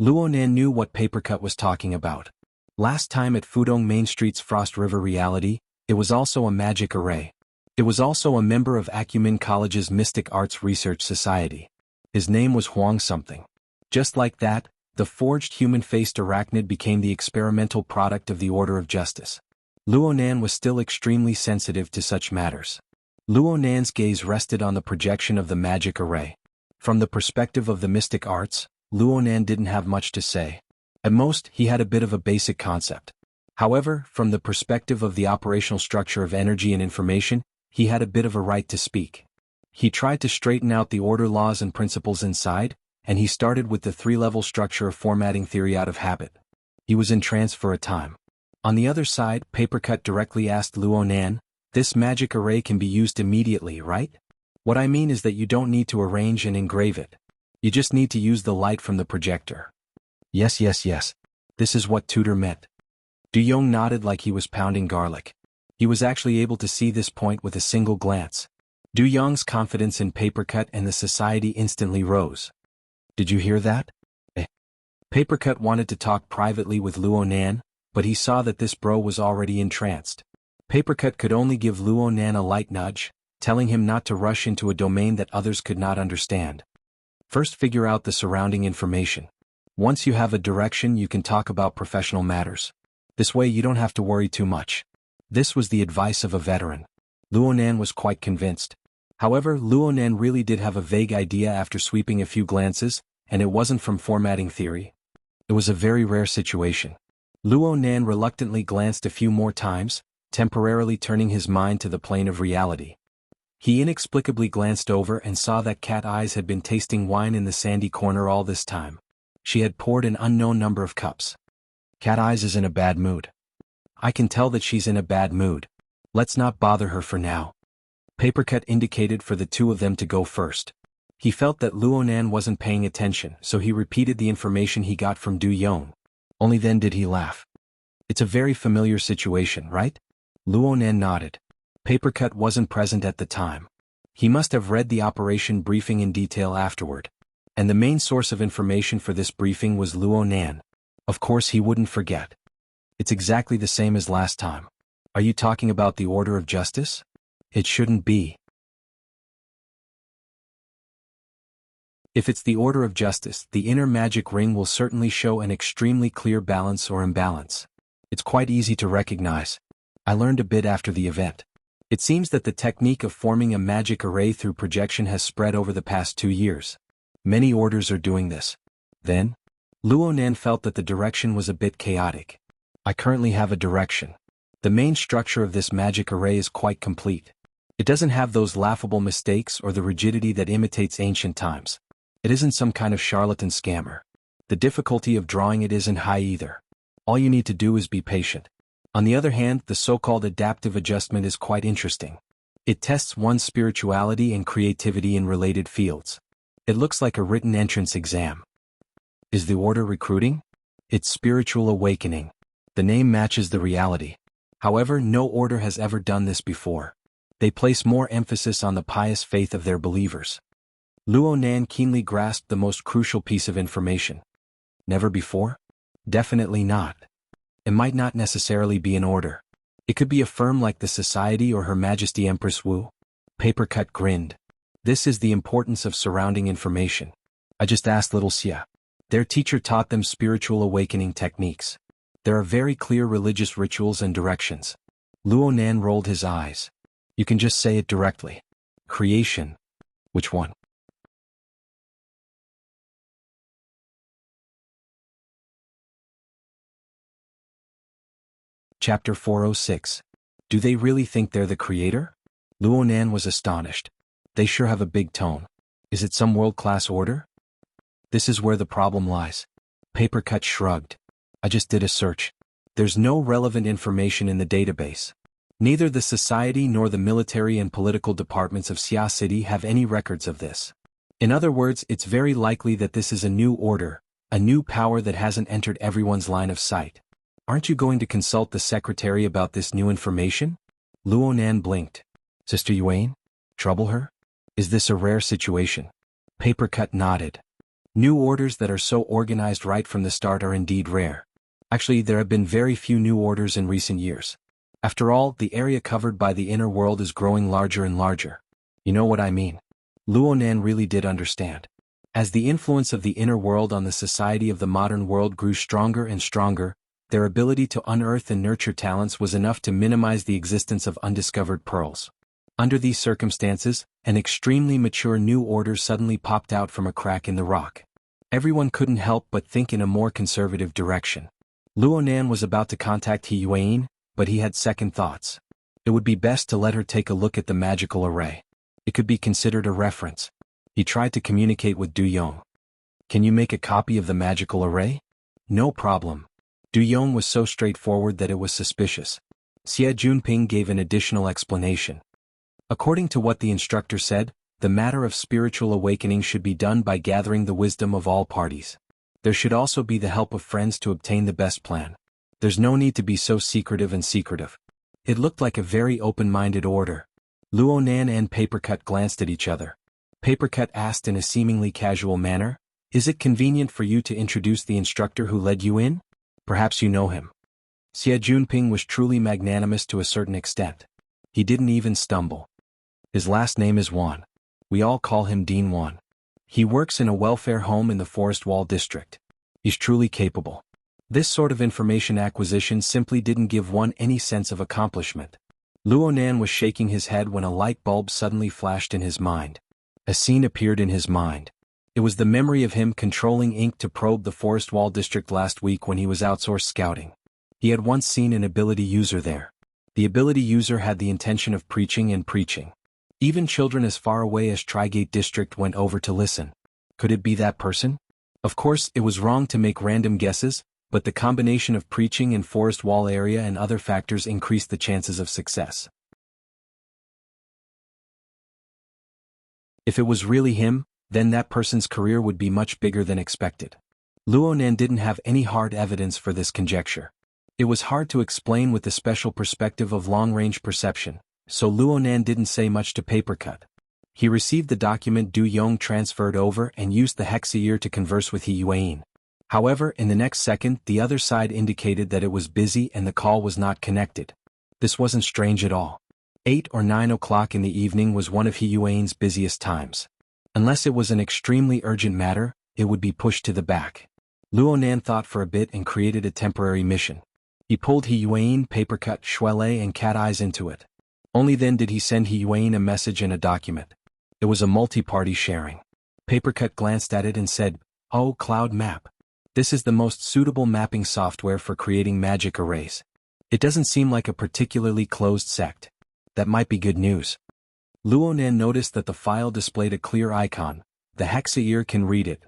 Luonan knew what Papercut was talking about. Last time at Fudong Main Street's Frost River Reality, it was also a magic array. It was also a member of Acumen College's Mystic Arts Research Society. His name was Huang something. Just like that, the forged human-faced arachnid became the experimental product of the Order of Justice. Luonan was still extremely sensitive to such matters. Luonan's gaze rested on the projection of the magic array. From the perspective of the mystic arts, Luonan didn't have much to say. At most, he had a bit of a basic concept. However, from the perspective of the operational structure of energy and information, he had a bit of a right to speak. He tried to straighten out the order laws and principles inside, and he started with the 3-level structure of formatting theory out of habit. He was in trance for a time. On the other side, Papercut directly asked Luonan, "This magic array can be used immediately, right? What I mean is that you don't need to arrange and engrave it. You just need to use the light from the projector." Yes. This is what tutor meant. Du Yong nodded like he was pounding garlic. He was actually able to see this point with a single glance. Du Yong's confidence in Papercut and the society instantly rose. "Did you hear that?" Papercut wanted to talk privately with Luonan, but he saw that this bro was already entranced. Papercut could only give Luonan a light nudge, telling him not to rush into a domain that others could not understand. First, figure out the surrounding information. Once you have a direction, you can talk about professional matters. This way you don't have to worry too much. This was the advice of a veteran. Luonan was quite convinced. However, Luonan really did have a vague idea after sweeping a few glances, and it wasn't from formatting theory. It was a very rare situation. Luonan reluctantly glanced a few more times, temporarily turning his mind to the plane of reality. He inexplicably glanced over and saw that Cat Eyes had been tasting wine in the sandy corner all this time. She had poured an unknown number of cups. Cat Eyes is in a bad mood. I can tell that she's in a bad mood. Let's not bother her for now. Papercut indicated for the two of them to go first. He felt that Luonan wasn't paying attention, so he repeated the information he got from Du Yong. Only then did he laugh. It's a very familiar situation, right? Luonan nodded. Papercut wasn't present at the time. He must have read the operation briefing in detail afterward. And the main source of information for this briefing was Luonan. Of course he wouldn't forget. It's exactly the same as last time. Are you talking about the Order of Justice? It shouldn't be. If it's the Order of Justice, the inner magic ring will certainly show an extremely clear balance or imbalance. It's quite easy to recognize. I learned a bit after the event. It seems that the technique of forming a magic array through projection has spread over the past 2 years. Many orders are doing this. Then, Luonan felt that the direction was a bit chaotic. I currently have a direction. The main structure of this magic array is quite complete. It doesn't have those laughable mistakes or the rigidity that imitates ancient times. It isn't some kind of charlatan scammer. The difficulty of drawing it isn't high either. All you need to do is be patient. On the other hand, the so-called adaptive adjustment is quite interesting. It tests one's spirituality and creativity in related fields. It looks like a written entrance exam. Is the order recruiting? It's spiritual awakening. The name matches the reality. However, no order has ever done this before. They place more emphasis on the pious faith of their believers. Luonan keenly grasped the most crucial piece of information. Never before? Definitely not. It might not necessarily be an order. It could be a firm like the Society or Her Majesty Empress Wu. Papercut grinned. This is the importance of surrounding information. I just asked little Xia. Their teacher taught them spiritual awakening techniques. There are very clear religious rituals and directions. Luonan rolled his eyes. You can just say it directly. Creation. Which one? Chapter 406. Do they really think they're the creator? Luonan was astonished. They sure have a big tone. Is it some world-class order? This is where the problem lies. Papercut shrugged. I just did a search. There's no relevant information in the database. Neither the society nor the military and political departments of Xia City have any records of this. In other words, it's very likely that this is a new order, a new power that hasn't entered everyone's line of sight. Aren't you going to consult the secretary about this new information? Luonan blinked. Sister Yuan? Trouble her? Is this a rare situation? Papercut nodded. New orders that are so organized right from the start are indeed rare. Actually, there have been very few new orders in recent years. After all, the area covered by the inner world is growing larger and larger. You know what I mean? Luonan really did understand. As the influence of the inner world on the society of the modern world grew stronger and stronger, their ability to unearth and nurture talents was enough to minimize the existence of undiscovered pearls. Under these circumstances, an extremely mature new order suddenly popped out from a crack in the rock. Everyone couldn't help but think in a more conservative direction. Luonan was about to contact He Yuan, but he had second thoughts. It would be best to let her take a look at the magical array. It could be considered a reference. He tried to communicate with Du Yong. Can you make a copy of the magical array? No problem. Du Yong was so straightforward that it was suspicious. Xie Junping gave an additional explanation. According to what the instructor said, the matter of spiritual awakening should be done by gathering the wisdom of all parties. There should also be the help of friends to obtain the best plan. There's no need to be so secretive and secretive. It looked like a very open-minded order. Luonan and Papercut glanced at each other. Papercut asked in a seemingly casual manner, "Is it convenient for you to introduce the instructor who led you in? Perhaps you know him." Xie Junping was truly magnanimous to a certain extent. He didn't even stumble. His last name is Wan. We all call him Dean Wan. He works in a welfare home in the Forest Wall district. He's truly capable. This sort of information acquisition simply didn't give one any sense of accomplishment. Luonan was shaking his head when a light bulb suddenly flashed in his mind. A scene appeared in his mind. It was the memory of him controlling ink to probe the Forest Wall district last week when he was outsourced scouting. He had once seen an ability user there. The ability user had the intention of preaching and preaching. Even children as far away as Trigate District went over to listen. Could it be that person? Of course, it was wrong to make random guesses, but the combination of preaching and Forest Wall area and other factors increased the chances of success. If it was really him, then that person's career would be much bigger than expected. Luonan didn't have any hard evidence for this conjecture. It was hard to explain with the special perspective of long-range perception, so Luonan didn't say much to Papercut. He received the document Du Yong transferred over and used the hexaear to converse with He Yuan. However, in the next second, the other side indicated that it was busy and the call was not connected. This wasn't strange at all. 8 or 9 o'clock in the evening was one of He Yuan's busiest times. Unless it was an extremely urgent matter, it would be pushed to the back. Luonan thought for a bit and created a temporary mission. He pulled He Yuan, Papercut, Shuele and Cat Eyes into it. Only then did he send He Yuan a message and a document. It was a multi-party sharing. Papercut glanced at it and said, "Oh, Cloud Map. This is the most suitable mapping software for creating magic arrays. It doesn't seem like a particularly closed sect. That might be good news." Luonan noticed that the file displayed a clear icon. The hexaear can read it.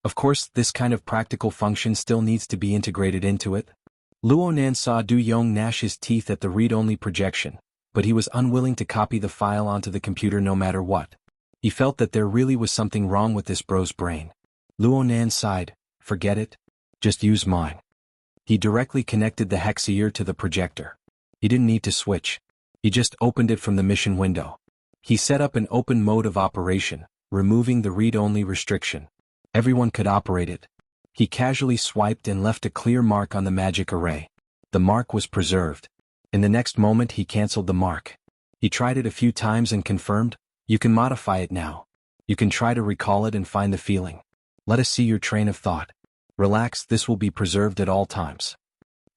Of course, this kind of practical function still needs to be integrated into it. Luonan saw Du Yong gnash his teeth at the read-only projection, but he was unwilling to copy the file onto the computer no matter what. He felt that there really was something wrong with this bro's brain. Luonan sighed, "Forget it. Just use mine." He directly connected the hexaear to the projector. He didn't need to switch. He just opened it from the mission window. He set up an open mode of operation, removing the read-only restriction. Everyone could operate it. He casually swiped and left a clear mark on the magic array. The mark was preserved. In the next moment he cancelled the mark. He tried it a few times and confirmed, "You can modify it now. You can try to recall it and find the feeling. Let us see your train of thought. Relax, this will be preserved at all times."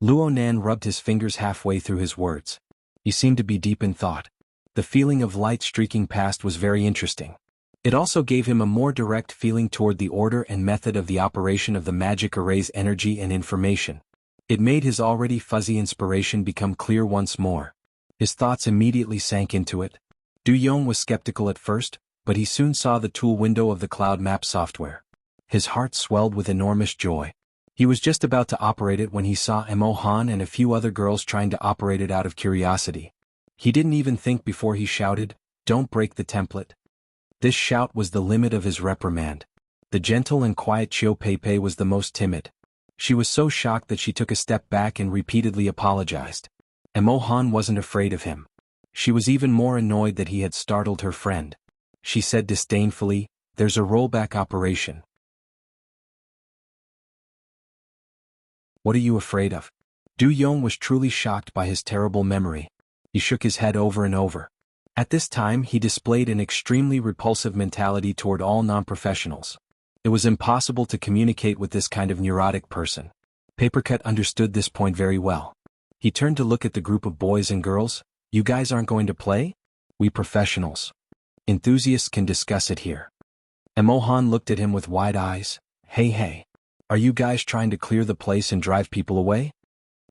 Luonan rubbed his fingers halfway through his words. He seemed to be deep in thought. The feeling of light streaking past was very interesting. It also gave him a more direct feeling toward the order and method of the operation of the magic array's energy and information. It made his already fuzzy inspiration become clear once more. His thoughts immediately sank into it. Du Yong was skeptical at first, but he soon saw the tool window of the cloud map software. His heart swelled with enormous joy. He was just about to operate it when he saw Mo Han and a few other girls trying to operate it out of curiosity. He didn't even think before he shouted, "Don't break the template." This shout was the limit of his reprimand. The gentle and quiet Chiu Pei was the most timid. She was so shocked that she took a step back and repeatedly apologized. Mo Han wasn't afraid of him. She was even more annoyed that he had startled her friend. She said disdainfully, "There's a rollback operation." "What are you afraid of?" Du Yong was truly shocked by his terrible memory. He shook his head over and over. At this time he displayed an extremely repulsive mentality toward all non-professionals. It was impossible to communicate with this kind of neurotic person. Papercut understood this point very well. He turned to look at the group of boys and girls. "You guys aren't going to play? We professionals. Enthusiasts can discuss it here." Mo Han looked at him with wide eyes. Hey. Are you guys trying to clear the place and drive people away?"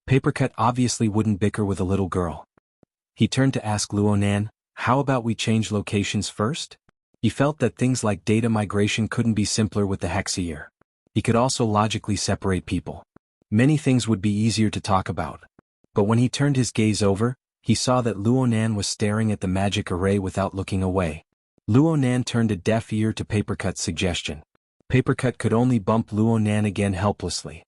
Papercut obviously wouldn't bicker with a little girl. He turned to ask Luonan, "How about we change locations first?" He felt that things like data migration couldn't be simpler with the Hexier. He could also logically separate people. Many things would be easier to talk about. But when he turned his gaze over, he saw that Luonan was staring at the magic array without looking away. Luonan turned a deaf ear to Papercut's suggestion. Papercut could only bump Luonan again helplessly.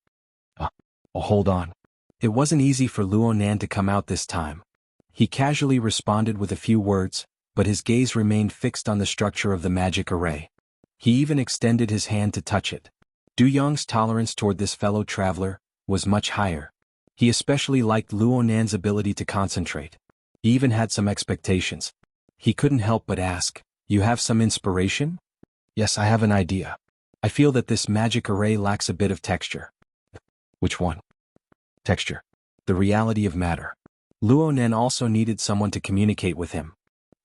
Hold on." It wasn't easy for Luonan to come out this time. He casually responded with a few words, but his gaze remained fixed on the structure of the magic array. He even extended his hand to touch it. Du Yong's tolerance toward this fellow traveler was much higher. He especially liked Luonan's ability to concentrate. He even had some expectations. He couldn't help but ask, "You have some inspiration?" "Yes, I have an idea. I feel that this magic array lacks a bit of texture." "Which one?" "Texture. The reality of matter." Luonan also needed someone to communicate with him.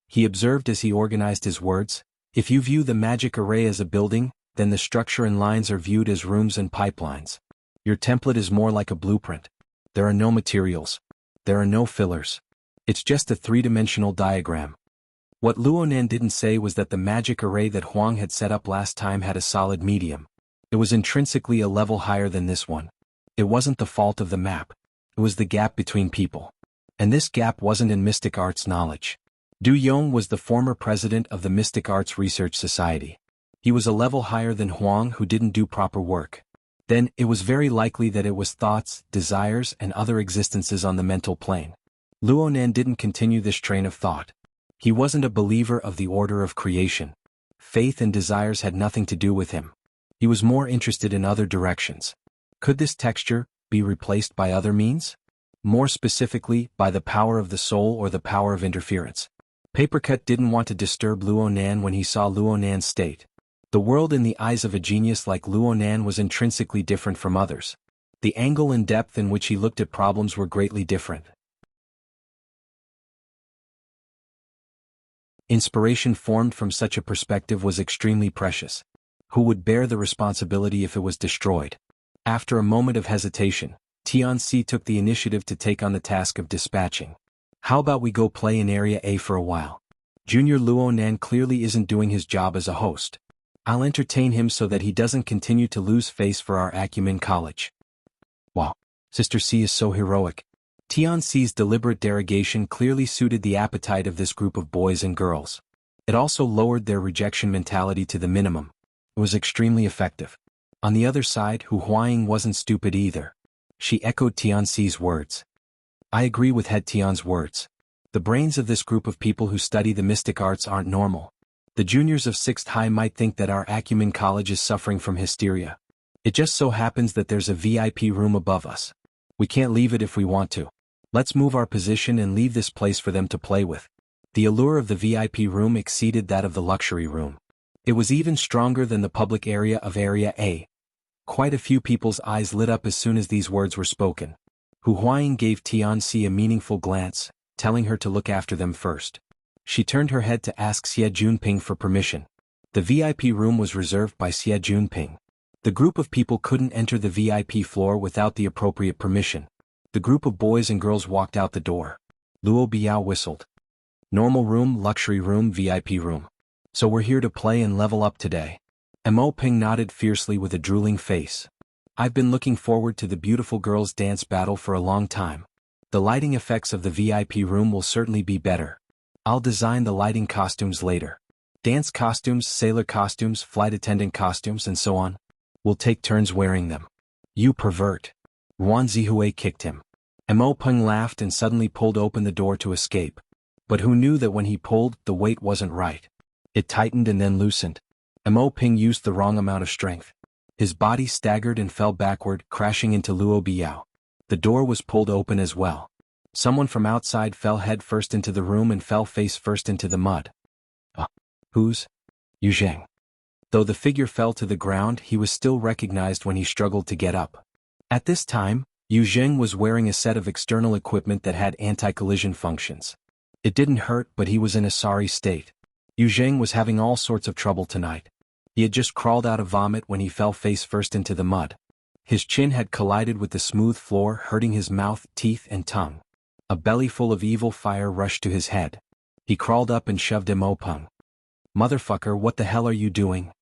He observed as he organized his words, "If you view the magic array as a building, then the structure and lines are viewed as rooms and pipelines. Your template is more like a blueprint. There are no materials. There are no fillers. It's just a three-dimensional diagram." What Luonan didn't say was that the magic array that Huang had set up last time had a solid medium. It was intrinsically a level higher than this one. It wasn't the fault of the map. It was the gap between people. And this gap wasn't in mystic arts knowledge. Du Yong was the former president of the Mystic Arts Research Society. He was a level higher than Huang, who didn't do proper work. Then, it was very likely that it was thoughts, desires, and other existences on the mental plane. Luonan didn't continue this train of thought. He wasn't a believer of the order of creation. Faith and desires had nothing to do with him. He was more interested in other directions. Could this texture be replaced by other means? More specifically, by the power of the soul or the power of interference. Papercut didn't want to disturb Luonan when he saw Luonan's state. The world in the eyes of a genius like Luonan was intrinsically different from others. The angle and depth in which he looked at problems were greatly different. Inspiration formed from such a perspective was extremely precious. Who would bear the responsibility if it was destroyed? After a moment of hesitation, Tianxi took the initiative to take on the task of dispatching. "How about we go play in Area A for a while? Junior Luonan clearly isn't doing his job as a host. I'll entertain him so that he doesn't continue to lose face for our Acumen College." "Wow, Sister C is so heroic." Tianxi's deliberate derogation clearly suited the appetite of this group of boys and girls. It also lowered their rejection mentality to the minimum. It was extremely effective. On the other side, Hu Huaying wasn't stupid either. She echoed Tianxi's words. "I agree with Head Tian's words. The brains of this group of people who study the mystic arts aren't normal. The juniors of 6th High might think that our Acumen College is suffering from hysteria. It just so happens that there's a VIP room above us. We can't leave it if we want to. Let's move our position and leave this place for them to play with." The allure of the VIP room exceeded that of the luxury room. It was even stronger than the public area of Area A. Quite a few people's eyes lit up as soon as these words were spoken. Hu Huaying gave Tianxi a meaningful glance, telling her to look after them first. She turned her head to ask Xie Junping for permission. The VIP room was reserved by Xie Junping. The group of people couldn't enter the VIP floor without the appropriate permission. The group of boys and girls walked out the door. Luo Biao whistled. "Normal room, luxury room, VIP room. So we're here to play and level up today." Mo Ping nodded fiercely with a drooling face. I've been looking forward to the beautiful girls' dance battle for a long time. The lighting effects of the VIP room will certainly be better. I'll design the lighting costumes later. Dance costumes, sailor costumes, flight attendant costumes, and so on. We'll take turns wearing them. You pervert. Ruan Zihui kicked him. Mo Peng laughed and suddenly pulled open the door to escape. But who knew that when he pulled, the weight wasn't right. It tightened and then loosened. Mo Peng used the wrong amount of strength. His body staggered and fell backward, crashing into Luo Biao. The door was pulled open as well. Someone from outside fell head first into the room and fell face first into the mud. Who's? Yu Zheng. Though the figure fell to the ground, he was still recognized when he struggled to get up. At this time, Yu Zheng was wearing a set of external equipment that had anti-collision functions. It didn't hurt, but he was in a sorry state. Yu Zheng was having all sorts of trouble tonight. He had just crawled out of vomit when he fell face first into the mud. His chin had collided with the smooth floor, hurting his mouth, teeth, and tongue. A belly full of evil fire rushed to his head. He crawled up and shoved Mo Peng. Motherfucker, what the hell are you doing?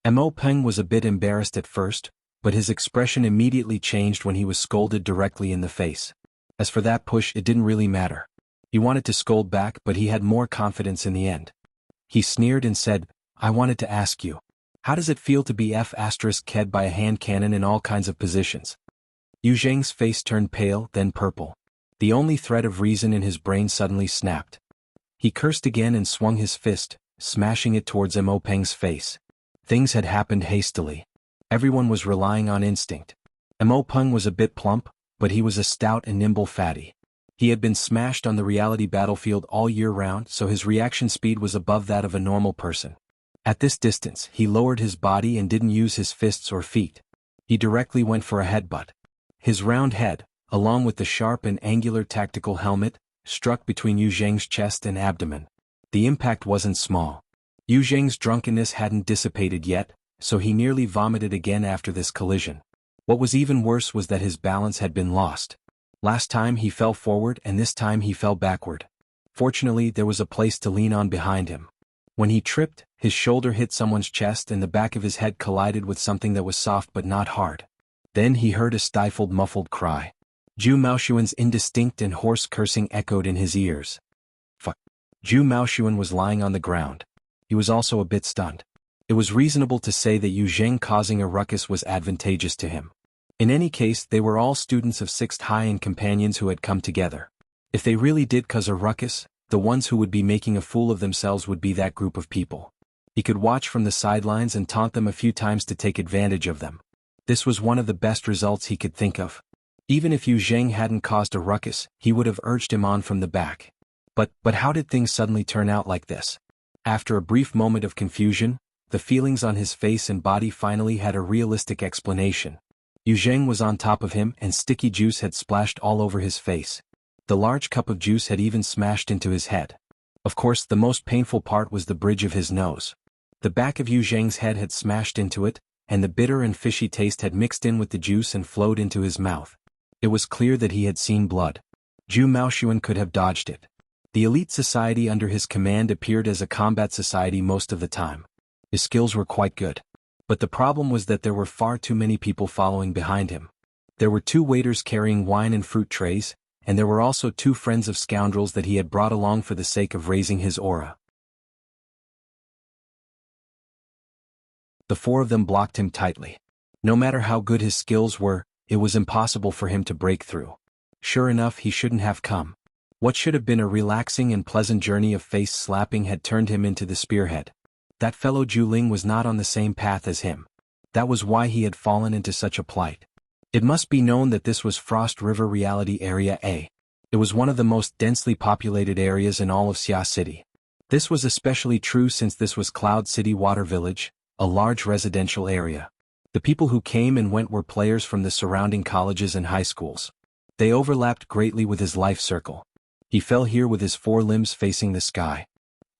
Mo Peng was a bit embarrassed at first, but his expression immediately changed when he was scolded directly in the face. As for that push, it didn't really matter. He wanted to scold back, but he had more confidence in the end. He sneered and said, I wanted to ask you, how does it feel to be F***ed by a hand cannon in all kinds of positions? Yu Zheng's face turned pale, then purple. The only thread of reason in his brain suddenly snapped. He cursed again and swung his fist, smashing it towards Mo Peng's face. Things had happened hastily. Everyone was relying on instinct. Mo Peng was a bit plump, but he was a stout and nimble fatty. He had been smashed on the reality battlefield all year round, so his reaction speed was above that of a normal person. At this distance, he lowered his body and didn't use his fists or feet. He directly went for a headbutt. His round head, along with the sharp and angular tactical helmet, struck between Yu Zheng's chest and abdomen. The impact wasn't small. Yu Zheng's drunkenness hadn't dissipated yet, so he nearly vomited again after this collision. What was even worse was that his balance had been lost. Last time he fell forward and this time he fell backward. Fortunately, there was a place to lean on behind him. When he tripped, his shoulder hit someone's chest and the back of his head collided with something that was soft but not hard. Then he heard a stifled, muffled cry. Zhu Maoshuan's indistinct and hoarse cursing echoed in his ears. Fuck. Zhu Maoshuan was lying on the ground. He was also a bit stunned. It was reasonable to say that Yu Zheng causing a ruckus was advantageous to him. In any case, they were all students of 6th High and companions who had come together. If they really did cause a ruckus, the ones who would be making a fool of themselves would be that group of people. He could watch from the sidelines and taunt them a few times to take advantage of them. This was one of the best results he could think of. Even if Yu Zheng hadn't caused a ruckus, he would have urged him on from the back. But how did things suddenly turn out like this? After a brief moment of confusion, the feelings on his face and body finally had a realistic explanation. Yu Zheng was on top of him and sticky juice had splashed all over his face. The large cup of juice had even smashed into his head. Of course, the most painful part was the bridge of his nose. The back of Yu Zheng's head had smashed into it, and the bitter and fishy taste had mixed in with the juice and flowed into his mouth. It was clear that he had seen blood. Zhu Maoshuan could have dodged it. The elite society under his command appeared as a combat society most of the time. His skills were quite good. But the problem was that there were far too many people following behind him. There were 2 waiters carrying wine and fruit trays, and there were also 2 friends of scoundrels that he had brought along for the sake of raising his aura. The 4 of them blocked him tightly. No matter how good his skills were, it was impossible for him to break through. Sure enough, he shouldn't have come. What should have been a relaxing and pleasant journey of face slapping had turned him into the spearhead. That fellow Juling was not on the same path as him. That was why he had fallen into such a plight. It must be known that this was Frost River Reality Area A. It was one of the most densely populated areas in all of Xia City. This was especially true since this was Cloud City Water Village, a large residential area. The people who came and went were players from the surrounding colleges and high schools. They overlapped greatly with his life circle. He fell here with his 4 limbs facing the sky.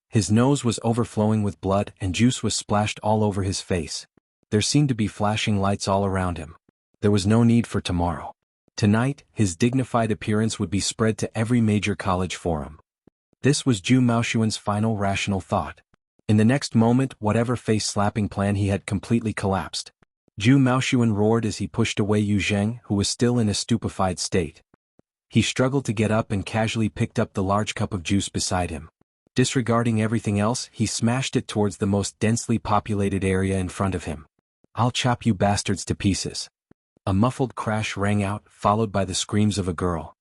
His nose was overflowing with blood and juice was splashed all over his face. There seemed to be flashing lights all around him. There was no need for tomorrow. Tonight, his dignified appearance would be spread to every major college forum. This was Zhu Maoshuan's final rational thought. In the next moment, whatever face-slapping plan he had completely collapsed. Zhu Maoxuan roared as he pushed away Yu Zheng, who was still in a stupefied state. He struggled to get up and casually picked up the large cup of juice beside him. Disregarding everything else, he smashed it towards the most densely populated area in front of him. "I'll chop you bastards to pieces." A muffled crash rang out, followed by the screams of a girl.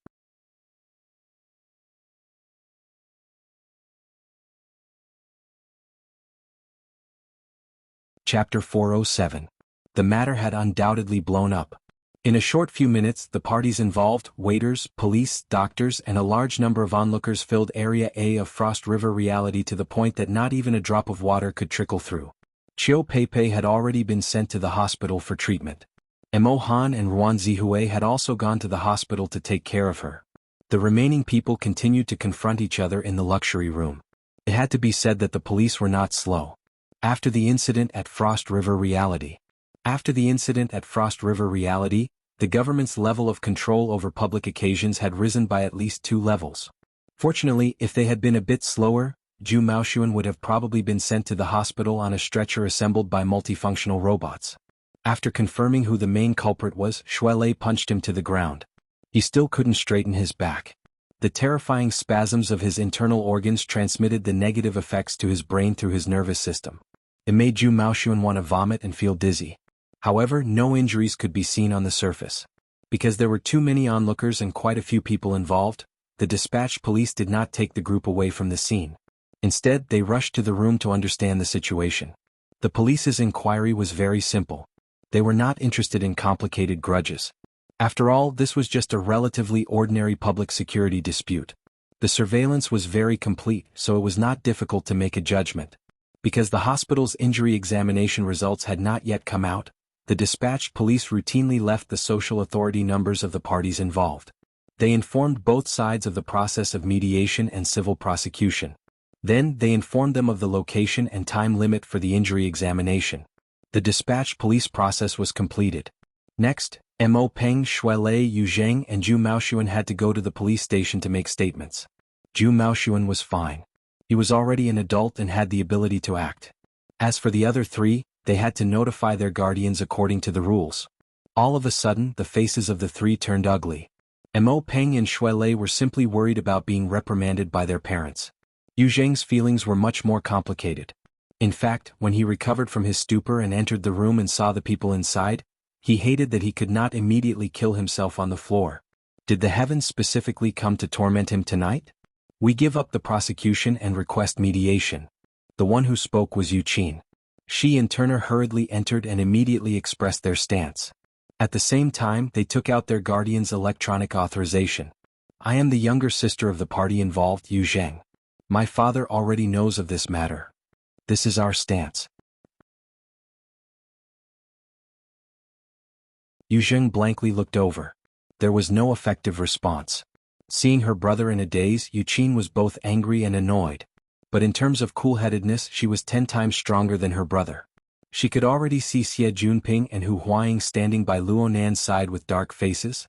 Chapter 407. The matter had undoubtedly blown up. In a short few minutes, the parties involved, waiters, police, doctors, and a large number of onlookers filled Area A of Frost River reality to the point that not even a drop of water could trickle through. Qiu Peipei had already been sent to the hospital for treatment. Mo Han and Ruan Zihue had also gone to the hospital to take care of her. The remaining people continued to confront each other in the luxury room. It had to be said that the police were not slow. After the incident at Frost River reality, the government's level of control over public occasions had risen by at least 2 levels. Fortunately, if they had been a bit slower, Zhu Maoxuan would have probably been sent to the hospital on a stretcher assembled by multifunctional robots. After confirming who the main culprit was, Shuelei punched him to the ground. He still couldn't straighten his back. The terrifying spasms of his internal organs transmitted the negative effects to his brain through his nervous system. It made Zhu Maoxuan want to vomit and feel dizzy. However, no injuries could be seen on the surface. Because there were too many onlookers and quite a few people involved, the dispatched police did not take the group away from the scene. Instead, they rushed to the room to understand the situation. The police's inquiry was very simple. They were not interested in complicated grudges. After all, this was just a relatively ordinary public security dispute. The surveillance was very complete, so it was not difficult to make a judgment. Because the hospital's injury examination results had not yet come out, the dispatched police routinely left the social authority numbers of the parties involved. They informed both sides of the process of mediation and civil prosecution. Then, they informed them of the location and time limit for the injury examination. The dispatched police process was completed. Next, Mo Peng, Shuelei, Yu Zheng, and Zhu Maoxuan had to go to the police station to make statements. Zhu Maoxuan was fine. He was already an adult and had the ability to act. As for the other 3, they had to notify their guardians according to the rules. All of a sudden, the faces of the 3 turned ugly. Mo Peng and Shuelei were simply worried about being reprimanded by their parents. Yu Zheng's feelings were much more complicated. In fact, when he recovered from his stupor and entered the room and saw the people inside, he hated that he could not immediately kill himself on the floor. Did the heavens specifically come to torment him tonight? We give up the prosecution and request mediation. The one who spoke was Yu Qin. She and Turner hurriedly entered and immediately expressed their stance. At the same time, they took out their guardian's electronic authorization. "I am the younger sister of the party involved, Yu Zheng. My father already knows of this matter. This is our stance." Yu Zheng blankly looked over. There was no effective response. Seeing her brother in a daze, Yu Qin was both angry and annoyed. But in terms of cool-headedness, she was 10 times stronger than her brother. She could already see Xie Junping and Hu Huaying standing by Luo Nan's side with dark faces.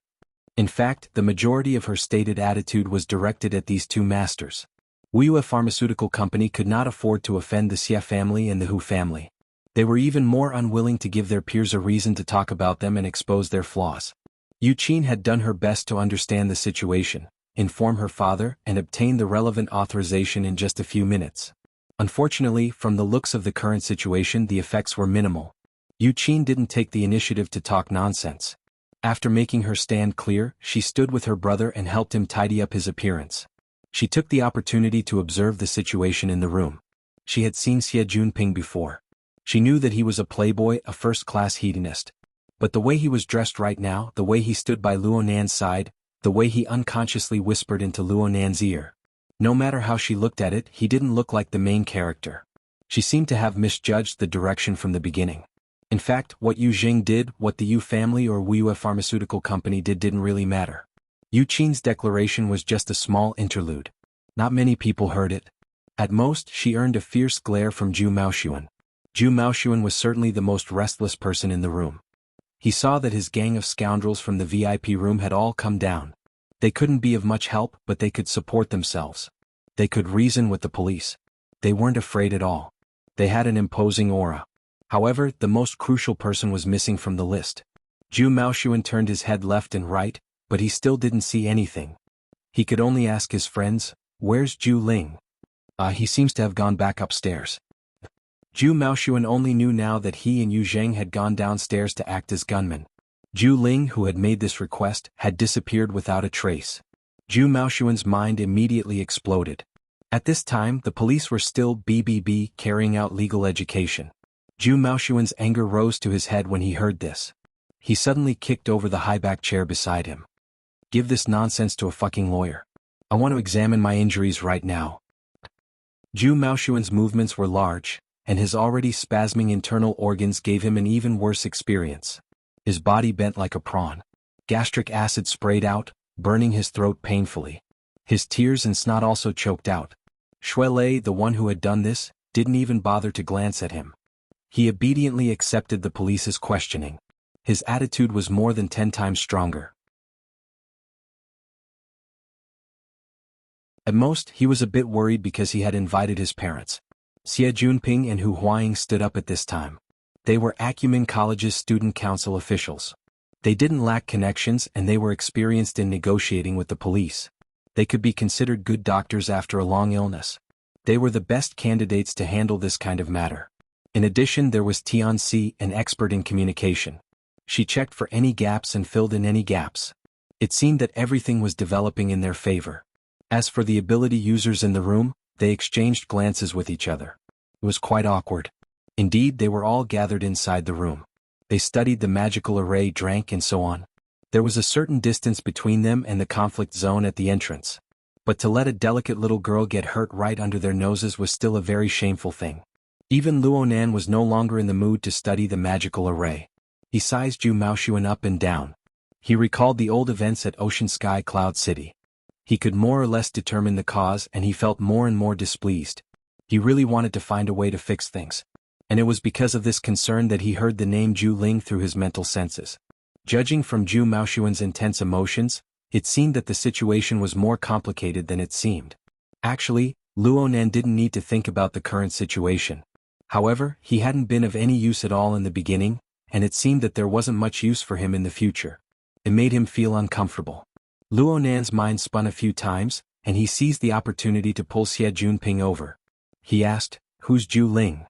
In fact, the majority of her stated attitude was directed at these 2 masters. Wuxia Pharmaceutical Company could not afford to offend the Xie family and the Hu family. They were even more unwilling to give their peers a reason to talk about them and expose their flaws. Yu Qin had done her best to understand the situation, inform her father, and obtain the relevant authorization in just a few minutes. Unfortunately, from the looks of the current situation, the effects were minimal. Yu Qin didn't take the initiative to talk nonsense. After making her stand clear, she stood with her brother and helped him tidy up his appearance. She took the opportunity to observe the situation in the room. She had seen Xie Junping before. She knew that he was a playboy, a first-class hedonist. But the way he was dressed right now, the way he stood by Luo Nan's side, the way he unconsciously whispered into Luo Nan's ear. No matter how she looked at it, he didn't look like the main character. She seemed to have misjudged the direction from the beginning. In fact, what Yu Zheng did, what the Yu family or Wuxia Pharmaceutical Company didn't really matter. Yu Qin's declaration was just a small interlude. Not many people heard it. At most, she earned a fierce glare from Zhu Maoxuan. Zhu Maoxuan was certainly the most restless person in the room. He saw that his gang of scoundrels from the VIP room had all come down. They couldn't be of much help, but they could support themselves. They could reason with the police. They weren't afraid at all. They had an imposing aura. However, the most crucial person was missing from the list. Zhu Maoshuan turned his head left and right, but he still didn't see anything. He could only ask his friends, "Where's Zhu Ling?" He seems to have gone back upstairs. Zhu Maoshuan only knew now that he and Yu Zheng had gone downstairs to act as gunmen. Zhu Ling, who had made this request, had disappeared without a trace. Zhu Maoshuan's mind immediately exploded. At this time, the police were still carrying out legal education. Zhu Maoshuan's anger rose to his head when he heard this. He suddenly kicked over the high-back chair beside him. "Give this nonsense to a fucking lawyer. I want to examine my injuries right now." Zhu Maoshuan's movements were large, and his already spasming internal organs gave him an even worse experience. His body bent like a prawn. Gastric acid sprayed out, burning his throat painfully. His tears and snot also choked out. Shuelei, the one who had done this, didn't even bother to glance at him. He obediently accepted the police's questioning. His attitude was more than 10 times stronger. At most, he was a bit worried because he had invited his parents. Xie Junping and Hu Huaying stood up at this time. They were Acumen College's student council officials. They didn't lack connections and they were experienced in negotiating with the police. They could be considered good doctors after a long illness. They were the best candidates to handle this kind of matter. In addition, there was Tianxi, an expert in communication. She checked for any gaps and filled in any gaps. It seemed that everything was developing in their favor. As for the ability users in the room, they exchanged glances with each other. It was quite awkward. Indeed, they were all gathered inside the room. They studied the magical array, drank and so on. There was a certain distance between them and the conflict zone at the entrance. But to let a delicate little girl get hurt right under their noses was still a very shameful thing. Even Luonan was no longer in the mood to study the magical array. He sized Zhu Maoshuan up and down. He recalled the old events at Ocean Sky Cloud City. He could more or less determine the cause and he felt more and more displeased. He really wanted to find a way to fix things. And it was because of this concern that he heard the name Zhu Ling through his mental senses. Judging from Zhu Maoshuan's intense emotions, it seemed that the situation was more complicated than it seemed. Actually, Luonan didn't need to think about the current situation. However, he hadn't been of any use at all in the beginning, and it seemed that there wasn't much use for him in the future. It made him feel uncomfortable. Luonan's mind spun a few times, and he seized the opportunity to pull Xie Junping over. He asked, "Who's Zhu Ling?"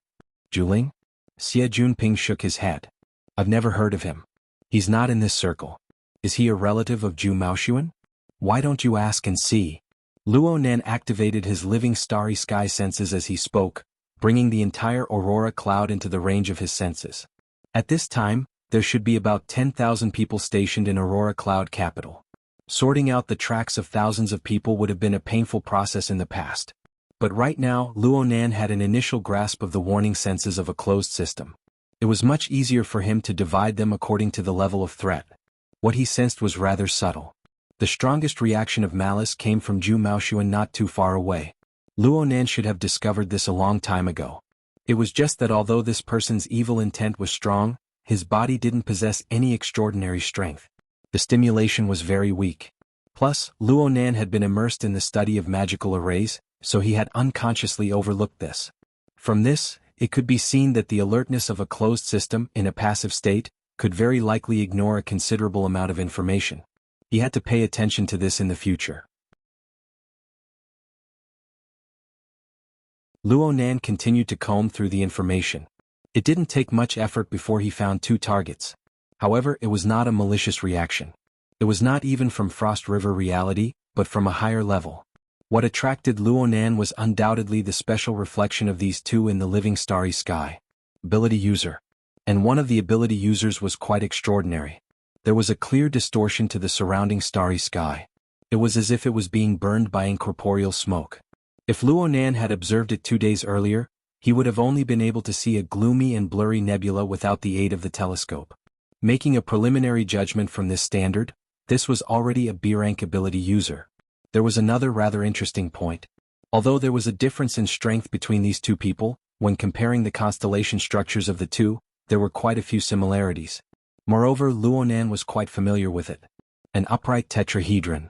"Zhu Ling?" Xie Junping shook his head. "I've never heard of him. He's not in this circle. Is he a relative of Zhu Maoshuan? Why don't you ask and see?" Luonan activated his living starry sky senses as he spoke, bringing the entire aurora cloud into the range of his senses. At this time, there should be about 10,000 people stationed in Aurora Cloud Capital. Sorting out the tracks of thousands of people would have been a painful process in the past. But right now, Luonan had an initial grasp of the warning senses of a closed system. It was much easier for him to divide them according to the level of threat. What he sensed was rather subtle. The strongest reaction of malice came from Zhu Maoshuan not too far away. Luonan should have discovered this a long time ago. It was just that although this person's evil intent was strong, his body didn't possess any extraordinary strength. The stimulation was very weak. Plus, Luonan had been immersed in the study of magical arrays, so he had unconsciously overlooked this. From this, it could be seen that the alertness of a closed system in a passive state could very likely ignore a considerable amount of information. He had to pay attention to this in the future. Luonan continued to comb through the information. It didn't take much effort before he found 2 targets. However, it was not a malicious reaction. It was not even from Frost River reality, but from a higher level. What attracted Luonan was undoubtedly the special reflection of these 2 in the living starry sky. Ability user. And one of the ability users was quite extraordinary. There was a clear distortion to the surrounding starry sky. It was as if it was being burned by incorporeal smoke. If Luonan had observed it 2 days earlier, he would have only been able to see a gloomy and blurry nebula without the aid of the telescope. Making a preliminary judgment from this standard, this was already a B-rank ability user. There was another rather interesting point. Although there was a difference in strength between these 2 people, when comparing the constellation structures of the 2, there were quite a few similarities. Moreover, Luonan was quite familiar with it. An upright tetrahedron.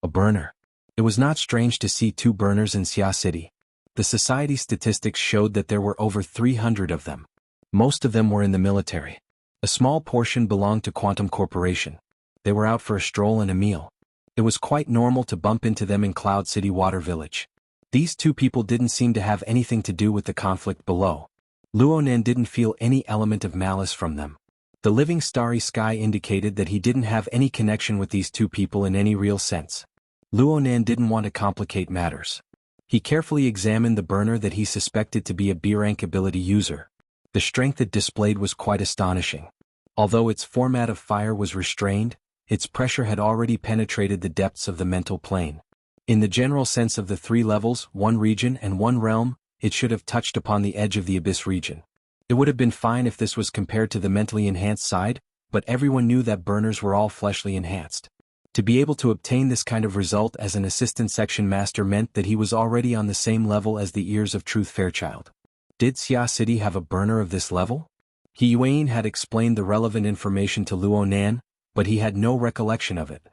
A burner. It was not strange to see 2 burners in Xia City. The society statistics showed that there were over 300 of them. Most of them were in the military. A small portion belonged to Quantum Corporation. They were out for a stroll and a meal. It was quite normal to bump into them in Cloud City Water Village. These two people didn't seem to have anything to do with the conflict below. Luonan didn't feel any element of malice from them. The living starry sky indicated that he didn't have any connection with these two people in any real sense. Luonan didn't want to complicate matters. He carefully examined the burner that he suspected to be a B-rank ability user. The strength it displayed was quite astonishing. Although its format of fire was restrained, its pressure had already penetrated the depths of the mental plane. In the general sense of the 3 levels, 1 region and 1 realm, it should have touched upon the edge of the abyss region. It would have been fine if this was compared to the mentally enhanced side, but everyone knew that burners were all fleshly enhanced. To be able to obtain this kind of result as an assistant section master meant that he was already on the same level as the ears of Truth Fairchild. Did Xia City have a burner of this level? He Yuan had explained the relevant information to Luonan, but he had no recollection of it.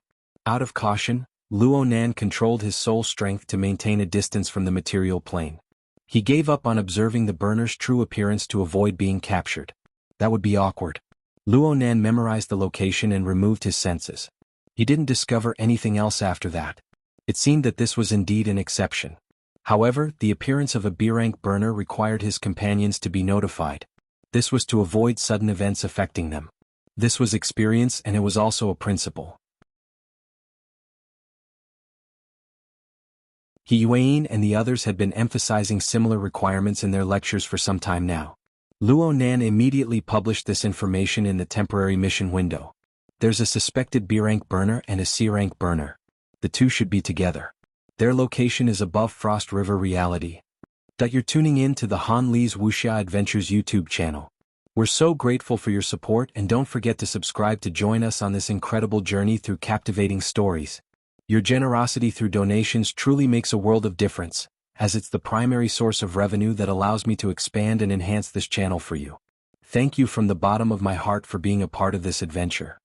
Out of caution, Luonan controlled his soul strength to maintain a distance from the material plane. He gave up on observing the burner's true appearance to avoid being captured. That would be awkward. Luonan memorized the location and removed his senses. He didn't discover anything else after that. It seemed that this was indeed an exception. However, the appearance of a B-rank burner required his companions to be notified. This was to avoid sudden events affecting them. This was experience and it was also a principle. He Yuan and the others had been emphasizing similar requirements in their lectures for some time now. Luonan immediately published this information in the temporary mission window. There's a suspected B-rank burner and a C-rank burner. The two should be together. Their location is above Frost River Reality. You're tuning in to the Han Li's Wuxia Adventures YouTube channel. We're so grateful for your support and don't forget to subscribe to join us on this incredible journey through captivating stories. Your generosity through donations truly makes a world of difference, as it's the primary source of revenue that allows me to expand and enhance this channel for you. Thank you from the bottom of my heart for being a part of this adventure.